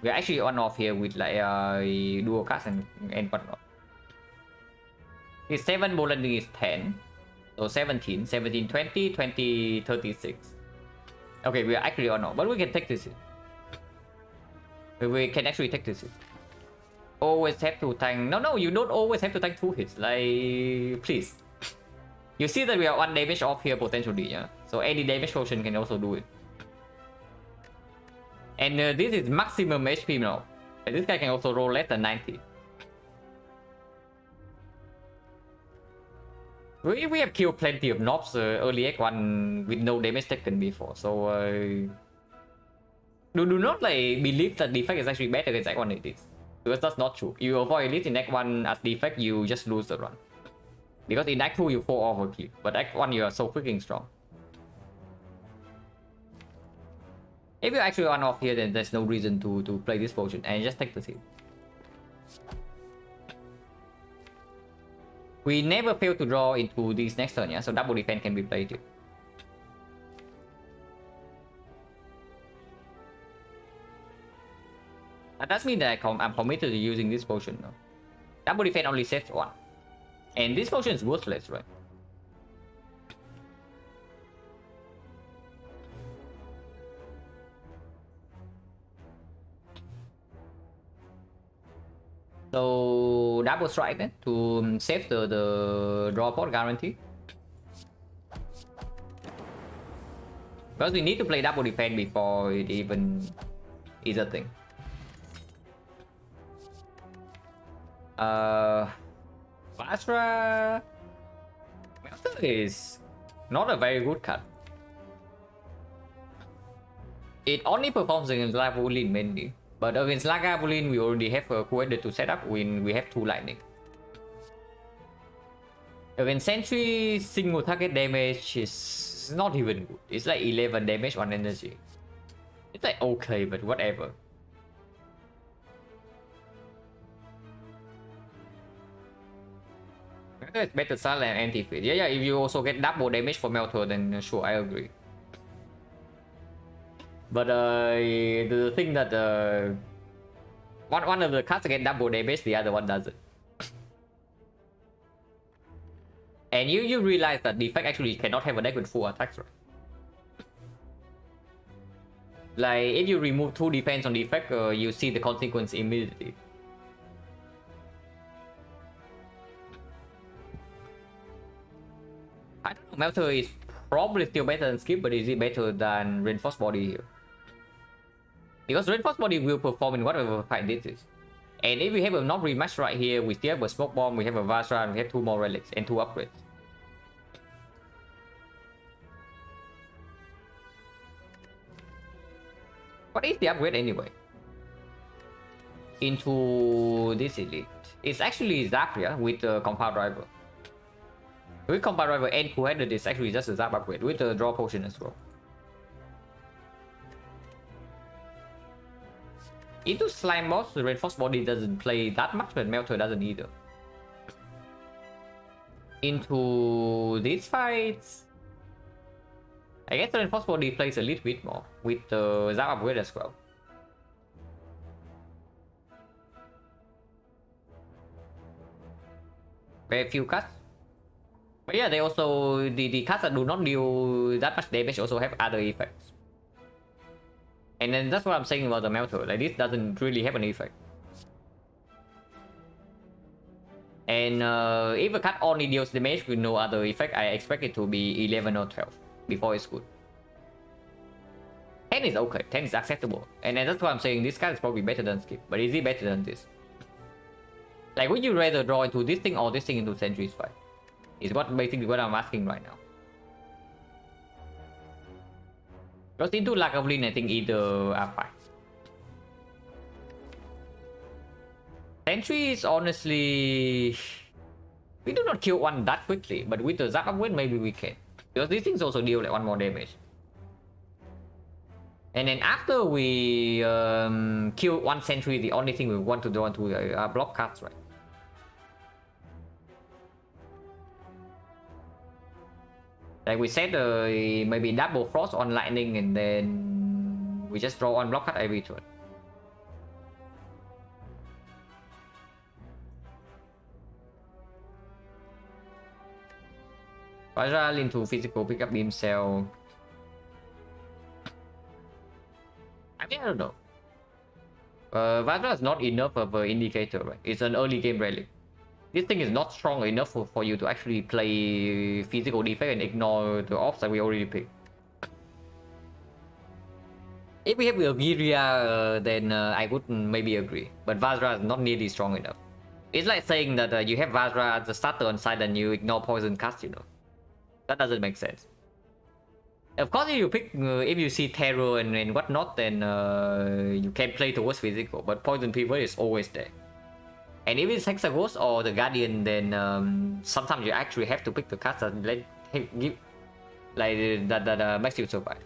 We are actually on off here with like dual cast and whatnot. This 7 bowling is 10. So 17, 17, 20, 20, 36. Okay, we are actually on off. But we can take this in. We can actually take this in. Always have to tank. No, you don't always have to tank 2 hits. Like, please. You see that we are 1 damage off here potentially, yeah? So any damage potion can also do it. And this is maximum HP now. And this guy can also roll less than 90. We have killed plenty of knobs early X1 with no damage taken before, so do not like believe that defect is actually better against X1 elites. Because that's not true. You avoid elite in X1 as defect, you just lose the run. Because in X2 you fall off a cliff, but X1 you are so freaking strong. If you actually run off here, then there's no reason to play this potion and just take the hit. We never fail to draw into this next turn, yeah? So double defense can be played here. That does mean that I'm committed to using this potion now. Double defense only saves 1. And this potion is worthless, right? So double strike then to save the draw pot guarantee. Because we need to play double defense before it even is a thing. Vasra Melter is not a very good card. It only performs against Lagavulin mainly. But against Lagavulin, we already have a Kueda to set up when we have 2 lightning. Against Sentry, single target damage is not even good. It's like 11 damage on energy. It's like okay, but whatever. It's better Silent and anti-fit. Yeah, if you also get double damage for Melter, then sure, I agree. But the thing that one of the cards get double damage, the other one doesn't. And you realize that defect actually cannot have a deck with full attacks, right? Like if you remove 2 defense on defect, you see the consequence immediately. I don't know, Melter is probably still better than Skip, but is it better than Reinforced Body here? Because Reinforced Body will perform in whatever fight this is. And if we have a not rematch right here, we still have a Smoke Bomb, we have a Vasra, and we have 2 more relics and 2 upgrades. What is the upgrade anyway? Into this elite. It's actually Zapria with the Compound Driver. With Compound Driver and Two-Headed, it's actually just a Zap upgrade with the Draw Potion as well. Into Slime Boss, the Reinforced Body doesn't play that much, but Melter doesn't either. Into these fights, I guess the Reinforced Body plays a little bit more with the Zap upgrade as well. Very few cuts. But yeah, they also, the cuts that do not deal that much damage also have other effects. And then that's what I'm saying about the Melter, like this doesn't really have an effect. And if a cut only deals damage with no other effect, I expect it to be 11 or 12 before it's good. 10 is okay, 10 is acceptable. And then that's why I'm saying this card is probably better than Skip, but is it better than this? Like, would you rather draw into this thing or this thing into Sentry's fight? Is basically what I'm asking right now. Because into Lagavulin, I think either are fine. Sentry is honestly... We do not kill one that quickly, but with the Zap upgrade, maybe we can. Because these things also deal like 1 more damage. And then after we kill one Sentry, the only thing we want to draw into are block cards, right? Like we set maybe double frost on lightning and then we just draw one block card every turn. Vajra into physical, pick up beam cell. I mean, I don't know. Vajra is not enough of an indicator, right? It's an early game relic. This thing is not strong enough for you to actually play physical defense and ignore the ops that we already picked. If we have Algeria, then I would maybe agree. But Vajra is not nearly strong enough. It's like saying that you have Vajra as a starter on side and you ignore poison cast, you know. That doesn't make sense. Of course, if you pick, if you see terror and whatnot, then you can play towards physical. But poison pivot is always there. And if it's Hexaghost or the Guardian, then sometimes you actually have to pick the card that give like that makes you survive.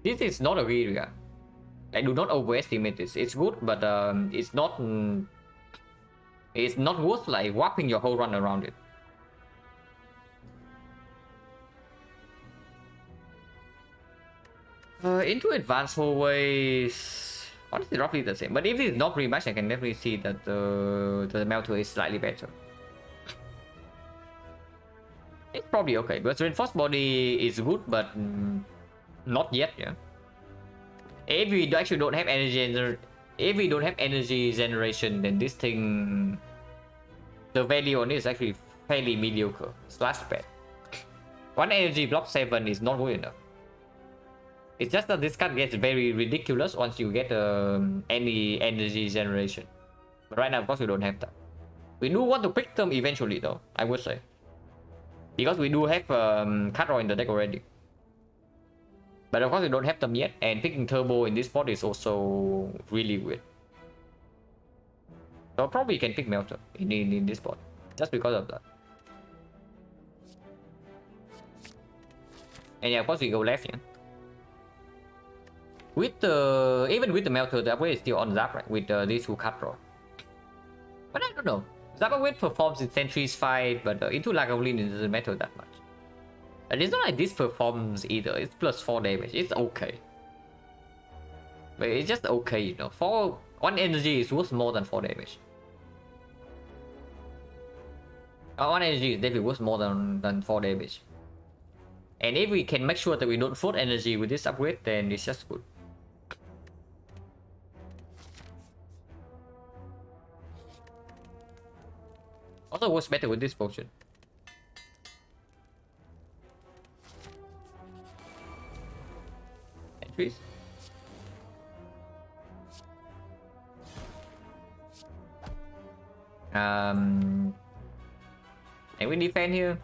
This is not a Giria. I do not overestimate this. It's good, but it's not worth like wrapping your whole run around it. Into advanced hallways. Honestly, roughly the same. But if it's not rematch, I can definitely see that the Melter is slightly better. It's probably okay, because Reinforced Body is good, but not yet, yeah. If we actually don't have energy generation, then this thing, the value on it is actually fairly mediocre / bad. One energy block 7 is not good enough. It's just that this card gets very ridiculous once you get any energy generation. But right now, of course, we don't have that. We do want to pick them eventually, though, I would say. Because we do have Cutro in the deck already. But of course, we don't have them yet, and picking Turbo in this spot is also really weird. So probably can pick Melter in this spot, just because of that. And yeah, of course, we go left, yeah. With the even with the Melter, the upgrade is still on Zap, right? With these two Cutro. But I don't know. Zap upgrade performs in Sentry's fight, but into Lagavulin it doesn't matter that much. And it's not like this performs either. It's +4 damage. It's okay. But it's just okay, you know. 1 energy is worth more than 4 damage. 1 energy is definitely worth more than 4 damage. And if we can make sure that we don't float energy with this upgrade, then it's just good. Also works better with this potion. Entries. And we defend here.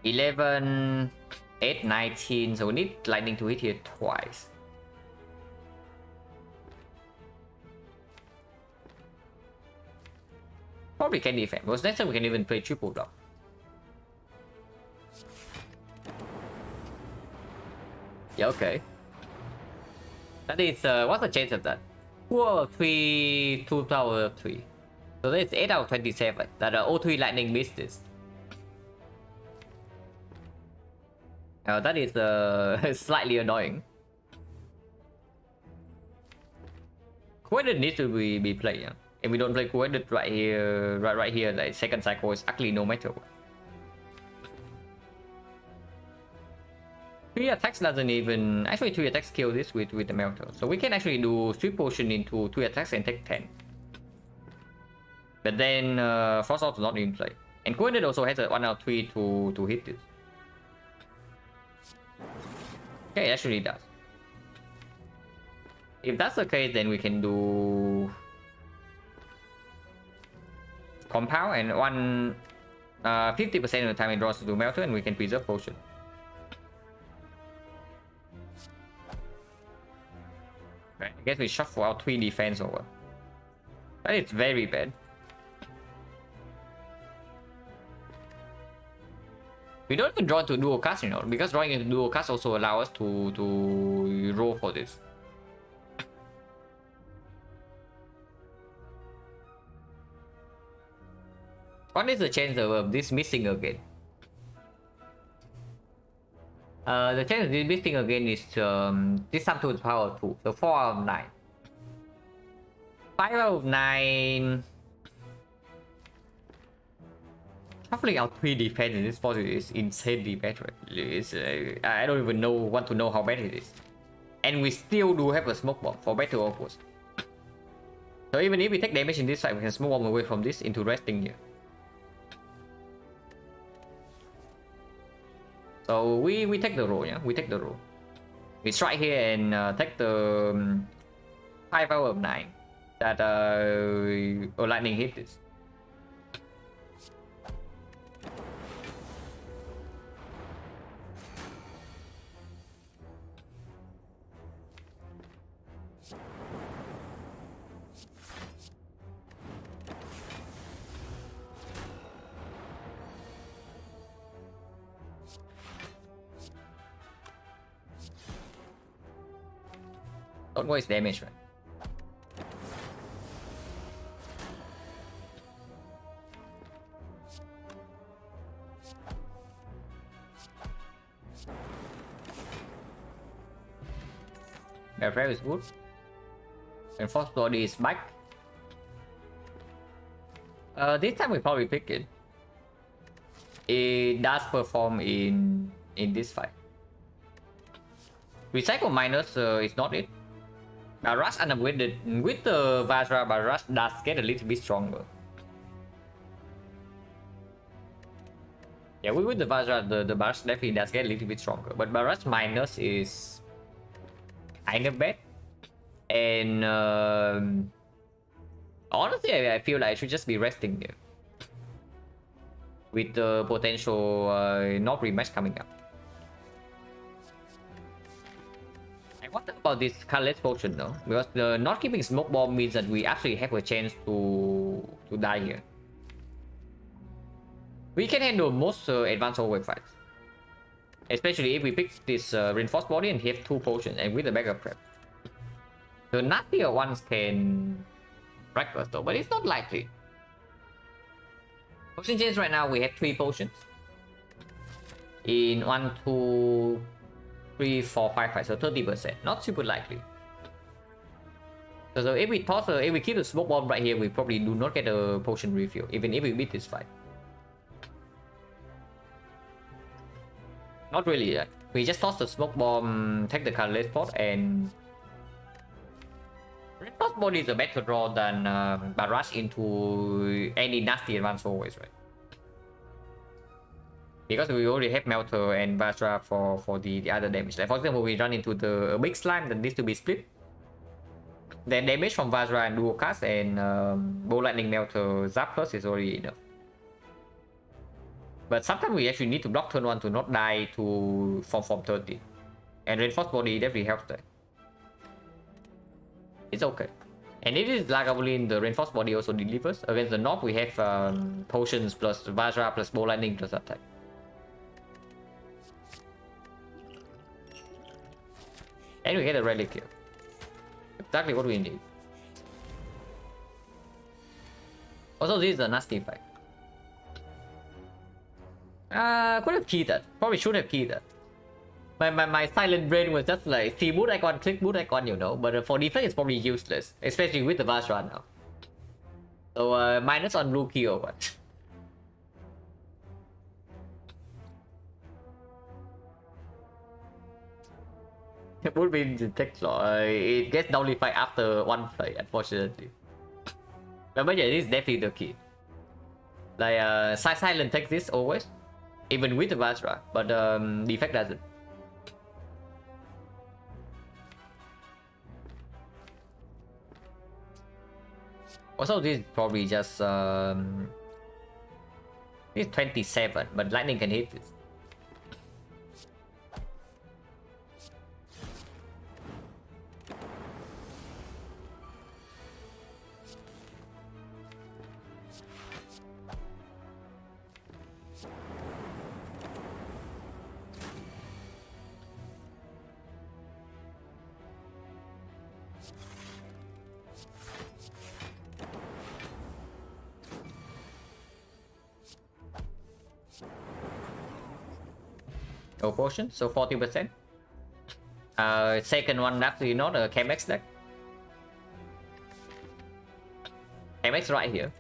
11, 8, 19. So we need lightning to hit here twice. Probably can defend, because next time we can even play triple block. Yeah, okay. That is, what's the chance of that? 2 out of 3, 2 out of 3. So that's 8 out of 27. That O3 lightning missed this. That is slightly annoying. Quadrant needs to be played, yeah. If we don't play Quadrant right here, like second cycle is ugly no matter what. 3 attacks doesn't even... Actually 3 attacks kill this with the Melter. So we can actually do 3 potion into 3 attacks and take 10. But then Frost Out is not in play. And Quadrant also has a 1 out of 3 to hit this. Okay, it actually does. If that's the case, then we can do Compound, and 50% of the time it draws to Melter, and we can preserve potion. Right, I guess we shuffle out 3 defense over. That is very bad. We don't even draw to dual cast, you know, because drawing into dual cast also allows us to roll for this. What is the chance of this missing again? The chance of this missing again is this time to the power 2, so 4 out of 9. 5 out of 9. Hopefully our 3 defense in this spot is insanely better. I don't even want to know how bad it is. And we still do have a smoke bomb, for better or worse. So even if we take damage in this fight, we can smoke bomb away from this into resting here. So we take the roll, yeah? We take the roll. We strike here and take the 5 out of 9 that lightning hit this. Don't waste damage, right? Airframe is good. And force body is back. This time we probably pick it. It does perform in this fight. Recycle minus is not it. Barrage and with the Vajra, Barrage does get a little bit stronger. Yeah, with the Vajra, the Barrage definitely does get a little bit stronger. But Barrage minus is kind of bad. And honestly, I feel like I should just be resting here. With the potential not rematch coming up. What about this colorless potion though? Because the not keeping smoke bomb means that we actually have a chance to die here. We can handle most advanced overweight fights, especially if we pick this reinforced body and have 2 potions and with the backup prep. The nastier ones can wreck us though, but it's not likely. Potion change right now we have 3 potions in 1, 2, 3, 4, 5, 5, so 30%. Not super likely. So if we toss, if we keep the smoke bomb right here, we probably do not get a potion refill, even if we beat this fight. Not really. We just toss the smoke bomb, take the colorless pot, and reinforced body is a better draw than barrage into any nasty advance always, right? Because we already have Melter and Vajra for the other damage. Like for example, we run into the big slime that needs to be split. Then damage from Vajra and Dual Cast and Bow Lightning Melter Zap Plus is already enough. But sometimes we actually need to block turn 1 to not die to form 30. And Reinforced Body definitely helps that. It's okay. And it is Lagavulin, the Reinforced Body also delivers. Against the Knob we have potions plus Vajra plus Bow Lightning plus attack. And we get a relic here. Exactly what we need. Also, this is a nasty fight. Could have keyed that. Probably should have keyed that. My silent brain was just like, see boot icon, click boot icon, you know. But for defense, it's probably useless. Especially with the Vajra now. So, minus on blue key or what? It would be in the text law. It gets nullified after 1 play, unfortunately. But yeah, this is definitely the key. Like, Silent takes this always, even with the Vajra, but the effect doesn't. Also, this is probably just this is 27, but lightning can hit this. No potion, so 40%. Second one actually not a Chemex deck. Chemex right here.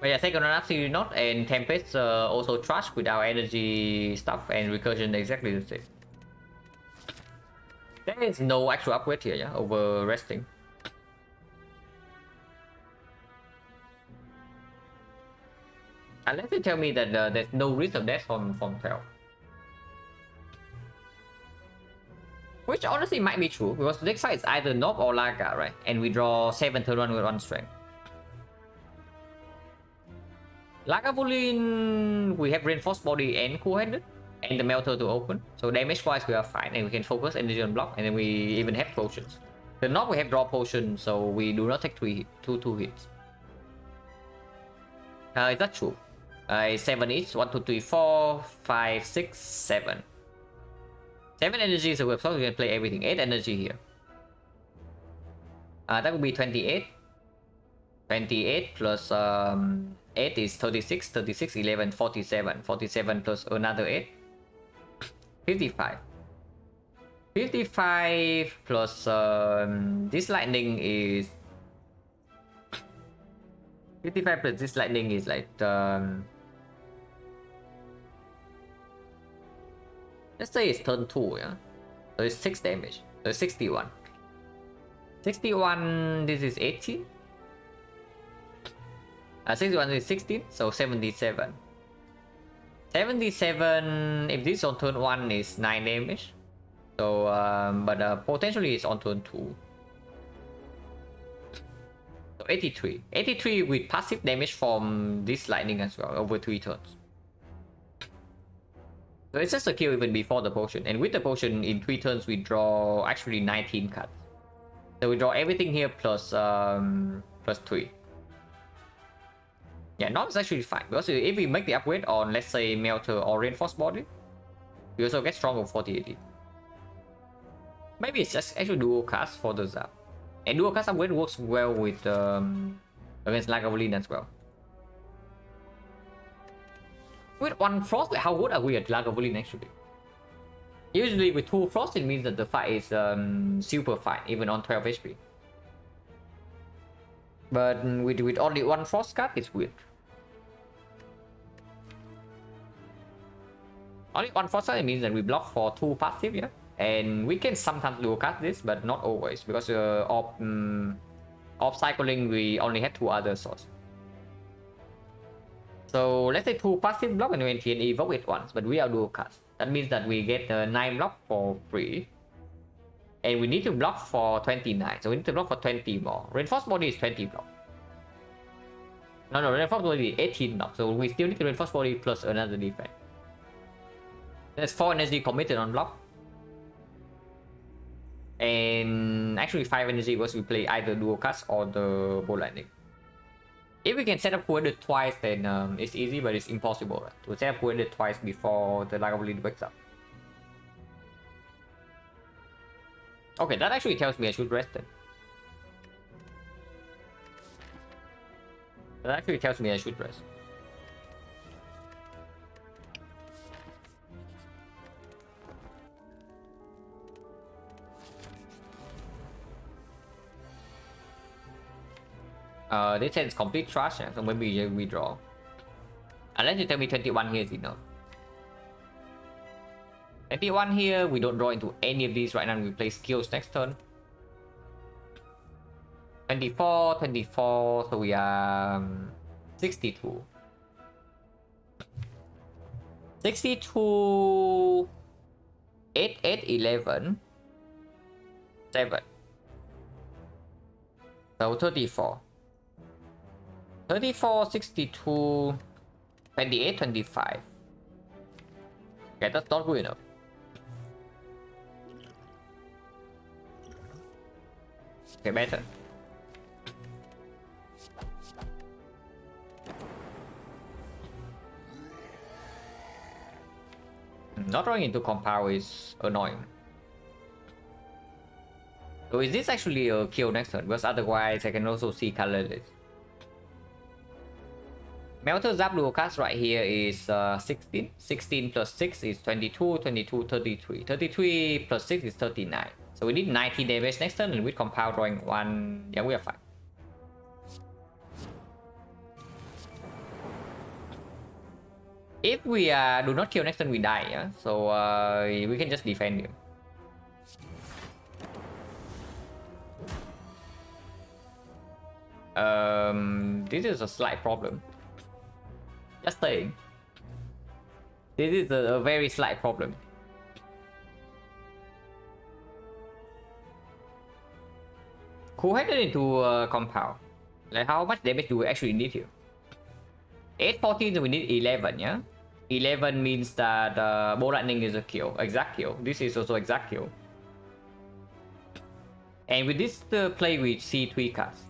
But yeah, second one absolutely not, and Tempest also trash without energy stuff, and Recursion exactly the same. There is no actual upgrade here, yeah, over resting. Unless you tell me that there's no risk of death from 12. Which honestly might be true, because the deck side is either Nob or Laga, right? And we draw 7 turn 1 with 1 strength. Lagavulin, we have Reinforced Body and Cool-Handed, and the Melter to open. So damage-wise, we are fine, and we can focus energy on block, and then we even have potions. The Nob, we have draw potion, so we do not take two hits. Is that true? 7 each, 1, 2, 3, 4, 5, 6, 7. 7 energy, so we can play everything. 8 energy here. That would be 28. 28 plus 8 is 36, 36, 11, 47. 47 plus another 8. 55. 55 plus this lightning is 55 plus this lightning is like let's say it's turn 2, yeah? So it's 6 damage. So it's 61. 61, this is 18. 61 is 16, so 77. 77, if this on turn 1 is 9 damage. So, but potentially it's on turn 2. So 83. 83 with passive damage from this lightning as well, over 3 turns. So it's just a kill even before the potion. And with the potion, in 3 turns, we draw actually 19 cards. So we draw everything here plus 3. Yeah, Nob is actually fine. Because if we make the upgrade on, let's say, Melter or Reinforced Body, we also get stronger 40 AD. Maybe it's just actually dual cast for the Zap. And dual cast upgrade works well with against Lagavulin as well. With 1 Frost, how good are we at Lagavulin actually? Usually with 2 Frost, it means that the fight is super fine, even on 12 HP. But with only 1 Frost card, it's weird. Only 1 Frost card, it means that we block for 2 passive, yeah? And we can sometimes dual cast this, but not always, because of cycling, we only have 2 other swords. So let's say 2 passive block and we can evoke it once, but we are dual cast. That means that we get 9 block for free. And we need to block for 29, so we need to block for 20 more. Reinforced Body is 20 block. No, Reinforced Body is 18 block, so we still need to Reinforced Body plus another defense. There's 4 energy committed on block. And actually 5 energy because we play either dual cast or the Bolt Lightning. If we can set up Coordinate twice, then it's easy, but it's impossible, right? To set up Coordinate twice before the Lagavulin wakes up. Okay, that actually tells me I should rest then. That actually tells me I should rest. This is complete trash, yeah? So maybe we draw. Unless you tell me 21 here is enough. 21 here, we don't draw into any of these right now. We play skills next turn. 24, 24, so we are 62. 62, 8, 8, 11, 7. So 34. 34, 62, 28, 25. Okay, that's not good enough. Okay, better. Not drawing into compound is annoying. So is this actually a kill next turn? Because otherwise I can also see colorless. Melter Zap dual cast right here is 16. 16 plus 6 is 22, 22, 33. 33 plus 6 is 39. So we need 90 damage next turn, and with compound drawing 1, yeah, we are fine. If we do not kill next turn, we die, yeah? So we can just defend him. This is a slight problem. Just saying. This is a very slight problem. Who headed into compound? Like how much damage do we actually need here? 814, we need 11, yeah? 11 means that Bow Lightning is a kill, exact kill. This is also exact kill. And with this play, we see 3 cards.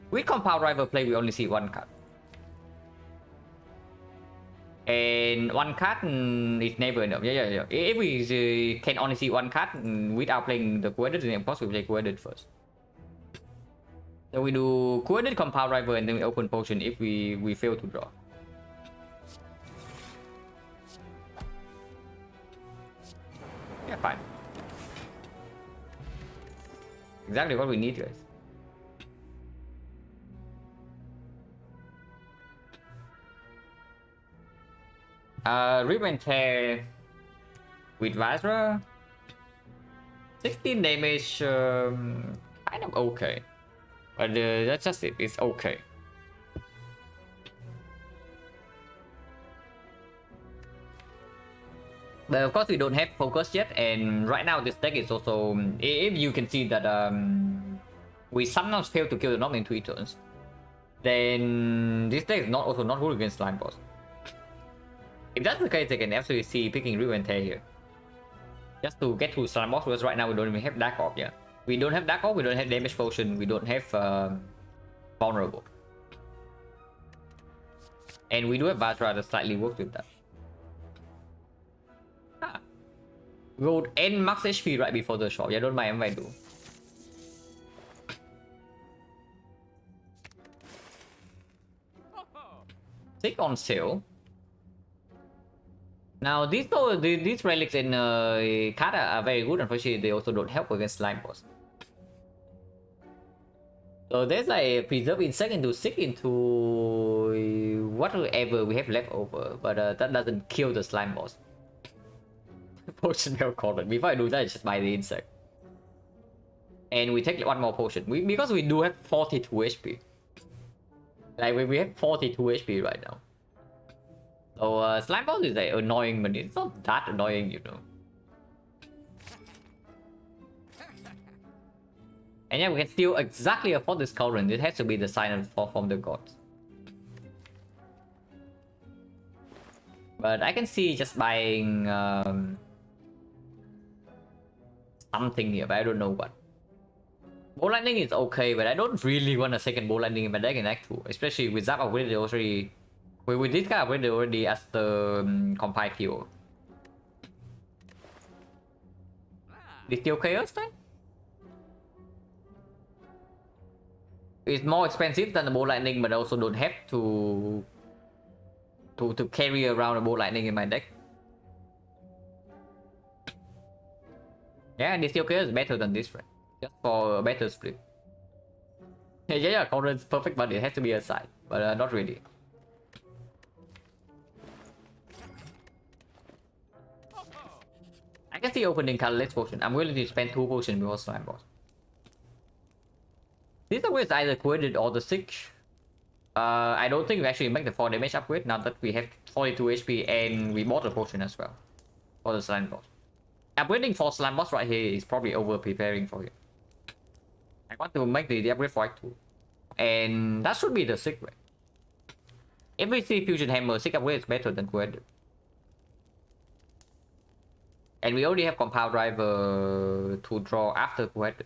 With Compound Rival play, we only see 1 card. And 1 card is never enough. Yeah. If we can only see 1 card without playing the Coordinate, then of course we play Coordinate first. So we do Coordinate, Compound Rival, and then we open Potion if we fail to draw. Yeah, fine. Exactly what we need, guys. Rip and Tear with Vajra. 16 damage, kind of okay. But that's just it, it's okay. But of course we don't have focus yet, and right now this deck is also, if you can see that we sometimes fail to kill the knock in 3 turns, then this deck is also not good against Slime Boss. If that's the case, I can absolutely see picking Rip and Tear here. Just to get to Slime Boss, because right now we don't even have Dark Orb yet. We don't have Dark Orb, we don't have Damage Potion, we don't have Vulnerable. And we do have Vajra that slightly works with that. Rolled N max HP right before the shop. Yeah, don't mind if I do. Take on sale. Now these relics in Kata are very good. Unfortunately, they also don't help against Slime Boss. So there's a Preserve Insect into Sick into whatever we have left over, but that doesn't kill the Slime Boss. Potion Hell Collar. Before I do that, I just buy the insect. And we take 1 more potion. Because we do have 42 HP. Like we have 42 HP right now. So Slime Boss is like annoying, but it's not that annoying, you know. And yeah, we can still exactly afford this current. It has to be the Silent from the gods. But I can see just buying something here, but I don't know what. Bow Lightning is okay, but I don't really want a second Bow Lightning in my deck in Act 2. Especially with Zap upgraded already. With this guy upgraded already as the compile kill. Is still Chaos then? It's more expensive than the Bow Lightning, but I also don't have to carry around a Bow Lightning in my deck. Yeah, and this still is better than this, right? Just for a better split. Yeah, Conrad's perfect, but it has to be a side. But not really. I can see opening colorless potion. I'm willing to spend 2 potions before Slime Boss. This upgrade is either Coordinate or the Sick. I don't think we actually make the 4 damage upgrade now that we have 42 HP and we bought a potion as well for the Slime Boss. Upgrading for Slime Boss right here is probably over preparing for it. I want to make the upgrade for Act 2. And that should be the Sick way. If we see Fusion Hammer, Sick upgrade is better than Coordinate. And we already have Compound Driver to draw after Coordinate.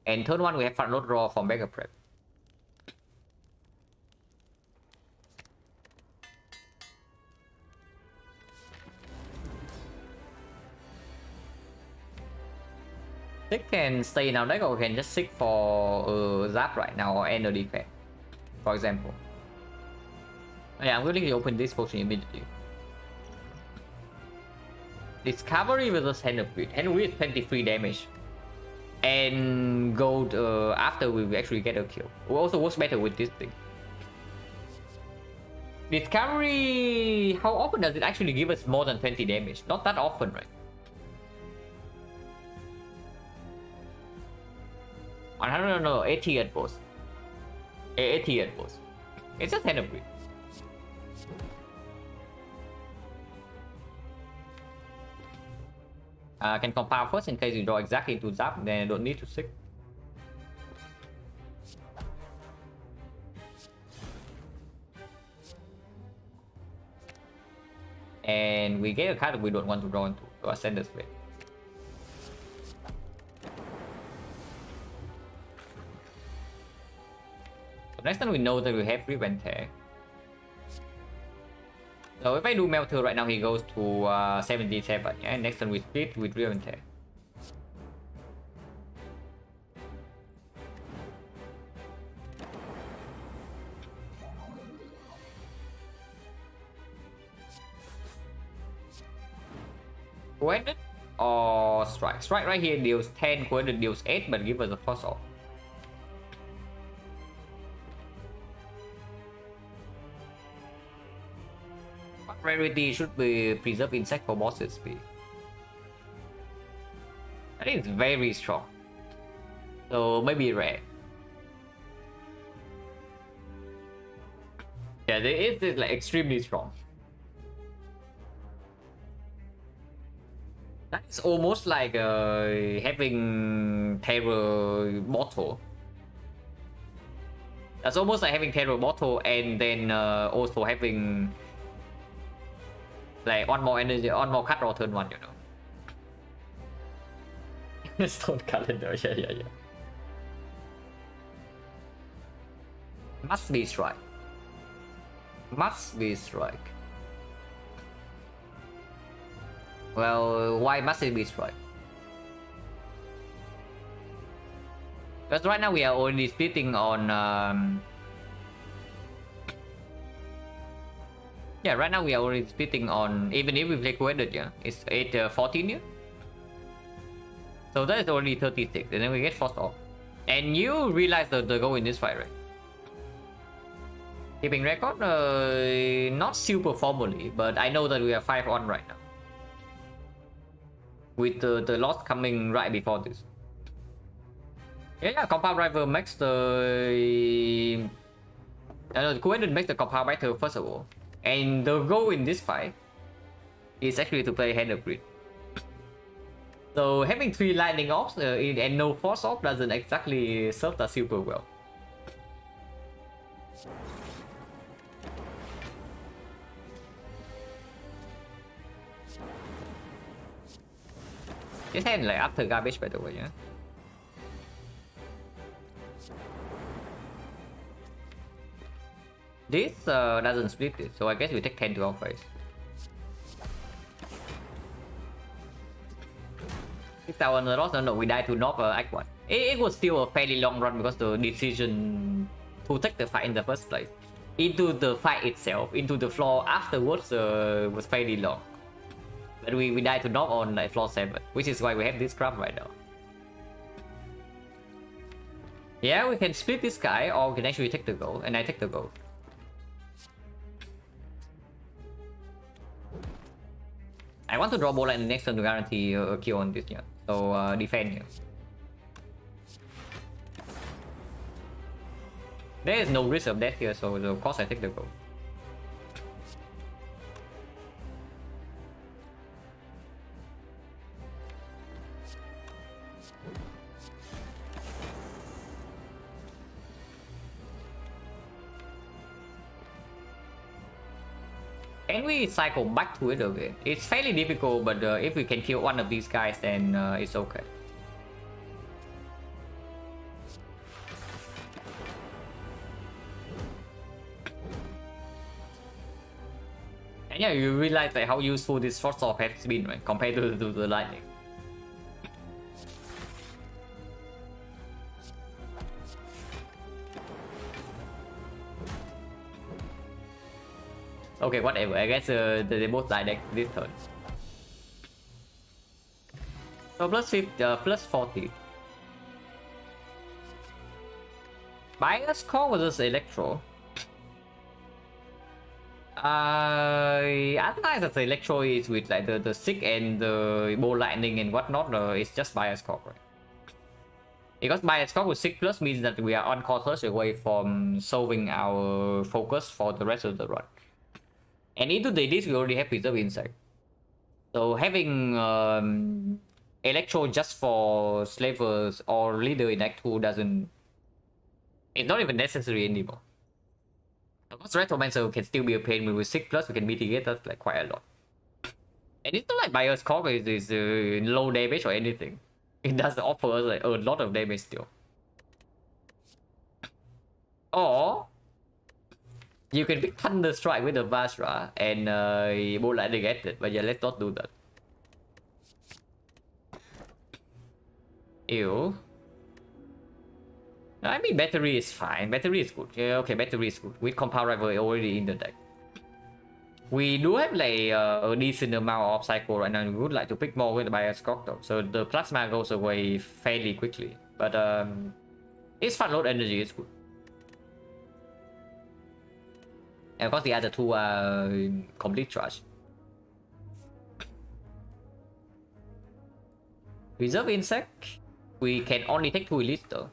And turn 1 we have front load draw from Mega Prep. Sick can stay in our deck, or we can just Sick for Zap right now or end the defense, for example. Yeah, I'm going to open this potion immediately. Discovery versus Henry. Henry is 23 damage. And gold after we actually get a kill. It also works better with this thing. Discovery, how often does it actually give us more than 20 damage? Not that often, right? I don't know, 80 at boss. 80 at boss. It's just Henry. Can compile first in case you draw exactly into zap, then I don't need to stick. And we get a card that we don't want to draw into, so I send this way. So next time we know that we have Prevent Tear. So if I do Melter right now, he goes to 77, yeah? Next time we split with Prevent Tear. Coordinate or strike? Strike right here deals 10, coordinate deals 8, but give us a force off. What rarity should be preserved insect for bosses be? I think it's very strong. So maybe rare. Yeah, it is like extremely strong. That's almost like having Terror Bottle. That's almost like having Terror Bottle and then also having like one more energy, one more cut draw turn one, you know. Stone Calendar, yeah. Must be strike. Must be strike. Well, why must it be strike? Because right now we are already splitting on yeah, right now we are already splitting on, even if we play coordinate, yeah, it's 14 here. So that is already 36, and then we get forced off. And you realize the goal in this fight, right? Keeping record, not super formally, but I know that we are 5-on right now. With the loss coming right before this. Yeah, compound rival makes the coordinate makes the compound better first of all. And the goal in this fight is actually to play Hand of Grid. So having 3 lightning offs and no force off doesn't exactly serve us super well. This hand like after garbage, by the way, yeah. This doesn't split it, so I guess we take 10 to our face. If that one lost, no, we died to knock Act 1. It was still a fairly long run because the decision to take the fight in the first place into the fight itself, into the floor afterwards was fairly long. But we died to knock on like floor 7, which is why we have this crap right now. Yeah, we can split this guy or we can actually take the gold, and I take the gold. I want to draw ball line next turn to guarantee a kill on this, yeah. So defend here. There is no risk of death here, so of course I take the gold. Can we cycle back to it again? It's fairly difficult, but if we can kill one of these guys, then it's okay. And yeah, you realize like how useful this Force Orb has been, right? Compared to the lightning. Okay, whatever. I guess they both die this turn. So plus 50, plus 40. Bias Core versus Electro. As nice as the Electro is with like the sick and the ball lightning and whatnot, it's just Bias Core, right? Because Bias Core with 6 plus means that we are on course away from solving our focus for the rest of the run. And into the list, we already have Preserve Insect. So having Electro just for slavers or leader in Act 2 doesn't... It's not even necessary anymore. Of course, Retromancer can still be a pain, but with 6 plus, we can mitigate that like quite a lot. And it's not like Bios Core is low damage or anything. It does offer like a lot of damage still. Or you can pick Thunder Strike with the Vajra and Bull Lightning at it, but yeah, let's not do that. Ew. I mean, battery is fine. Battery is good. Yeah, okay, battery is good. With Compound Rival already in the deck. We do have like a decent amount of cycle right now. We would like to pick more with the Bias Core though. So the Plasma goes away fairly quickly. But its fun load energy is good. And of course the other two are complete trash. Reserve Insect. We can only take 2 elites though.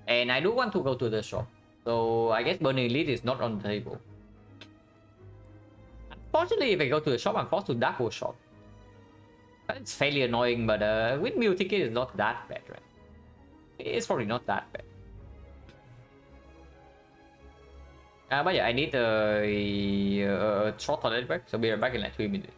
And I do want to go to the shop. So I guess Burning Elite is not on the table. Unfortunately, if I go to the shop, I'm forced to Darko shop. It's fairly annoying, but windmill ticket is not that bad, right? It's probably not that bad. But yeah, I need a short toilet break, so we'll be back in like 3 minutes.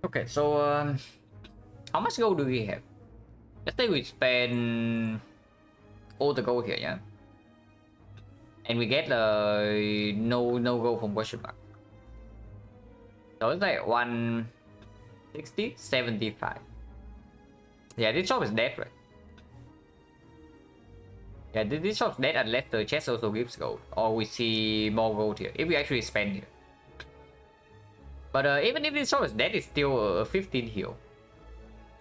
Okay, so how much gold do we have? Let's say we spend all the gold here, yeah, and we get no gold from question mark. So it's like 160, 75. Yeah, this shop is dead, right? Yeah, this shop's dead unless the chest also gives gold, or we see more gold here if we actually spend here. But even if this shop is dead, it's still a 15 heal.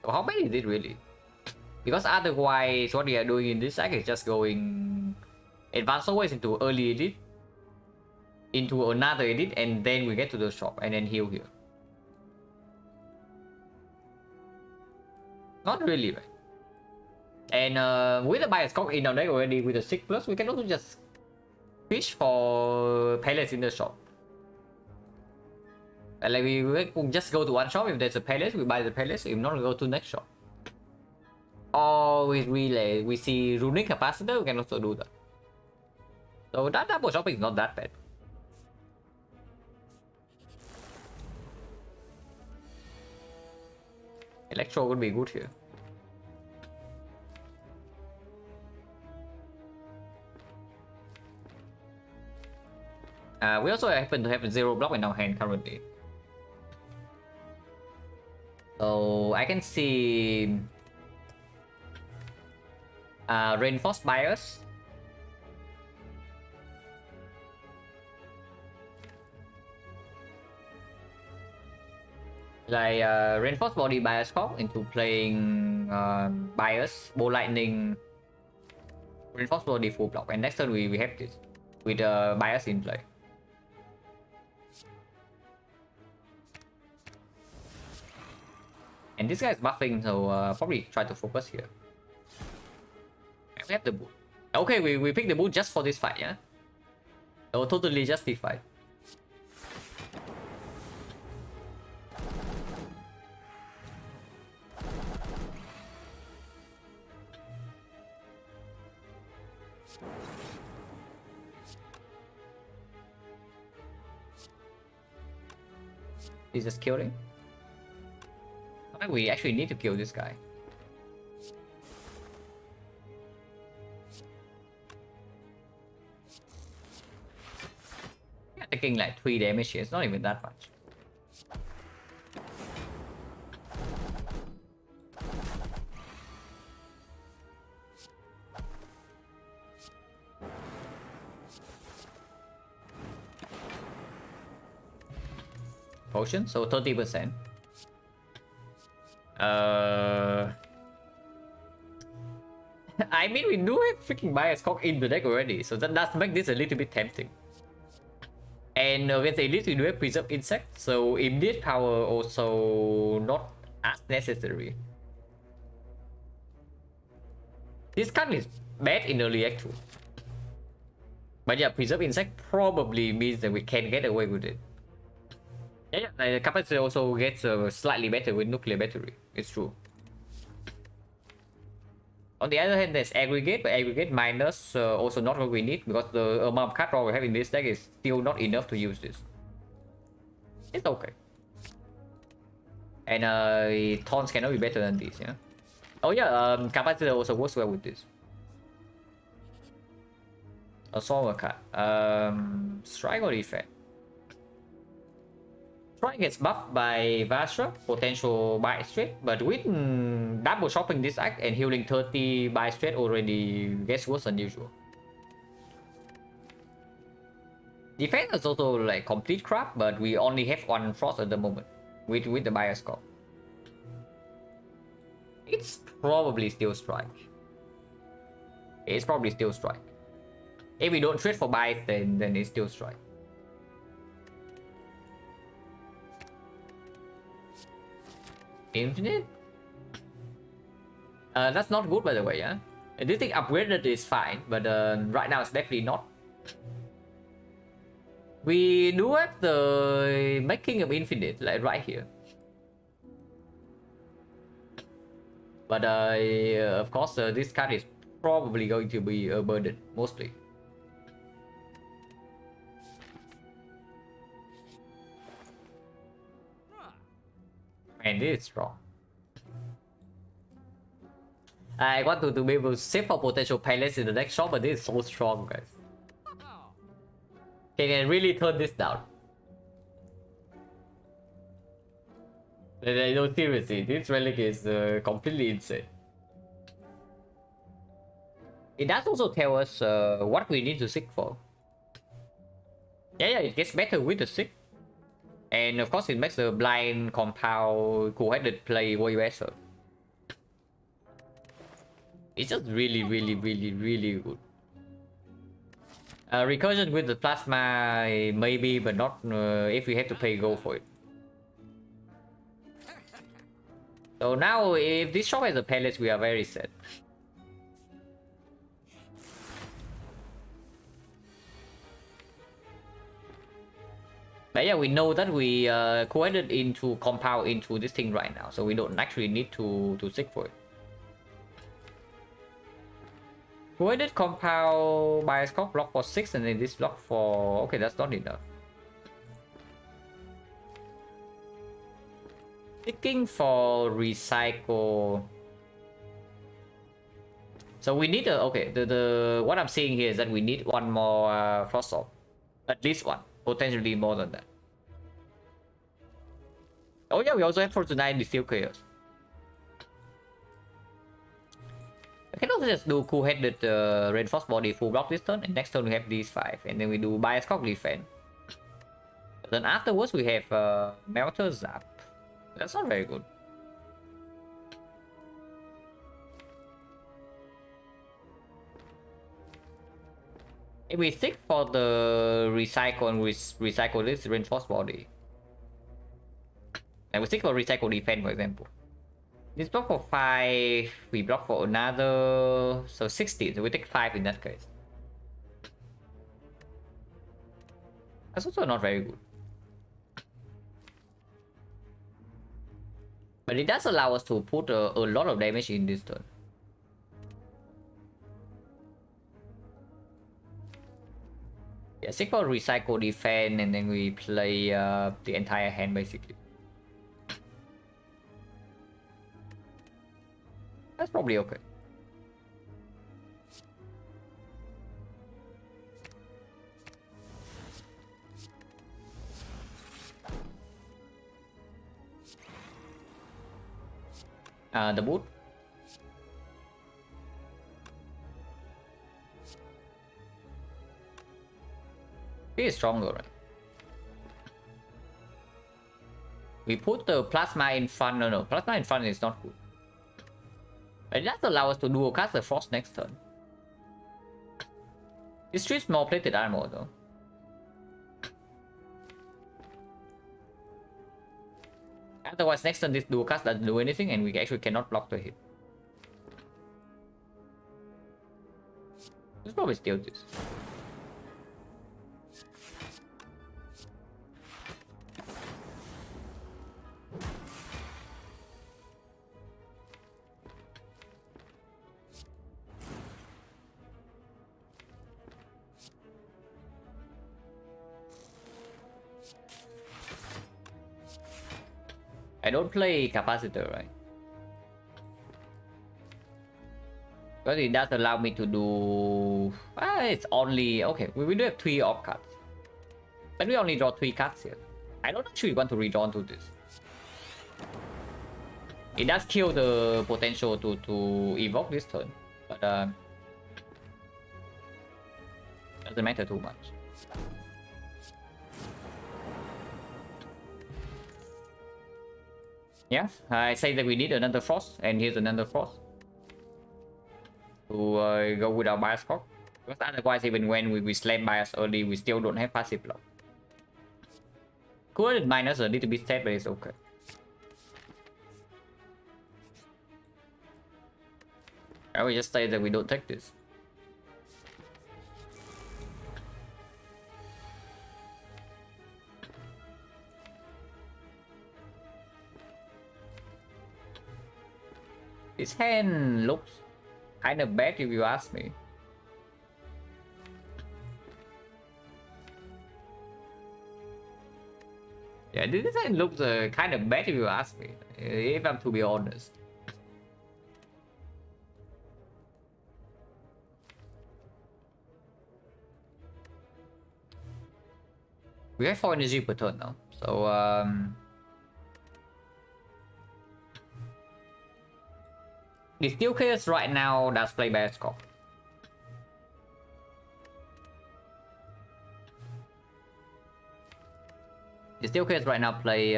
So how bad is it really? Because otherwise, what we are doing in this deck is just going advanced always into early elite, into another elite, and then we get to the shop and then heal here. Not really, right? And with the bias cock in our deck already with the 6+, we can also just fish for pellets in the shop. And like we just go to one shop. If there's a pellets, we buy the pellets. If not, we go to the next shop. Or we see runic capacitor, we can also do that. So that double shopping is not that bad. Electro would be good here. We also happen to have a 0 block in our hand currently. So I can see reinforced bias. Like reinforced body bias call into playing bias, bow lightning, reinforced body full block, and next turn we have this with bias in play. And this guy is buffing, so probably try to focus here. And we have the boot. Okay, we picked the boot just for this fight, yeah? So totally justified. He's just killing. We actually need to kill this guy. Yeah, taking like 3 damage here. It's not even that much. Potion, so 30%. I mean, we do have freaking bias cock in the deck already, so that does make this a little bit tempting. And against elite, we do have preserve insect, so immediate power also not as necessary. This card is bad in early act too. But yeah, preserve insect probably means that we can get away with it. Yeah, the capacity also gets slightly better with nuclear battery. It's true. On the other hand, there's aggregate, but aggregate minus also not what we need because the amount of card draw we have in this deck is still not enough to use this. It's okay. And taunts cannot be better than this, yeah. Oh yeah, capacitor also works well with this. Assault card. Strike or defense. Strike gets buffed by Vastra, potential by straight, but with double shopping this act and healing 30 by straight already gets worse than usual. Defense is also like complete crap, but we only have one frost at the moment with the bias score. It's probably still strike. It's probably still strike. If we don't trade for bias, then it's still strike. Infinite? That's not good by the way, yeah? This thing upgraded is fine, but right now it's definitely not. We do have the making of infinite, like right here. But of course, this card is probably going to be a burden, mostly. Man, this is strong. I want to be able to save for potential palace in the next shot, but this is so strong, guys. Can I really turn this down? No, seriously, this relic is completely insane. It does also tell us what we need to seek for. Yeah, it gets better with the seek. And of course, it makes the blind compound cool-headed play way better. It's just really good. Recursion with the plasma, maybe, but not if we have to pay gold for it. So now, if this shop has a palace, we are very sad. But yeah, we know that we coated into compound into this thing right now, so we don't actually need to seek for it. Coated compound by Scott block for 6 and then this block for... Okay, that's not enough. Seeking for recycle. So we need a... Okay, the what I'm seeing here is that we need one more frost orb. At least one. Potentially more than that. Oh yeah, we also have Fortune Steel Chaos. I can also just do cool-headed reinforced body full block this turn, and next turn we have these 5, and then we do Bioscope defense. Then afterwards we have Melter Zap. That's not very good. If we stick for the recycle and recycle this reinforced body, and we stick for recycle defense, for example. This block for 5, we block for another, so 16, so we take 5 in that case. That's also not very good. But it does allow us to put a lot of damage in this turn. Yeah, stick for recycle defense, and then we play the entire hand basically. That's probably okay. The boot. It is stronger, right? We put the plasma in front. No, plasma in front is not good. It does allow us to dual cast the frost next turn. It strips more plated armor though. Otherwise, next turn this dual cast doesn't do anything, and we actually cannot block the hit. Let's probably steal this. I don't play capacitor, right? But it does allow me to do... it's only... Okay, we do have 3 off cards. But we only draw 3 cards here. I don't actually want to redraw into this. It does kill the potential to evoke this turn. But doesn't matter too much. Yeah, I say that we need another frost, and here's another frost to go with our bias cock. Because otherwise, even when we slam bias early, we still don't have passive block. Could minus a little bit sad, but it's okay. I will just say that we don't take this. This hand looks kind of bad if you ask me. Yeah, this design looks kind of bad if you ask me, if I'm to be honest. We have 4 energy per turn now, so the Steel Case right now does play by score. The Steel Case right now play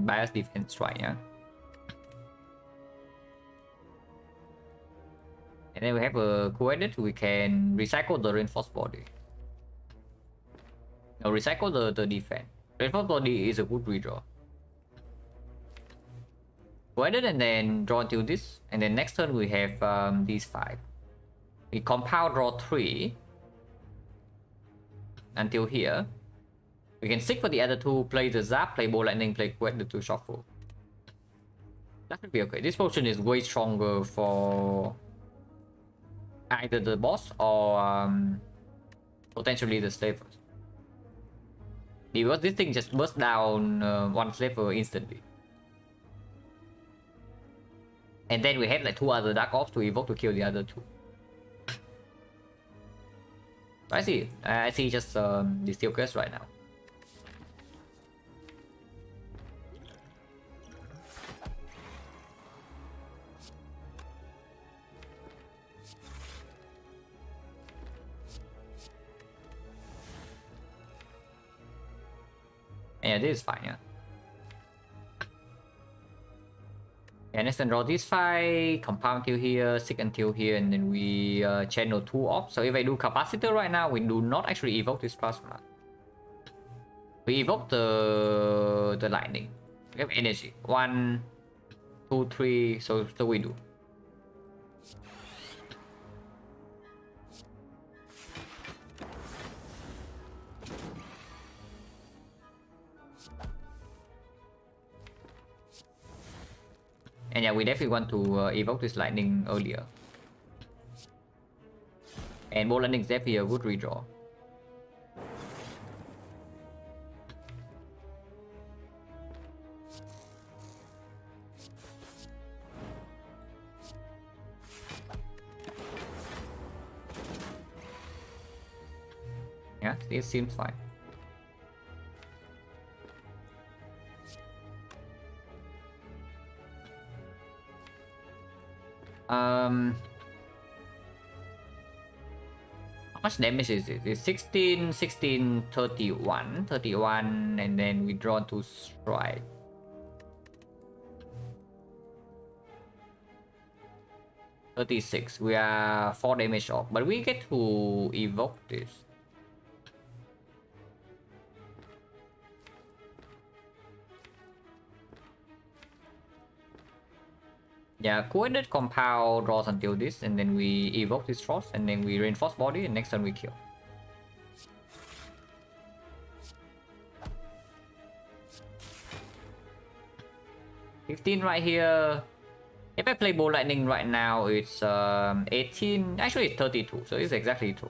bias defense, right? Yeah. And then we have a co-edit, we can recycle the reinforced body. No, recycle the defense. Reinforced body is a good redraw. Co-edit and then draw until this, and then next turn we have these 5. We compound draw 3 until here. We can stick for the other 2, play the Zap, play Ball Lightning, play co-edit to shuffle. That should be okay. This potion is way stronger for either the boss or potentially the slavers. Because this thing just bursts down one slaver instantly. And then we have like 2 other Dark Ops to evoke to kill the other 2. I see just the Steel Curse right now. Yeah, this is fine, yeah. And next, then draw these 5, compound till here, stick until here, and then we channel 2 off. So if I do capacitor right now, we do not actually evoke this plasma. We evoke the lightning. We have energy. 1, 2, 3. So we do. And yeah, we definitely want to evoke this lightning earlier. And Ball Lightning is definitely a good redraw. Yeah, this seems fine. How much damage is it? It's 16, 16, 31, 31, and then we draw to strike. $36. We are 4 damage off, but we get to evoke this. Yeah, coordinate compound draws until this, and then we evoke this frost, and then we reinforce body, and next turn we kill. $15 right here. If I play Ball Lightning right now, it's 18. Actually, it's 32, so it's exactly 2.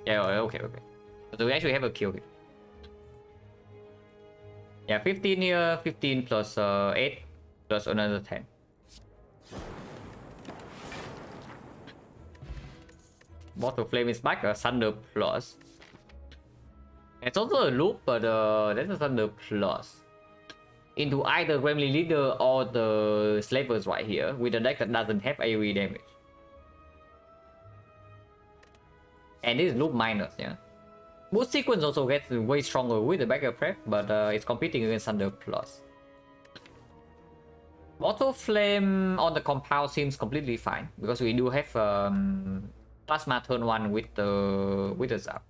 Yeah, okay. So we actually have a kill here. Yeah, 15 here, 15 plus 8 plus another 10. Bottle Flame is back, a Thunder Plus. It's also a loop, but that's a Thunder Plus. Into either Gremlin Leader or the Slavers right here, with a deck that doesn't have AoE damage. And this is loop minus, yeah. Boost Sequence also gets way stronger with the backup prep, but it's competing against Thunder Plus. Bottle Flame on the compound seems completely fine, because we do have Plasma turn 1 with the Zap.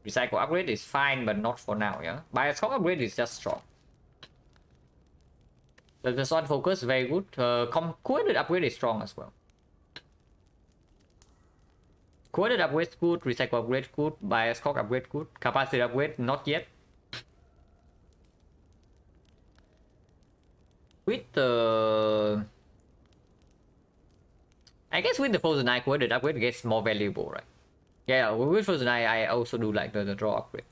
Recycle upgrade is fine, but not for now, yeah. Bioscope upgrade is just strong. The Sword Focus very good. Coordinate upgrade is strong as well. Coordinate upgrade good, Recycle upgrade good, Bioscope upgrade good, Capacity upgrade not yet. With the I guess with the Frozen Eye upgrade, the upgrade gets more valuable, right? Yeah, with Frozen Eye, I also do like the draw upgrade.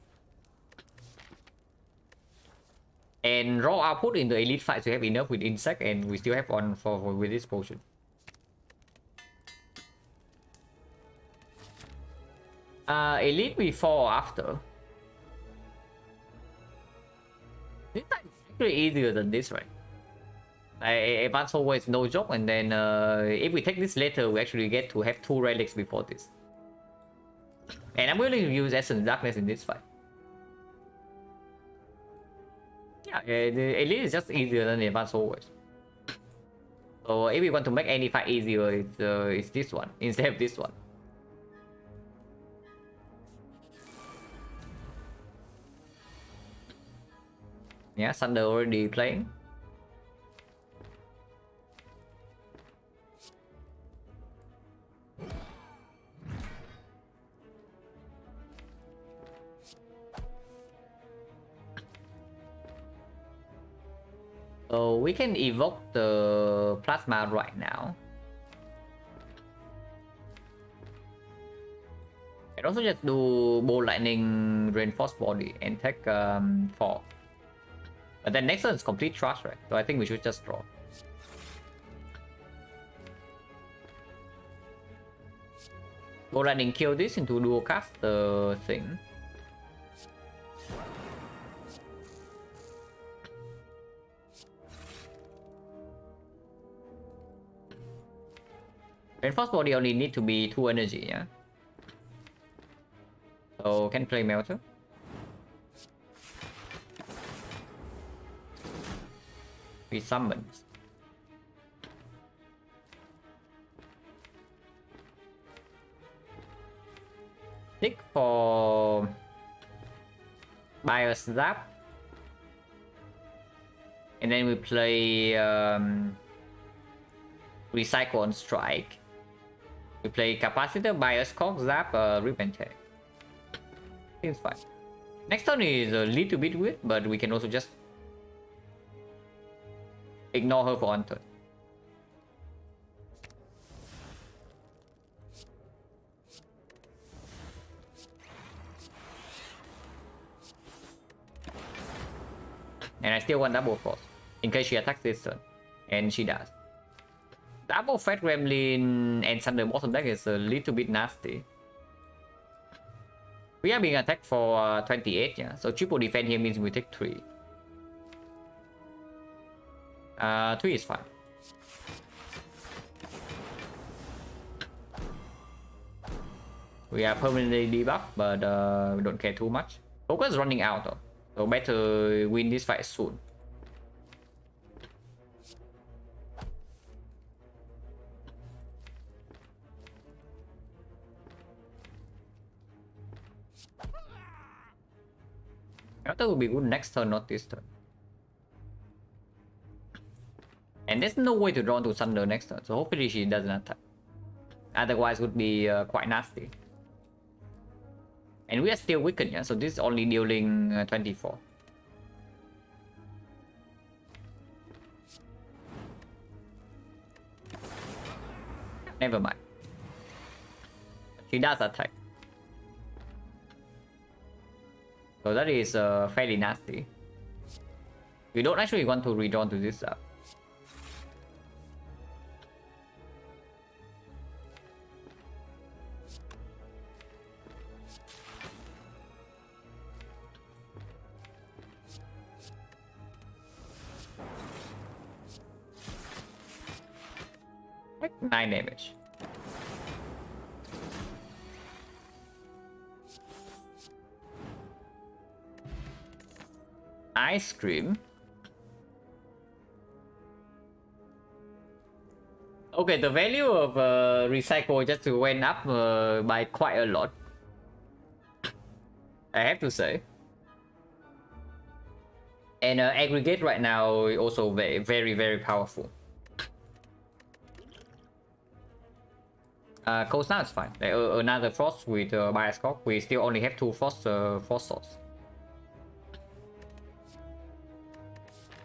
And raw output in the elite fights, we have enough with insect, and we still have one for with this potion. Elite before or after? This time is actually easier than this, right? Advanced always no joke, and then if we take this later, we actually get to have 2 relics before this. And I'm willing to use Essence Darkness in this fight. Yeah, the Elite is just easier than the Advanced always. So if we want to make any fight easier, it's this one instead of this one. Yeah, Thunder already playing. So we can evoke the Plasma right now. And also just do Bolt Lightning Reinforced Body and take 4. But then next one is complete trash, right? So I think we should just draw. Bolt Lightning kill this into dual cast the thing. Reinforced Body only need to be 2 energy, yeah? So can play Melter. We summons. Tick for Bios Zap. And then we play Recycle on Strike. We play Capacitor, Bios Cock, Zap, Rip and Tear. Seems fine. Next turn is a little bit weird, but we can also just ignore her for one turn. And I still want double force in case she attacks this turn, and she does. Double Fat Gremlin and Thunder bottom deck is a little bit nasty. We are being attacked for 28, yeah. So triple defense here means we take 3. 3 is fine. We are permanently debuffed, but we don't care too much. Focus is running out though, so better win this fight soon. That will be good next turn, not this turn. And there's no way to draw to Thunder next turn, so hopefully she doesn't attack. Otherwise would be quite nasty. And we are still weakened, yeah, so this is only dealing 24. Never mind. She does attack. So that is fairly nasty. We don't actually want to redraw to this up. Like 9 damage. Ice cream. Okay, the value of recycle just went up by quite a lot, I have to say. And aggregate right now is also very powerful. Cold Snap is fine. Another frost with Bias Cock. We still only have 2 frost swords.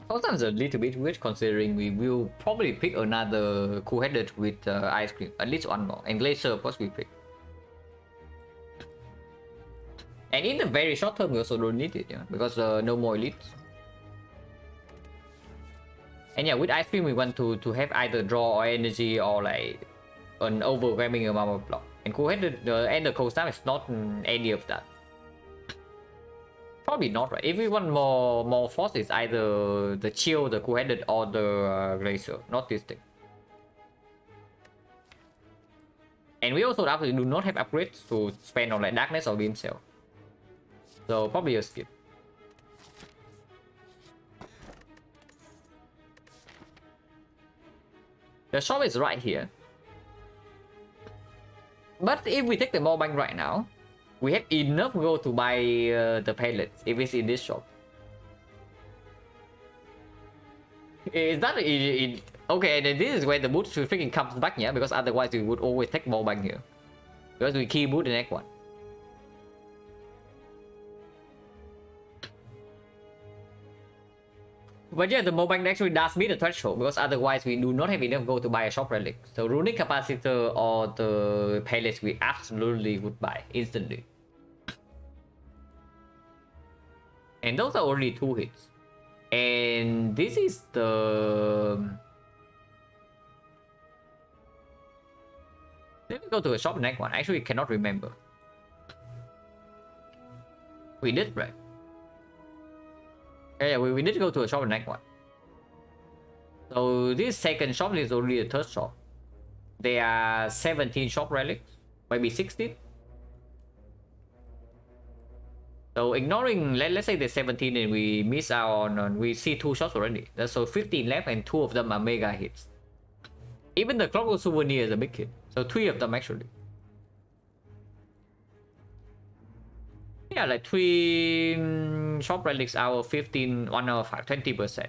Sometimes a little bit weird considering we will probably pick another cool-headed with ice cream, at least one more, and glacier of course we pick. And in the very short term we also don't need it, yeah, because no more elites. And yeah, with ice cream we want to have either draw or energy or like an overwhelming amount of block. And cool-headed and the cold snap is not any of that. Probably not, right? If we want more force, it's either the chill, the cool-headed, or the glacier, not this thing. And we also absolutely do not have upgrades to spend on like darkness or beam cell. So probably a skip. The shop is right here. But if we take the more bank right now, we have enough gold to buy the pellets if it's in this shop. Is that okay? Then this is where the boot freaking comes back, yeah. Because otherwise we would always take more bank here, because we key boot the next one. But yeah, the Mobank actually does meet the threshold, because otherwise we do not have enough gold to buy a shop relic. So runic capacitor or the pellets we absolutely would buy instantly. And those are already 2 hits. And this is the... Let me go to the shop next one. Actually cannot remember. We did, right? Yeah, we need to go to a shop in the next one. So this second shop is only the 3rd shop. There are 17 shop relics, maybe 16. So ignoring, let's say there's 17 and we miss out on we see 2 shots already. So 15 left and 2 of them are mega hits. Even the Clockwork Souvenir is a big hit. So 3 of them actually. Yeah, like 3 shop relics out of 15, 1 out of 5, 20%.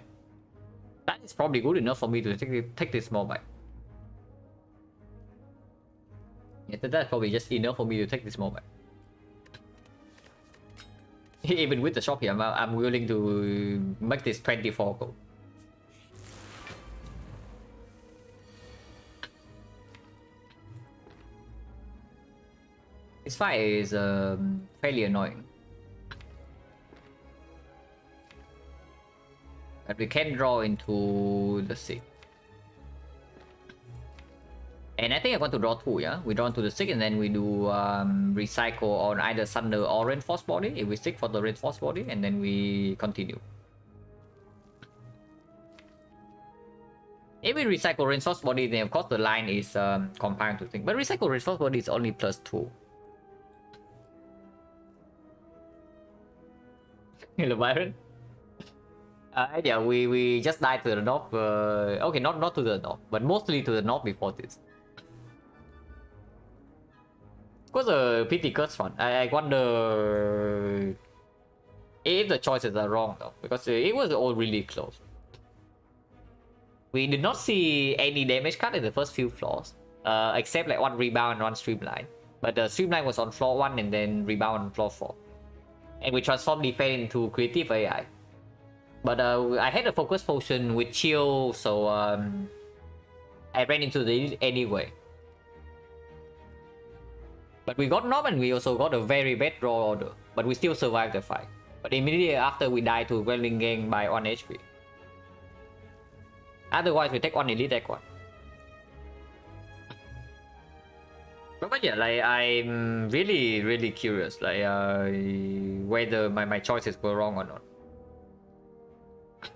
That is probably good enough for me to take this small bite. Yeah, that's probably just enough for me to take this small bite. Even with the shop here, I'm willing to make this 24 gold. This fight is fairly annoying. But we can draw into the 6. And I think I want to draw 2, yeah? We draw into the 6 and then we do recycle on either Thunder or Reinforced Body. If we stick for the Reinforced Body, and then we continue. If we recycle Reinforced Body, then of course the line is compound to think. But recycle Reinforced Body is only +2. Hello, Byron. Yeah, we just died to the north. Okay, not to the north, but mostly to the north before this. It was a pity curse run. I wonder if the choices are wrong though, because it was all really close. We did not see any damage cut in the first few floors, except like 1 rebound and 1 streamline. But the streamline was on floor 1 and then rebound on floor 4. And we transformed defense into creative AI. But I had a focus potion with chill, so I ran into the anyway. But we got knob and we also got a very bad draw order. But we still survived the fight. But immediately after we died to Welling Gang by 1 HP. Otherwise we take 1 elite deck 1. But yeah, like I'm really curious, like whether my choices were wrong or not.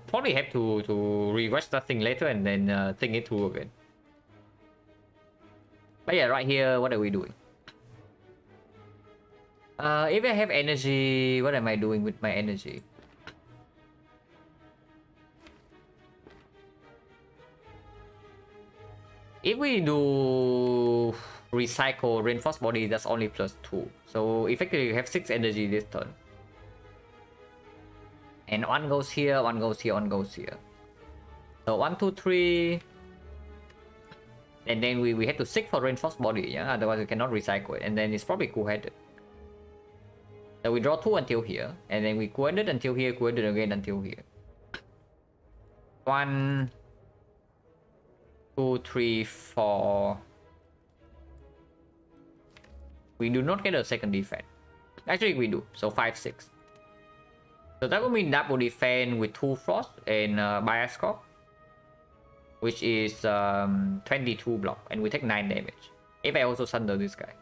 Probably have to rewatch that thing later and then think it through again. But yeah, right here, what are we doing? If I have energy, what am I doing with my energy? If we do recycle Reinforced Body, that's only +2. So effectively you have 6 energy this turn. And 1 goes here, 1 goes here, 1 goes here. So 1, 2, 3. And then we have to seek for Reinforced Body, yeah? Otherwise we cannot recycle it. And then it's probably cool-headed. So we draw 2 until here. And then we cool-headed until here, cool-headed again until here. 1, 2, 3, 4. We do not get a second defense. Actually, we do. So 5, 6. So that would mean double defense with 2 frost and bias scope, which is 22 block, and we take 9 damage. If I also sunder this guy.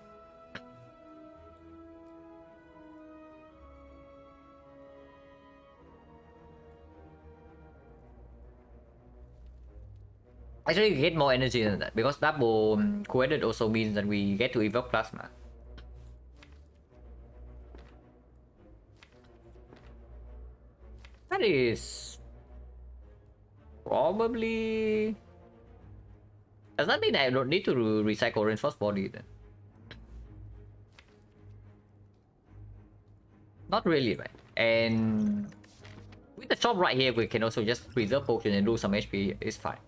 Actually, we get more energy than that because double coordinate also means that we get to evoke plasma. That is probably. Does that mean I don't need to recycle reinforced body then? Not really, right? And with the shop right here, we can also just preserve potion and do some HP. It's fine.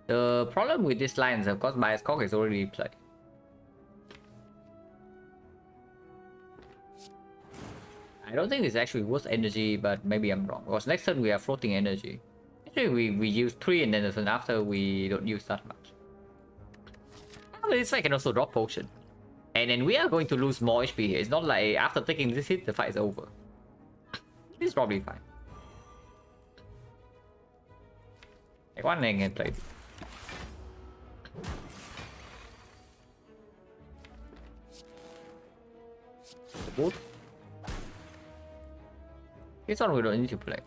The problem with this line is, of course, bias cock is already played. I don't think it's actually worth energy, but maybe I'm wrong. Because next turn we are floating energy. Actually, we use 3 and then the turn after we don't use that much. This fight can also drop potion. And then we are going to lose more HP here. It's not like after taking this hit, the fight is over. It's probably fine. One thing can play. Boot. This one we don't need to play.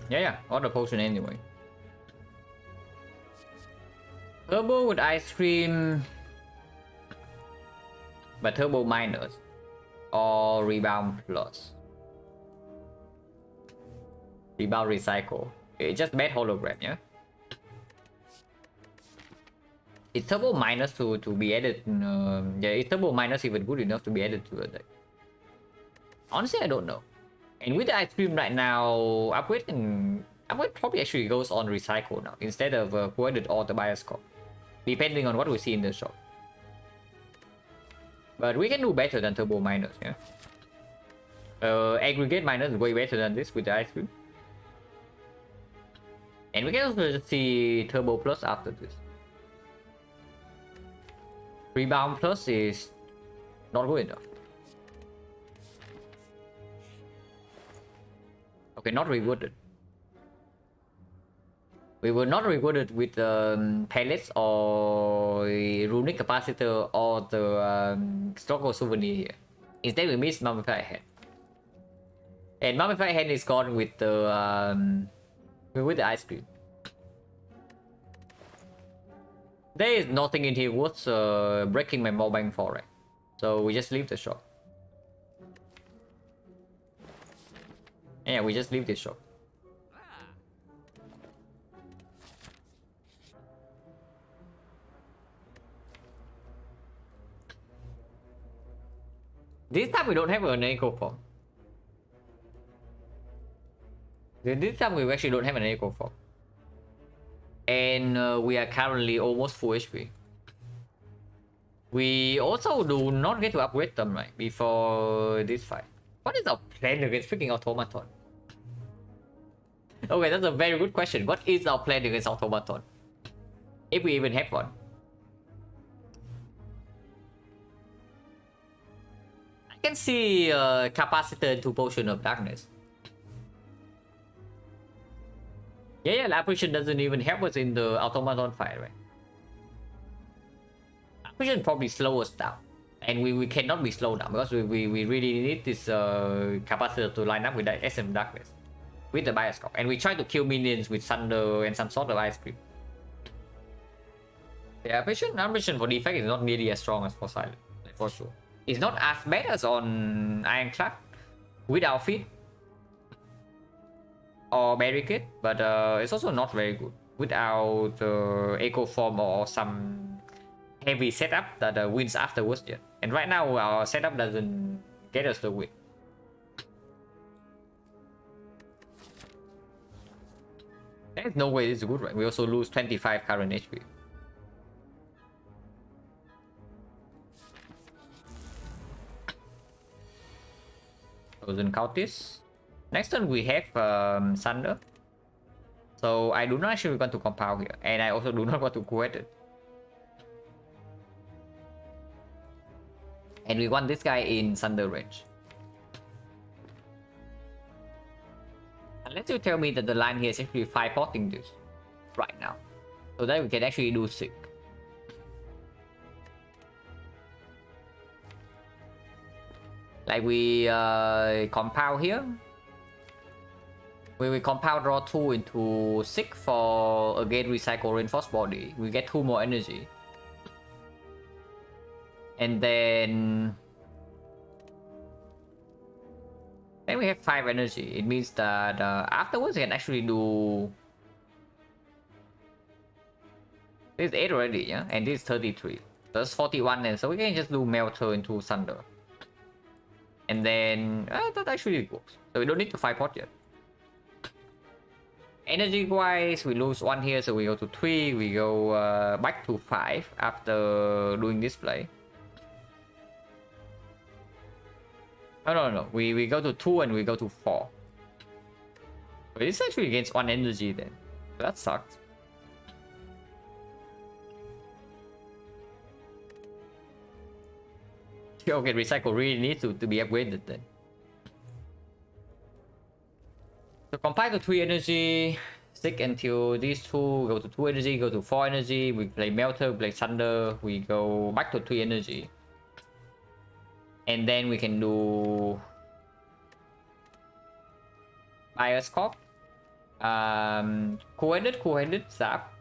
Yeah, all the potion anyway. Turbo with ice cream, but turbo minus or rebound plus. Rebound recycle. It's just bad hologram, yeah. It's turbo minus to be added. Yeah, it's turbo minus even good enough to be added to a deck. Honestly, I don't know. And with the ice cream right now, upgrade probably actually goes on recycle now instead of coordinate or the bias scope, depending on what we see in the shop. But we can do better than turbo minus, yeah. Aggregate minus is way better than this with the ice cream. And we can also just see turbo plus after this. Rebound plus is not good enough. Okay, not rewarded. We were not rewarded with pellets or runic capacitor or the Stockholm souvenir here. Instead, we missed mummified head. And mummified head is gone with the ice cream. There is nothing in here worth breaking my mobile bank for, right? So we just leave the shop. Yeah, we just leave this shop. This time we don't have an echo form. This time we actually don't have an echo form. And we are currently almost full HP. We also do not get to upgrade them, right? Before this fight. What is our plan against freaking automaton? Okay, that's a very good question. What is our plan against automaton? If we even have one. I can see capacitor into potion of darkness. Yeah, Apparition doesn't even help us in the automaton fight, right? Vision probably slow us down. And we cannot be slowed down because we really need this capacitor to line up with the SM Darkness. With the Bioscope. And we try to kill minions with Thunder and some sort of Ice Cream. Yeah, Vision for defect is not nearly as strong as for Silent. For sure. It's not as bad as on Ironclad without feet or barricade, but it's also not very good without echo form or some heavy setup that wins afterwards yet. And right now our setup doesn't get us the win. There's no way this is good, right? We also lose 25 current HP. Doesn't count this. Next turn we have Thunder. So I do not actually want to compound here. And I also do not want to quit it. And we want this guy in Thunder range. Unless you tell me that the line here is actually 5-potting this right now. So that we can actually do sick. Like we compound here. We compound draw 2 into 6 for again recycle reinforced body. We get 2 more energy. And then we have 5 energy. It means that afterwards we can actually do this is 8 already, yeah, and this is 33. So that's 41, and so we can just do Melter into Thunder. And then that actually works. So we don't need to 5-pot yet. Energy wise, we lose 1 here, so we go to 3. We go back to 5 after doing this play. Oh, no. We go to 2 and we go to 4. But this actually gains 1 energy then. That sucks. Okay, recycle really needs to be upgraded then. So compile to 3 energy, stick until these 2 go to 2 energy, go to 4 energy. We play Melter, we play Thunder, we go back to 3 energy. And then we can do Bioscope, coordinate, zap.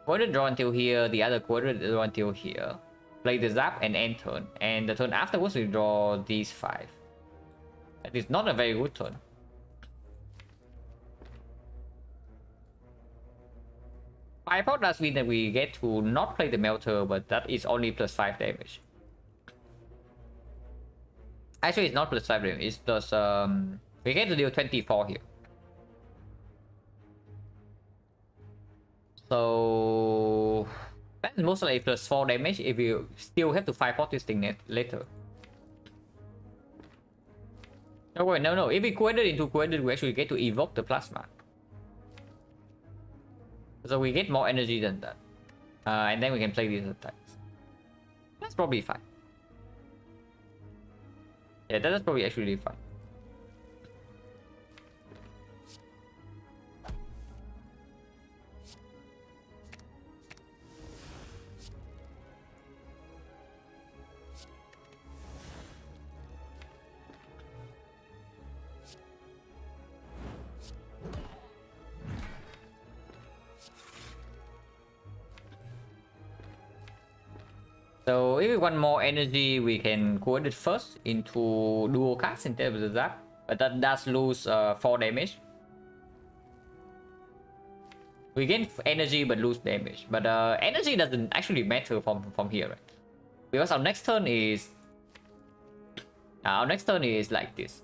Coordinate draw until here, the other coordinate draw until here. Play the zap and end turn. And the turn afterwards we draw these 5. That is not a very good turn. Five-pot does mean that we get to not play the Melter, but that is only plus 5 damage. Actually, it's not plus 5 damage, it's plus we get to deal 24 here. So that's mostly plus 4 damage if you still have to 5-pot this thing later. Oh wait, no. If we coordinate into coordinate, we actually get to evoke the plasma. So we get more energy than that. And then we can play these attacks. That's probably fine. Yeah, that's probably actually fine. So if we want more energy, we can coordinate first into dual cast instead of the zap, but that does lose 4 damage. We gain energy but lose damage, but energy doesn't actually matter from here, right? Because our next turn is like this.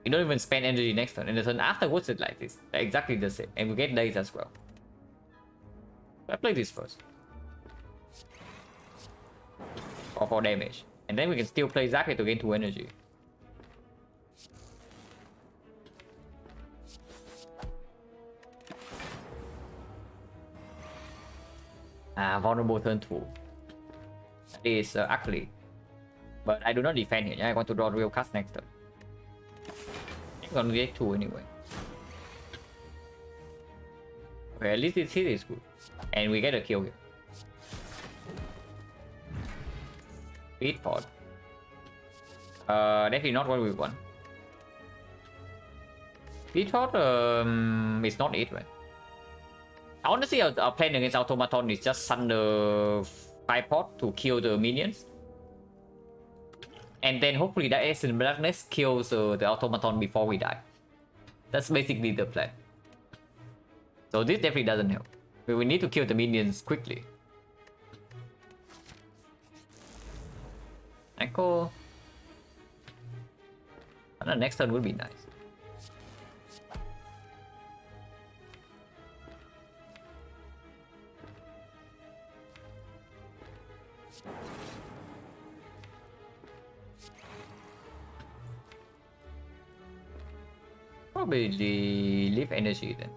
We don't even spend energy next turn, and the turn afterwards is like this. They're exactly the same, and we get days as well. I play this first. For damage, and then we can still play Zaki to gain 2 energy. Vulnerable turn 2. That is ugly, but I do not defend here. I want to draw real cards next turn. I'm gonna get 2 anyway. Okay, at least this hit is good, and we get a kill here. Speed pod. Definitely not what we want. Speed pod is not it, right? Honestly, our plan against automaton is just Thunder 5 pod to kill the minions. And then hopefully that Essence Darkness kills the automaton before we die. That's basically the plan. So this definitely doesn't help. We need to kill the minions quickly. Echo. And the next turn would be nice. Probably the leaf energy then.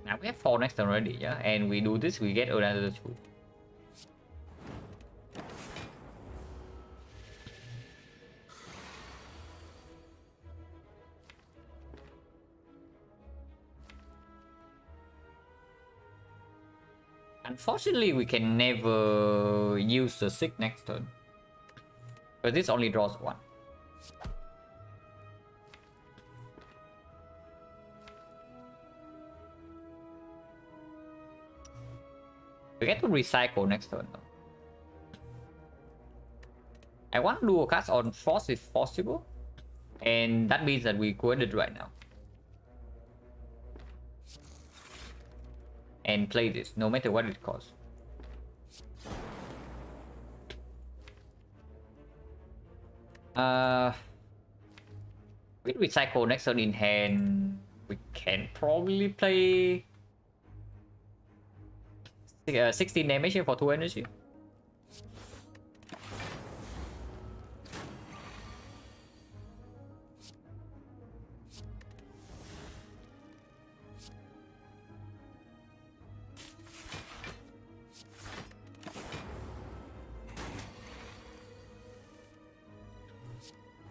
Now we have 4 next turn already, yeah? And we do this, we get another 2. Unfortunately, we can never use the 6 next turn. But this only draws 1. We get to recycle next turn though. I want to do a cast on Frost if possible. And that means that we quitted right now. And play this, no matter what it costs. With recycle next turn in hand, we can probably play 16 damage here for 2 energy.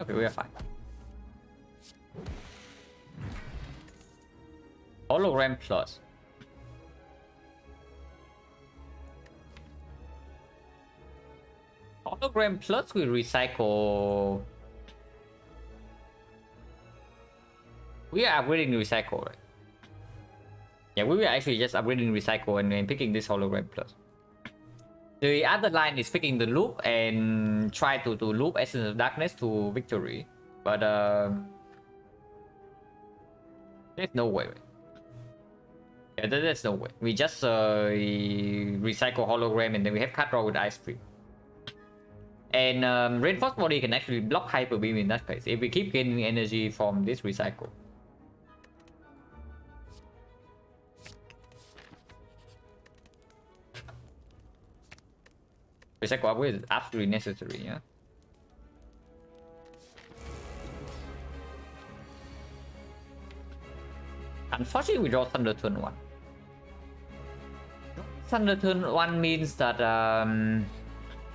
Okay, we are fine. Hologram plus. Hologram plus we recycle. We are upgrading recycle, right? Yeah, we were actually just upgrading recycle and picking this hologram plus. The other line is picking the loop and try to loop Essence of Darkness to victory. But there's no way. Yeah, there's no way. We just recycle hologram and then we have card draw with Ice Cream. And Reinforced Body can actually block Hyper Beam in that case if we keep gaining energy from this recycle. Recycle upgrade is absolutely necessary, yeah. Unfortunately, we draw Thunder turn 1. Thunder turn 1 means that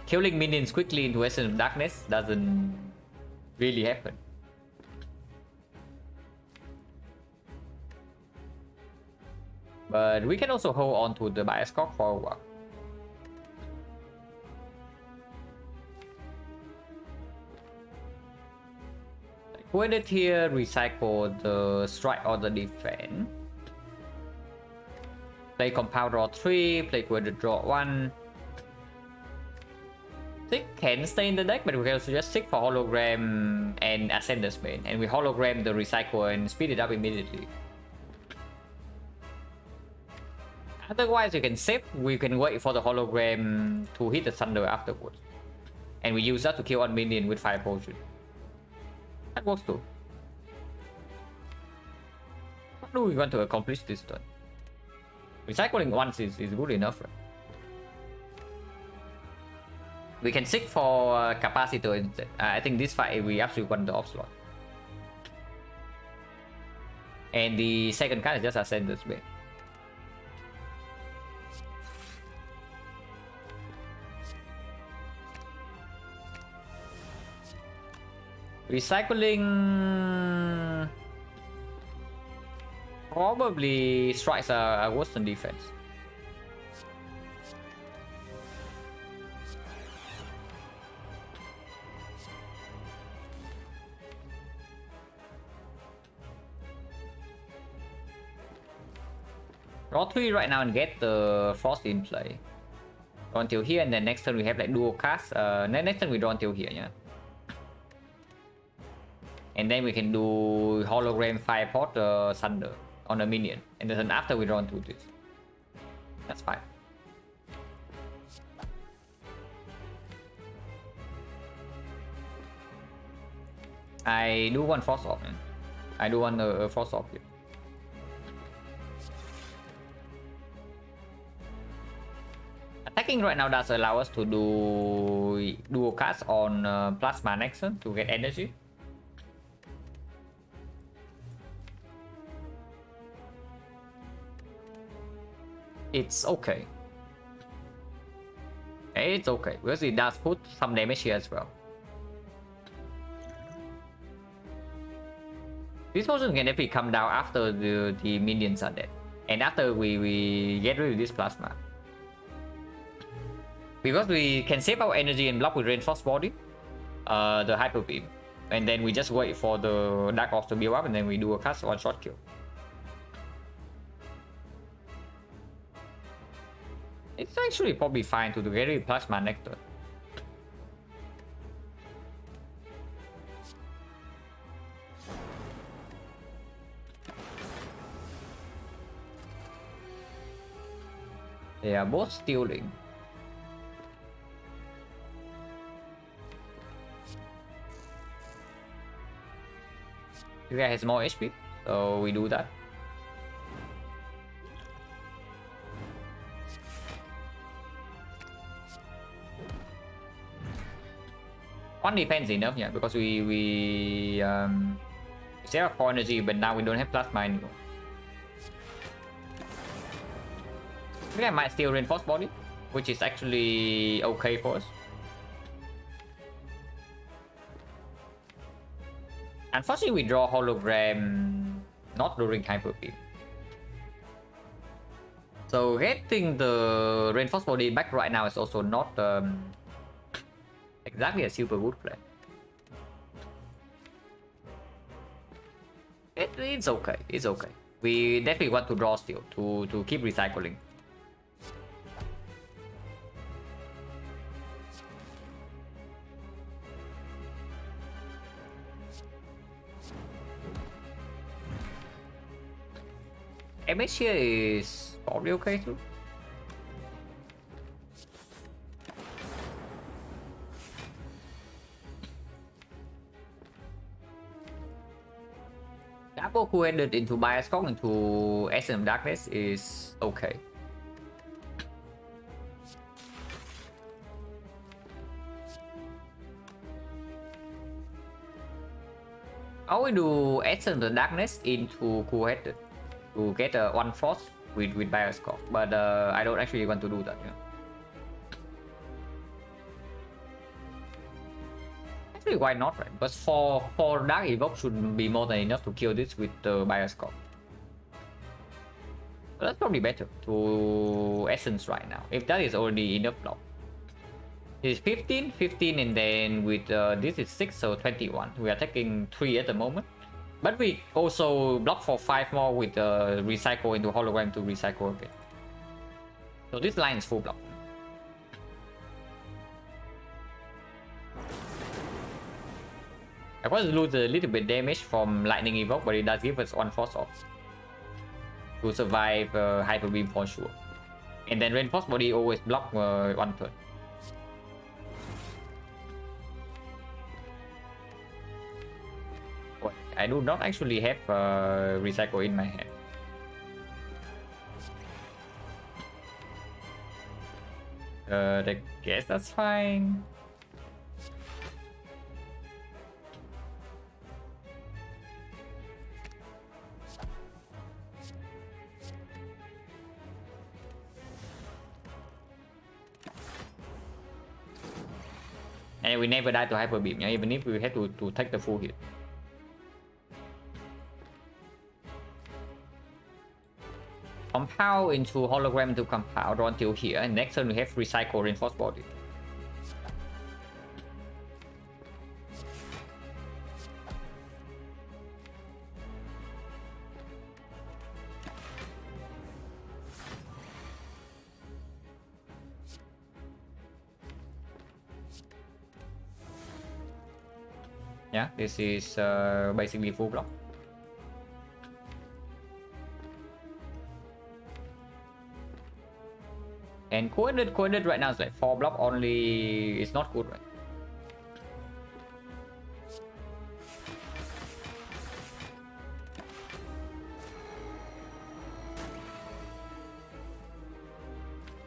killing minions quickly into Essence of Darkness doesn't really happen. But we can also hold on to the Bias Cock for a while. When it here, recycle the strike or the defense. Play compound draw 3, play with draw 1. Sick can stay in the deck, but we can also just Sick for hologram and Ascender's Bane. And we hologram the recycle and speed it up immediately. Otherwise, you can save, we can wait for the hologram to hit the thunder afterwards. And we use that to kill one minion with fire potion. That works too. What do we want to accomplish this turn? Recycling once is good enough. Right? We can seek for capacitor instead. I think this fight we absolutely want the off slot. And the second card is just Ascender's Bane. Recycling probably strikes a worse than defense. Draw 3 right now and get the Frost in play. Draw until here, and then next turn we have like dual cast. Next turn we draw until here, yeah. And then we can do hologram firepot thunder on a minion. And then after we draw into this. That's fine. I do one frost off, man. I do one frost off here. Attacking right now does allow us to do dual cast on plasma next turn to get energy. It's okay. It's okay because it does put some damage here as well. This potion can definitely come down after the minions are dead. And after we get rid of this plasma. Because we can save our energy and block with reinforced body. The hyper beam. And then we just wait for the Dark Ops to build up and then we do a cast one shot kill. It's actually probably fine to get rid of plasma nectar. They are both stealing. This guy has more HP, so we do that. One defense enough, yeah, because we save up for energy, but now we don't have plasma anymore. I think I might steal reinforced body, which is actually okay for us. Unfortunately, we draw hologram not during hyper beam. So getting the reinforced body back right now is also not exactly a super good plan. It's okay. It's okay. We definitely want to draw still to keep recycling. Damage here is probably okay too. Double cool-headed into Bioscope into Essence of Darkness is okay. I will do Essence of Darkness into cool-headed to get one frost with Bioscope, but I don't actually want to do that. Yeah. Actually, why not, right? But for Dark Evoke should be more than enough to kill this with the Bioscope. But that's probably better to Essence right now, if that is already enough block. It's 15, 15, and then with this is 6, so 21. We are taking 3 at the moment. But we also block for 5 more with recycle into hologram to recycle again. So this line is full block. I want to lose a little bit damage from lightning evoke, but it does give us one force off to survive hyper beam for sure. And then reinforced body always block one turn. I do not actually have recycle in my hand. I guess that's fine. And we never die to hyper beam, yeah? Even if we had to take the full hit. Compound into hologram to compound until here, and next turn we have recycle reinforced body. Yeah, this is basically full block. And coordinate right now is like 4 block only. It's not good, right?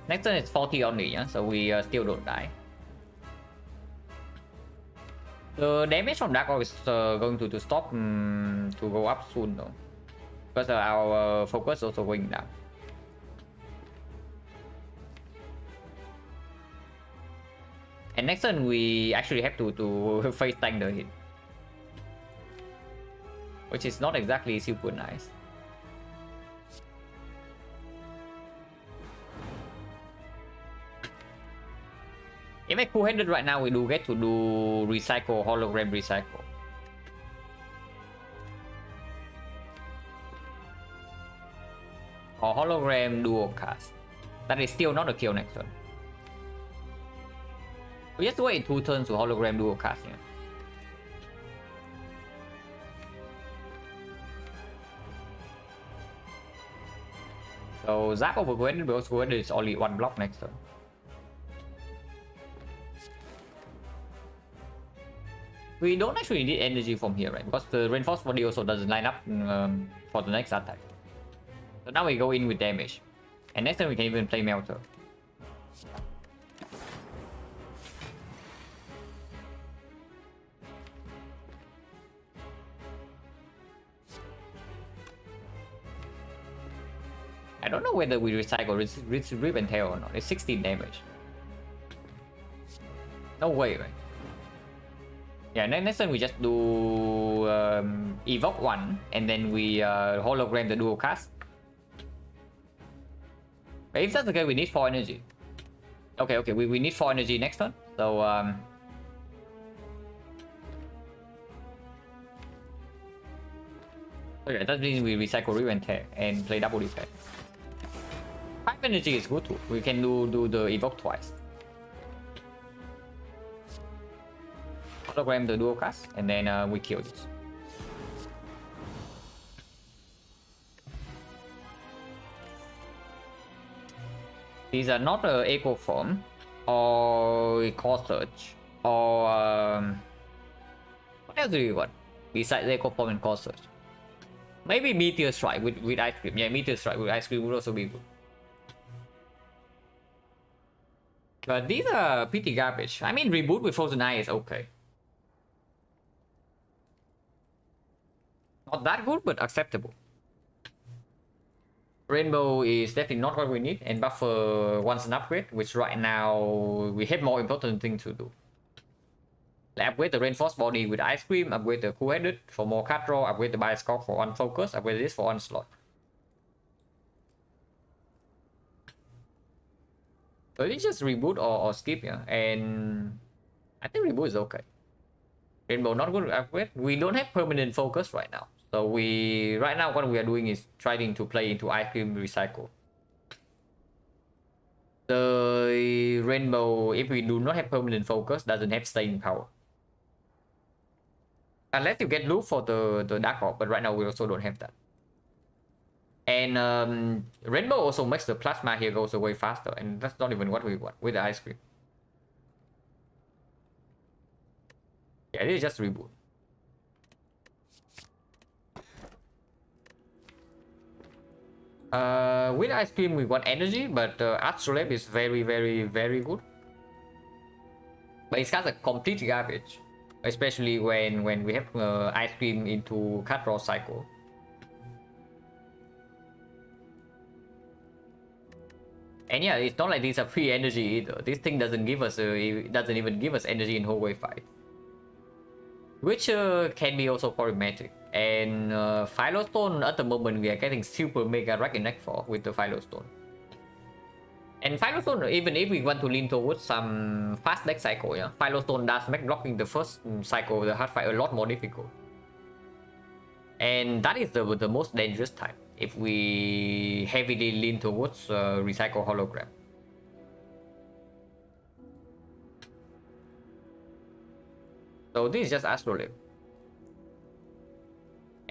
Next turn is 40 only, yeah, so we still don't die. The damage from Dark Orb is going to stop to go up soon though, because our focus also going down. And next turn we actually have to face tank the hit, which is not exactly super nice. If I cool-handed right now, we do get to do recycle, hologram recycle. Or hologram dual cast. That is still not a kill next turn. We just wait 2 turns to hologram dual cast here. So Zap over cool-handed, because cool-handed is only 1 block next turn. We don't actually need energy from here, right? Because the reinforced body also doesn't line up for the next attack. So now we go in with damage. And next time we can even play Melter. I don't know whether we recycle Rip and Tail or not. It's 16 damage. No way, right? Yeah, next time we just do evoke 1 and then we hologram the dual cast. But if that's the case, we need 4 energy. Okay, we need 4 energy next turn. So okay, that means we recycle Rip and Tear and play double defense. 5 energy is good too. We can do the evoke twice. Hologram the dual cast and then we kill this. These are not echo form or core search or what else do we want besides echo form and core search? Maybe meteor strike with ice cream. Yeah, meteor strike with ice cream would also be good. But these are pretty garbage. I mean, reboot with Frozen Eye is okay. Not that good, but acceptable. Rainbow is definitely not what we need, and buffer wants an upgrade, which right now we have more important things to do. Like upgrade the reinforced body with ice cream, upgrade the cool-headed for more card draw, upgrade the bias cock for 1 focus, upgrade this for 1 slot. So it's just reboot or skip, yeah, and I think reboot is okay. Rainbow not good upgrade. We don't have permanent focus right now. So right now what we are doing is trying to play into ice cream recycle. The rainbow, if we do not have permanent focus, doesn't have staying power. Unless you get loop for the dark orb, but right now we also don't have that. And rainbow also makes the plasma here goes away faster, and that's not even what we want with the ice cream. Yeah, this is just reboot. With ice cream we want energy, but Astrolabe is very good. But it's kind of complete garbage, especially when we have ice cream into card draw cycle. And yeah, it's not like these are free energy either. This thing doesn't give us doesn't even give us energy in whole wave fight, which can be also problematic. And Philostone at the moment we are getting super mega rack in neck for with the Philostone. And Philostone, even if we want to lean towards some fast deck cycle, yeah, Philostone does make blocking the first cycle of the hard fight a lot more difficult. And that is the most dangerous type if we heavily lean towards recycle hologram. So this is just Astrolabe.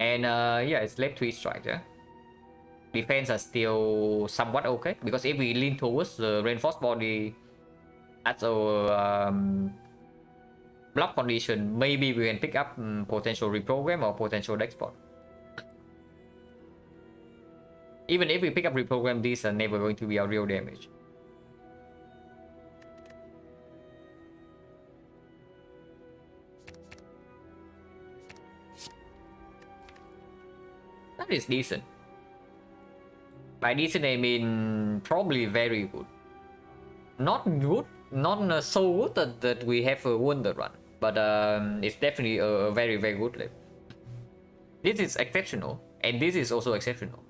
And yeah, it's left 3 strikes. Yeah, defense are still somewhat okay, because if we lean towards the reinforced body as our block condition, maybe we can pick up potential reprogram or potential deck spot. Even if we pick up reprogram, these are never going to be our real damage. That is decent. By decent, I mean probably very good. Not good, not so good that we have a wonder run, but it's definitely a very, very good level. This is exceptional, and this is also exceptional.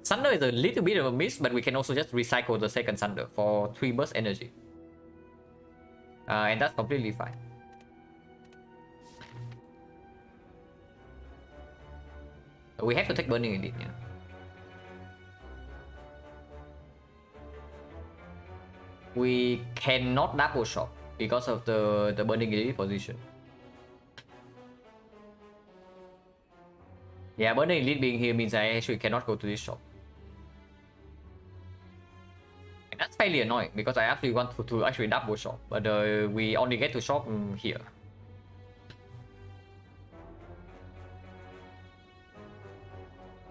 Thunder is a little bit of a miss, but we can also just recycle the second Thunder for 3 burst energy. And that's completely fine. We have to take Burning Elite, yeah. We cannot double shot because of the Burning Elite position. Yeah, Burning Elite being here means I actually cannot go to this shop. And that's fairly annoying because I actually want to actually double shop, but we only get to shop here.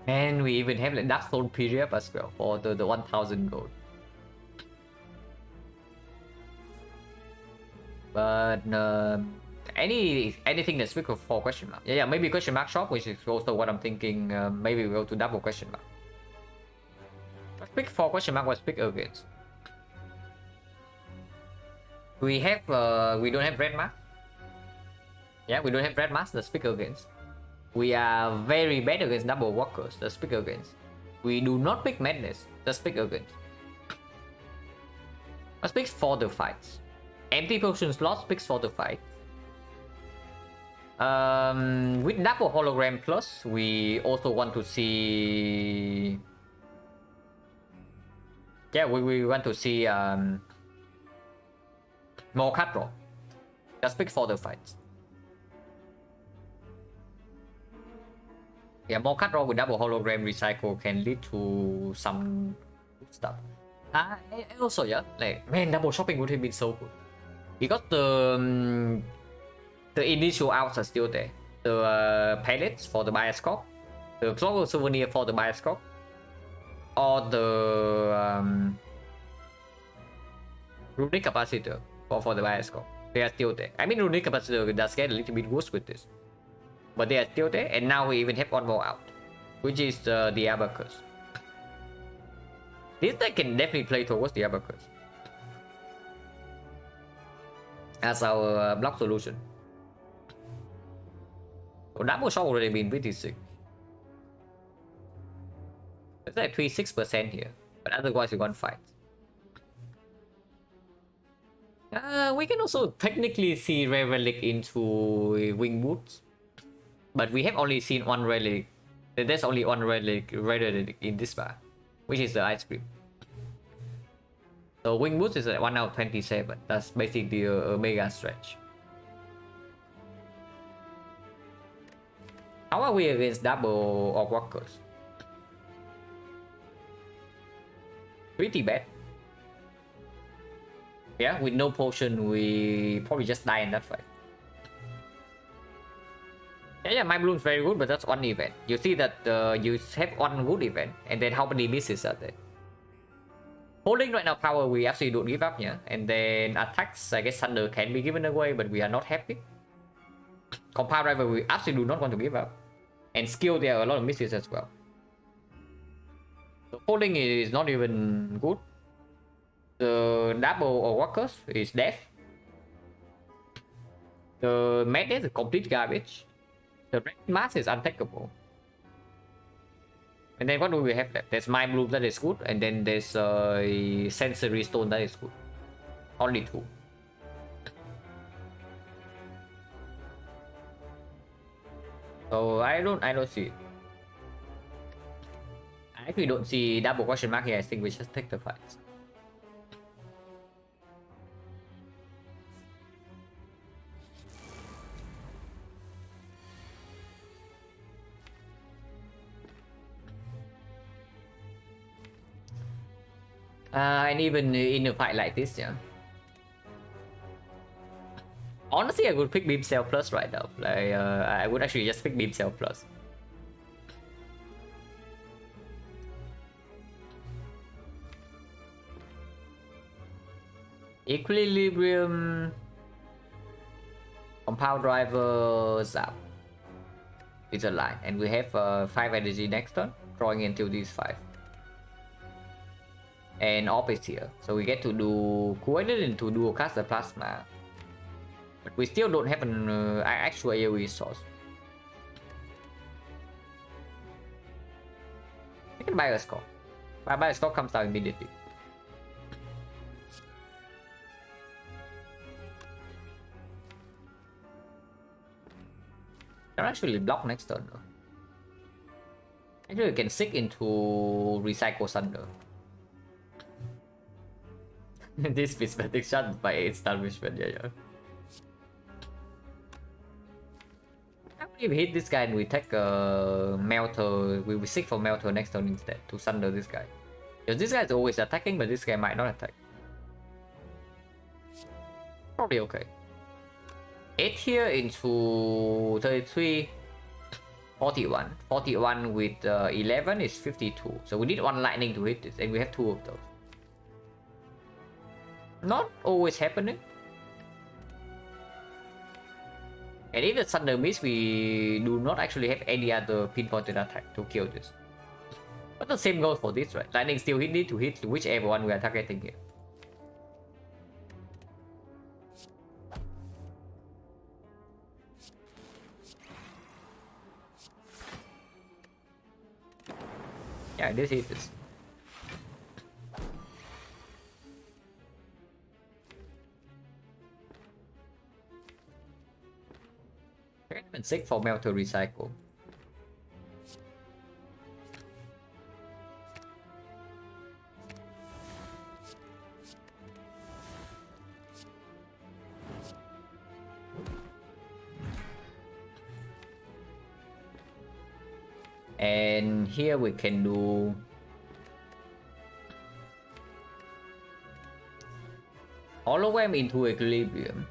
And we even have like Dark Soul period as well for the 1000 gold. But anything that's big for question mark. Yeah, maybe question mark shop, which is also what I'm thinking. Maybe we go to double question mark. Let's pick for question mark. Let's pick against. We have we don't have red mask. Yeah, we don't have red mask. Let's pick against. We are very bad against double walkers. Let's pick against. We do not pick madness. Let's pick against. Let's pick for the fights. Empty potion slots picks for the fight. With double hologram plus, we also want to see. Yeah, we want to see more card draw. Just pick for the fights. Yeah, more card draw with double hologram recycle can lead to some good stuff. Also, yeah, like man, double shopping would have been so good. Because the initial outs are still there. The pellets for the bioscope, the global souvenir for the bioscope, or the runic capacitor for the bioscope. They are still there. I mean, runic capacitor does get a little bit worse with this, but they are still there. And now we even have one more out, which is the abacus. This deck can definitely play towards the abacus as our block solution. So double shot already been pretty sick. It's like 36% here, but otherwise we won't fight. We can also technically see Rare Relic into Wing Boots, but we have only seen one relic. There's only one relic in this bar, which is the ice cream. So Wing Boots is at 1 out of 27. That's basically a mega stretch. How are we against double Orc Walkers? Pretty bad. Yeah, with no potion, we probably just die in that fight. Yeah, my bloom's very good, but that's one event. You see that you have one good event, and then how many misses are there? Holding right now power, we actually don't give up, yeah. And then attacks, I guess Thunder can be given away, but we are not happy. Compile Driver, we absolutely do not want to give up. And skill, there are a lot of misses as well. So holding is not even good. The double or workers is death. The madness is complete garbage. The red mass is untakeable. And then what do we have left? There's Mind Bloom that is good, and then there's a Sensory Stone that is good. Only 2. So I don't see it. I actually don't see double question mark here. I think we just take the fights. And even in a fight like this, yeah. Honestly, I would pick Beam Cell Plus right now. Like, I would actually just pick Beam Cell Plus. Equilibrium, Compound Driver, Zap. It's a line, and we have 5 energy next turn, drawing into these 5. And Orb is here, so we get to do coordinate to dual cast the Plasma. But we still don't have an actual AoE source. I can buy a score. Buy a score comes down immediately. Can actually block next turn though. Actually, we can Six into Recycle Thunder. This prismatic shot by 8 star Wishman, yeah. If we hit this guy and we take a Melter, we will Six for Melter next turn instead to Thunder this guy. Because this guy is always attacking, but this guy might not attack. Probably okay. 8 here into 33, 41. 41 with 11 is 52. So we need 1 lightning to hit this, and we have 2 of those. Not always happening. And if the Thunder miss, we do not actually have any other pinpointed attack to kill this. But the same goes for this, right? Lightning still need to hit whichever one we are targeting here. Yeah, this hits this. And 6 for Melter Recycle. And here we can do Hologram into Equilibrium.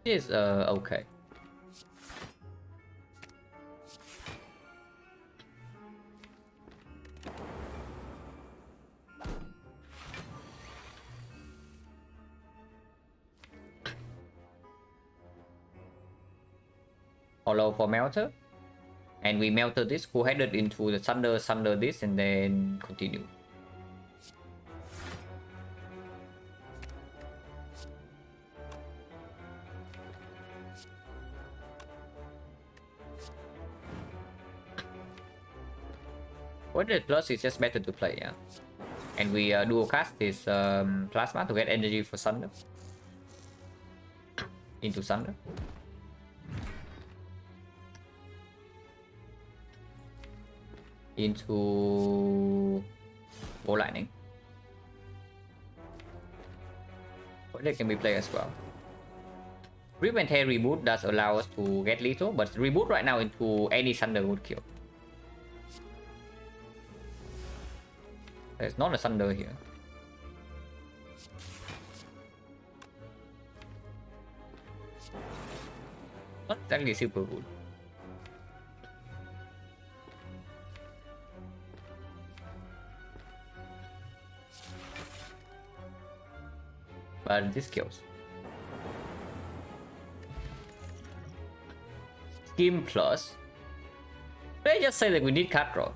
Is okay. Hollow for Melter, and we melted this, co-headed into the Thunder this, and then continue. Coordinate Plus is just better to play, yeah. And we dual cast this Plasma to get energy for Thunder. Into Thunder. Into Ball Lightning. Coordinate can be played as well. Rip and Tear Reboot does allow us to get lethal, but Reboot right now into any Thunder would kill. There's not a Thunder here. Not exactly super good. But this kills. Scheme Plus. They just say that we need card draw.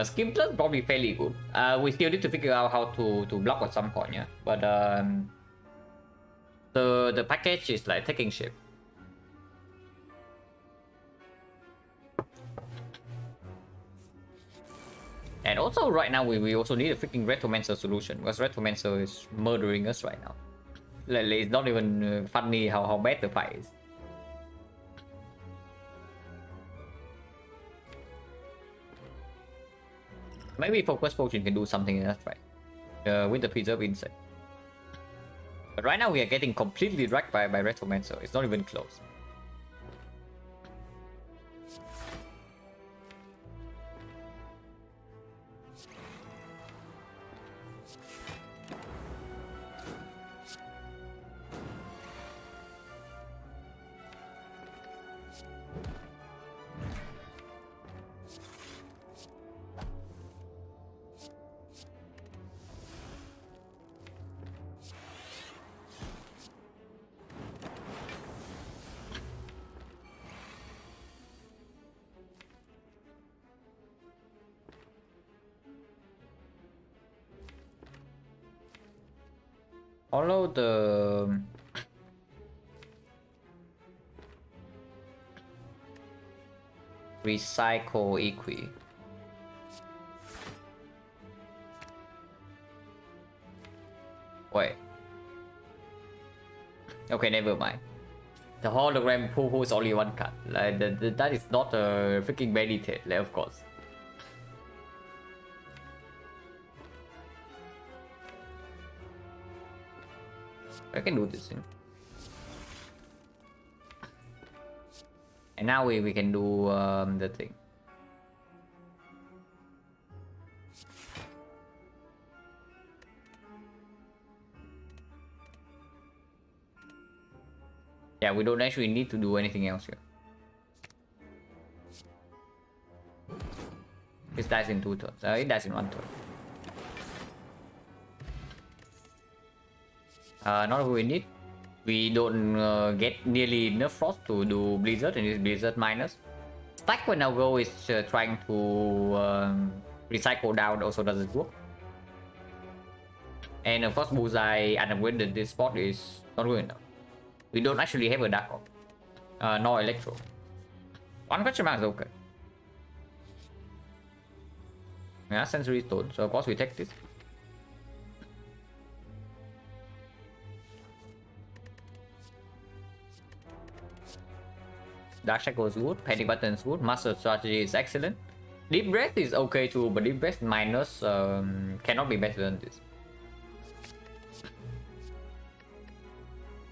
Scheme Plus probably fairly good. We still need to figure out how to block at some point, yeah. But the package is like taking shape. And also right now we also need a freaking Retromancer solution, because Retromancer is murdering us right now. Like, it's not even funny how bad the fight is. Maybe Focus Potion can do something in that fight. With the Preserve Insect. But right now we are getting completely wrecked by Retroman, so it's not even close. Follow the recycle equi. Wait. Okay, never mind. The hologram poo is only one cut. Like that is not a freaking meditate, like, of course. I can do this thing. And now we can do the thing. Yeah, we don't actually need to do anything else here. It dies in 2 turns. It dies in 1 turn. Not what we need. We don't get nearly enough frost to do blizzard, and it's blizzard minus. Stack when our goal is trying to recycle down also doesn't work. And of course, bullseye unupgraded this spot is not good enough. We don't actually have a dark orb, nor electro. One question mark is okay. Yeah, sensory stone. So of course we take this. Dark Shackle is good, Panic Button is good, Master Strategy is excellent. Deep Breath is okay too, but Deep Breath minus cannot be better than this.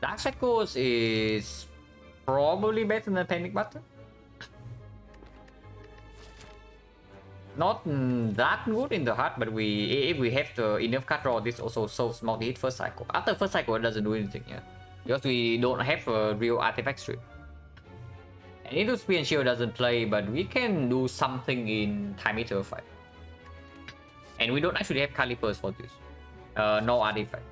Dark Shackles is probably better than Panic Button. Not that good in the heart, but if we have the enough card draw, this also solves multi-hit first cycle. After first cycle, it doesn't do anything, yeah, because we don't have a real artifact strip. And into Spear and Shield doesn't play, but we can do something in Time Eater fight. And we don't actually have Calipers for this. No artifact.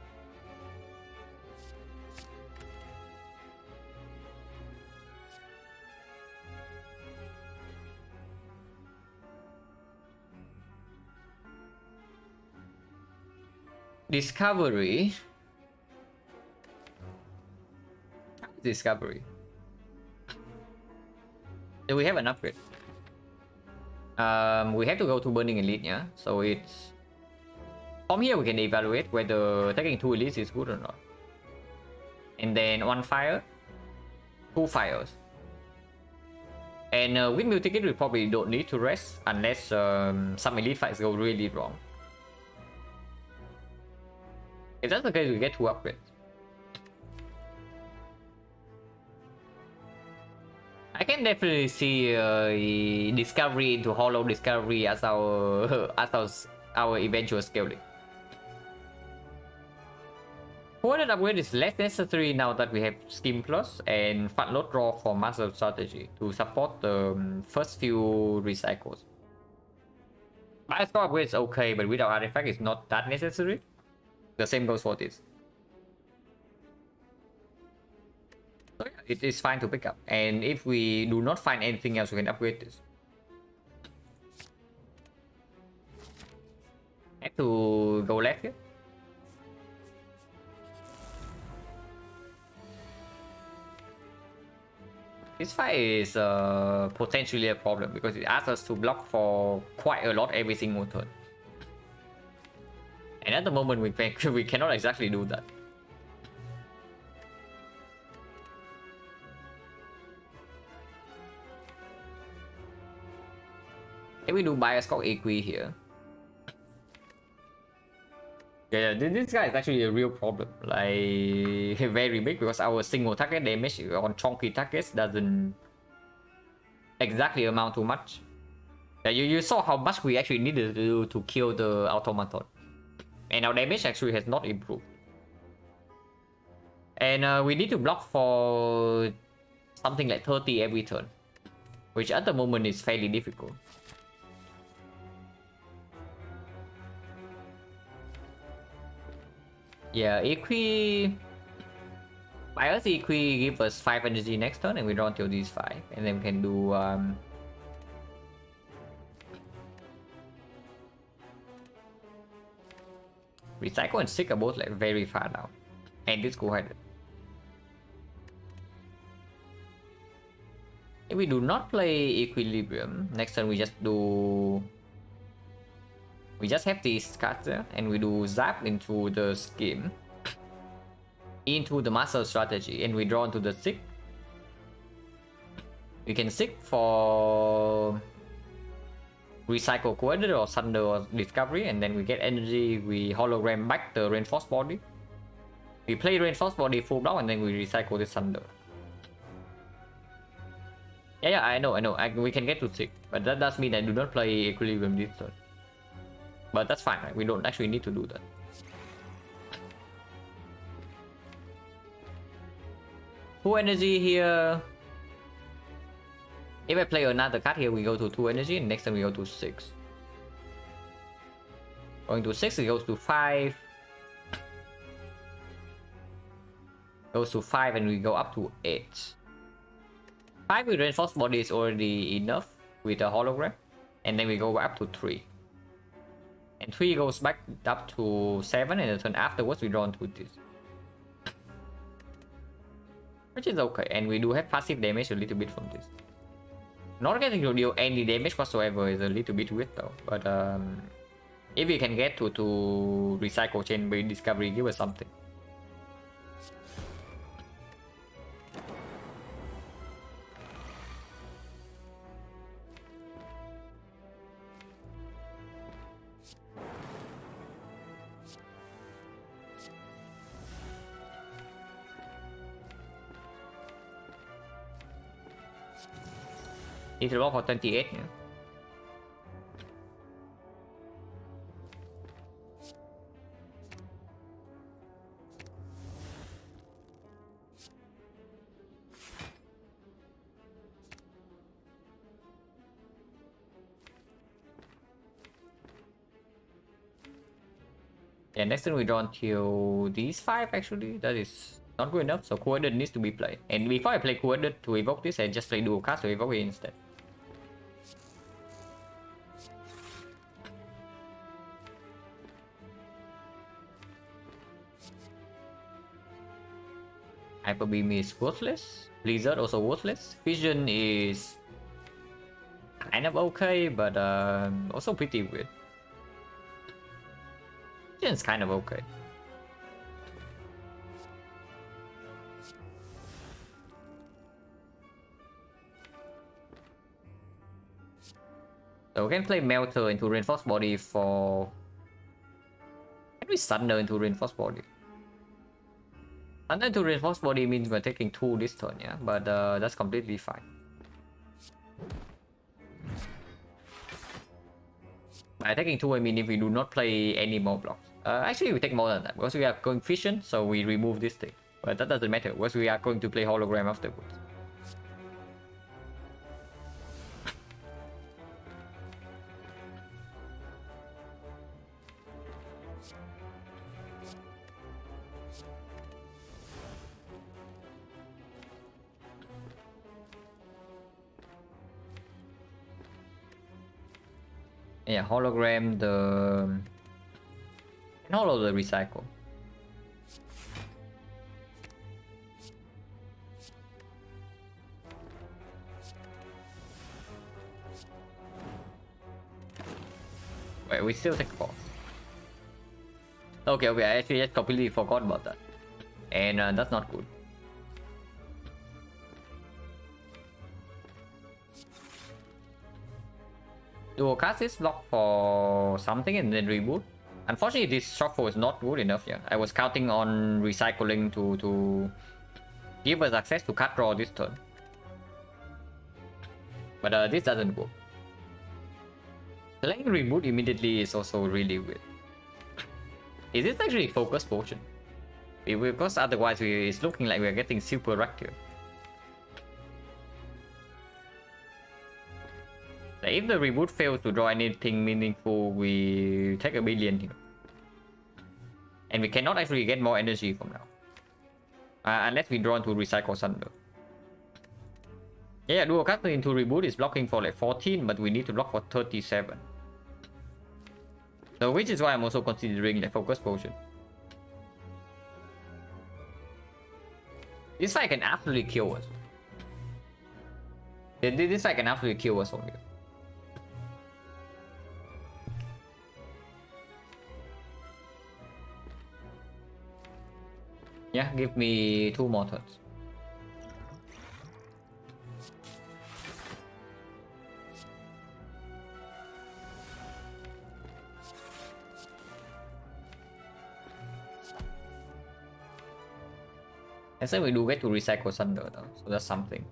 Discovery. Discovery. Do we have an upgrade? We have to go to Burning Elite, yeah? So it's... From here we can evaluate whether taking 2 elites is good or not. And then 1 fire, 2 fires. And with Multi-Kit we probably don't need to rest unless some elite fights go really wrong. If that's the case, we get 2 upgrades. I can definitely see discovery into hollow discovery as our eventual scaling. 400 upgrade is less necessary now that we have Skim Plus and Fat Load Draw for Master Strategy to support the first few recycles. Bioscore upgrade is okay, but without artifact it's not that necessary. The same goes for this. So yeah, it is fine to pick up. And if we do not find anything else, we can upgrade this. Have to go left here. This fight is potentially a problem because it asks us to block for quite a lot every single turn. And at the moment we cannot exactly do that. If we do Bioscope Equi here. Yeah, this guy is actually a real problem. Like very big because our single target damage on chunky targets doesn't exactly amount to much. Yeah, you saw how much we actually needed to do to kill the automaton. And our damage actually has not improved. And we need to block for something like 30 every turn, which at the moment is fairly difficult. Yeah, Equi... Bios Equi give us 5 energy next turn and we draw until these 5. And then we can do... Recycle and Sick are both like very far now. And this go ahead. If we do not play Equilibrium, next turn we just do... We just have these cards there, and we do Zap into the Scheme, into the Master Strategy, and we draw into the Sick. We can Sick for Recycle Coordinate or Thunder or Discovery, and then we get energy, we hologram back the Reinforced Body. We play Reinforced Body full block, and then we recycle this Thunder. Yeah, I know. We can get to 6, but that does mean I do not play Equilibrium this turn. But that's fine, right? We don't actually need to do that. Full energy here. If I play another card here, we go to 2 energy, and next time we go to 6. Going to 6, it goes to 5. Goes to 5, and we go up to 8. 5 with Reinforced Body is already enough with a hologram, and then we go up to 3. And 3 goes back up to 7, and the turn afterwards we draw into this. Which is okay, and we do have passive damage a little bit from this. Not getting to deal any damage whatsoever is a little bit weird though, but if we can get to recycle chain by discovery, give us something. Need to roll for 28. Yeah. Yeah, next turn we draw until these 5 actually. That is not good enough, so Coordinate needs to be played. And before I play Coordinate to evoke this, I just play dual cast to evoke it instead. Hyper Beam is worthless. Blizzard also worthless. Vision is kind of okay, but also pretty weird. Vision's kind of okay. So we can play Melter into Reinforced Body for... Can we Thunder into Reinforced Body? Thunder into Reinforced Body means we're taking 2 this turn, yeah? But that's completely fine. By taking 2, I mean if we do not play any more blocks. Actually, we take more than that, because we are going Fission, so we remove this thing. But that doesn't matter, because we are going to play Hologram afterwards. Yeah, hologram the... And holo the recycle. Wait, we still take 4. Okay, I actually just completely forgot about that. And that's not good. Dual cast is block for something and then reboot. Unfortunately, this shortfall is not good enough here. I was counting on recycling to give us access to card draw this turn. But this doesn't work. Playing Reboot immediately is also really weird. Is this actually focus potion? Because otherwise it's looking like we're getting super wrecked here. If the Reboot fails to draw anything meaningful, we take a billion here. And we cannot actually get more energy from now. Unless we draw into Recycle Thunder. Yeah, dual card into Reboot is blocking for like 14, but we need to block for 37. So which is why I'm also considering the focus potion. This fight can absolutely kill us. This fight can absolutely kill us on here. Yeah, give me 2 more turns. And so we do get to recycle Thunder though, so that's something.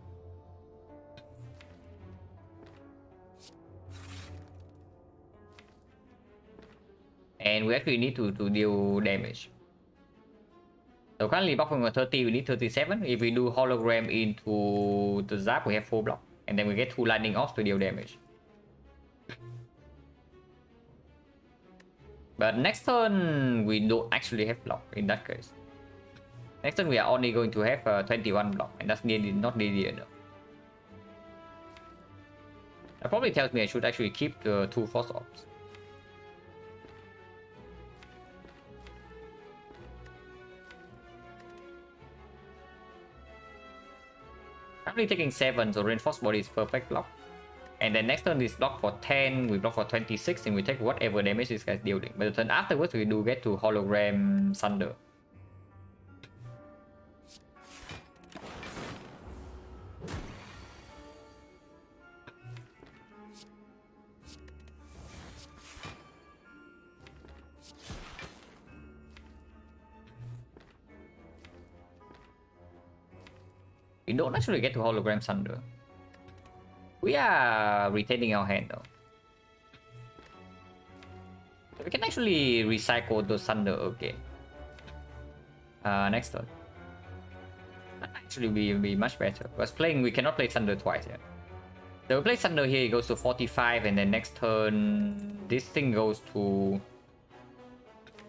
And we actually need to deal damage. So currently blocking on 30, we need 37. If we do hologram into the zap, we have 4 block. And then we get 2 lightning off to deal damage. But next turn, we don't actually have block in that case. Next turn, we are only going to have 21 block, and that's not nearly enough. That probably tells me I should actually keep the 2 force orbs. Currently taking 7, so reinforced body is perfect block. And then next turn is block for 10, we block for 26, and we take whatever damage this guy's dealing. But the turn afterwards, we do get to hologram Thunder. We don't actually get to hologram Thunder. We are retaining our hand though. So we can actually recycle those Thunder again. Next turn. That actually be much better. Because we cannot play Thunder twice yet. So we play Thunder here, it goes to 45, and then next turn this thing goes to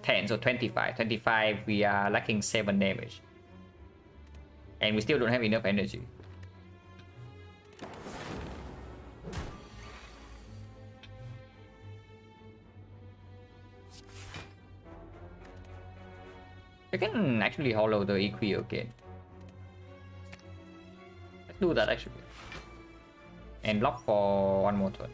10, so 25. 25, we are lacking 7 damage. And we still don't have enough energy. I can actually hollow the Equi again. Let's do that actually. And block for 1 more turn.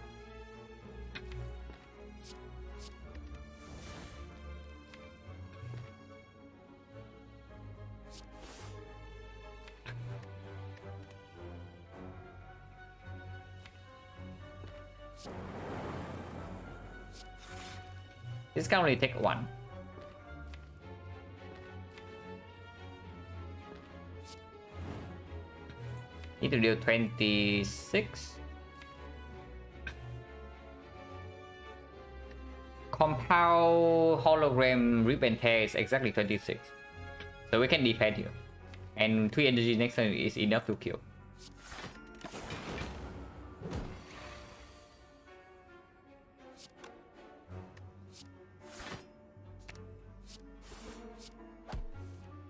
This can only take 1. Need to deal 26. Compound hologram rip and tear is exactly 26. So we can defend here. And 3 energy next turn is enough to kill.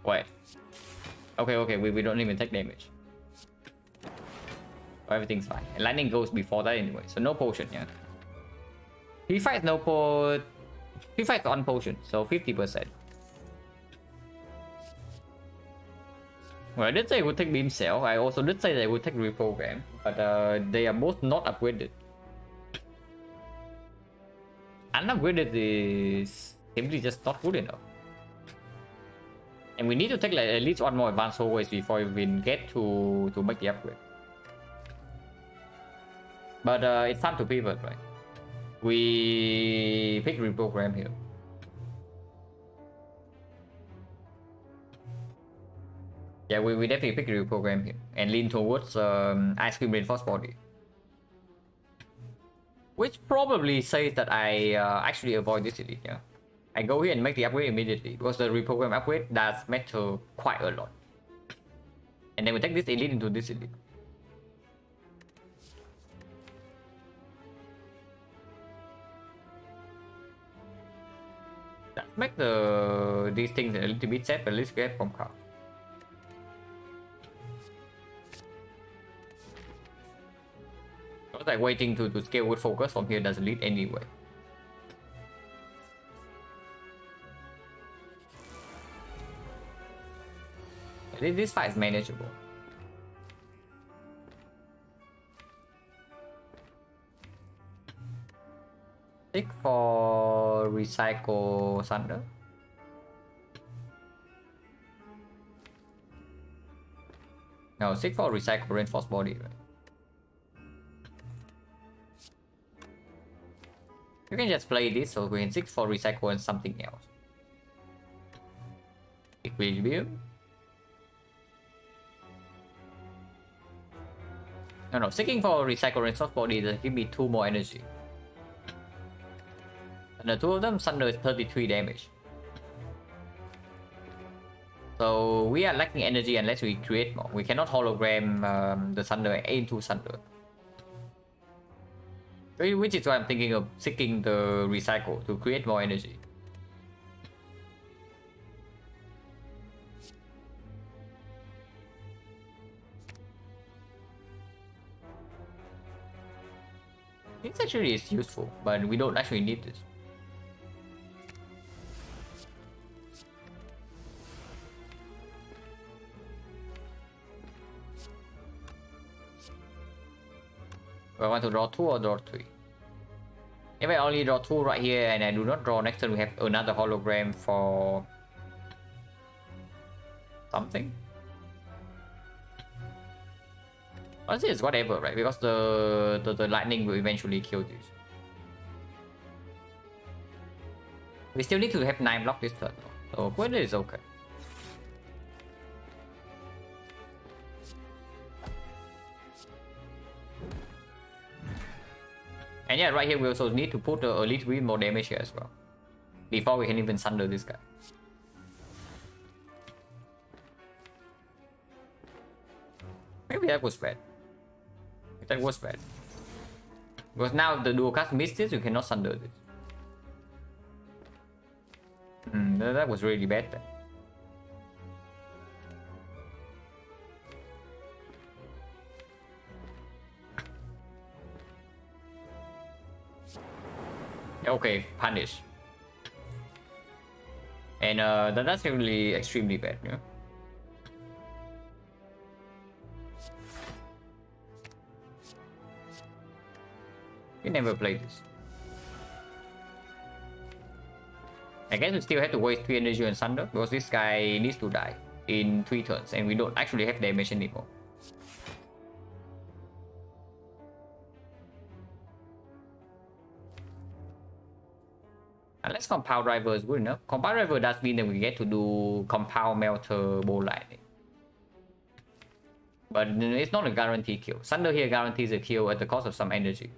Wait. Okay, we don't even take damage. Oh, everything's fine. And lightning goes before that anyway, so no potion, yeah. He fights no po... He fights on potion, so 50%. Well, I did say I would take Beam Cell. I also did say that I would take Reprogram, but they are both not upgraded. Unupgraded is simply just not good enough. And we need to take like at least 1 more advanced always before we can get to make the upgrade. But it's time to pivot, right? We pick Reprogram here. Yeah, we definitely pick a reprogram here and lean towards ice cream reinforced body. Which probably says that I actually avoid this elite, yeah. I go here and make the upgrade immediately because the reprogram upgrade does matter quite a lot. And then we take this elite into this elite. Let's make these things a little bit safe, but let's get from card. I was like waiting to scale with focus from here doesn't lead anyway. This fight is manageable. Tick for recycle thunder. No, seek for recycle reinforced body, right? You can just play this, so we can seek for recycle and something else. Equilibrium. No, seeking for recycle reinforced body does give me 2 more energy. And the 2 of them, Thunder is 33 damage. So we are lacking energy unless we create more. We cannot hologram the Thunder into Thunder. Which is why I'm thinking of seeking the recycle to create more energy. It actually is useful, but we don't actually need this. Do I want to draw 2 or draw 3? If I only draw 2 right here and I do not draw next turn, we have another hologram for something. Honestly, it's whatever, right? Because the lightning will eventually kill this. We still need to have 9 block this turn, so Quinn is okay. And yeah, right here we also need to put a little bit more damage here as well, before we can even sunder this guy. Maybe that was bad. That was bad. Because now the dual cast missed this, you cannot sunder this. That was really bad then. Okay, punish. And that's really extremely bad, yeah. You never played this. I guess we still have to waste 3 energy on Thunder because this guy needs to die in 3 turns and we don't actually have damage anymore. Unless Compound Driver is good enough. Compound Driver does mean that we get to do Compound Melter Bow Lightning. But it's not a guaranteed kill. Thunder here guarantees a kill at the cost of some energy.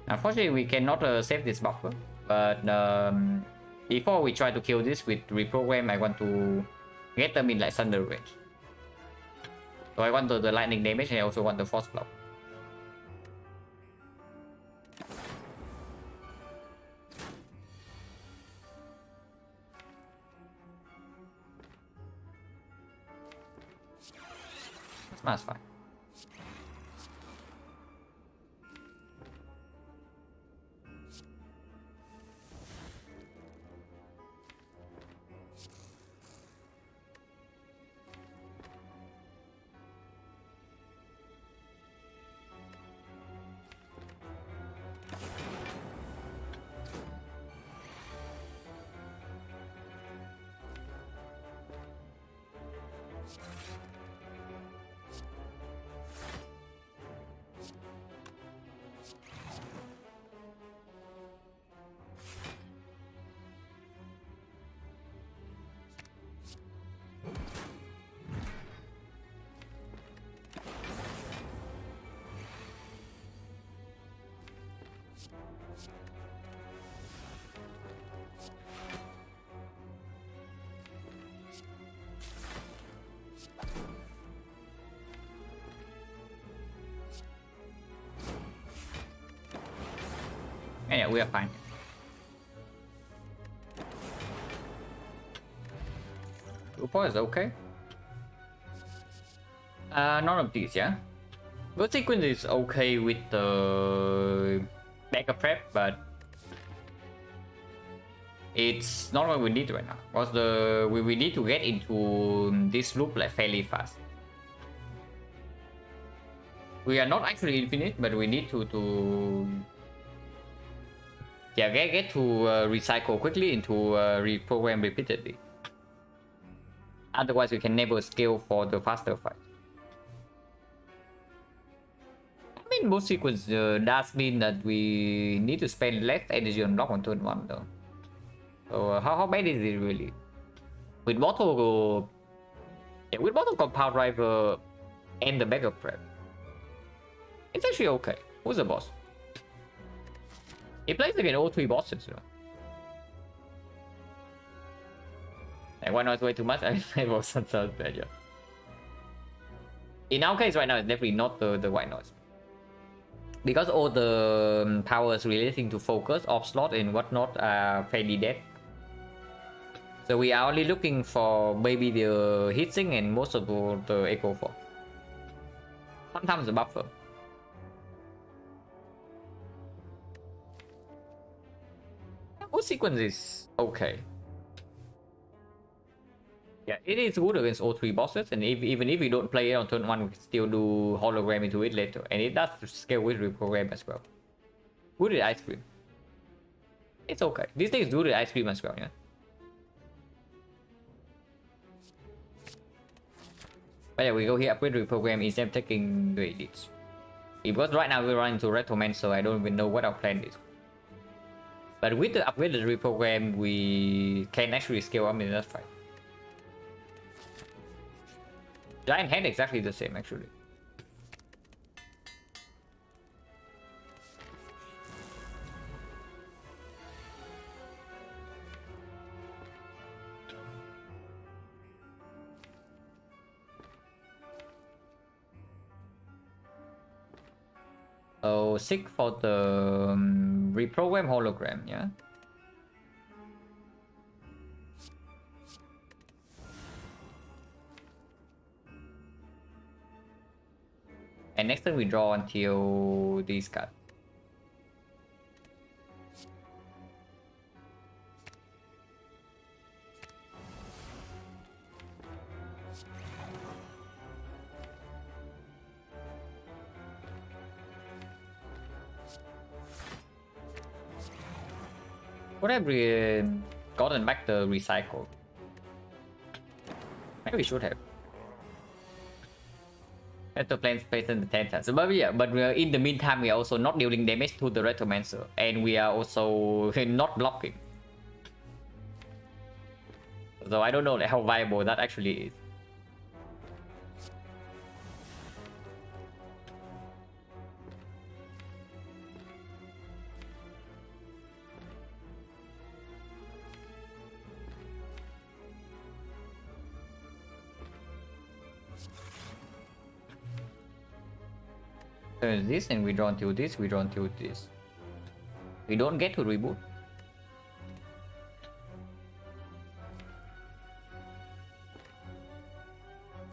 Unfortunately, we cannot save this buffer, but before we try to kill this with reprogram, I want to get them in like thunder range. So I want the lightning damage and I also want the force block. That's fine. Yeah, we are fine. 2 points, okay. None of these, yeah. Good sequence is okay with the backup prep, but it's not what we need right now. Because we need to get into this loop like fairly fast. We are not actually infinite, but we need to yeah, get to recycle quickly into reprogram repeatedly. Otherwise, we can never scale for the faster fight. I mean, most sequence does mean that we need to spend less energy on block on turn 1 though. So how bad is it really? With bottle, yeah, with bottle compound driver and the backup prep, it's actually okay. Who's the boss? He plays against all 3 bosses, you know. And why not way too much? I wasn't so bad, yeah. In our case right now, it's definitely not the white noise. Because all the powers relating to focus, off slot, and whatnot are fairly dead. So we are only looking for maybe the heatsink and most of the echo for. Sometimes the buffer. Whole sequence is okay. Yeah, it is good against all 3 bosses, and even if we don't play it on turn 1, we can still do hologram into it later, and it does scale with reprogram as well. Good at ice cream. It's okay. These days do the ice cream as well, yeah. But yeah, we go here, upgrade reprogram instead of taking the edits. Because right now we're running into Retroman, so I don't even know what our plan is. But with the upgraded reprogram, we can actually scale up in that fight. Giant head exactly the same actually. Oh, sick for the reprogram hologram, yeah. And next turn we draw until these cards. Would have gotten back the recycle? Maybe we should have. Let the plane space in the 10 times. But yeah, but in the meantime, we are also not dealing damage to the Retromancer, and we are also not blocking. So I don't know how viable that actually is. This, and we draw until this, we draw until this. We don't get to reboot.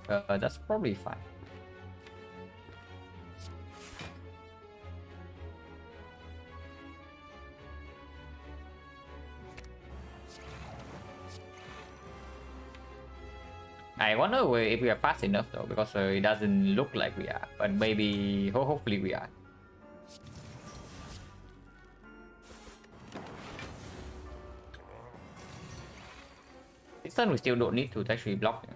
That's probably fine. I wonder if we are fast enough though, because it doesn't look like we are, but maybe, hopefully we are. This turn we still don't need to actually block him.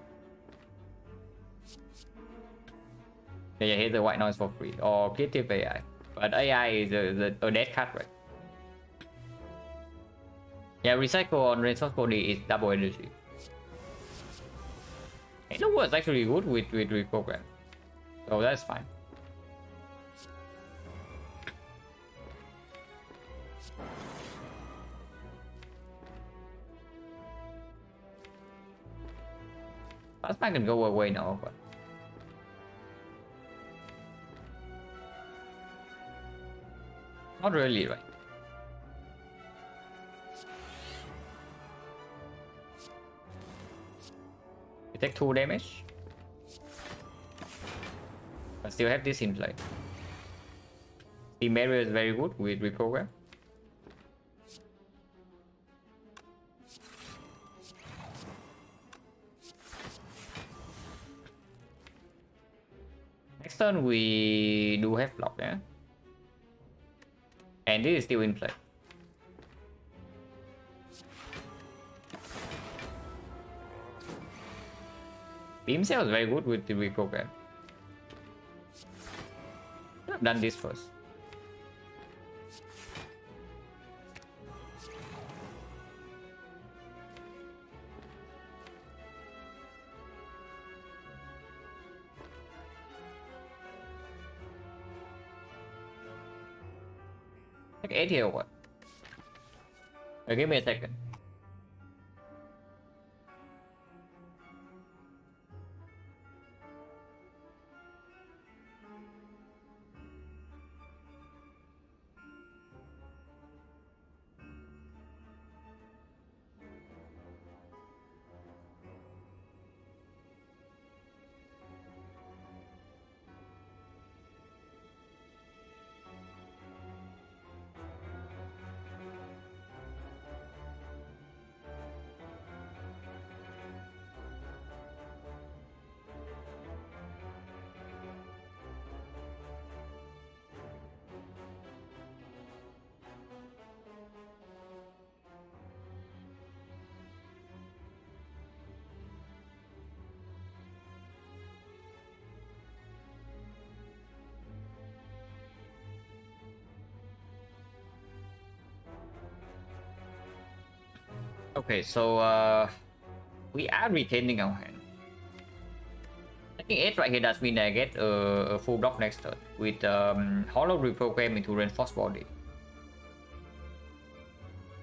Yeah, here's the white noise for free, or creative AI, but AI is a dead card, right? Yeah, recycle on resource body is double energy. It was actually good with reprogram, so that's fine. Plasma can go away now, but not really, right? take 2 damage. But still have this in play. The barrier is very good with reprogram. Next turn we do have block there. And this is still in play. Beam Cell is very good with the reprogram. I've done this first. Take 8 here or what? Give me a second. Okay, so we are retaining our hand. Taking 8 right here does mean I get a full block next turn with hollow reprogram into reinforced body.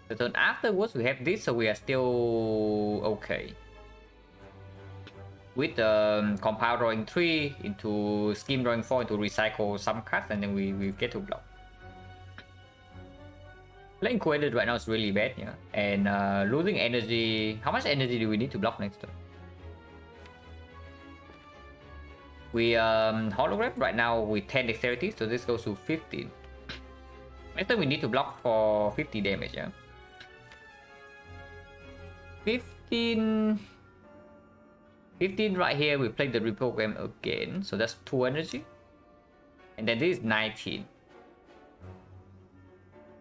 The turn afterwards we have this, so we are still okay. With compound drawing 3 into scheme drawing 4 into recycle some cards, and then we get to block. Playing coordinated right now is really bad, yeah. And losing energy. How much energy do we need to block next turn? We hologram right now with 10 dexterity, so this goes to 15. Next turn we need to block for 50 damage, yeah. 15 right here, we play the reprogram again, so that's 2 energy. And then this is 19.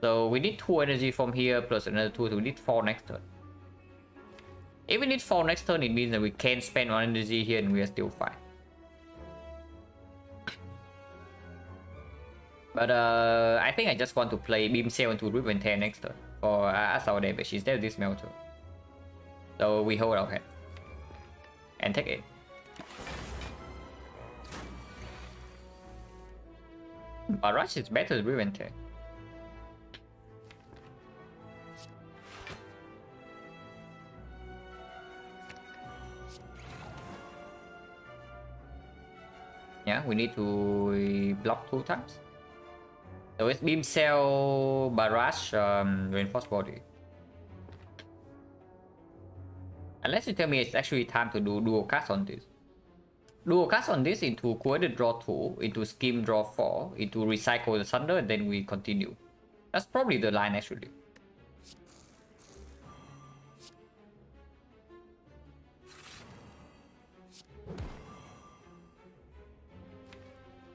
So we need 2 energy from here plus another 2, so we need 4 next turn. If we need 4 next turn, it means that we can spend 1 energy here and we are still fine. But I think I just want to play Beam Cell into Rip and Tear next turn for as our damage instead of this Melter. So we hold our hand and take it. Barrage is better than Rip and Tear. Yeah, we need to block 2 times. So it's Beam Cell, Barrage, Reinforced Body. Unless you tell me it's actually time to do dual cast on this. Dual cast on this into Coordinate Draw 2, into Scheme Draw 4, into Recycle the Thunder, and then we continue. That's probably the line actually.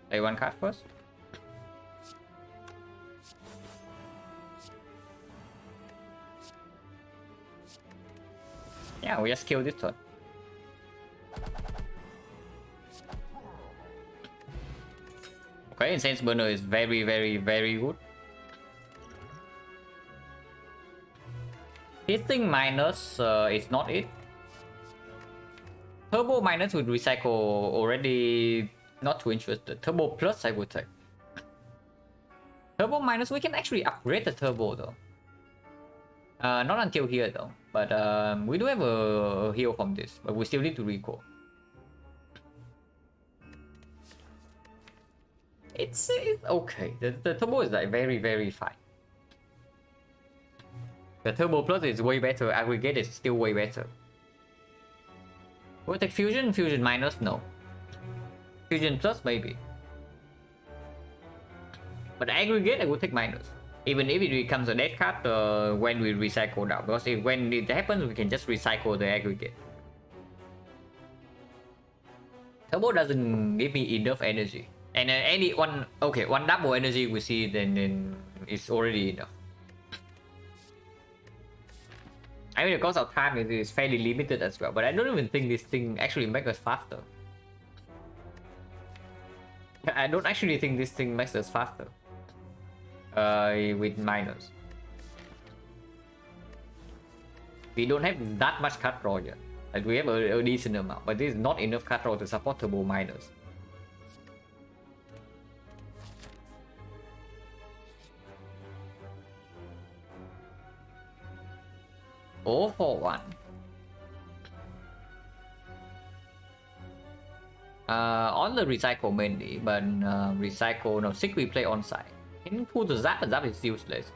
Play 1 card first. Yeah, we just kill this turn. Okay, Incense Burner is very good. Hitting minus is not it. Turbo minus with recycle already not too interested. Turbo plus I would take. Turbo minus we can actually upgrade the turbo though. Not until here though. But we do have a heal from this, but we still need to recall. It's okay. The turbo is like very fine. The turbo plus is way better. Aggregate is still way better. Will I take fusion? Fusion minus? No. Fusion plus maybe. But aggregate I will take minus. Even if it becomes a dead card when we recycle now. Because when it happens we can just recycle the aggregate. Turbo doesn't give me enough energy. And any one double energy we see then it's already enough. I mean the cost of time is fairly limited as well, but I don't even think this thing actually makes us faster. I don't actually think this thing makes us faster. With minus. We don't have that much cut draw yet. Like we have a decent amount, but this is not enough cut draw to support turbo minus. Oh, for one. On the recycle mainly, but recycle no sick we play on side. Can pull the zap, and zap is useless.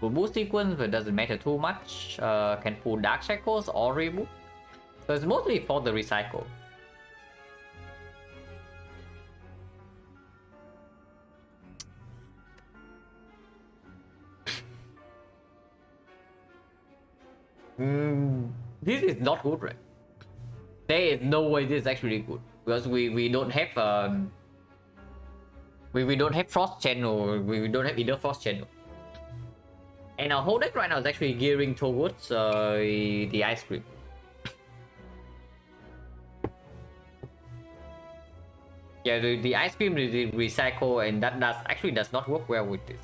Will boost sequence, but doesn't matter too much. Can pull dark shackles or reboot. So it's mostly for the recycle. This is not good, right? There is no way this is actually good because we don't have we don't have frost channel. We don't have either frost channel. And our whole deck right now is actually gearing towards the ice cream. Yeah, the ice cream is recycle, and that does not work well with this.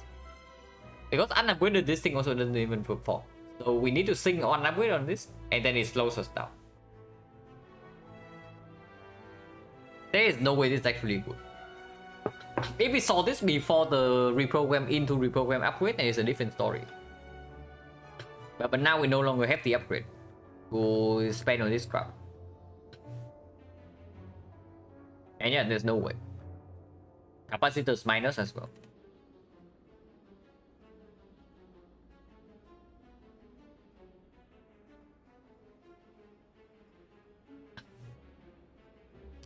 Because unupgraded, this thing also doesn't even perform. So we need to sing on upgrade on this, and then it slows us down. There is no way this is actually good. If we saw this before the reprogram into reprogram upgrade, then it's a different story. But now we no longer have the upgrade to spend on this crap. And yeah, there's no way. Capacitors minus as well.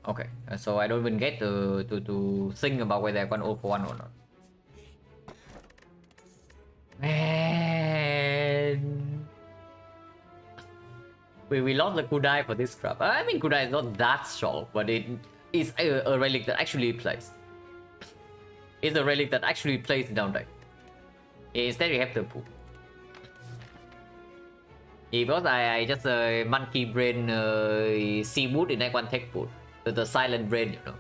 Okay, so I don't even get to think about whether I want 0 for 1 or not. Man, we lost the Kudai for this crap. I mean, Kudai is not that strong, but it is a relic that actually plays. It's a relic that actually plays down deck. Instead, we have the pool. Because I just monkey brain C boot in that one tech boot. The silent brain, you know.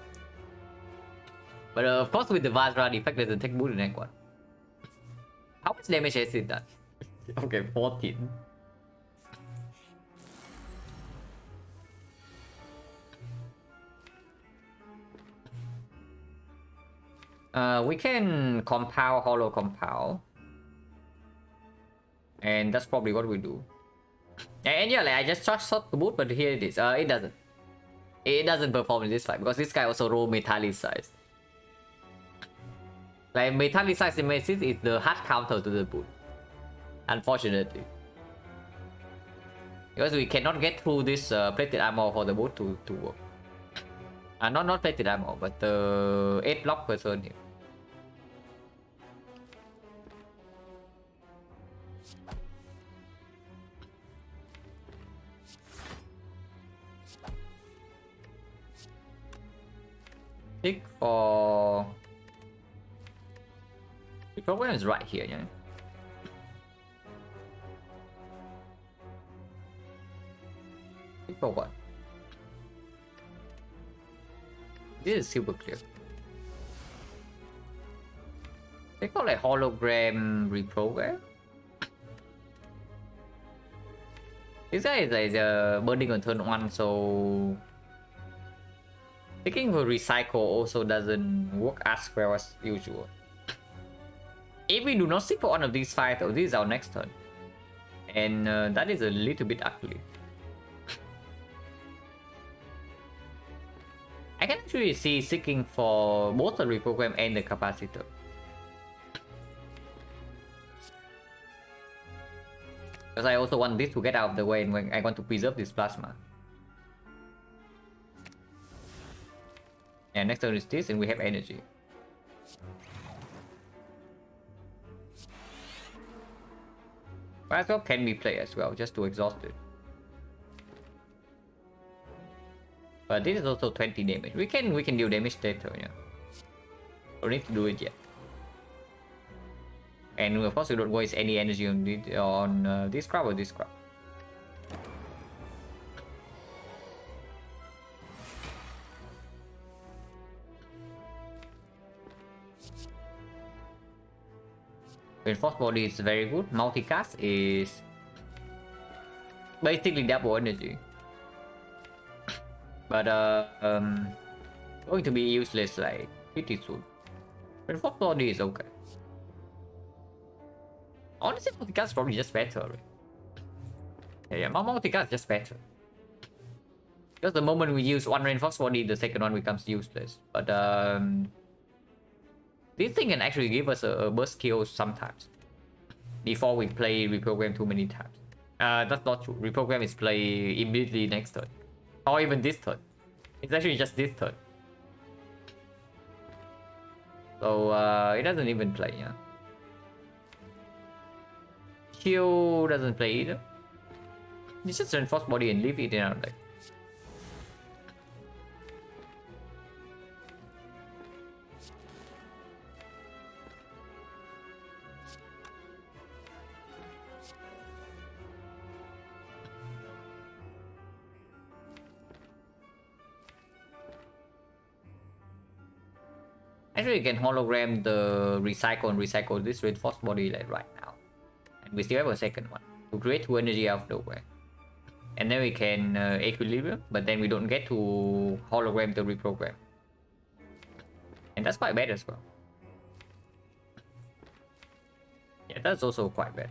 But of course, with the Vajra, the effect doesn't take boot in that one. How much damage has it done? Okay, 14. We can compound, hollow compound. And that's probably what we do. And yeah, like I just charged shot the boot, but here it is. It doesn't. It doesn't perform in this fight because this guy also roll metallicize. Like metallicize nemesis is the hard counter to the boot. Unfortunately. Because we cannot get through this plated armor for the boot to work. Not plated armor, but the 8 block person here. Tick for... The program is right here, yeah. Tick for what? This is super clear. They call it hologram reprogram. This guy is burning on turn 1, so taking for recycle also doesn't work as well as usual. If we do not stick for one of these 5, though, this is our next turn. And that is a little bit ugly. I can actually see seeking for both the reprogram and the capacitor. Because I also want this to get out of the way and I want to preserve this plasma. And next turn is this and we have energy. As well can we play as well, just to exhaust it. But this is also 20 damage. We can deal damage later, yeah. Don't need to do it yet. And of course we don't waste any energy on this crowd or this crowd. Reinforced body is very good. Multicast is basically double energy. But going to be useless like pretty soon. Reinforced body is okay. Honestly, multicast is probably just better. Right? Yeah, multicast is just better. Because the moment we use one reinforced body, the second one becomes useless. But this thing can actually give us a burst kill sometimes. Before we play reprogram too many times. That's not true. Reprogram is play immediately next turn. Or even this turn. It's actually just this turn. So it doesn't even play, yeah. Q doesn't play either. It's just reinforced body and leave it in our deck. Actually, you can hologram the recycle and recycle this reinforced body like right now. And we still have a second one to create 2 energy out of the way. And then we can equilibrium, but then we don't get to hologram the reprogram. And that's quite bad as well. Yeah, that's also quite bad.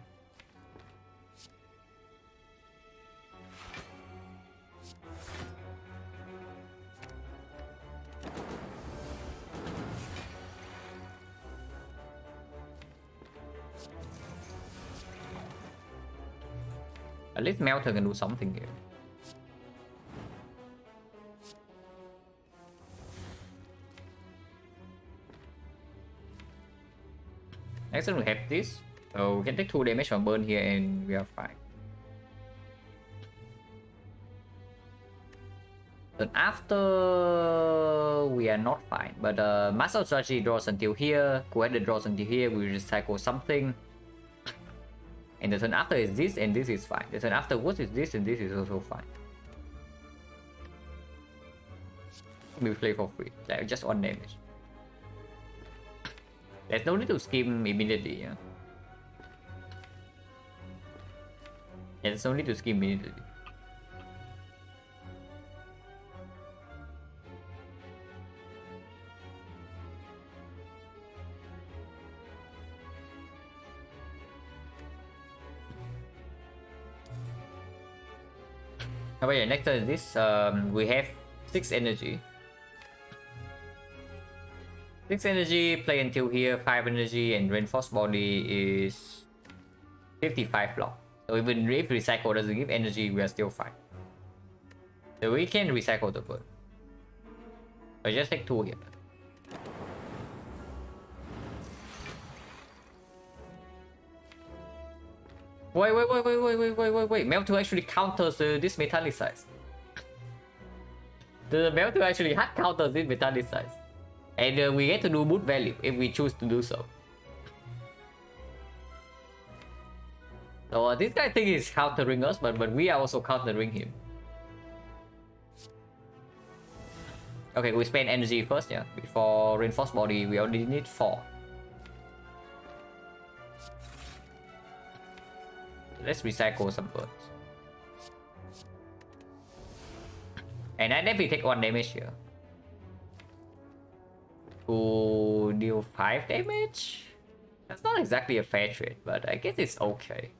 At least Melter can do something here. Next time we have this. So we can take 2 damage from burn here and we are fine. Then after we are not fine. But Master Strategy draws until here. Coheed draws until here. We recycle something. And the turn after is this and this is fine. The turn afterwards is this and this is also fine. We play for free, like just 1 damage. There's no need to skim immediately, yeah. Yeah, there's no need to skim immediately. However, next turn is this. We have 6 energy. 6 energy, play until here, 5 energy, and reinforced body is 55 block. So even if recycle doesn't give energy, we are still fine. So we can recycle the bird. I just take 2 here. Wait. Melter actually counters this metallicize. The Melter actually hard counters this metallicize. And we get to do boot value if we choose to do so. So this guy thinks he's countering us, but we are also countering him. Okay, we spend energy first, yeah. Before reinforced body, we only need 4. Let's recycle some birds. And I definitely take 1 damage here. To deal 5 damage? That's not exactly a fair trade, but I guess it's okay.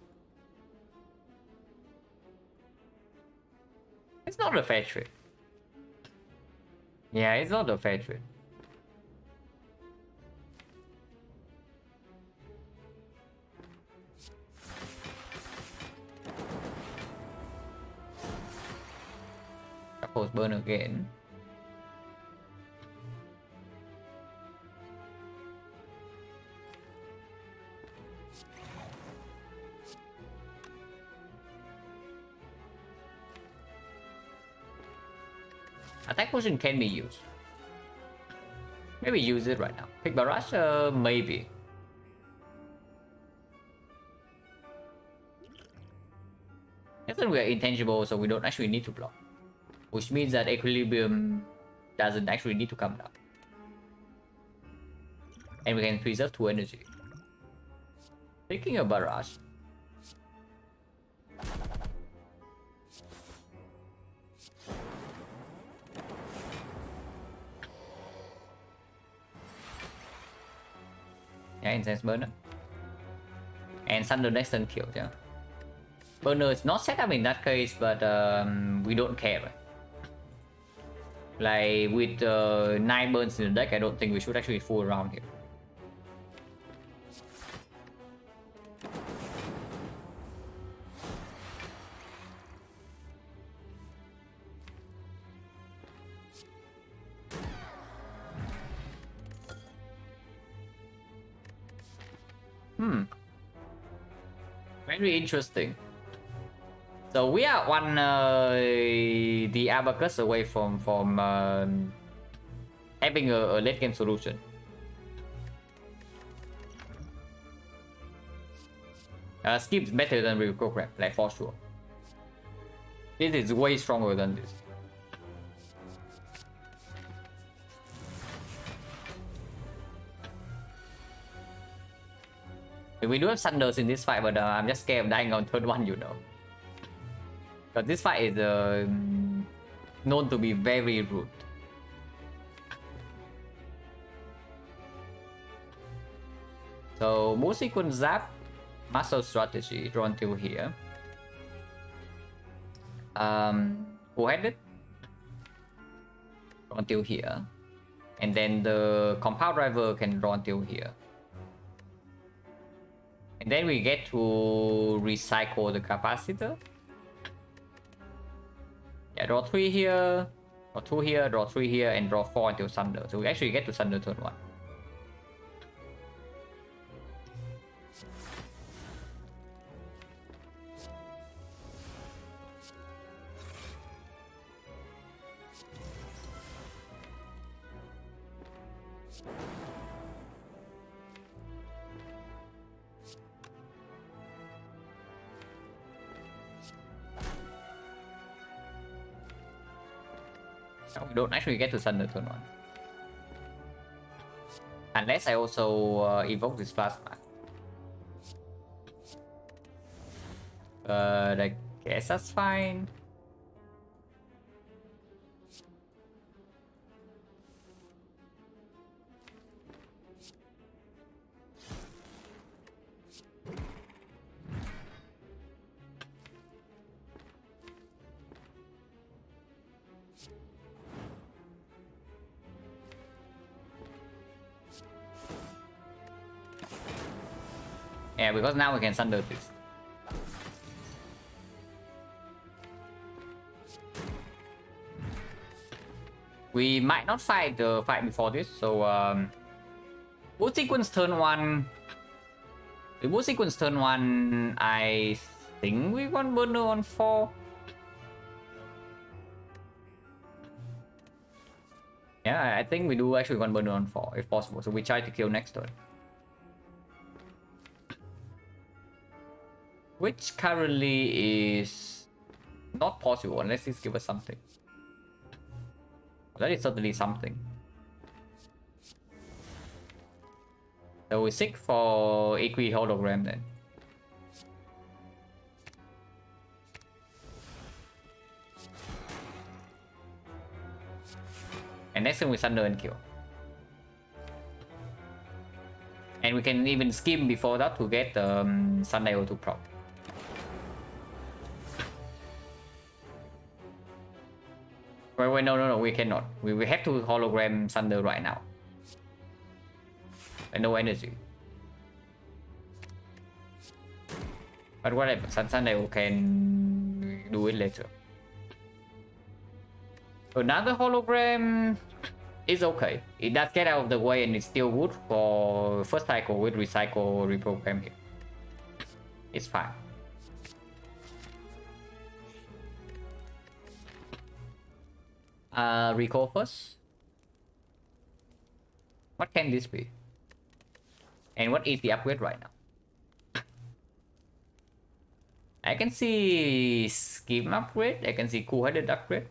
It's not a fair trade. Yeah, it's not a fair trade. cycles burn again. Attack potion can be used. Maybe use it right now. Pick barrage? Maybe. I think we are intangible, so we don't actually need to block. Which means that equilibrium doesn't actually need to come down. And we can preserve 2 energy. Taking a barrage. Yeah, incense burner. And thunder next turn kill, yeah. Burner is not set up in that case, but we don't care. Right? Like with 9 burns in the deck, I don't think we should actually fool around here. Very interesting. So we are one the abacus away from having a late game solution. Skip's better than reprogram, like for sure. This is way stronger than this. We do have Thunders in this fight, but I'm just scared of dying on turn 1, you know. Because this fight is known to be very rude. So, move sequence zap, master strategy, draw until here. Who had it? Draw until here. And then the compound driver can draw until here. And then we get to recycle the capacitor. Yeah, draw 3 here, draw 2 here, draw 3 here, and draw 4 until Thunder. So we actually get to Thunder turn 1. We don't actually get to Thunder turn 1. Unless I also evoke this plasma. I guess that's fine. Yeah, because now we can Thunder this. We might not fight the fight before this, so boot sequence turn 1. The boot sequence turn 1, I think we want burner on 4. Yeah, I think we do actually want burner on 4 if possible, so we try to kill next turn. Which currently is not possible unless he's give us something. That is certainly something. So we seek for Equi hologram then. And next time we Thunder and kill. And we can even skim before that to get Sunday O2 prop. Wait, no, we cannot. We have to hologram Thunder right now. And no energy. But whatever, Sunday can do it later. Another hologram is okay. It does get out of the way and it's still good for first cycle with recycle reprogram it. It's fine. Recall first. What can this be? And what is the upgrade right now? I can see scheme upgrade. I can see cool-headed upgrade.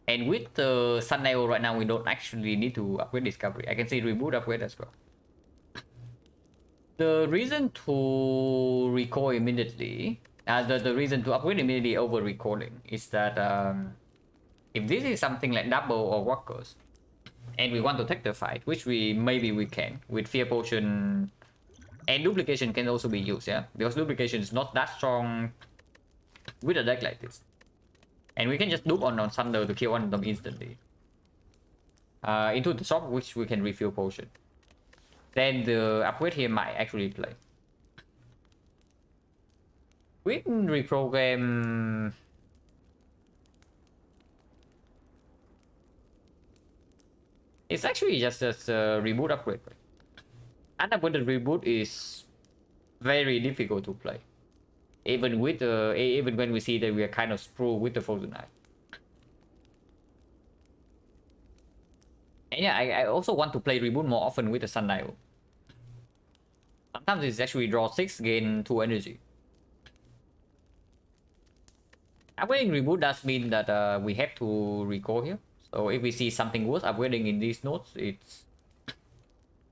And with the Sun Arrow right now, we don't actually need to upgrade Discovery. I can see reboot upgrade as well. The reason to recall immediately, the reason to upgrade immediately over recalling is that if this is something like double or workers, and we want to take the fight, which maybe we can with fear potion, and duplication can also be used, yeah, because duplication is not that strong with a deck like this, and we can just dupe on Thunder to kill one of them instantly. Into the shop, which we can refill potion. Then the upgrade here might actually play. We can reprogram. It's actually just a reboot upgrade. Unupgraded reboot is very difficult to play. Even with even when we see that we are kind of screwed with the Frozen Eye. And yeah, I also want to play reboot more often with the Sundial. Sometimes it's actually draw 6, gain 2 energy. Upgrading reboot does mean that we have to recall here. So if we see something worth upgrading in these nodes, it's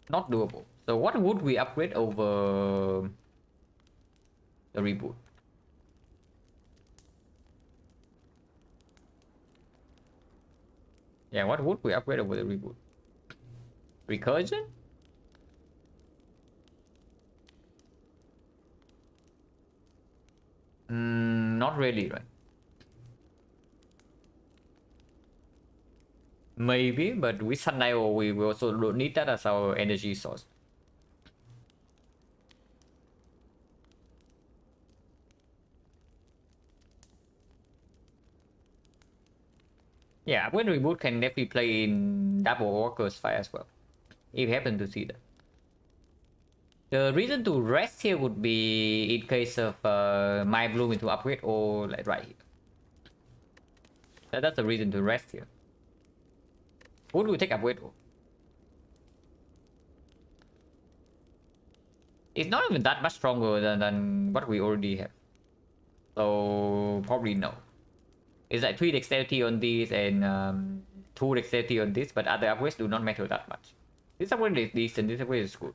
not doable. So what would we upgrade over the reboot? Yeah, what would we upgrade over the reboot? Recursion? Not really, right? Maybe, but with Sundial, we also don't need that as our energy source. Yeah, when reboot can definitely play in double workers fight as well, if you happen to see that. The reason to rest here would be in case of my bloom into upgrade or like right here. That's the reason to rest here. Would we take upgrade? It's not even that much stronger than what we already have. So probably no. It's like 3 dexterity on this and 2 dexterity on this, but other upgrades do not matter that much. This upgrade is decent, this upgrade is good.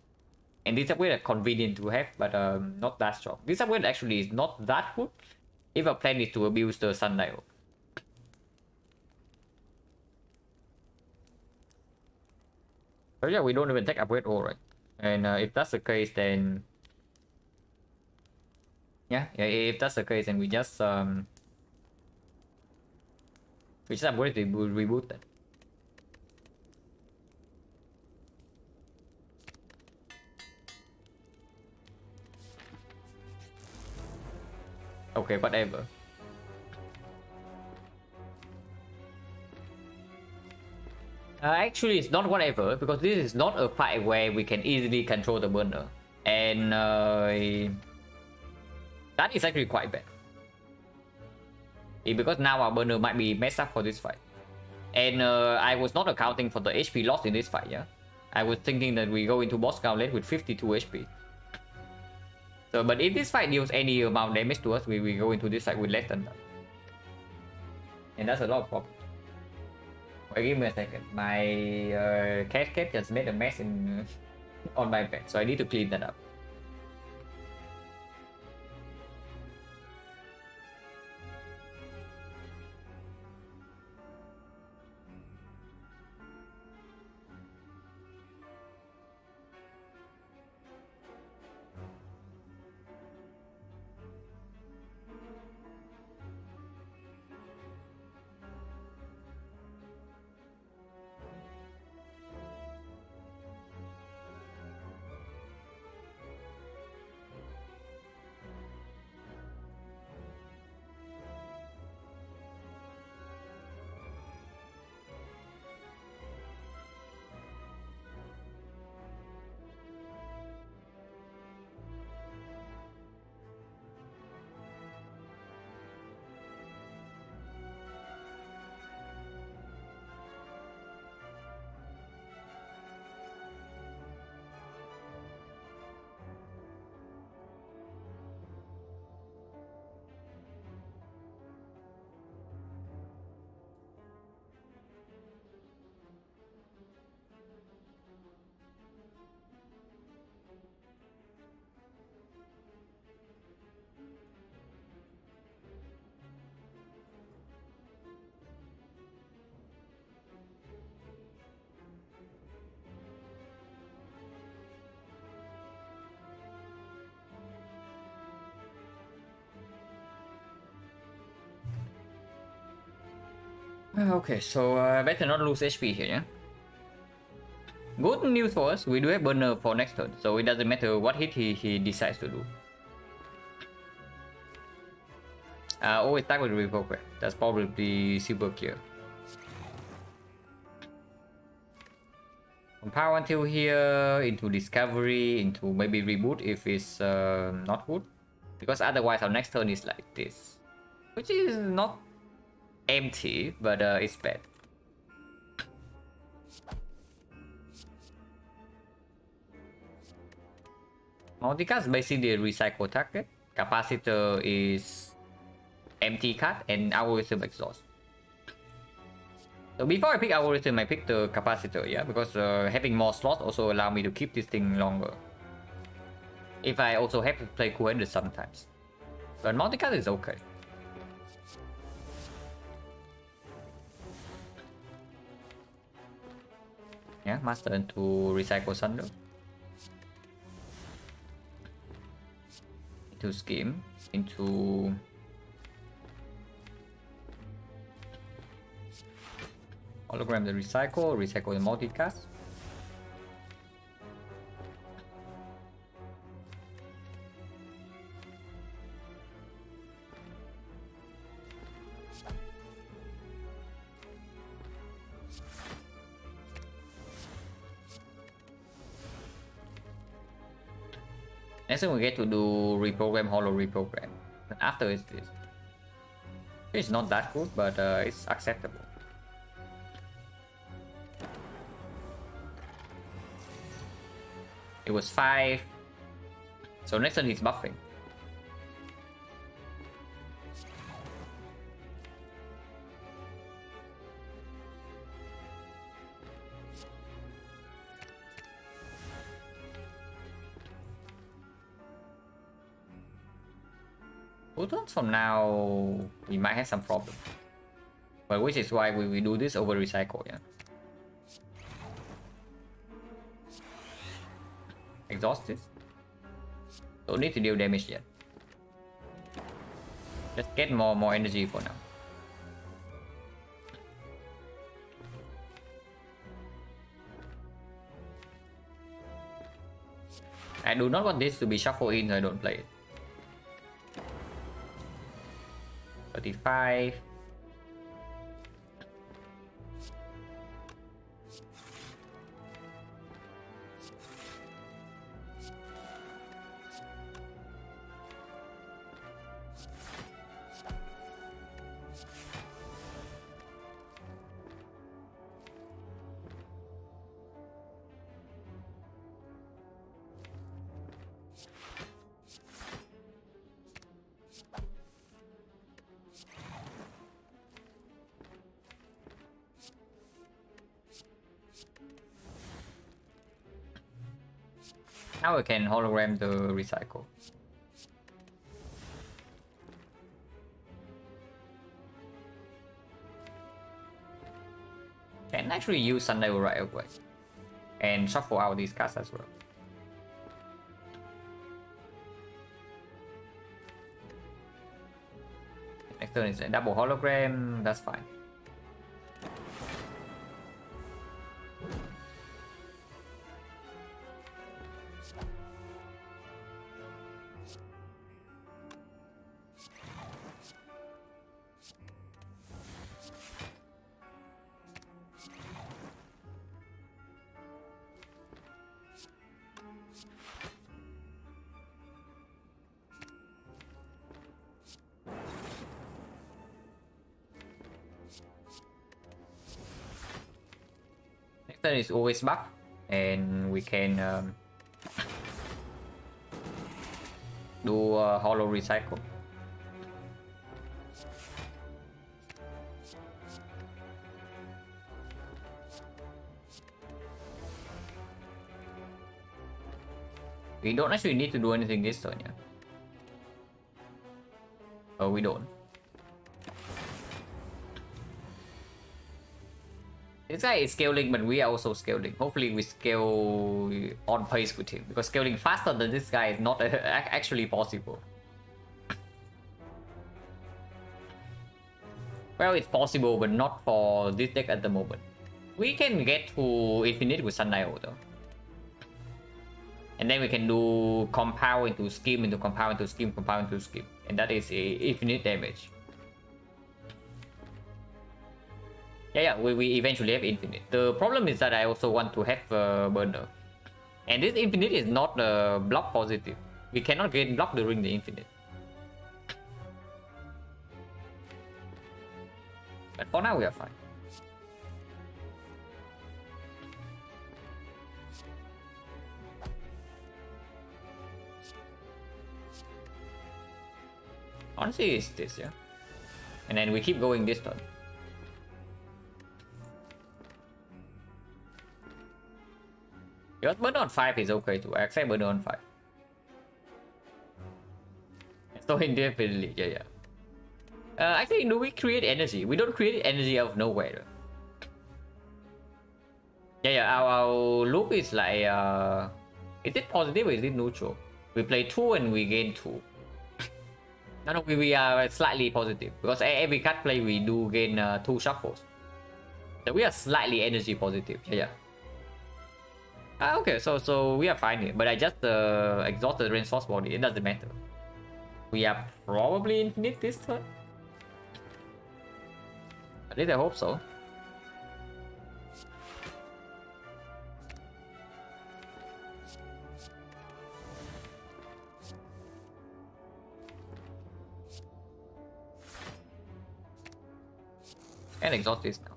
And this upgrade is convenient to have, but not that strong. This upgrade actually is not that good if our plan is to abuse the Sundial. So yeah, we don't even take upgrade all, right? And if that's the case, then yeah, if that's the case, then we just upgrade the reboot then. Okay, whatever. Actually, it's not whatever, because this is not a fight where we can easily control the burner. And that is actually quite bad. Because now our burner might be messed up for this fight. And I was not accounting for the HP loss in this fight, yeah? I was thinking that we go into boss gauntlet with 52 HP. So, but if this fight deals any amount of damage to us, we go into this fight with less than that. And that's a lot of problems. Wait, give me a second. My cat just made a mess in on my bed, so I need to clean that up. Okay, so better not lose HP here, yeah? Good news for us, we do have burner for next turn, so it doesn't matter what hit he decides to do. Always start with reprogram, that's probably super clear. From power until here, into discovery, into maybe reboot if it's not good. Because otherwise our next turn is like this. Which is not empty, but it's bad. Multicast basically a recycle target. Capacitor is empty card and algorithm exhaust. So before I pick algorithm, I pick the capacitor, yeah, because having more slots also allow me to keep this thing longer. If I also have to play cool-handed sometimes. But multicast is okay. Yeah, master into recycle Sunder. Into scheme. Into hologram the recycle the multicast. Next thing we get to do reprogram, holo reprogram. And after is this. It's not that good, but it's acceptable. It was 5. So next turn he's buffing. Turns from now, we might have some problem. But which is why we do this over recycle, yeah. Exhaust this. Don't need to deal damage yet. Just get more energy for now. I do not want this to be shuffled in, so I don't play it. 35. Now we can hologram the recycle. Can actually use Sunday right away. And shuffle out these cards as well. Next turn is a double hologram, that's fine. Is always buff, and we can do a holo recycle. We don't actually need to do anything this turn, yeah. Oh, we don't. This guy is scaling, but we are also scaling. Hopefully we scale on pace with him, because scaling faster than this guy is not actually possible. Well, it's possible, but not for this deck at the moment. We can get to infinite with Sundial though. And then we can do compound into scheme into compound into scheme, compound into scheme. And that is a infinite damage. Yeah, we eventually have infinite. The problem is that I also want to have burner. And this infinite is not block positive. We cannot get blocked during the infinite. But for now we are fine. Honestly, it's this, yeah. And then we keep going this turn. Because burner on 5 is okay too. I accept burner on 5. So indefinitely, yeah. Actually, do we create energy? We don't create energy out of nowhere. Yeah, our loop is like, is it positive or is it neutral? We play 2 and we gain 2. No, we are slightly positive because every card play we do gain 2 shuffles. So we are slightly energy positive. Yeah. Okay, so we are fine here. But I just exhausted reinforce body. It doesn't matter. We are probably infinite this turn. At least I hope so. And exhaust this now.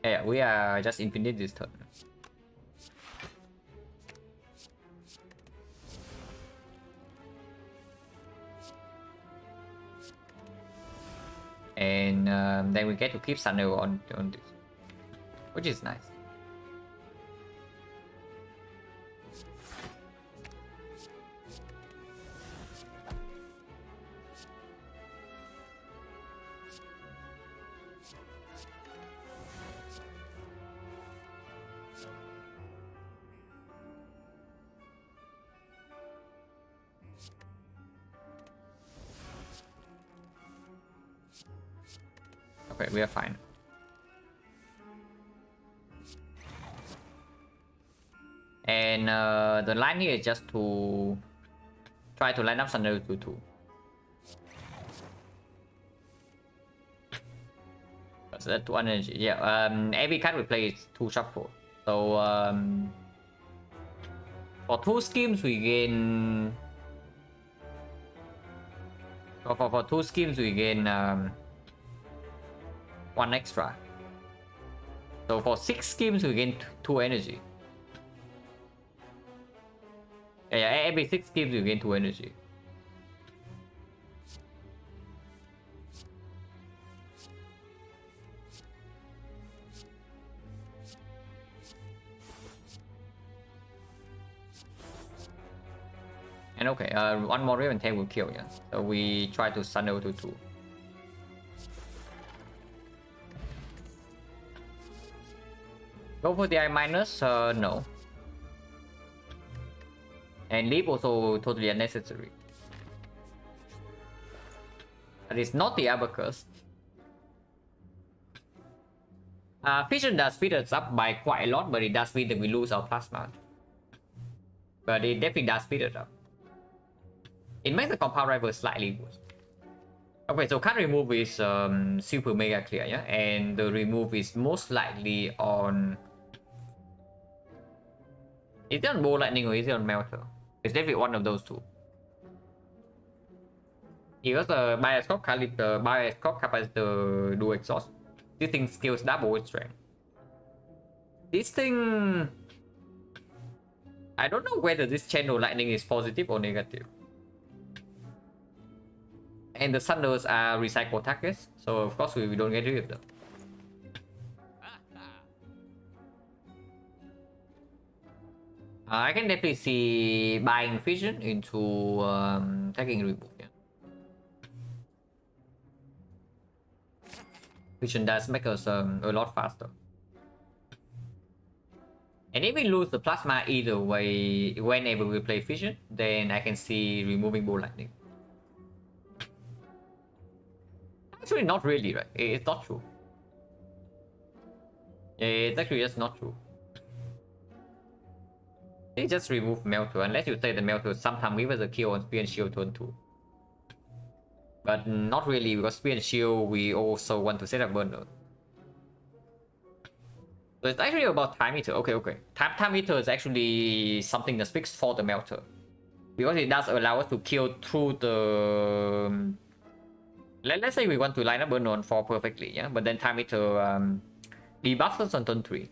Yeah, we are just infinite this turn. And then we get to keep Sundial on this, which is nice. Okay, we are fine. And the line here is just to try to line up Sundial to 2. So that's 2 energy. Yeah, every card we play is 2 shuffle. So for 2 schemes we gain. For 2 schemes we gain 1 extra. So for 6 schemes we gain 2 energy. Yeah, every 6 schemes you gain 2 energy. And okay, 1 more Raven Tail will kill, yeah. So we try to Sundial to 2. Go for the I minus? No. And leap also totally unnecessary. But it's not the abacus. Fission does speed us up by quite a lot, but it does mean that we lose our plasma. But it definitely does speed it up. It makes the compound rival slightly worse. Okay, so card remove is super mega clear, yeah? And the remove is most likely on... Is it on Bow Lightning or is it on Melter? It's definitely one of those two. Because the Bioscope capacitor do exhaust. This thing scales double its strength. This thing... I don't know whether this channel lightning is positive or negative. And the Thunders are recycled targets, so of course we don't get rid of them. I can definitely see buying Fission into taking remove. Yeah. Vision does make us a lot faster. And if we lose the plasma either way, whenever we play Vision, then I can see removing Ball Lightning. Actually, not really, right? It's not true. It's actually just not true. They just remove Melter, unless you say the Melter sometimes give us a kill on Spear and Shield turn 2. But not really, because Spear and Shield, we also want to set up burner. So it's actually about Time Eater. Okay. Time Eater is actually something that speaks for the Melter. Because it does allow us to kill through the... Let's say we want to line up burner on 4 perfectly, yeah? But then Time Eater debuffs us on turn 3.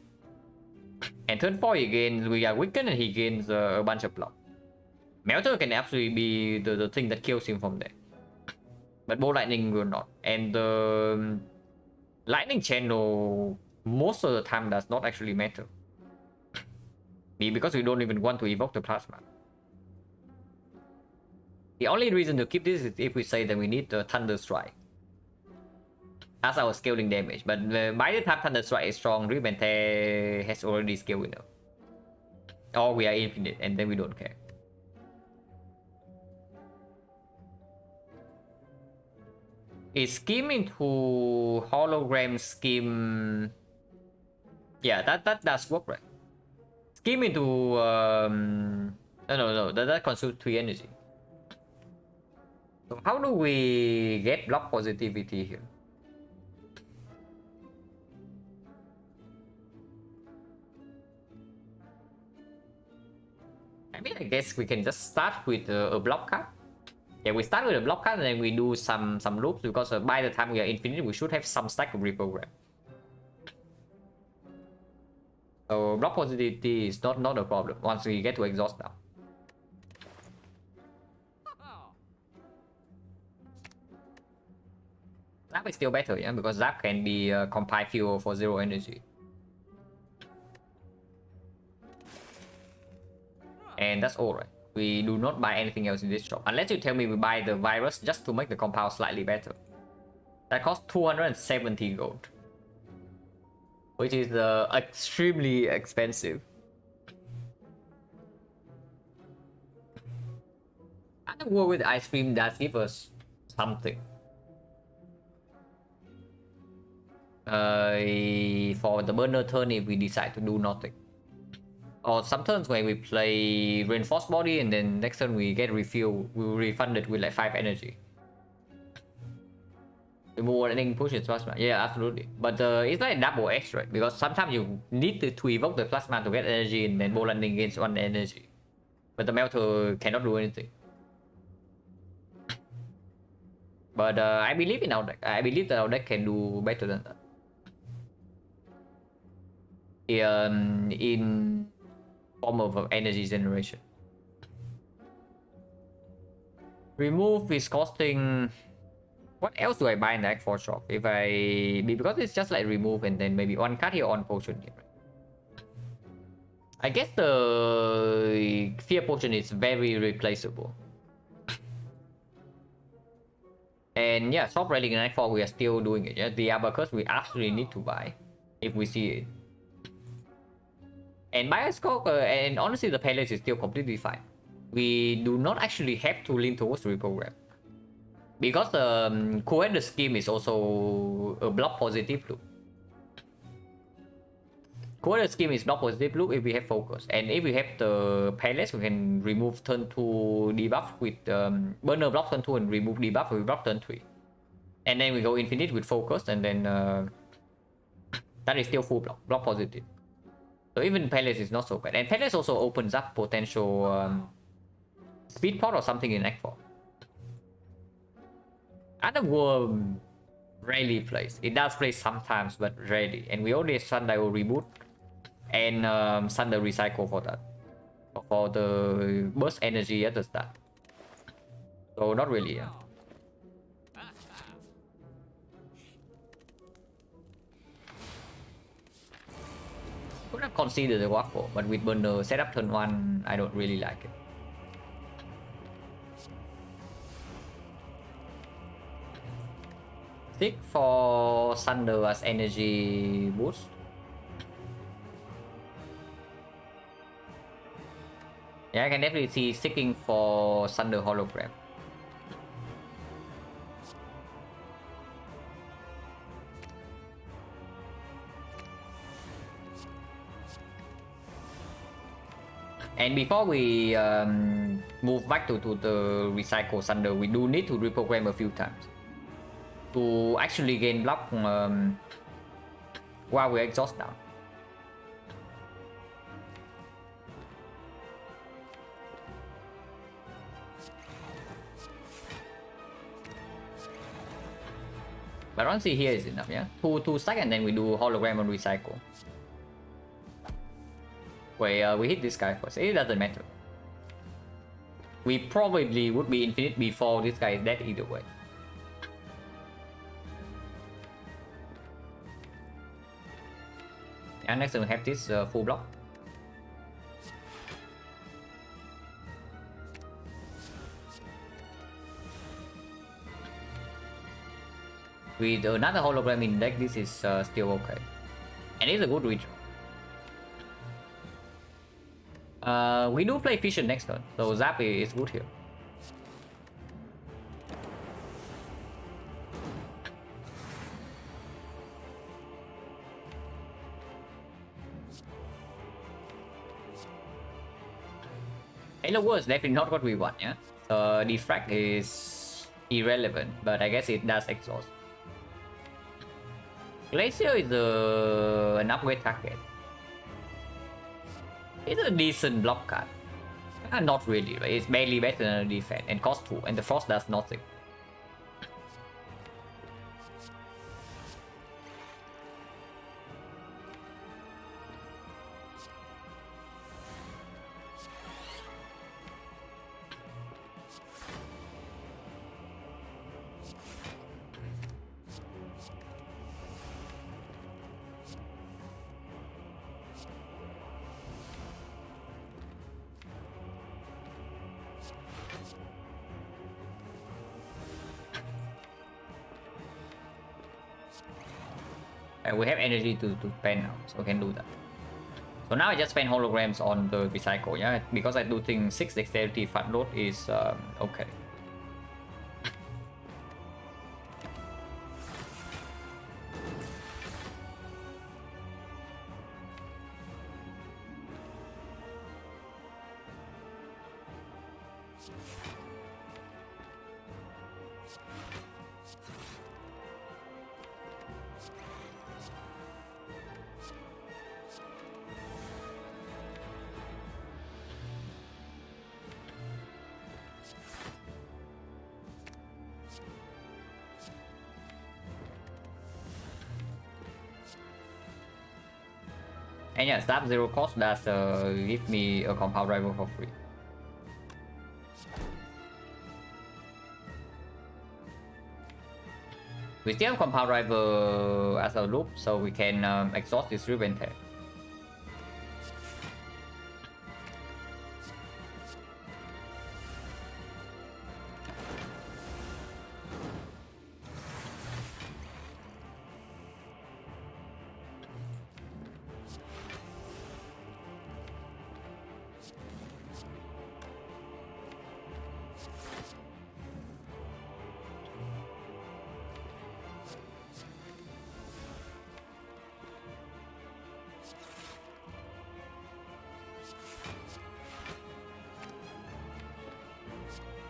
And turn 4 we are weakened and he gains a bunch of block. Melter can absolutely be the thing that kills him from there. But Ball Lightning will not. And the Lightning Channel most of the time does not actually matter. Because we don't even want to evoke the Plasma. The only reason to keep this is if we say that we need the Thunder Strike as our scaling damage. But by the time Thunder Strike is strong, Rip and Tear has already scaled enough. Or we are infinite and then we don't care. Is Scheme into Hologram Scheme... Yeah, that does work, right? Scheme into... No, that consumes 3 energy. So how do we get block positivity here? I mean, I guess we can just start with a block card. Yeah, we start with a block card and then we do some loops, because by the time we are infinite, we should have some stack of reprogram. So block positivity is not a problem once we get to exhaust now. Zap is still better, yeah, because Zap can be compile fuel for 0 energy. And that's all, right? We do not buy anything else in this shop. Unless you tell me we buy the virus just to make the compound slightly better. That costs 270 gold. Which is extremely expensive. Underworld with ice cream does give us something. For the burner turn if we decide to do nothing. Or sometimes when we play Reinforced Body and then next turn we get refuel, we will refund it with like 5 energy. Remove anything pushes plasma. Yeah, absolutely. But it's like double X, right? Because sometimes you need to evoke the plasma to get energy and then Ball Lightning gains 1 energy. But the Melter cannot do anything. But I believe in our deck. I believe that our deck can do better than that. In form of energy generation. Remove is costing... What else do I buy in the X4 shop? If because it's just like remove and then maybe 1 card here on potion here. I guess the Fear Potion is very replaceable. And yeah, shop railing in X4 we are still doing it. Yeah, the Abacus we absolutely need to buy if we see it. And Bioscope and honestly the Palace is still completely fine. We do not actually have to lean towards reprogram. Because Coed scheme is also a block positive loop. Coed scheme is block positive loop if we have focus. And if we have the Palace, we can remove turn 2 debuff with burner block turn 2 and remove debuff with block turn 3. And then we go infinite with focus and then that is still full block positive. So even Palace is not so bad. And Palace also opens up potential speed pot or something in Act 4. Underworld rarely plays. It does play sometimes, but rarely. And we only have Sundial Reboot and Thunder Recycle for that. For the burst energy at the start. So not really, yeah. Could have considered the Waffle, but with Burner setup turn 1, I don't really like it. Seek for Thunder as energy boost. Yeah, I can definitely see seeking for Thunder hologram. And before we move back to the recycle Thunder, we do need to reprogram a few times to actually gain block while we exhaust down. But honestly, here is enough, yeah? Two stack and then we do hologram on recycle. Wait, we hit this guy first. It doesn't matter. We probably would be infinite before this guy is dead either way. And next we have this full block. With another hologram in deck, this is still okay. And it's a good reach. We do play Fission next turn, so Zap is good here. Halo War is definitely not what we want, yeah? Defrag is irrelevant, but I guess it does exhaust. Glacier is an upgrade target. It's a decent block card. Not really, right? It's barely better than a defense and cost 2, and the Frost does nothing. We have energy to spend now, so we can do that. So now I just spend holograms on the recycle, yeah, because I do think 6 dexterity front load is okay. And yeah, Stab 0 cost does give me a compound rival for free. We still have compound rival as a loop, so we can exhaust this Riven Tech.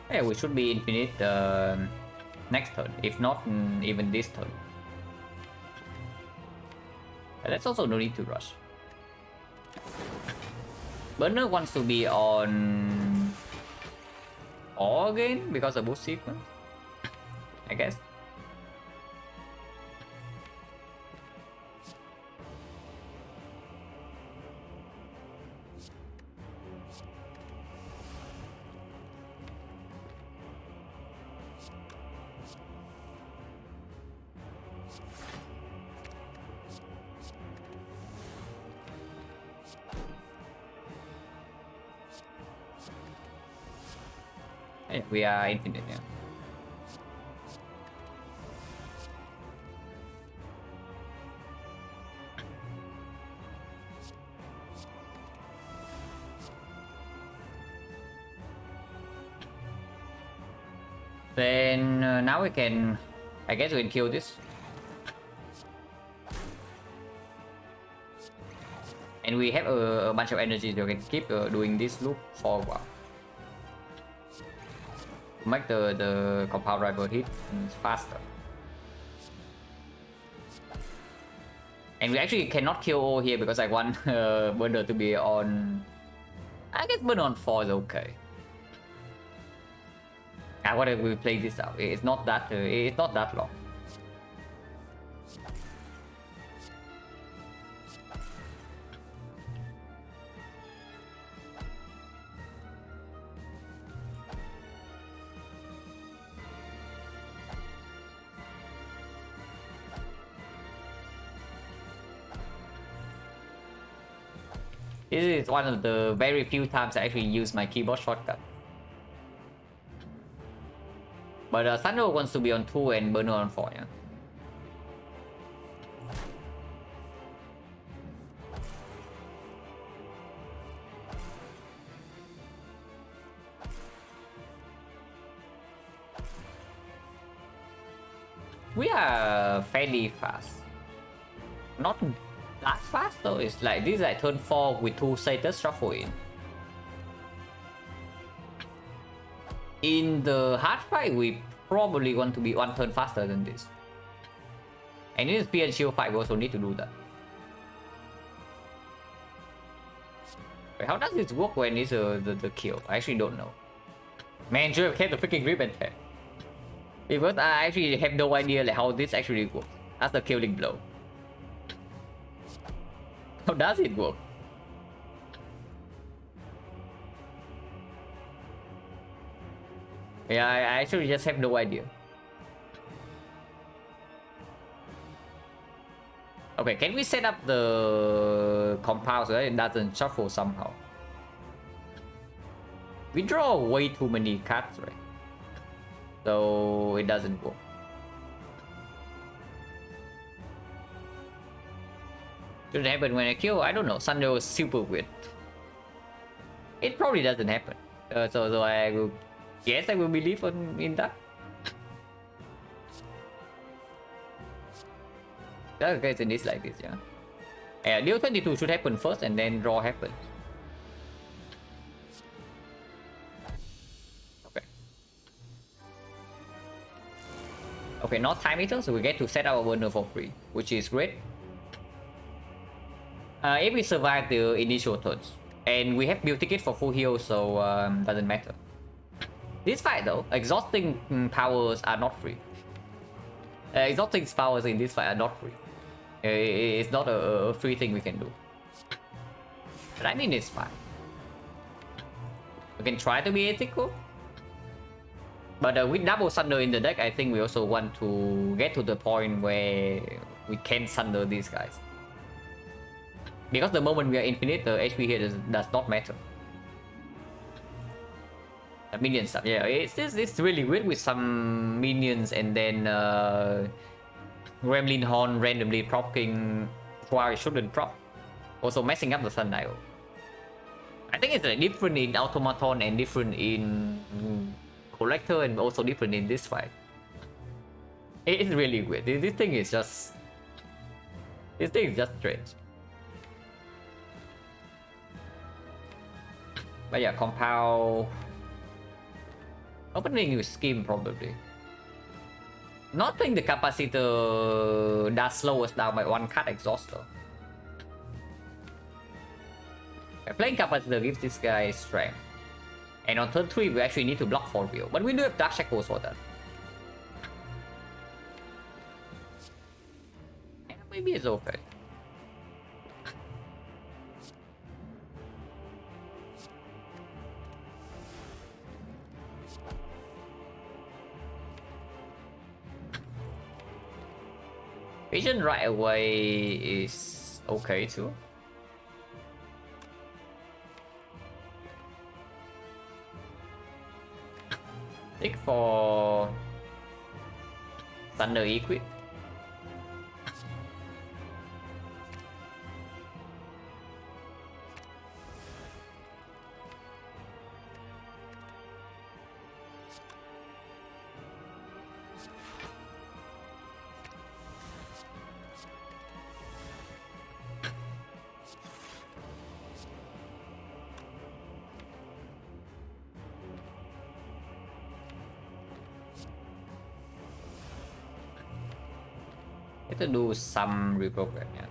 Yeah, we should be infinite next turn, if not even this turn. But let's also no need to rush. Burner wants to be on all again because of boost sequence, I guess. Yeah, we are infinite, yeah. Then now we can, I guess we can kill this. And we have a bunch of energy, so we can keep doing this loop for a while. To make the compound rival hit faster. And we actually cannot kill all here because I want Burner to be on... I guess Burner on 4 is okay. What if we play this out? It's not that long. This is one of the very few times I actually use my keyboard shortcut. But Sandro wants to be on 2 and Burner on 4, yeah? We are fairly fast. Not that fast though, it's like this is like turn 4 with 2 status shuffle in. In the hard fight, we probably want to be 1 turn faster than this. And in the spear and shield fight, we also need to do that. Wait, how does this work when it's the kill? I actually don't know. Man, should have kept the freaking grip and tag. Because I actually have no idea like how this actually works. That's the killing blow. How does it work? Yeah, I actually just have no idea. Okay, can we set up the compound so that it doesn't shuffle somehow? We draw way too many cards, right? So it doesn't work. Should it happen when I kill? I don't know. Sandro is super weird. It probably doesn't happen. So I will... Yes, I will believe in that. Okay, in this like this, yeah. Yeah, deal 22 should happen first and then draw happens. Okay. Okay, not time eater, so we get to set our burner for free, which is great. If we survive the initial turns. And we have build ticket for full heal, so doesn't matter. This fight though, exhausting powers are not free. Exhausting powers in this fight are not free. It's not a free thing we can do. But I mean, it's fine. We can try to be ethical. But with double Sunder in the deck, I think we also want to get to the point where we can Sunder these guys. Because the moment we are infinite, the HP here does not matter. The minion stuff, yeah, it's really weird with some minions and then Gremlin Horn randomly proccing while it shouldn't proc. Also messing up the Sundial. I think it's different in Automaton and different in Collector and also different in this fight. It's really weird. This thing is just... This thing is just strange. But yeah, compound... Opening with scheme probably. Not think the capacitor does slow us down by 1 card exhauster. Playing capacitor gives this guy strength. And on turn 3 we actually need to block for real. But we do have Dark Shackles for that. Yeah, maybe it's okay. Vision right away is okay too. Take for Thunder Equip. Need to do some reprogram, yeah.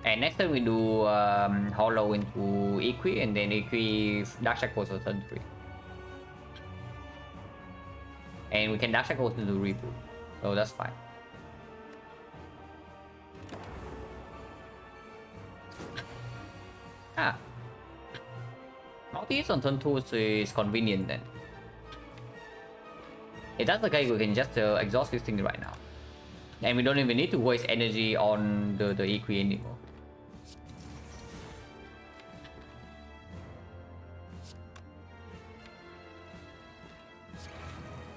And next time we do Hollow into Equi, and then Equi Dark Shackles on turn 3. And we can Dark Shackles to do reboot, so that's fine. Ah, Northeast on turn 2 is convenient then. If that's the case, we can just exhaust this thing right now. And we don't even need to waste energy on the Equi anymore.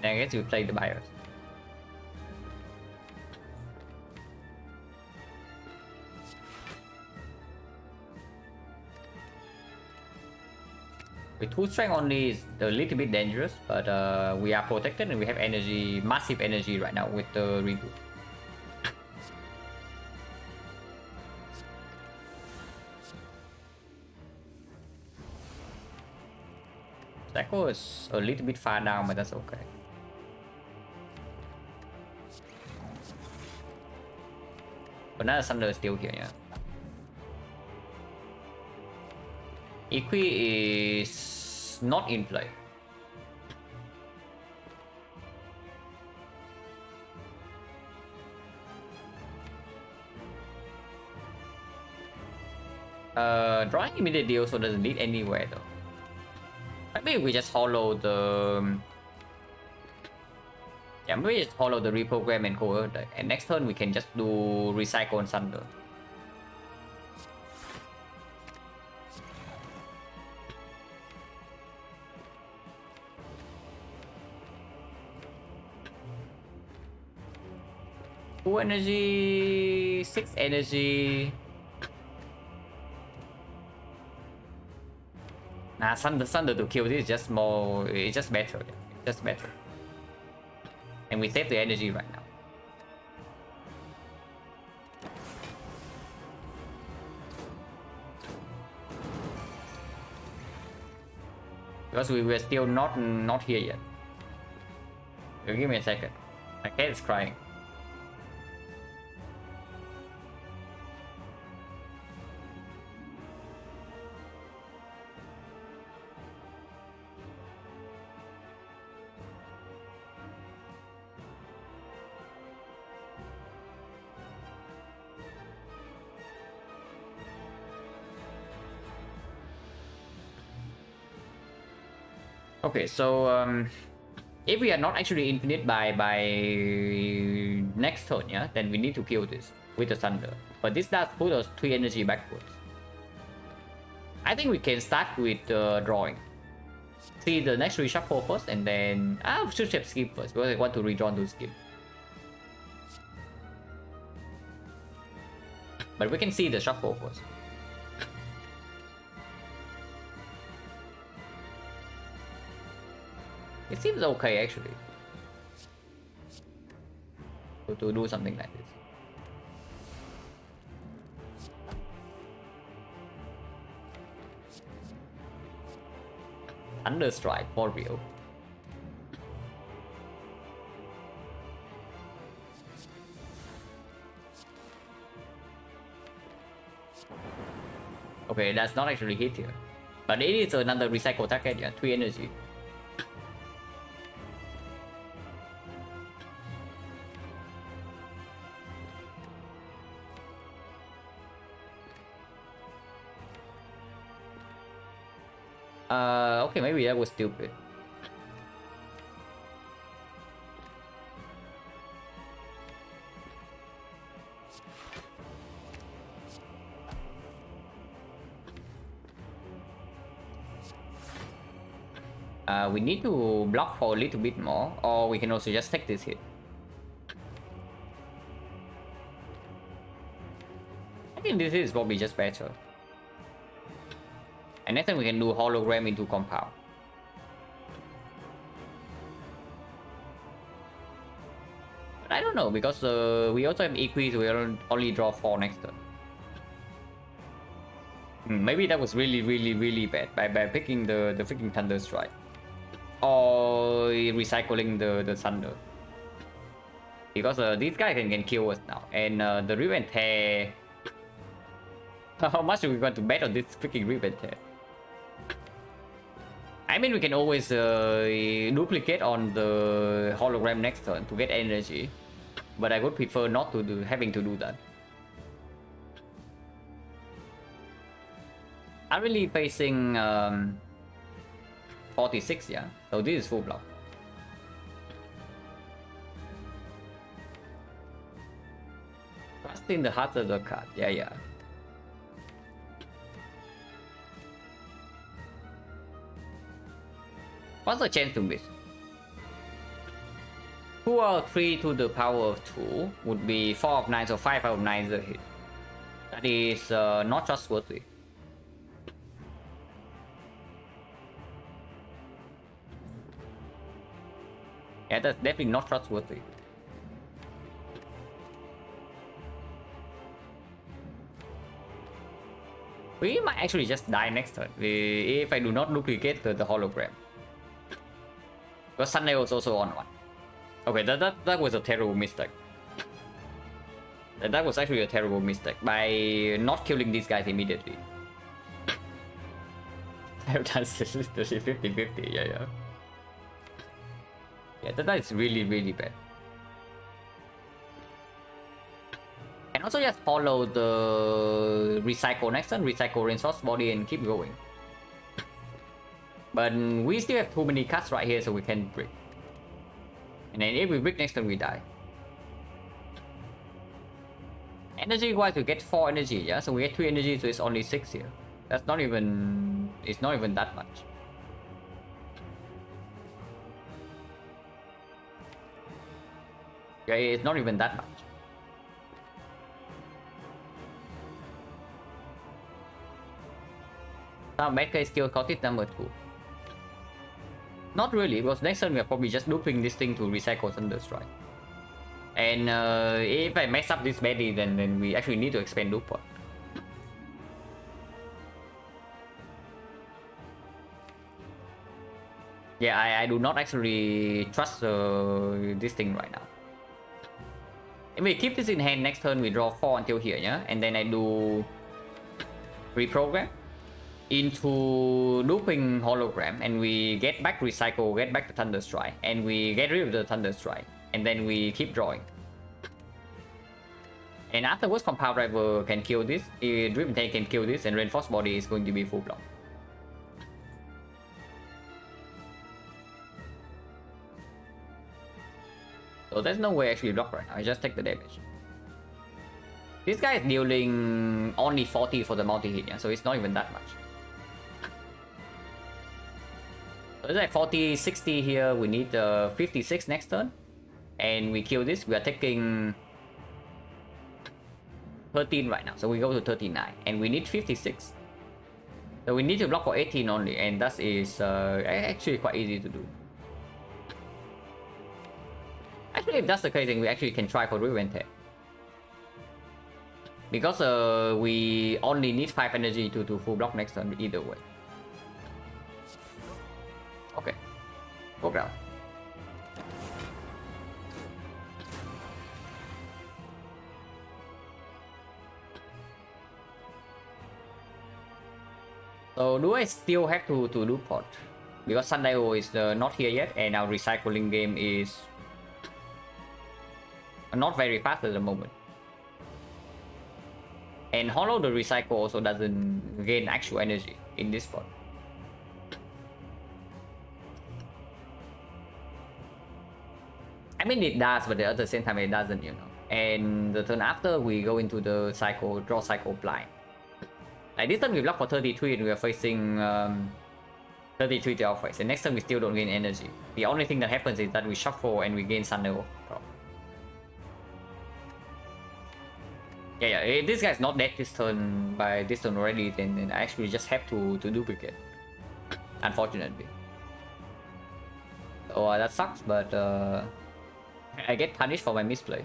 And I guess you play the buyers. With 2 strength only is a little bit dangerous, but we are protected and we have energy, massive energy right now with the reboot. That was a little bit far down, but that's okay. Another Thunder is still here, yeah. Equi is not in play. Drawing immediate deal also doesn't lead anywhere though. Maybe we just hollow the... Yeah, maybe just follow the reprogram and go over there. And next turn we can just do recycle and thunder. Two energy, 6 energy. Nah, thunder to kill this is just more. It's just better. It's just better. And we save the energy right now. Because we were still not here yet. So give me a second. My cat is crying. Okay, so if we are not actually infinite by next turn, yeah, then we need to kill this with the thunder. But this does put us 3 energy backwards. I think we can start with drawing. See the next reshuffle first, and then I should have skip first because I want to redraw to skip. But we can see the shuffle first. It seems okay actually to do something like this. Thunderstrike for real. Okay, that's not actually hit here, but it is another recycle target. Yeah, 3 energy. Okay, maybe that was stupid. We need to block for a little bit more, or we can also just take this hit. I think this is probably just better. And next time we can do hologram into compound. But I don't know, because we also have equi, so we only draw 4 next turn. Maybe that was really bad by picking the freaking Thunder Strike. Or recycling the Thunder. Because these guys can kill us now. And the Rip and Tear... How much are we going to bet on this freaking Rip and Tear? I mean, we can always duplicate on the hologram next turn to get energy. But I would prefer not to having to do that. I'm really facing 46, yeah. So this is full block. Trust in the heart of the card, yeah. What's the chance to miss? 2 out of 3 to the power of 2 would be 4 of 9, so 5 out of 9 is a hit. That is not trustworthy. Yeah, that's definitely not trustworthy. We might actually just die next turn if I do not duplicate the hologram. But Sunday was also on 1. Okay, that was a terrible mistake. That was actually a terrible mistake by not killing these guys immediately. I've done 50-50, yeah. Yeah, that is really bad. And also just follow the recycle next turn, recycle resource body and keep going. But we still have too many cuts right here, so we can break. And then if we break next turn, we die. Energy wise, we get 4 energy, yeah? So we get 3 energy, so it's only 6 here. That's not even... It's not even that much. Yeah, it's not even that much. Now, Mecha skill got it number 2. Not really, because next turn we are probably just looping this thing to recycle Thunder Strike. And if I mess up this badly, then we actually need to expand loop pod. Yeah, I do not actually trust this thing right now. And we keep this in hand, next turn we draw 4 until here, yeah? And then I do reprogram into looping hologram, and we get back recycle, get back the Thunder Strike, and we get rid of the Thunder Strike, and then we keep drawing. And afterwards, Compound Driver can kill this, Dream Tank can kill this, and Reinforced Body is going to be full block. So there's no way I actually block right now, I just take the damage. This guy is dealing only 40 for the multi-hit, yeah? So it's not even that much. So it's like 40, 60 here, we need 56 next turn. And we kill this, we are taking 13 right now, so we go to 39. And we need 56. So we need to block for 18 only, and that is actually quite easy to do. Actually, if that's the case, then we actually can try for Rip and Tear. Because we only need 5 energy to full block next turn either way. Okay. Go down. So do I still have to do pot? Because Sundial is not here yet, and our recycling game is not very fast at the moment. And Hollow the recycle also doesn't gain actual energy in this spot. I mean it does, but at the same time it doesn't, you know. And the turn after we go into the cycle, draw cycle blind. Like this turn we block for 33 and we are facing 33 to our face. And next turn we still don't gain energy. The only thing that happens is that we shuffle and we gain Sun level. Yeah, if this guy's not dead this turn by this turn already, then I actually just have to duplicate. Unfortunately. Oh, that sucks, but I get punished for my misplay.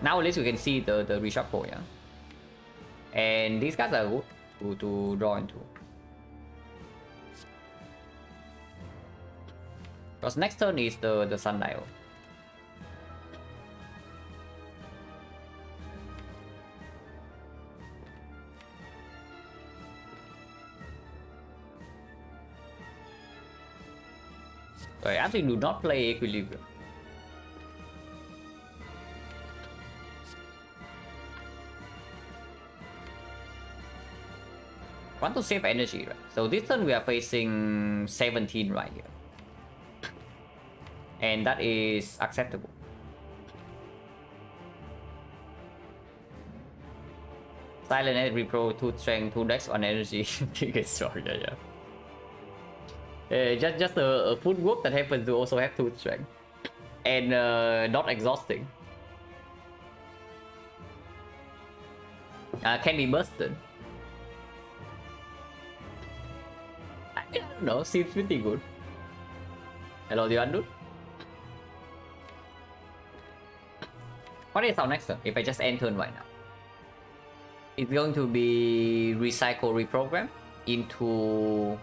Now at least we can see the reshuffle, yeah. And these guys are good to draw into. Because next turn is the sundial. So I actually do not play equilibrium. Want to save energy, right? So this turn we are facing 17 right here. And that is acceptable. Silent repro 2 strength, 2 dex, 1 energy. Okay, sorry, yeah. Just a footwork that happens to also have 2 strength. And not exhausting. Can be busted. I don't know, seems pretty good. Hello, the undo. What is our next turn if I just end turn right now? It's going to be recycle, reprogram into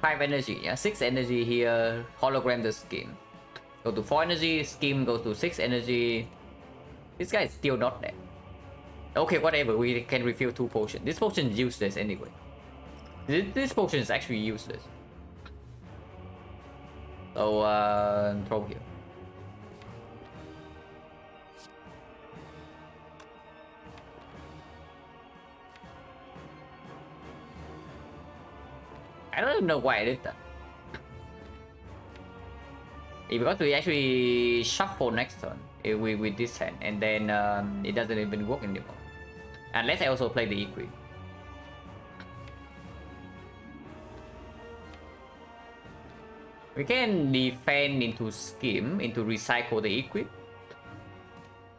5 energy, yeah, 6 energy here, hologram the scheme. Go to 4 energy, scheme goes to 6 energy. This guy is still not dead. Okay, whatever, we can refill 2 potions. This potion is useless anyway. This potion is actually useless. So, throw here. I don't even know why I did that. Because we actually shuffle next turn with this hand, and then it doesn't even work anymore. Unless I also play the equip. We can defend into scheme, into recycle the equip,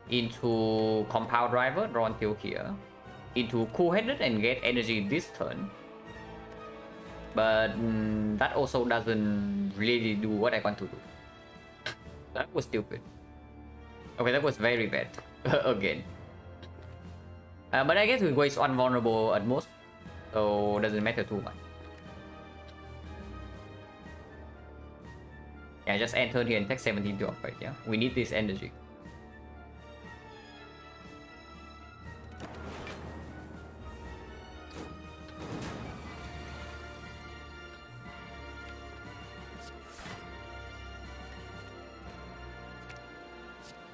into compound driver, draw until here, into cool-headed and get energy this turn. But that also doesn't really do what I want to do. That was stupid. Okay, that was very bad. Again. But I guess we waste 1 vulnerable at most, so it doesn't matter too much. Yeah, just enter here and take 17 to upgrade, yeah? We need this energy.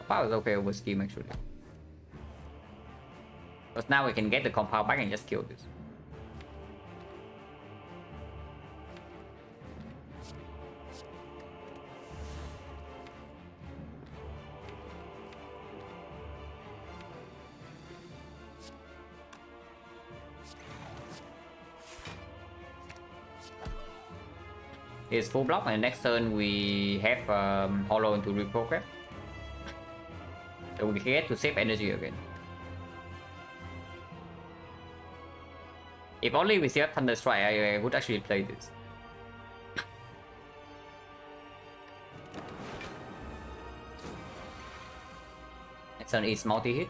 Power is okay over scheme actually. Because now we can get the compound back and just kill this. It's full block, and next turn we have hollow into reprogram. So we get to save energy again. If only we still have Thunder Strike, I would actually play this. Next turn is multi-hit.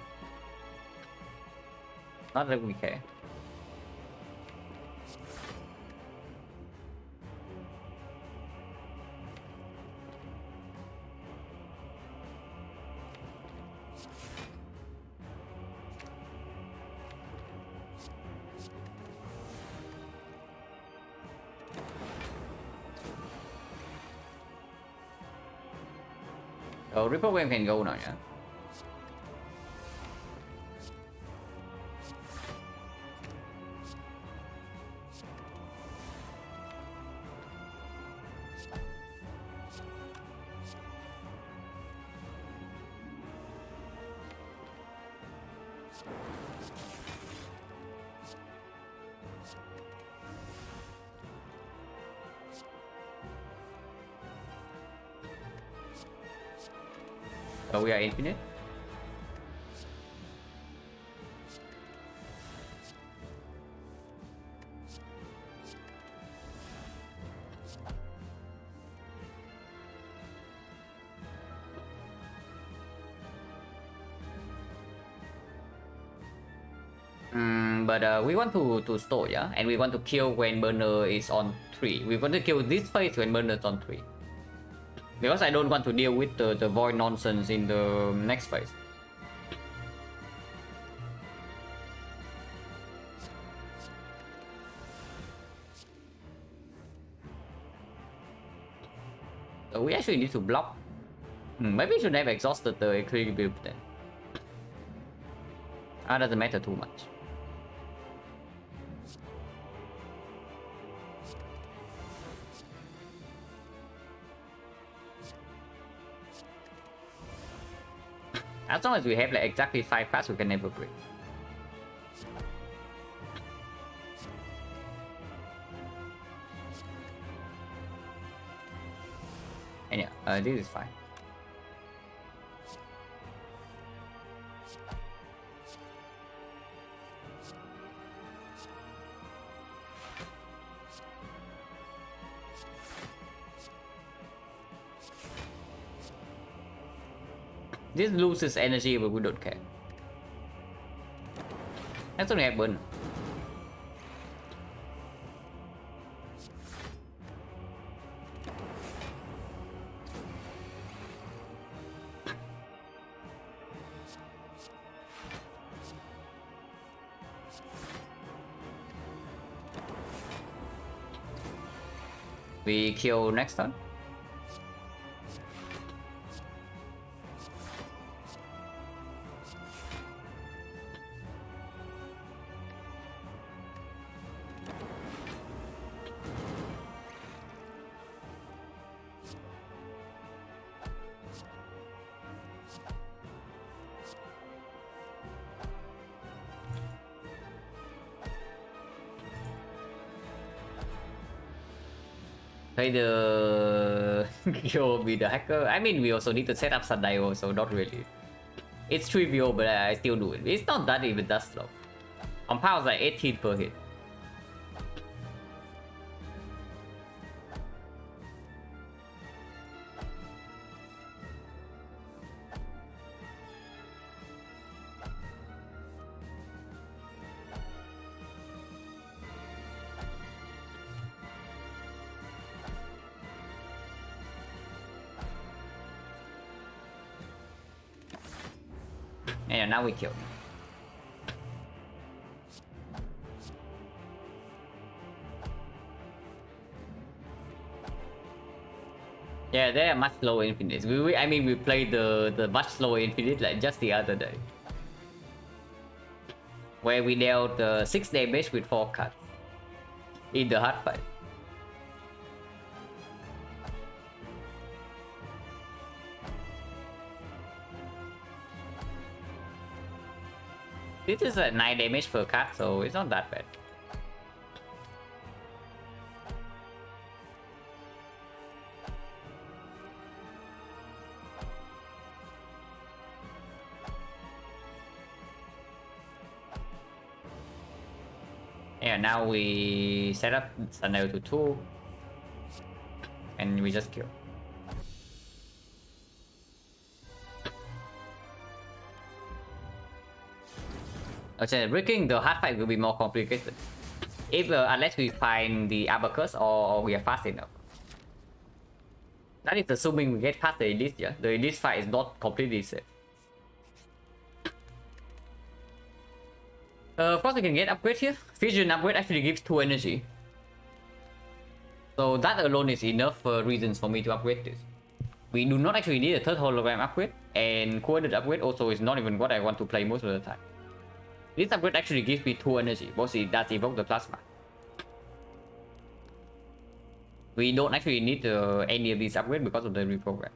Not that we care. So reprogram can go now, yeah. So we are infinite. But we want to store, yeah, and we want to kill when burner is on 3. We want to kill this phase when burner is on 3. Because I don't want to deal with the void nonsense in the next phase. So we actually need to block. Maybe we should have exhausted the Kree build then. Doesn't matter too much. As long as we have like exactly 5 cards, we can never break. And yeah, this is fine. This loses energy, but we don't care. That's only happen. We kill next turn. The Kyo be the hacker. I mean, we also need to set up Sundial, so not really. It's trivial, but I still do it. It's not that even that slow. Compounds like 18 per hit. And now we kill. Yeah, they are much slower infinite. I mean, we played the much slower infinite like just the other day, where we dealt 6 damage with 4 cards in the hard fight. This is 9 damage per card, so it's not that bad. Yeah, now we set up Sundial to 2 and we just kill. Okay, breaking the hard fight will be more complicated if unless we find the abacus or we are fast enough. That is assuming we get past the elite. Yeah, the elite fight is not completely safe. First we can get upgrade here. Fusion upgrade actually gives 2 energy, so that alone is enough reasons for me to upgrade this. We do not actually need a 3rd hologram upgrade, and coordinate upgrade also is not even what I want to play most of the time. This upgrade actually gives me 2 energy, because it does evoke the plasma. We don't actually need any of these upgrades because of the reprogram.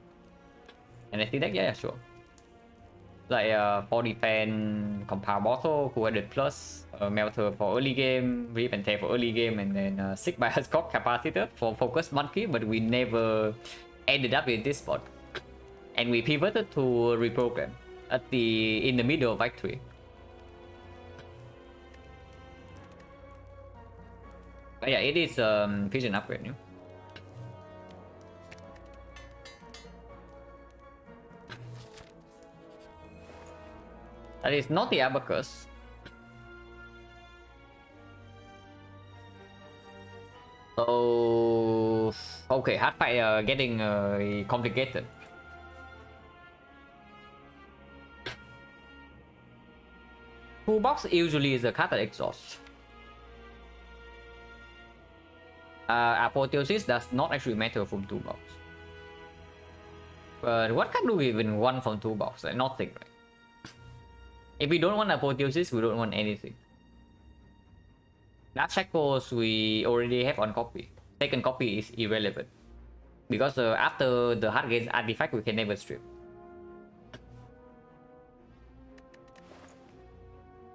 And I see that, yeah, sure. Like 4 defense, compound bottle, coordinate plus, melter for early game, rip and tear for early game, and then Sigma has got capacitor for focus monkey, but we never ended up in this spot. and we pivoted to reprogram in the middle of Act 3. But yeah, it is vision upgrade. Yeah? That is not the abacus. So okay, hard fight getting complicated. Toolbox usually is a card exhaust. Apotheosis does not actually matter from toolbox. But what card do we even want from toolbox? Nothing, right? If we don't want Apotheosis, we don't want anything. Dark Shackles we already have on copy. Second copy is irrelevant. Because after the hard gains artifact, we can never strip.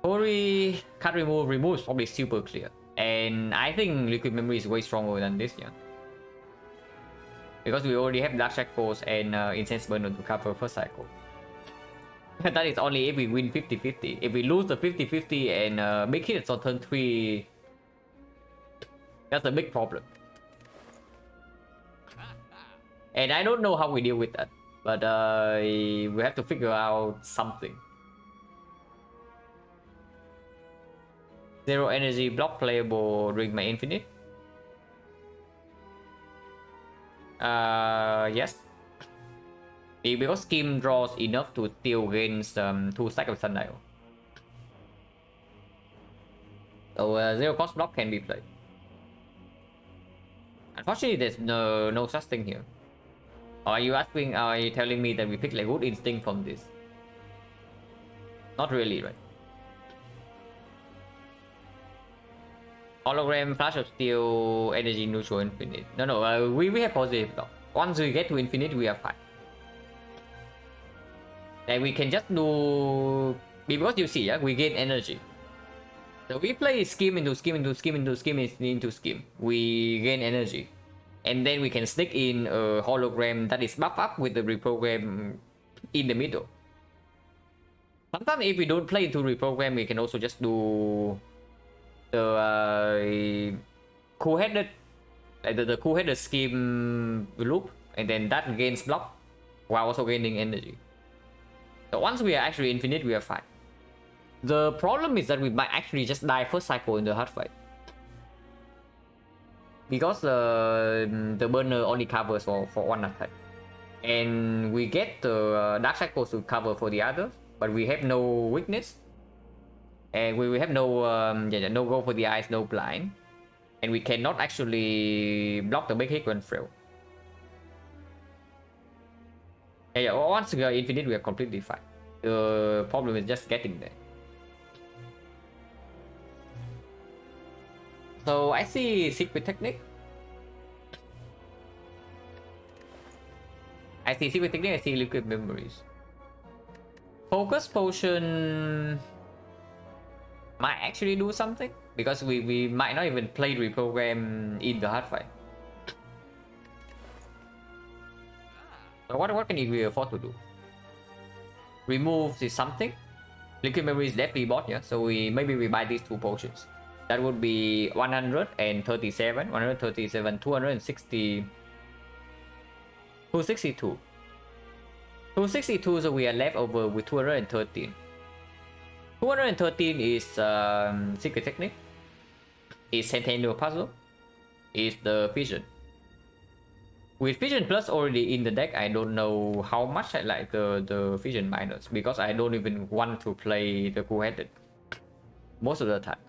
Tori card remove is probably super clear. And I think Liquid Memory is way stronger than this, yeah. Because we already have Dark Shackles and Incense Burner to cover first cycle. That is only if we win 50-50. If we lose the 50-50 and big hits on turn 3, that's a big problem. And I don't know how we deal with that. But we have to figure out something. Zero energy block playable during my infinite. Yes. Because Scheme draws enough to still gain some 2 stacks of Sundial. So zero cost block can be played. Unfortunately, there's no such thing here. Are you telling me that we pick like good instinct from this? Not really, right? Hologram, Flash of Steel, Energy Neutral, Infinite. No, we have positive block. Once we get to Infinite, we are fine. And we can just do... Because you see, yeah, we gain energy. So we play scheme into scheme into scheme into scheme into scheme. We gain energy. And then we can sneak in a hologram that is buffed up with the reprogram in the middle. Sometimes if we don't play into reprogram, we can also just do the cool-headed the cool-headed scheme loop, and then that gains block while also gaining energy. So once we are actually infinite, we are fine. The problem is that we might actually just die first cycle in the hard fight. Because the burner only covers for one attack. And we get the Dark Shackles to cover for the others, but we have no weakness. And we have no no go for the eyes, no blind. And we cannot actually block the big hit when frail. Yeah, once we are infinite, we are completely fine. The problem is just getting there. So I see secret technique. I see secret technique, I see liquid memories. Focus potion might actually do something, because we might not even play reprogram in the hard fight. So what can we afford to do? Remove is something. Liquid memory is definitely bought, yeah. So maybe we buy these 2 potions. That would be 137, 260, 262. 262, so we are left over with 213. 213 is secret technique, is Centennial Puzzle, is the Vision. With Vision Plus already in the deck, I don't know how much I like the Vision minus, because I don't even want to play the cool-headed most of the time.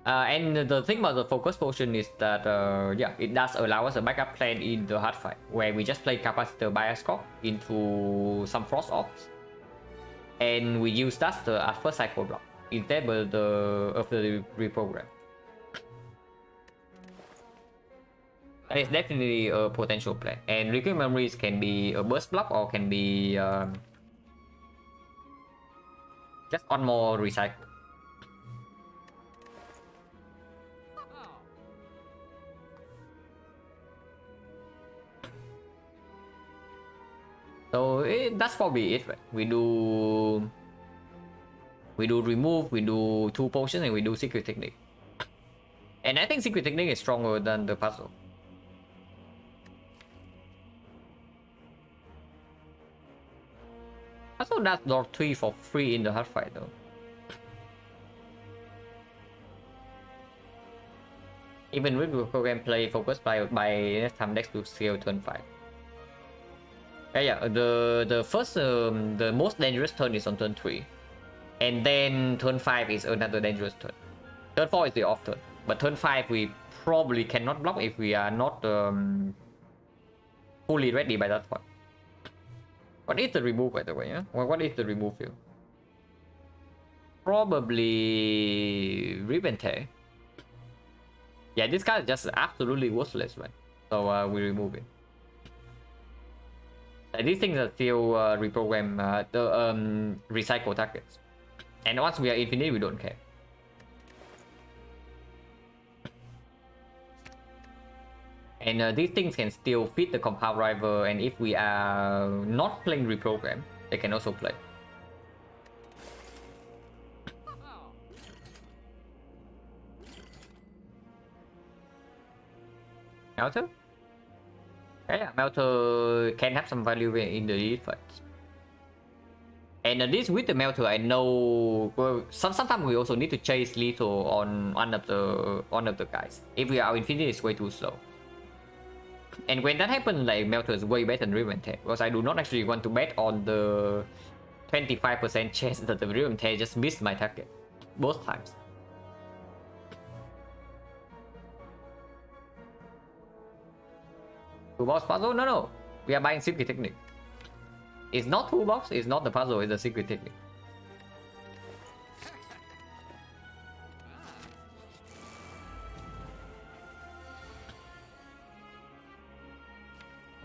And the thing about the focus potion is that yeah, it does allow us a backup plan in the hard fight, where we just play capacitor bias core into some frost ops, and we use that as first cycle block instead of the reprogram. That is definitely a potential play, and liquid memories can be a burst block or can be just on more recycle. So that's probably it, right? We do remove, we do 2 potions, and we do secret technique. And I think secret technique is stronger than the puzzle. Puzzle does door 3 for free in the hard fight though. Even with the program play focus by next time next to scale turn 5. Yeah, the first the most dangerous turn is on turn 3. And then turn 5 is another dangerous turn. Turn 4 is the off turn. But turn 5 we probably cannot block if we are not fully ready by that point. What is the remove, by the way? Yeah? What is the remove here? Probably Rivente. Yeah, this guy is just absolutely worthless, right? So we remove it. These things are still reprogram the recycle targets. And once we are infinite, we don't care. And these things can still fit the compound rival, and if we are not playing reprogram, they can also play. Melter? Yeah, Melter can have some value in the elite fights. And this with the Melter, I know well, sometimes we also need to chase lethal on one of the guys. If we are infinite, it's way too slow. And when that happens, like Melter is way better than Rivente, because I do not actually want to bet on the 25% chance that the Rivente just missed my target both times. Toolbox puzzle? No. We are buying secret technique. It's not toolbox, it's not the puzzle, it's the secret technique.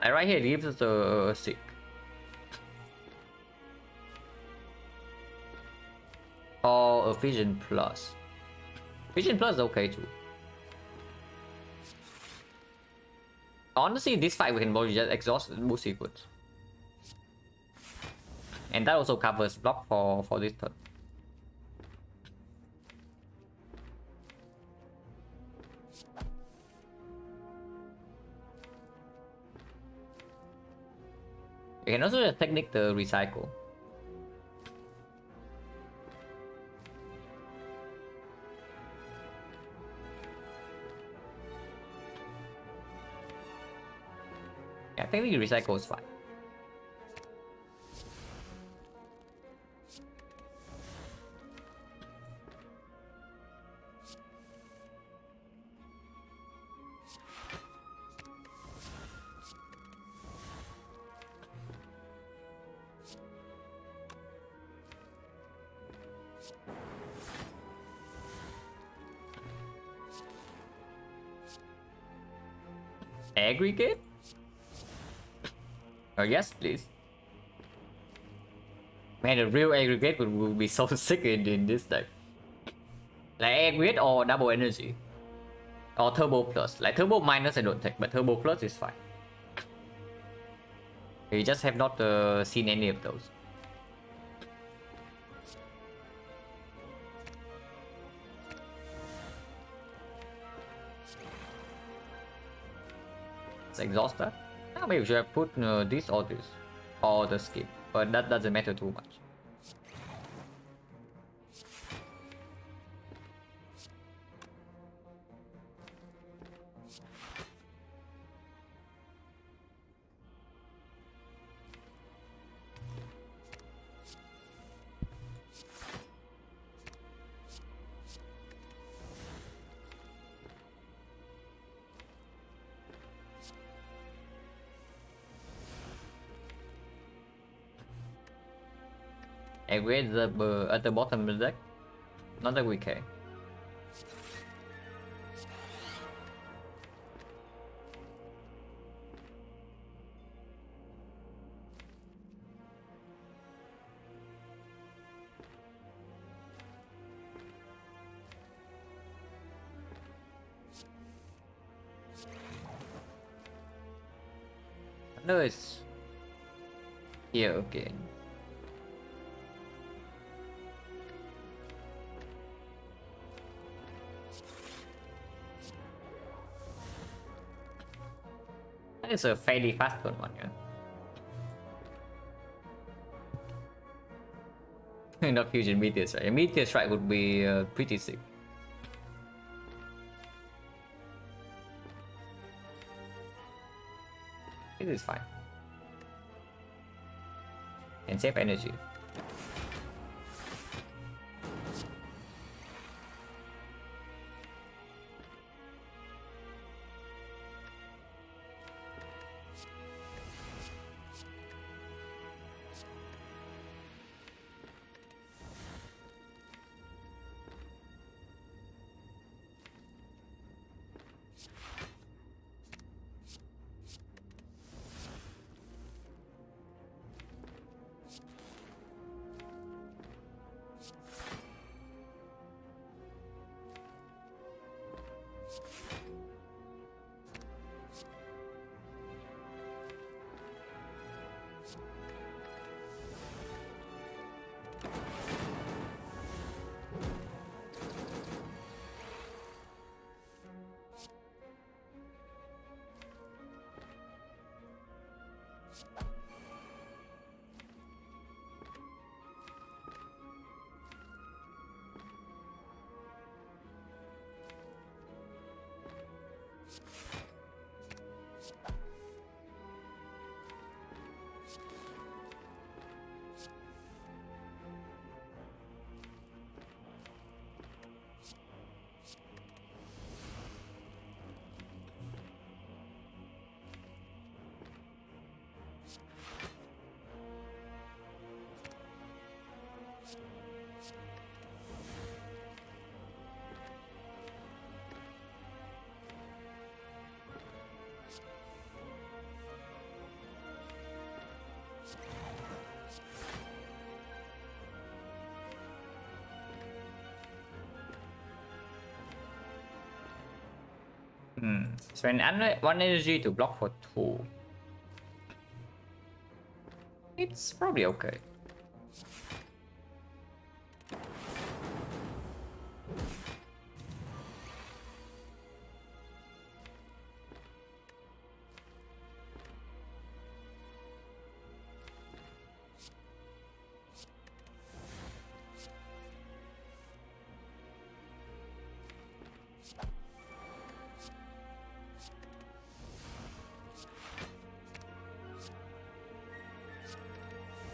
And right here it gives us a sick. Or a Vision Plus. Vision Plus is okay too. Honestly, this fight we can probably just exhaust the boost sequence. And that also covers block for this turn. You can also just technique the recycle. Yeah, technically recycle is fine. Aggregate? Oh yes, please. Man, a real aggregate would be so sick in this deck. Like aggregate or double energy. Or turbo plus. Like turbo minus I don't take, but turbo plus is fine. We just have not seen any of those. Let's exhaust that. Now maybe we should have put this or this. Or the skip. But that doesn't matter too much. Aggregate at the bottom of the deck. Not that we care. No, it's here again. That is a fairly fast turn one, yeah. Not fusion meteor strike. A meteor strike would be pretty sick. It is fine. And save energy. Spend one energy to block for 2. It's probably okay.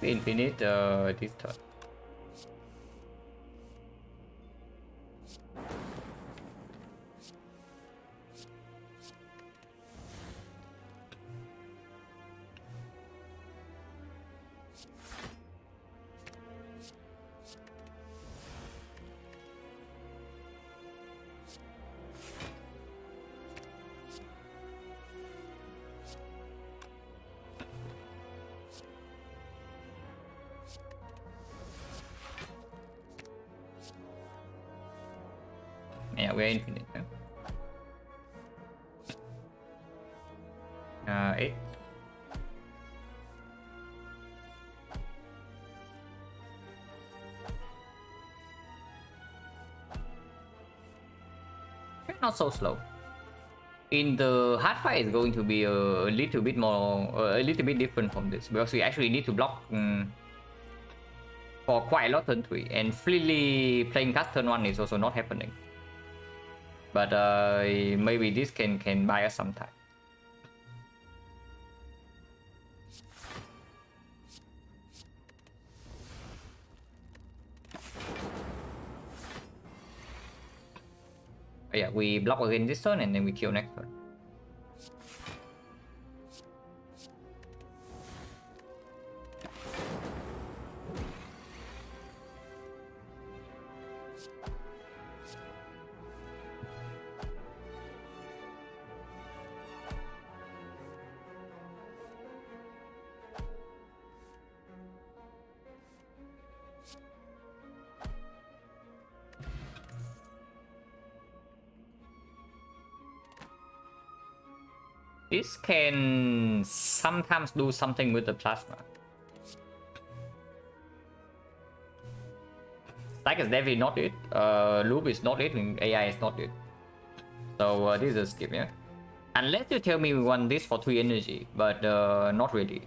Infinite this turn. Yeah, we're infinite. Yeah? 8. Not so slow. In the hard fight, it's going to be a little bit more, a little bit different from this because we actually need to block for quite a lot turn 3, and freely playing cast turn 1 is also not happening. But maybe this can buy us some time. Yeah, we block again this turn and then we kill next turn. This can sometimes do something with the plasma. Stack is definitely not it. Loop is not it, and AI is not it. So this is a skip, yeah. Unless you tell me we want this for 3 energy, but not really.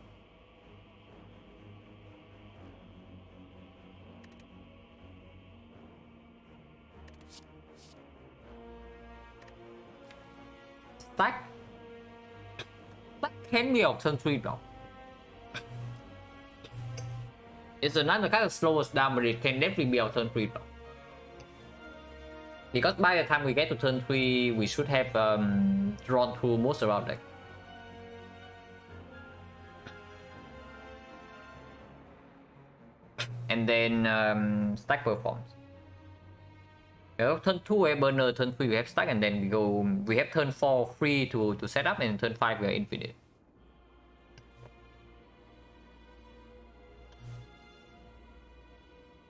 Stack can be of turn 3 bro. It's another kind of slow us down, but it can definitely be our turn 3 bro. Because by the time we get to turn 3, we should have drawn through most around deck. And then stack performs. Turn 2 we have burner, turn 3 we have stack, and then we have turn 4 free to set up, and turn 5 we are infinite.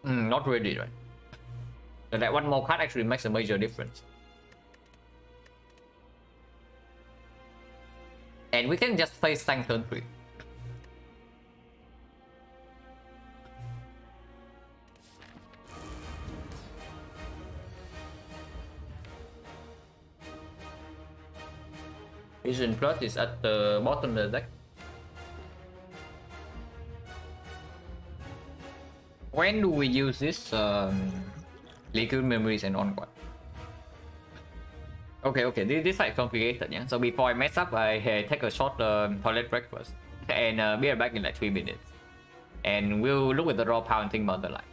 Not really, right? So that one more card actually makes a major difference. And we can just play Stang turn 3. Vision Plus is at the bottom of the deck. When do we use this liquid memories and onward? Okay, this is complicated, yeah. So before I mess up, I take a short toilet break first, and be right back in like 3 minutes, and we'll look at the raw power and think about the lines.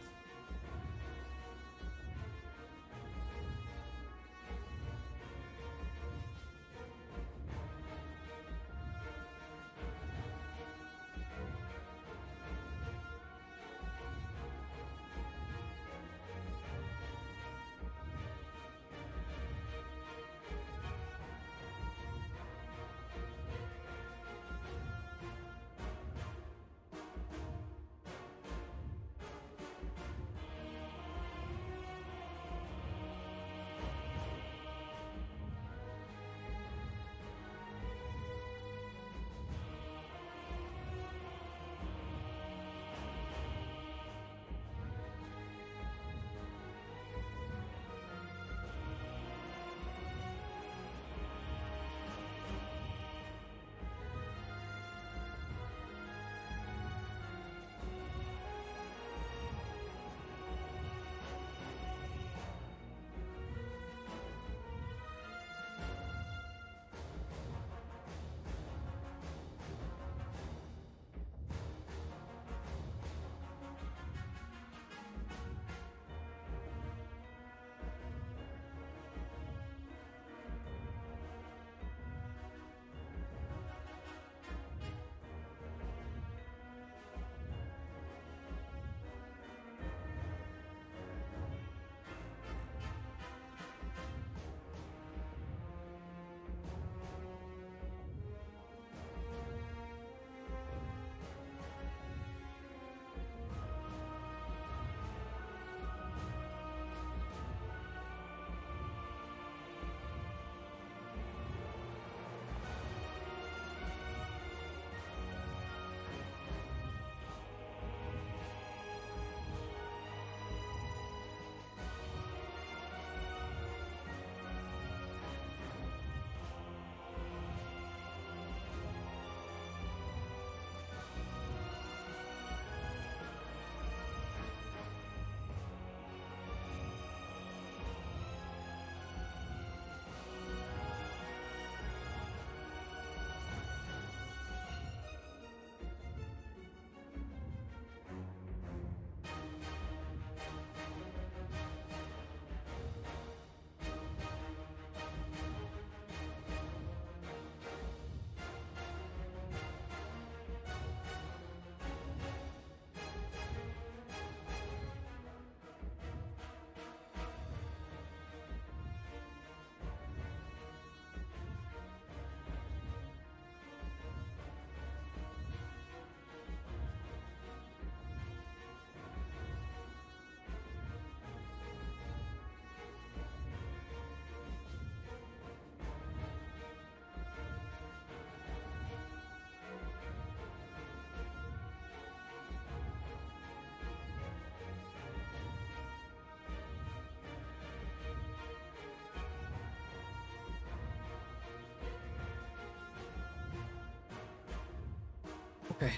Okay.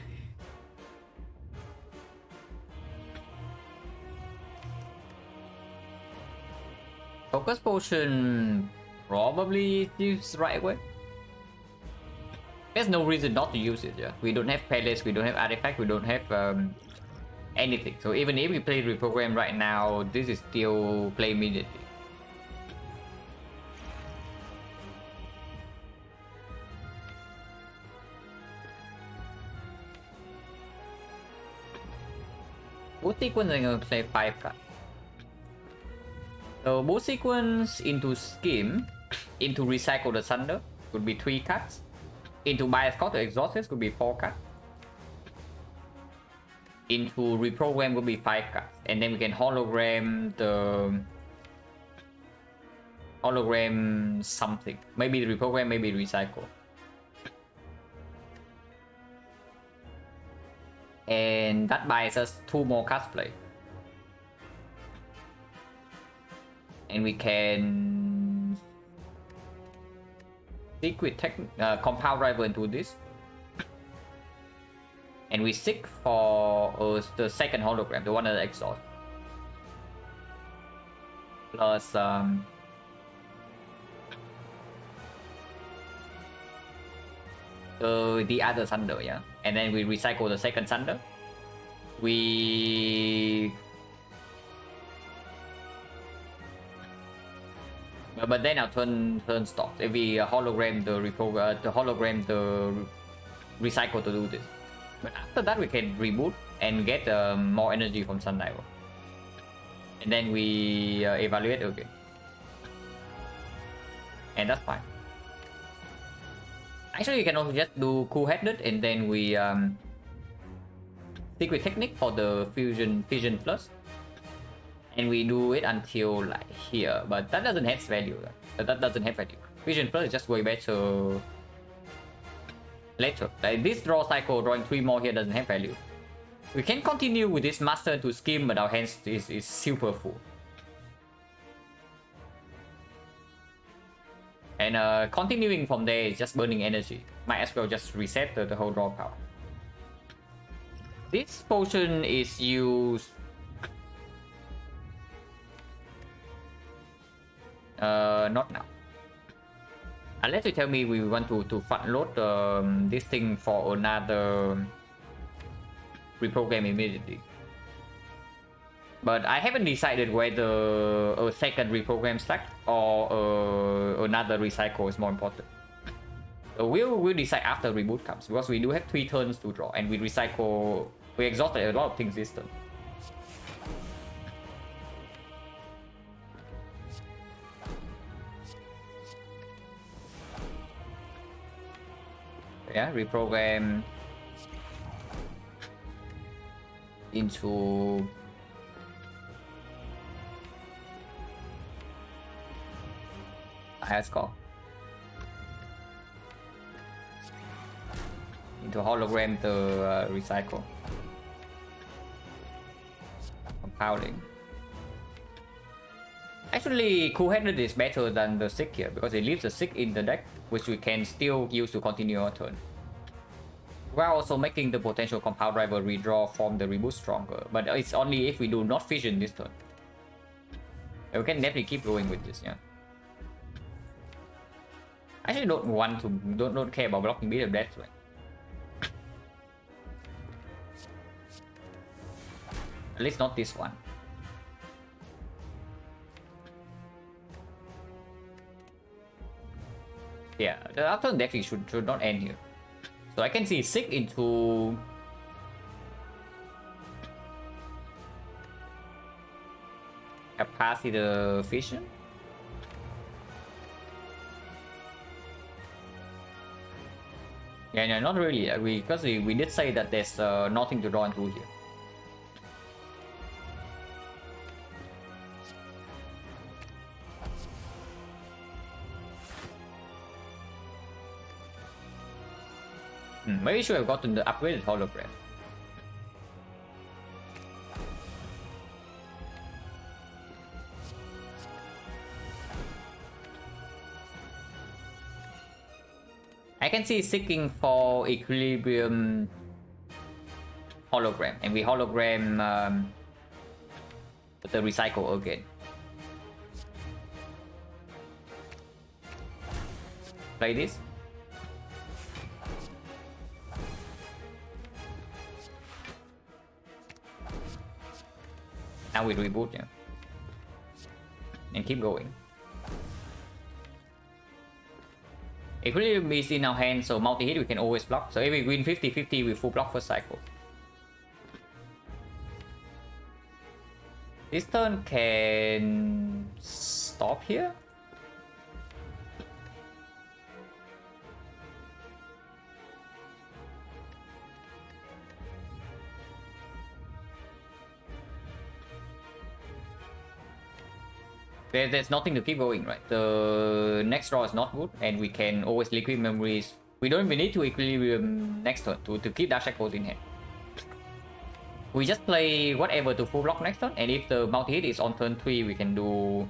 Focus potion probably is the right way. There's no reason not to use it. Yeah, we don't have pellets, we don't have artifact, we don't have anything. So even if we play reprogram right now, this is still play immediately. Boost sequence, I'm gonna play 5 cards. So boost sequence into scheme, into recycle the thunder could be 3 cards. Into bias cost to exhaust could be 4 cards. Into reprogram would be 5 cards. And then we can hologram the hologram something. Maybe the reprogram, maybe recycle. And that buys us 2 more cards play. And we can secret compound driver into this. And we seek for the second hologram, the one that exhaust. Plus the other thunder, yeah. And then we recycle the second thunder. But then our turn stops. If we hologram the hologram the recycle to do this. But after that we can reboot and get more energy from Sun Diver. And then we evaluate again. And that's fine. Actually, you can also just do cool-headed and then we secret technique for the fission plus. And we do it until like here, but that doesn't have value. That doesn't have value. Fission plus is just way better later. Like this draw cycle, drawing 3 more here doesn't have value. We can continue with this master to scheme, but our hands is super full. And continuing from there is just burning energy. Might as well just reset the whole draw power. This potion is used not now. Unless you tell me we want to front load this thing for another reprogram immediately. But I haven't decided whether a second reprogram stack or another recycle is more important. So we'll decide after reboot comes, because we do have 3 turns to draw and we recycle. We exhausted a lot of things this turn. Yeah, reprogram into higher score into hologram the recycle compounding. Actually, cool-headed is better than the sick here because it leaves a sick in the deck, which we can still use to continue our turn. While also making the potential compound driver redraw from the reboot stronger, but it's only if we do not fission this turn. And we can definitely keep going with this, yeah. I actually don't care about blocking beat of death, right? At least not this one. Yeah, the after definitely should not end here. So I can see sick into capacitor fission. Yeah, no, not really. Because we did say that there's nothing to draw into here. Maybe we should have gotten the upgraded hologram. I can see seeking for equilibrium hologram, and we hologram the recycle again. Play this. Now we reboot, yeah, and keep going. Equilibrium is in our hand, so multi-hit we can always block. So if we win 50-50, we full block first cycle. This turn can stop here. There's nothing to keep going, right? The next draw is not good, and we can always liquid memories. We don't even need to equilibrium next turn to keep Dark Shackles in hand. We just play whatever to full block next turn, and if the multi-hit is on turn 3, we can do...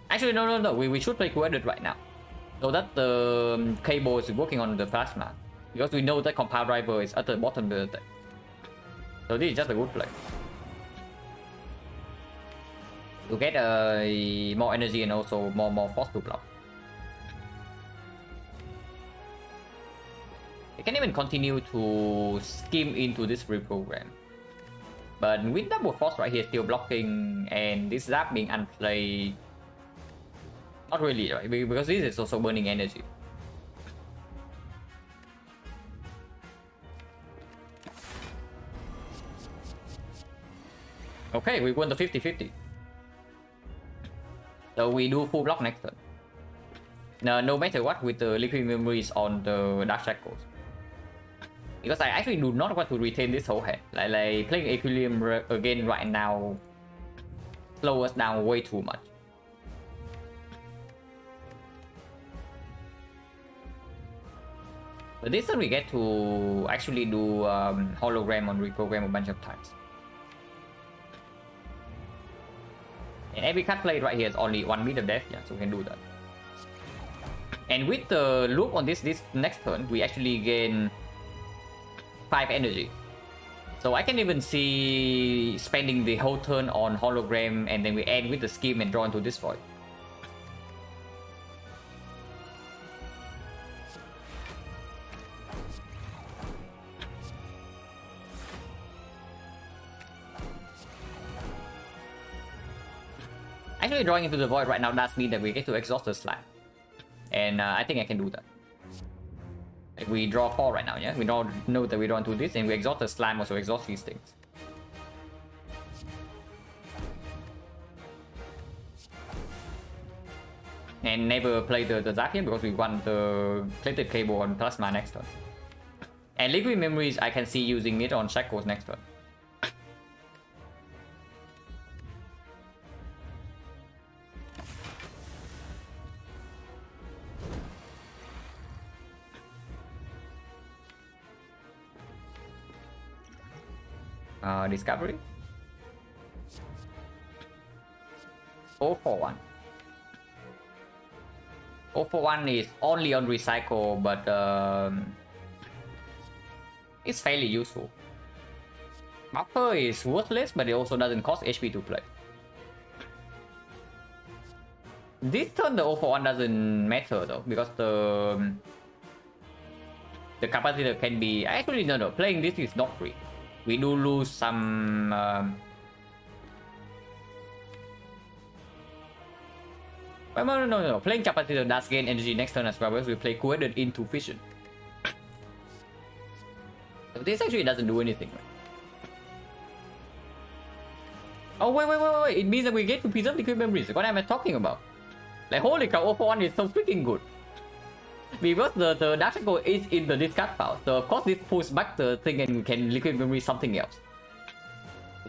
Actually, no. We should play Coordinate right now, so that the cable is working on the plasma, because we know that Compile Driver is at the bottom of the deck. So this is just a good play to get more energy and also more force to block. You can even continue to skim into this reprogram, but with double force right here still blocking, and this zap being unplayed, not really, right? Because this is also burning energy. Okay, we won the 50-50. So we do full block next turn. No matter what, with the liquid memories on the Dark Shackles. Because I actually do not want to retain this whole hand. Like playing Equilibrium again right now slow us down way too much. But this turn we get to actually do hologram on reprogram a bunch of times. And every card played right here is only 1 meter depth, yeah, so we can do that. And with the loop on this next turn, we actually gain 5 energy. So I can even see spending the whole turn on hologram, and then we end with the scheme and draw into this void. Actually, drawing into the void right now does mean that we get to exhaust the slab, and I think I can do that. Like we draw 4 right now, yeah? We don't know that we don't do this, and we exhaust the slime, also exhaust these things. And never play the Zap here because we want the plated cable on plasma next turn. And liquid memories I can see using it on Shackles next turn. Discovery 041. 041 is only on recycle, but it's fairly useful. Buffer is worthless, but it also doesn't cost HP to play. This turn the 041 doesn't matter though, because the capacitor can be... Actually no, playing this is not free. We do lose some no. Playing capacitor does gain energy next turn as well, because we play coordinate into fission. So this actually doesn't do anything, right? Oh wait, it means that we get to preserve liquid memories. What am I talking about? Like holy cow, 041 is so freaking good. Because the Dark Shackle is in the discard pile, so of course this pulls back the thing and we can liquid memory something else.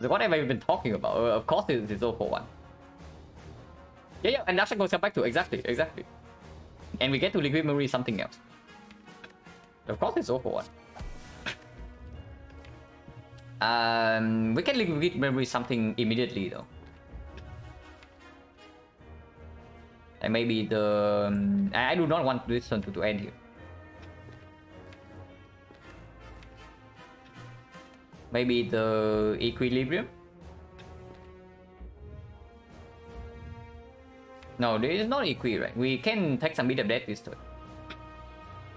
So what have I been talking about? Of course it's 041. Yeah, and Dark Shackle comes back to exactly. And we get to liquid memory something else. Of course it's 041. We can liquid memory something immediately though. And maybe the... I do not want this turn to end here. Maybe the equilibrium. No, this is not equi, right? We can take some bit of that this turn.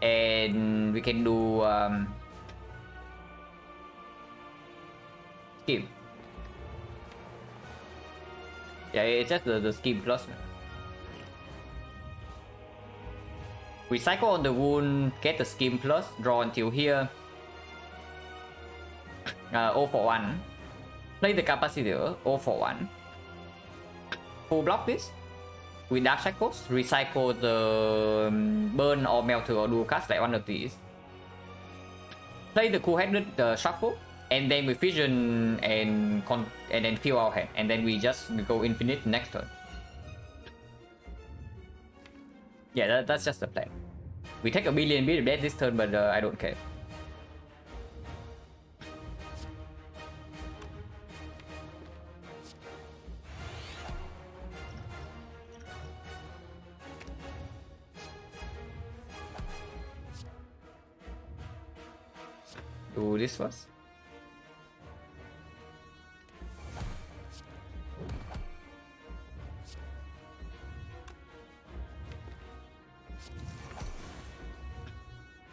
And we can do scheme. Yeah, it's just the scheme plus. Recycle on the wound, get the scheme plus, draw until here. 0 for 1. Play the capacitor, 0 for 1. Full block this. With Dark Shackles, recycle the burn or melter or dual cast like one of these. Play the cool-headed shuffle, and then we fission and then fill our hand, and then we just go infinite next turn. Yeah, that's just the plan. We take a billion bit of death this turn, but I don't care. Do this first.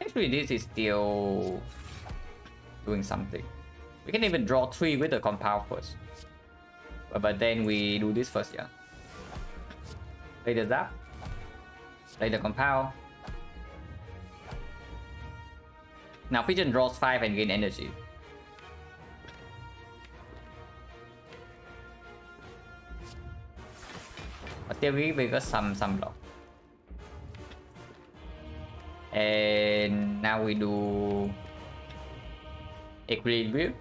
Actually, this is still doing something. We can even draw 3 with the compound first. But then we do this first, yeah. Play the zap. Play the compound. Now Pigeon draws 5 and gain energy. But still we got some block. And now we do equilibrium.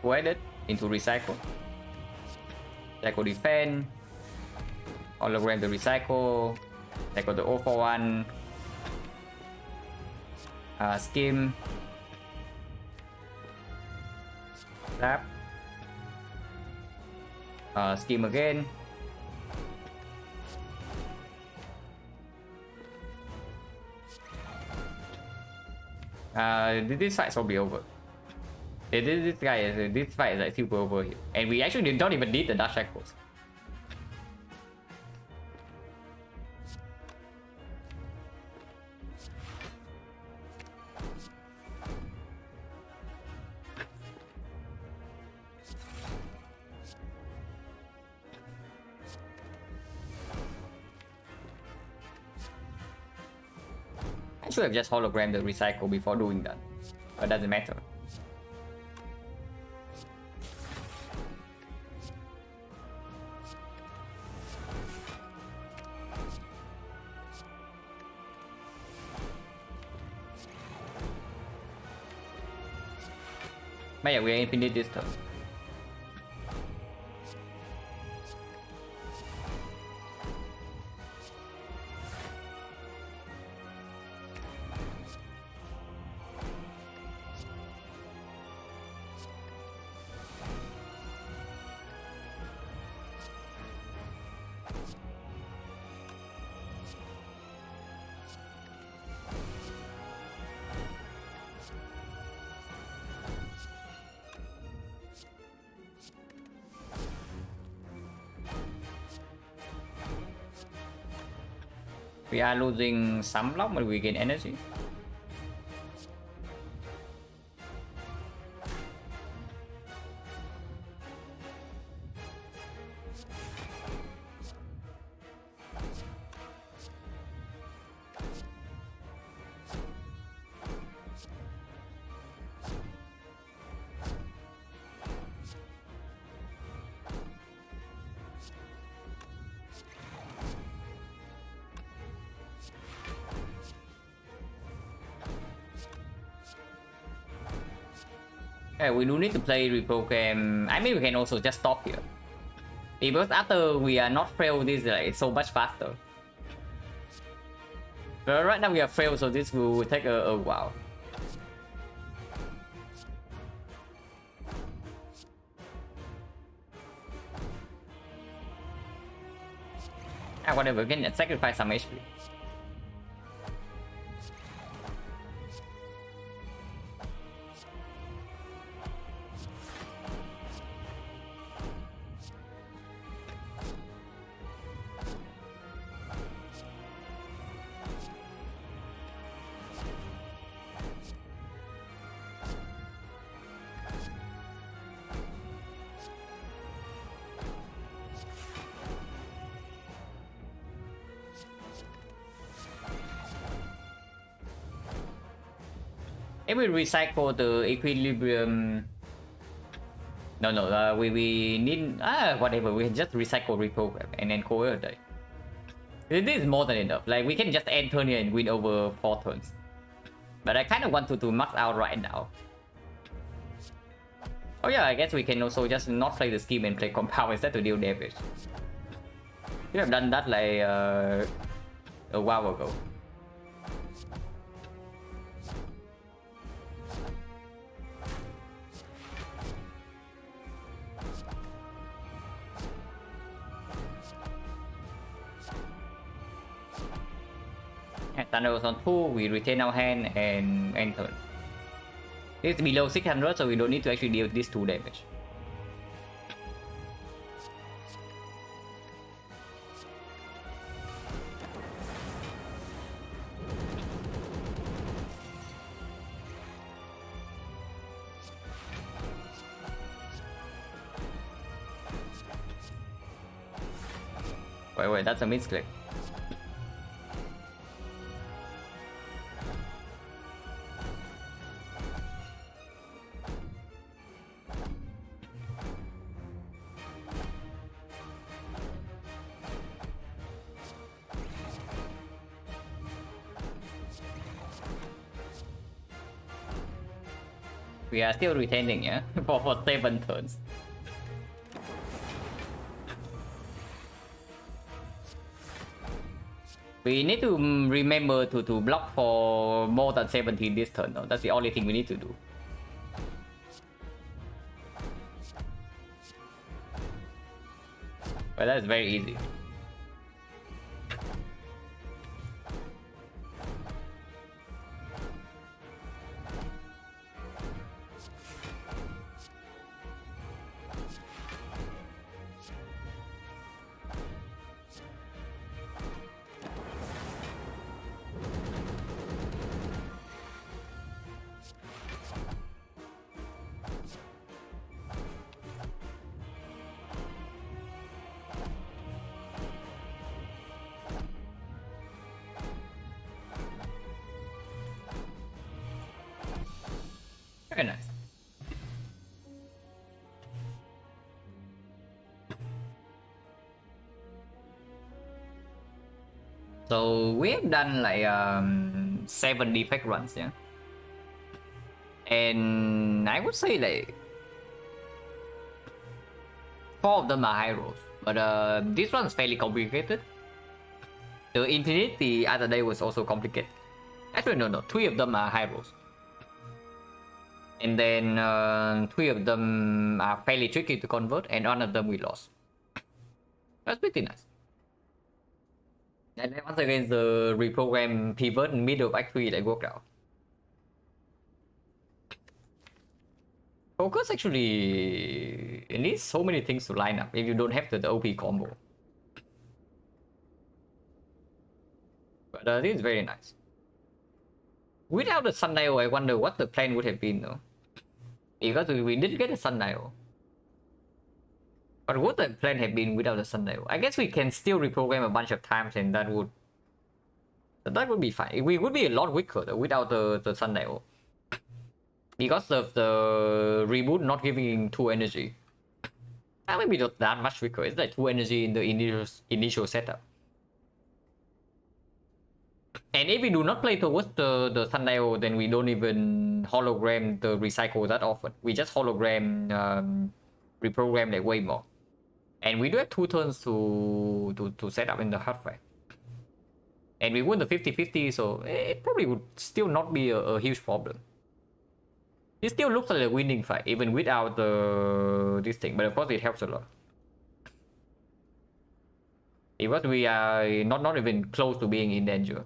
Void it into recycle. Recycle defend. Hologram the recycle. Recycle the 0 for 1. Skim. Tap. Skim again. This fight will be over. This fight is like super over here. And we actually don't even need the Dark Shackles. I should have just hologrammed the recycle before doing that, but doesn't matter. But yeah, we are infinite this turn. We are losing some block, but we gain energy. Yeah, we do need to play reprogram. I mean, we can also just stop here. Because after we are not failed, this is like so much faster. But right now we are failed, so this will take a while. Whatever, we can sacrifice some HP. If we recycle the equilibrium, no, we need whatever. We just recycle, reprogram, and then call it a day. This is more than enough. Like we can just end turn here and win over 4 turns. But I kind of want to max out right now. Oh yeah, I guess we can also just not play the scheme and play compound instead to deal damage. You have done that like a while ago. Thunder was on 2, we retain our hand and end turn. It's below 600, so we don't need to actually deal this 2 damage. Wait, that's a misclick. We are still retaining, yeah, for 7 turns. We need to remember to block for more than 17 this turn, though. That's the only thing we need to do. But that is very easy. Very nice. So we have done like 7 defect runs, yeah. And I would say like 4 of them are high rolls, but this one is fairly complicated. The Infinite the other day was also complicated. Actually, no, 3 of them are high rolls. And then 3 of them are fairly tricky to convert, and 1 of them we lost. That's pretty nice. And then once again, the reprogram pivot in middle of Act 3 that worked out. Focus actually, it needs so many things to line up if you don't have the OP combo. But this is very nice. Without the Sundial, I wonder what the plan would have been though. Because we didn't get a Sundial. But what the plan have been without the Sundial? I guess we can still reprogram a bunch of times and that would be fine. We would be a lot weaker though, without the Sundial. Because of the reboot not giving 2 energy. Maybe not that much weaker. It's like 2 energy in the initial setup. And if we do not play towards the Sundial, then we don't even hologram the recycle that often. We just hologram reprogram like way more. And we do have 2 turns to set up in the hard fight. And we won the 50-50, so it probably would still not be a huge problem. It still looks like a winning fight, even without this thing, but of course it helps a lot. Because we are not even close to being in danger.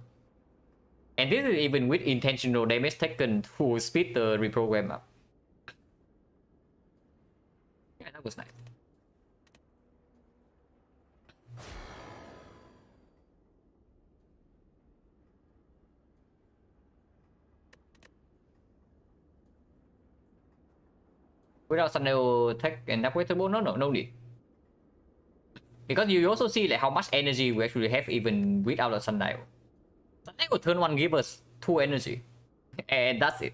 And this is even with intentional damage taken to speed the reprogram up. Yeah, that was nice. Without Sundial tech and upgradable, no need. Because you also see like how much energy we actually have even without a Sundial. Sundial turn 1 give us 2 energy, and that's it.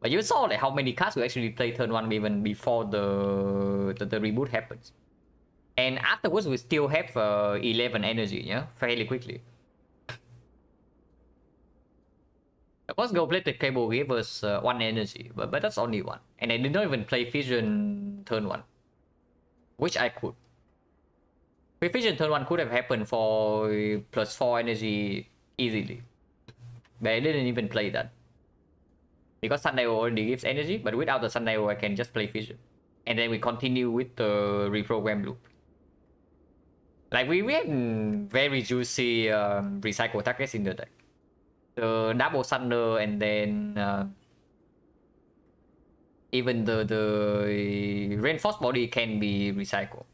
But you saw like how many cards we actually play turn 1 even before the reboot happens. And afterwards we still have 11 energy, yeah, fairly quickly. Of course, go play the cable gave us 1 energy, but that's only 1. And I did not even play Fission turn 1, which I could. Fission turn 1 could have happened for +4 energy easily, but I didn't even play that. Because Sundial already gives energy, but without the Sundial I can just play Fission. And then we continue with the reprogram loop. Like we had very juicy recycle targets in the deck. The double Thunder and then even the reinforced body can be recycled.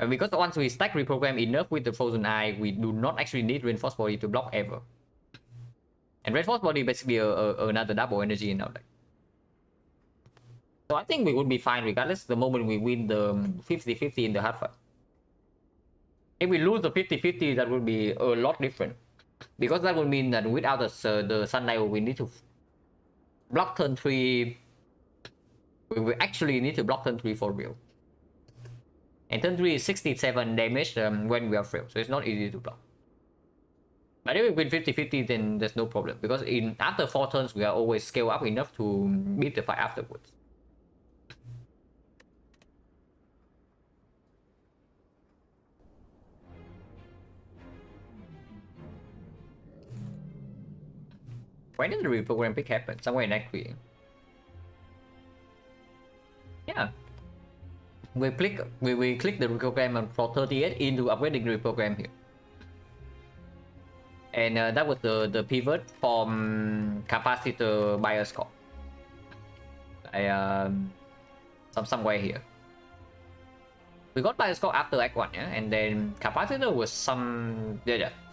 Because once we stack reprogram enough with the Frozen Eye, we do not actually need reinforced body to block ever. And reinforced body basically another double energy in our deck. So I think we would be fine regardless the moment we win the 50-50 in the hard fight. If we lose the 50-50, that would be a lot different. Because that would mean that without the Sundial, we need to block turn 3. We actually need to block turn 3 for real. And turn 3 is 67 damage when we are frail, so it's not easy to block. But if we win 50-50, then there's no problem. Because after 4 turns, we are always scale up enough to beat the fight afterwards. When did the reprogram pick happen? Somewhere in Act 3. Yeah. We click the reprogram for 38 into upgrading the reprogram here. And that was the pivot from capacitor bioscope. Somewhere here. We got bioscope after Act 1, yeah? And then capacitor was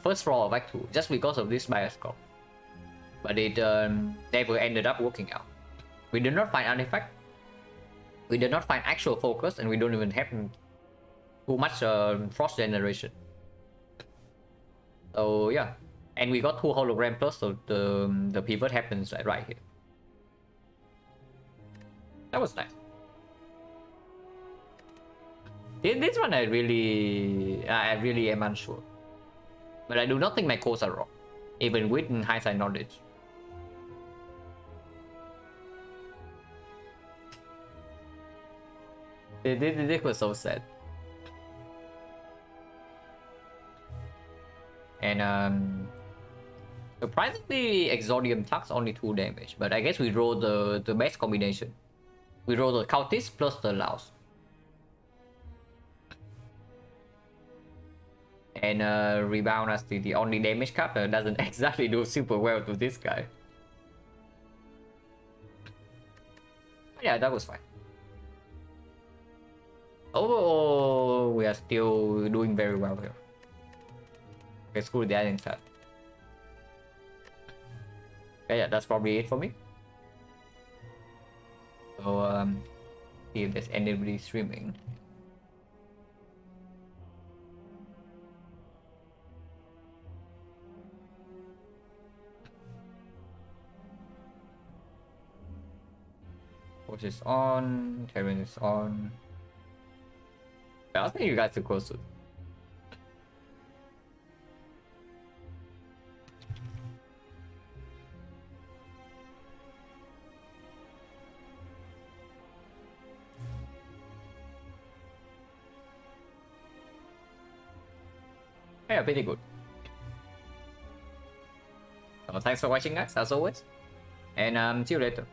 first floor of Act 2, just because of this bioscope. But it never ended up working out. We did not find artifact. We did not find actual focus, and we don't even have too much frost generation. So yeah, and we got 2 hologram plus, so the pivot happens right here. That was nice. This one I really am unsure, but I do not think my calls are wrong, even with hindsight knowledge. This was so sad. And surprisingly, Exordium Tux only 2 damage, but I guess we roll the best combination. We roll the Cultist plus the Laos. And Rebound as the only damage card doesn't exactly do super well to this guy. But yeah, that was fine. Overall, we are still doing very well here. Okay, screw that instead. Okay, yeah, that's probably it for me. So, see if there's anybody streaming. Push is on, Terran is on. I think you guys are close to. Yeah, pretty good. So thanks for watching, guys, as always, and see you later.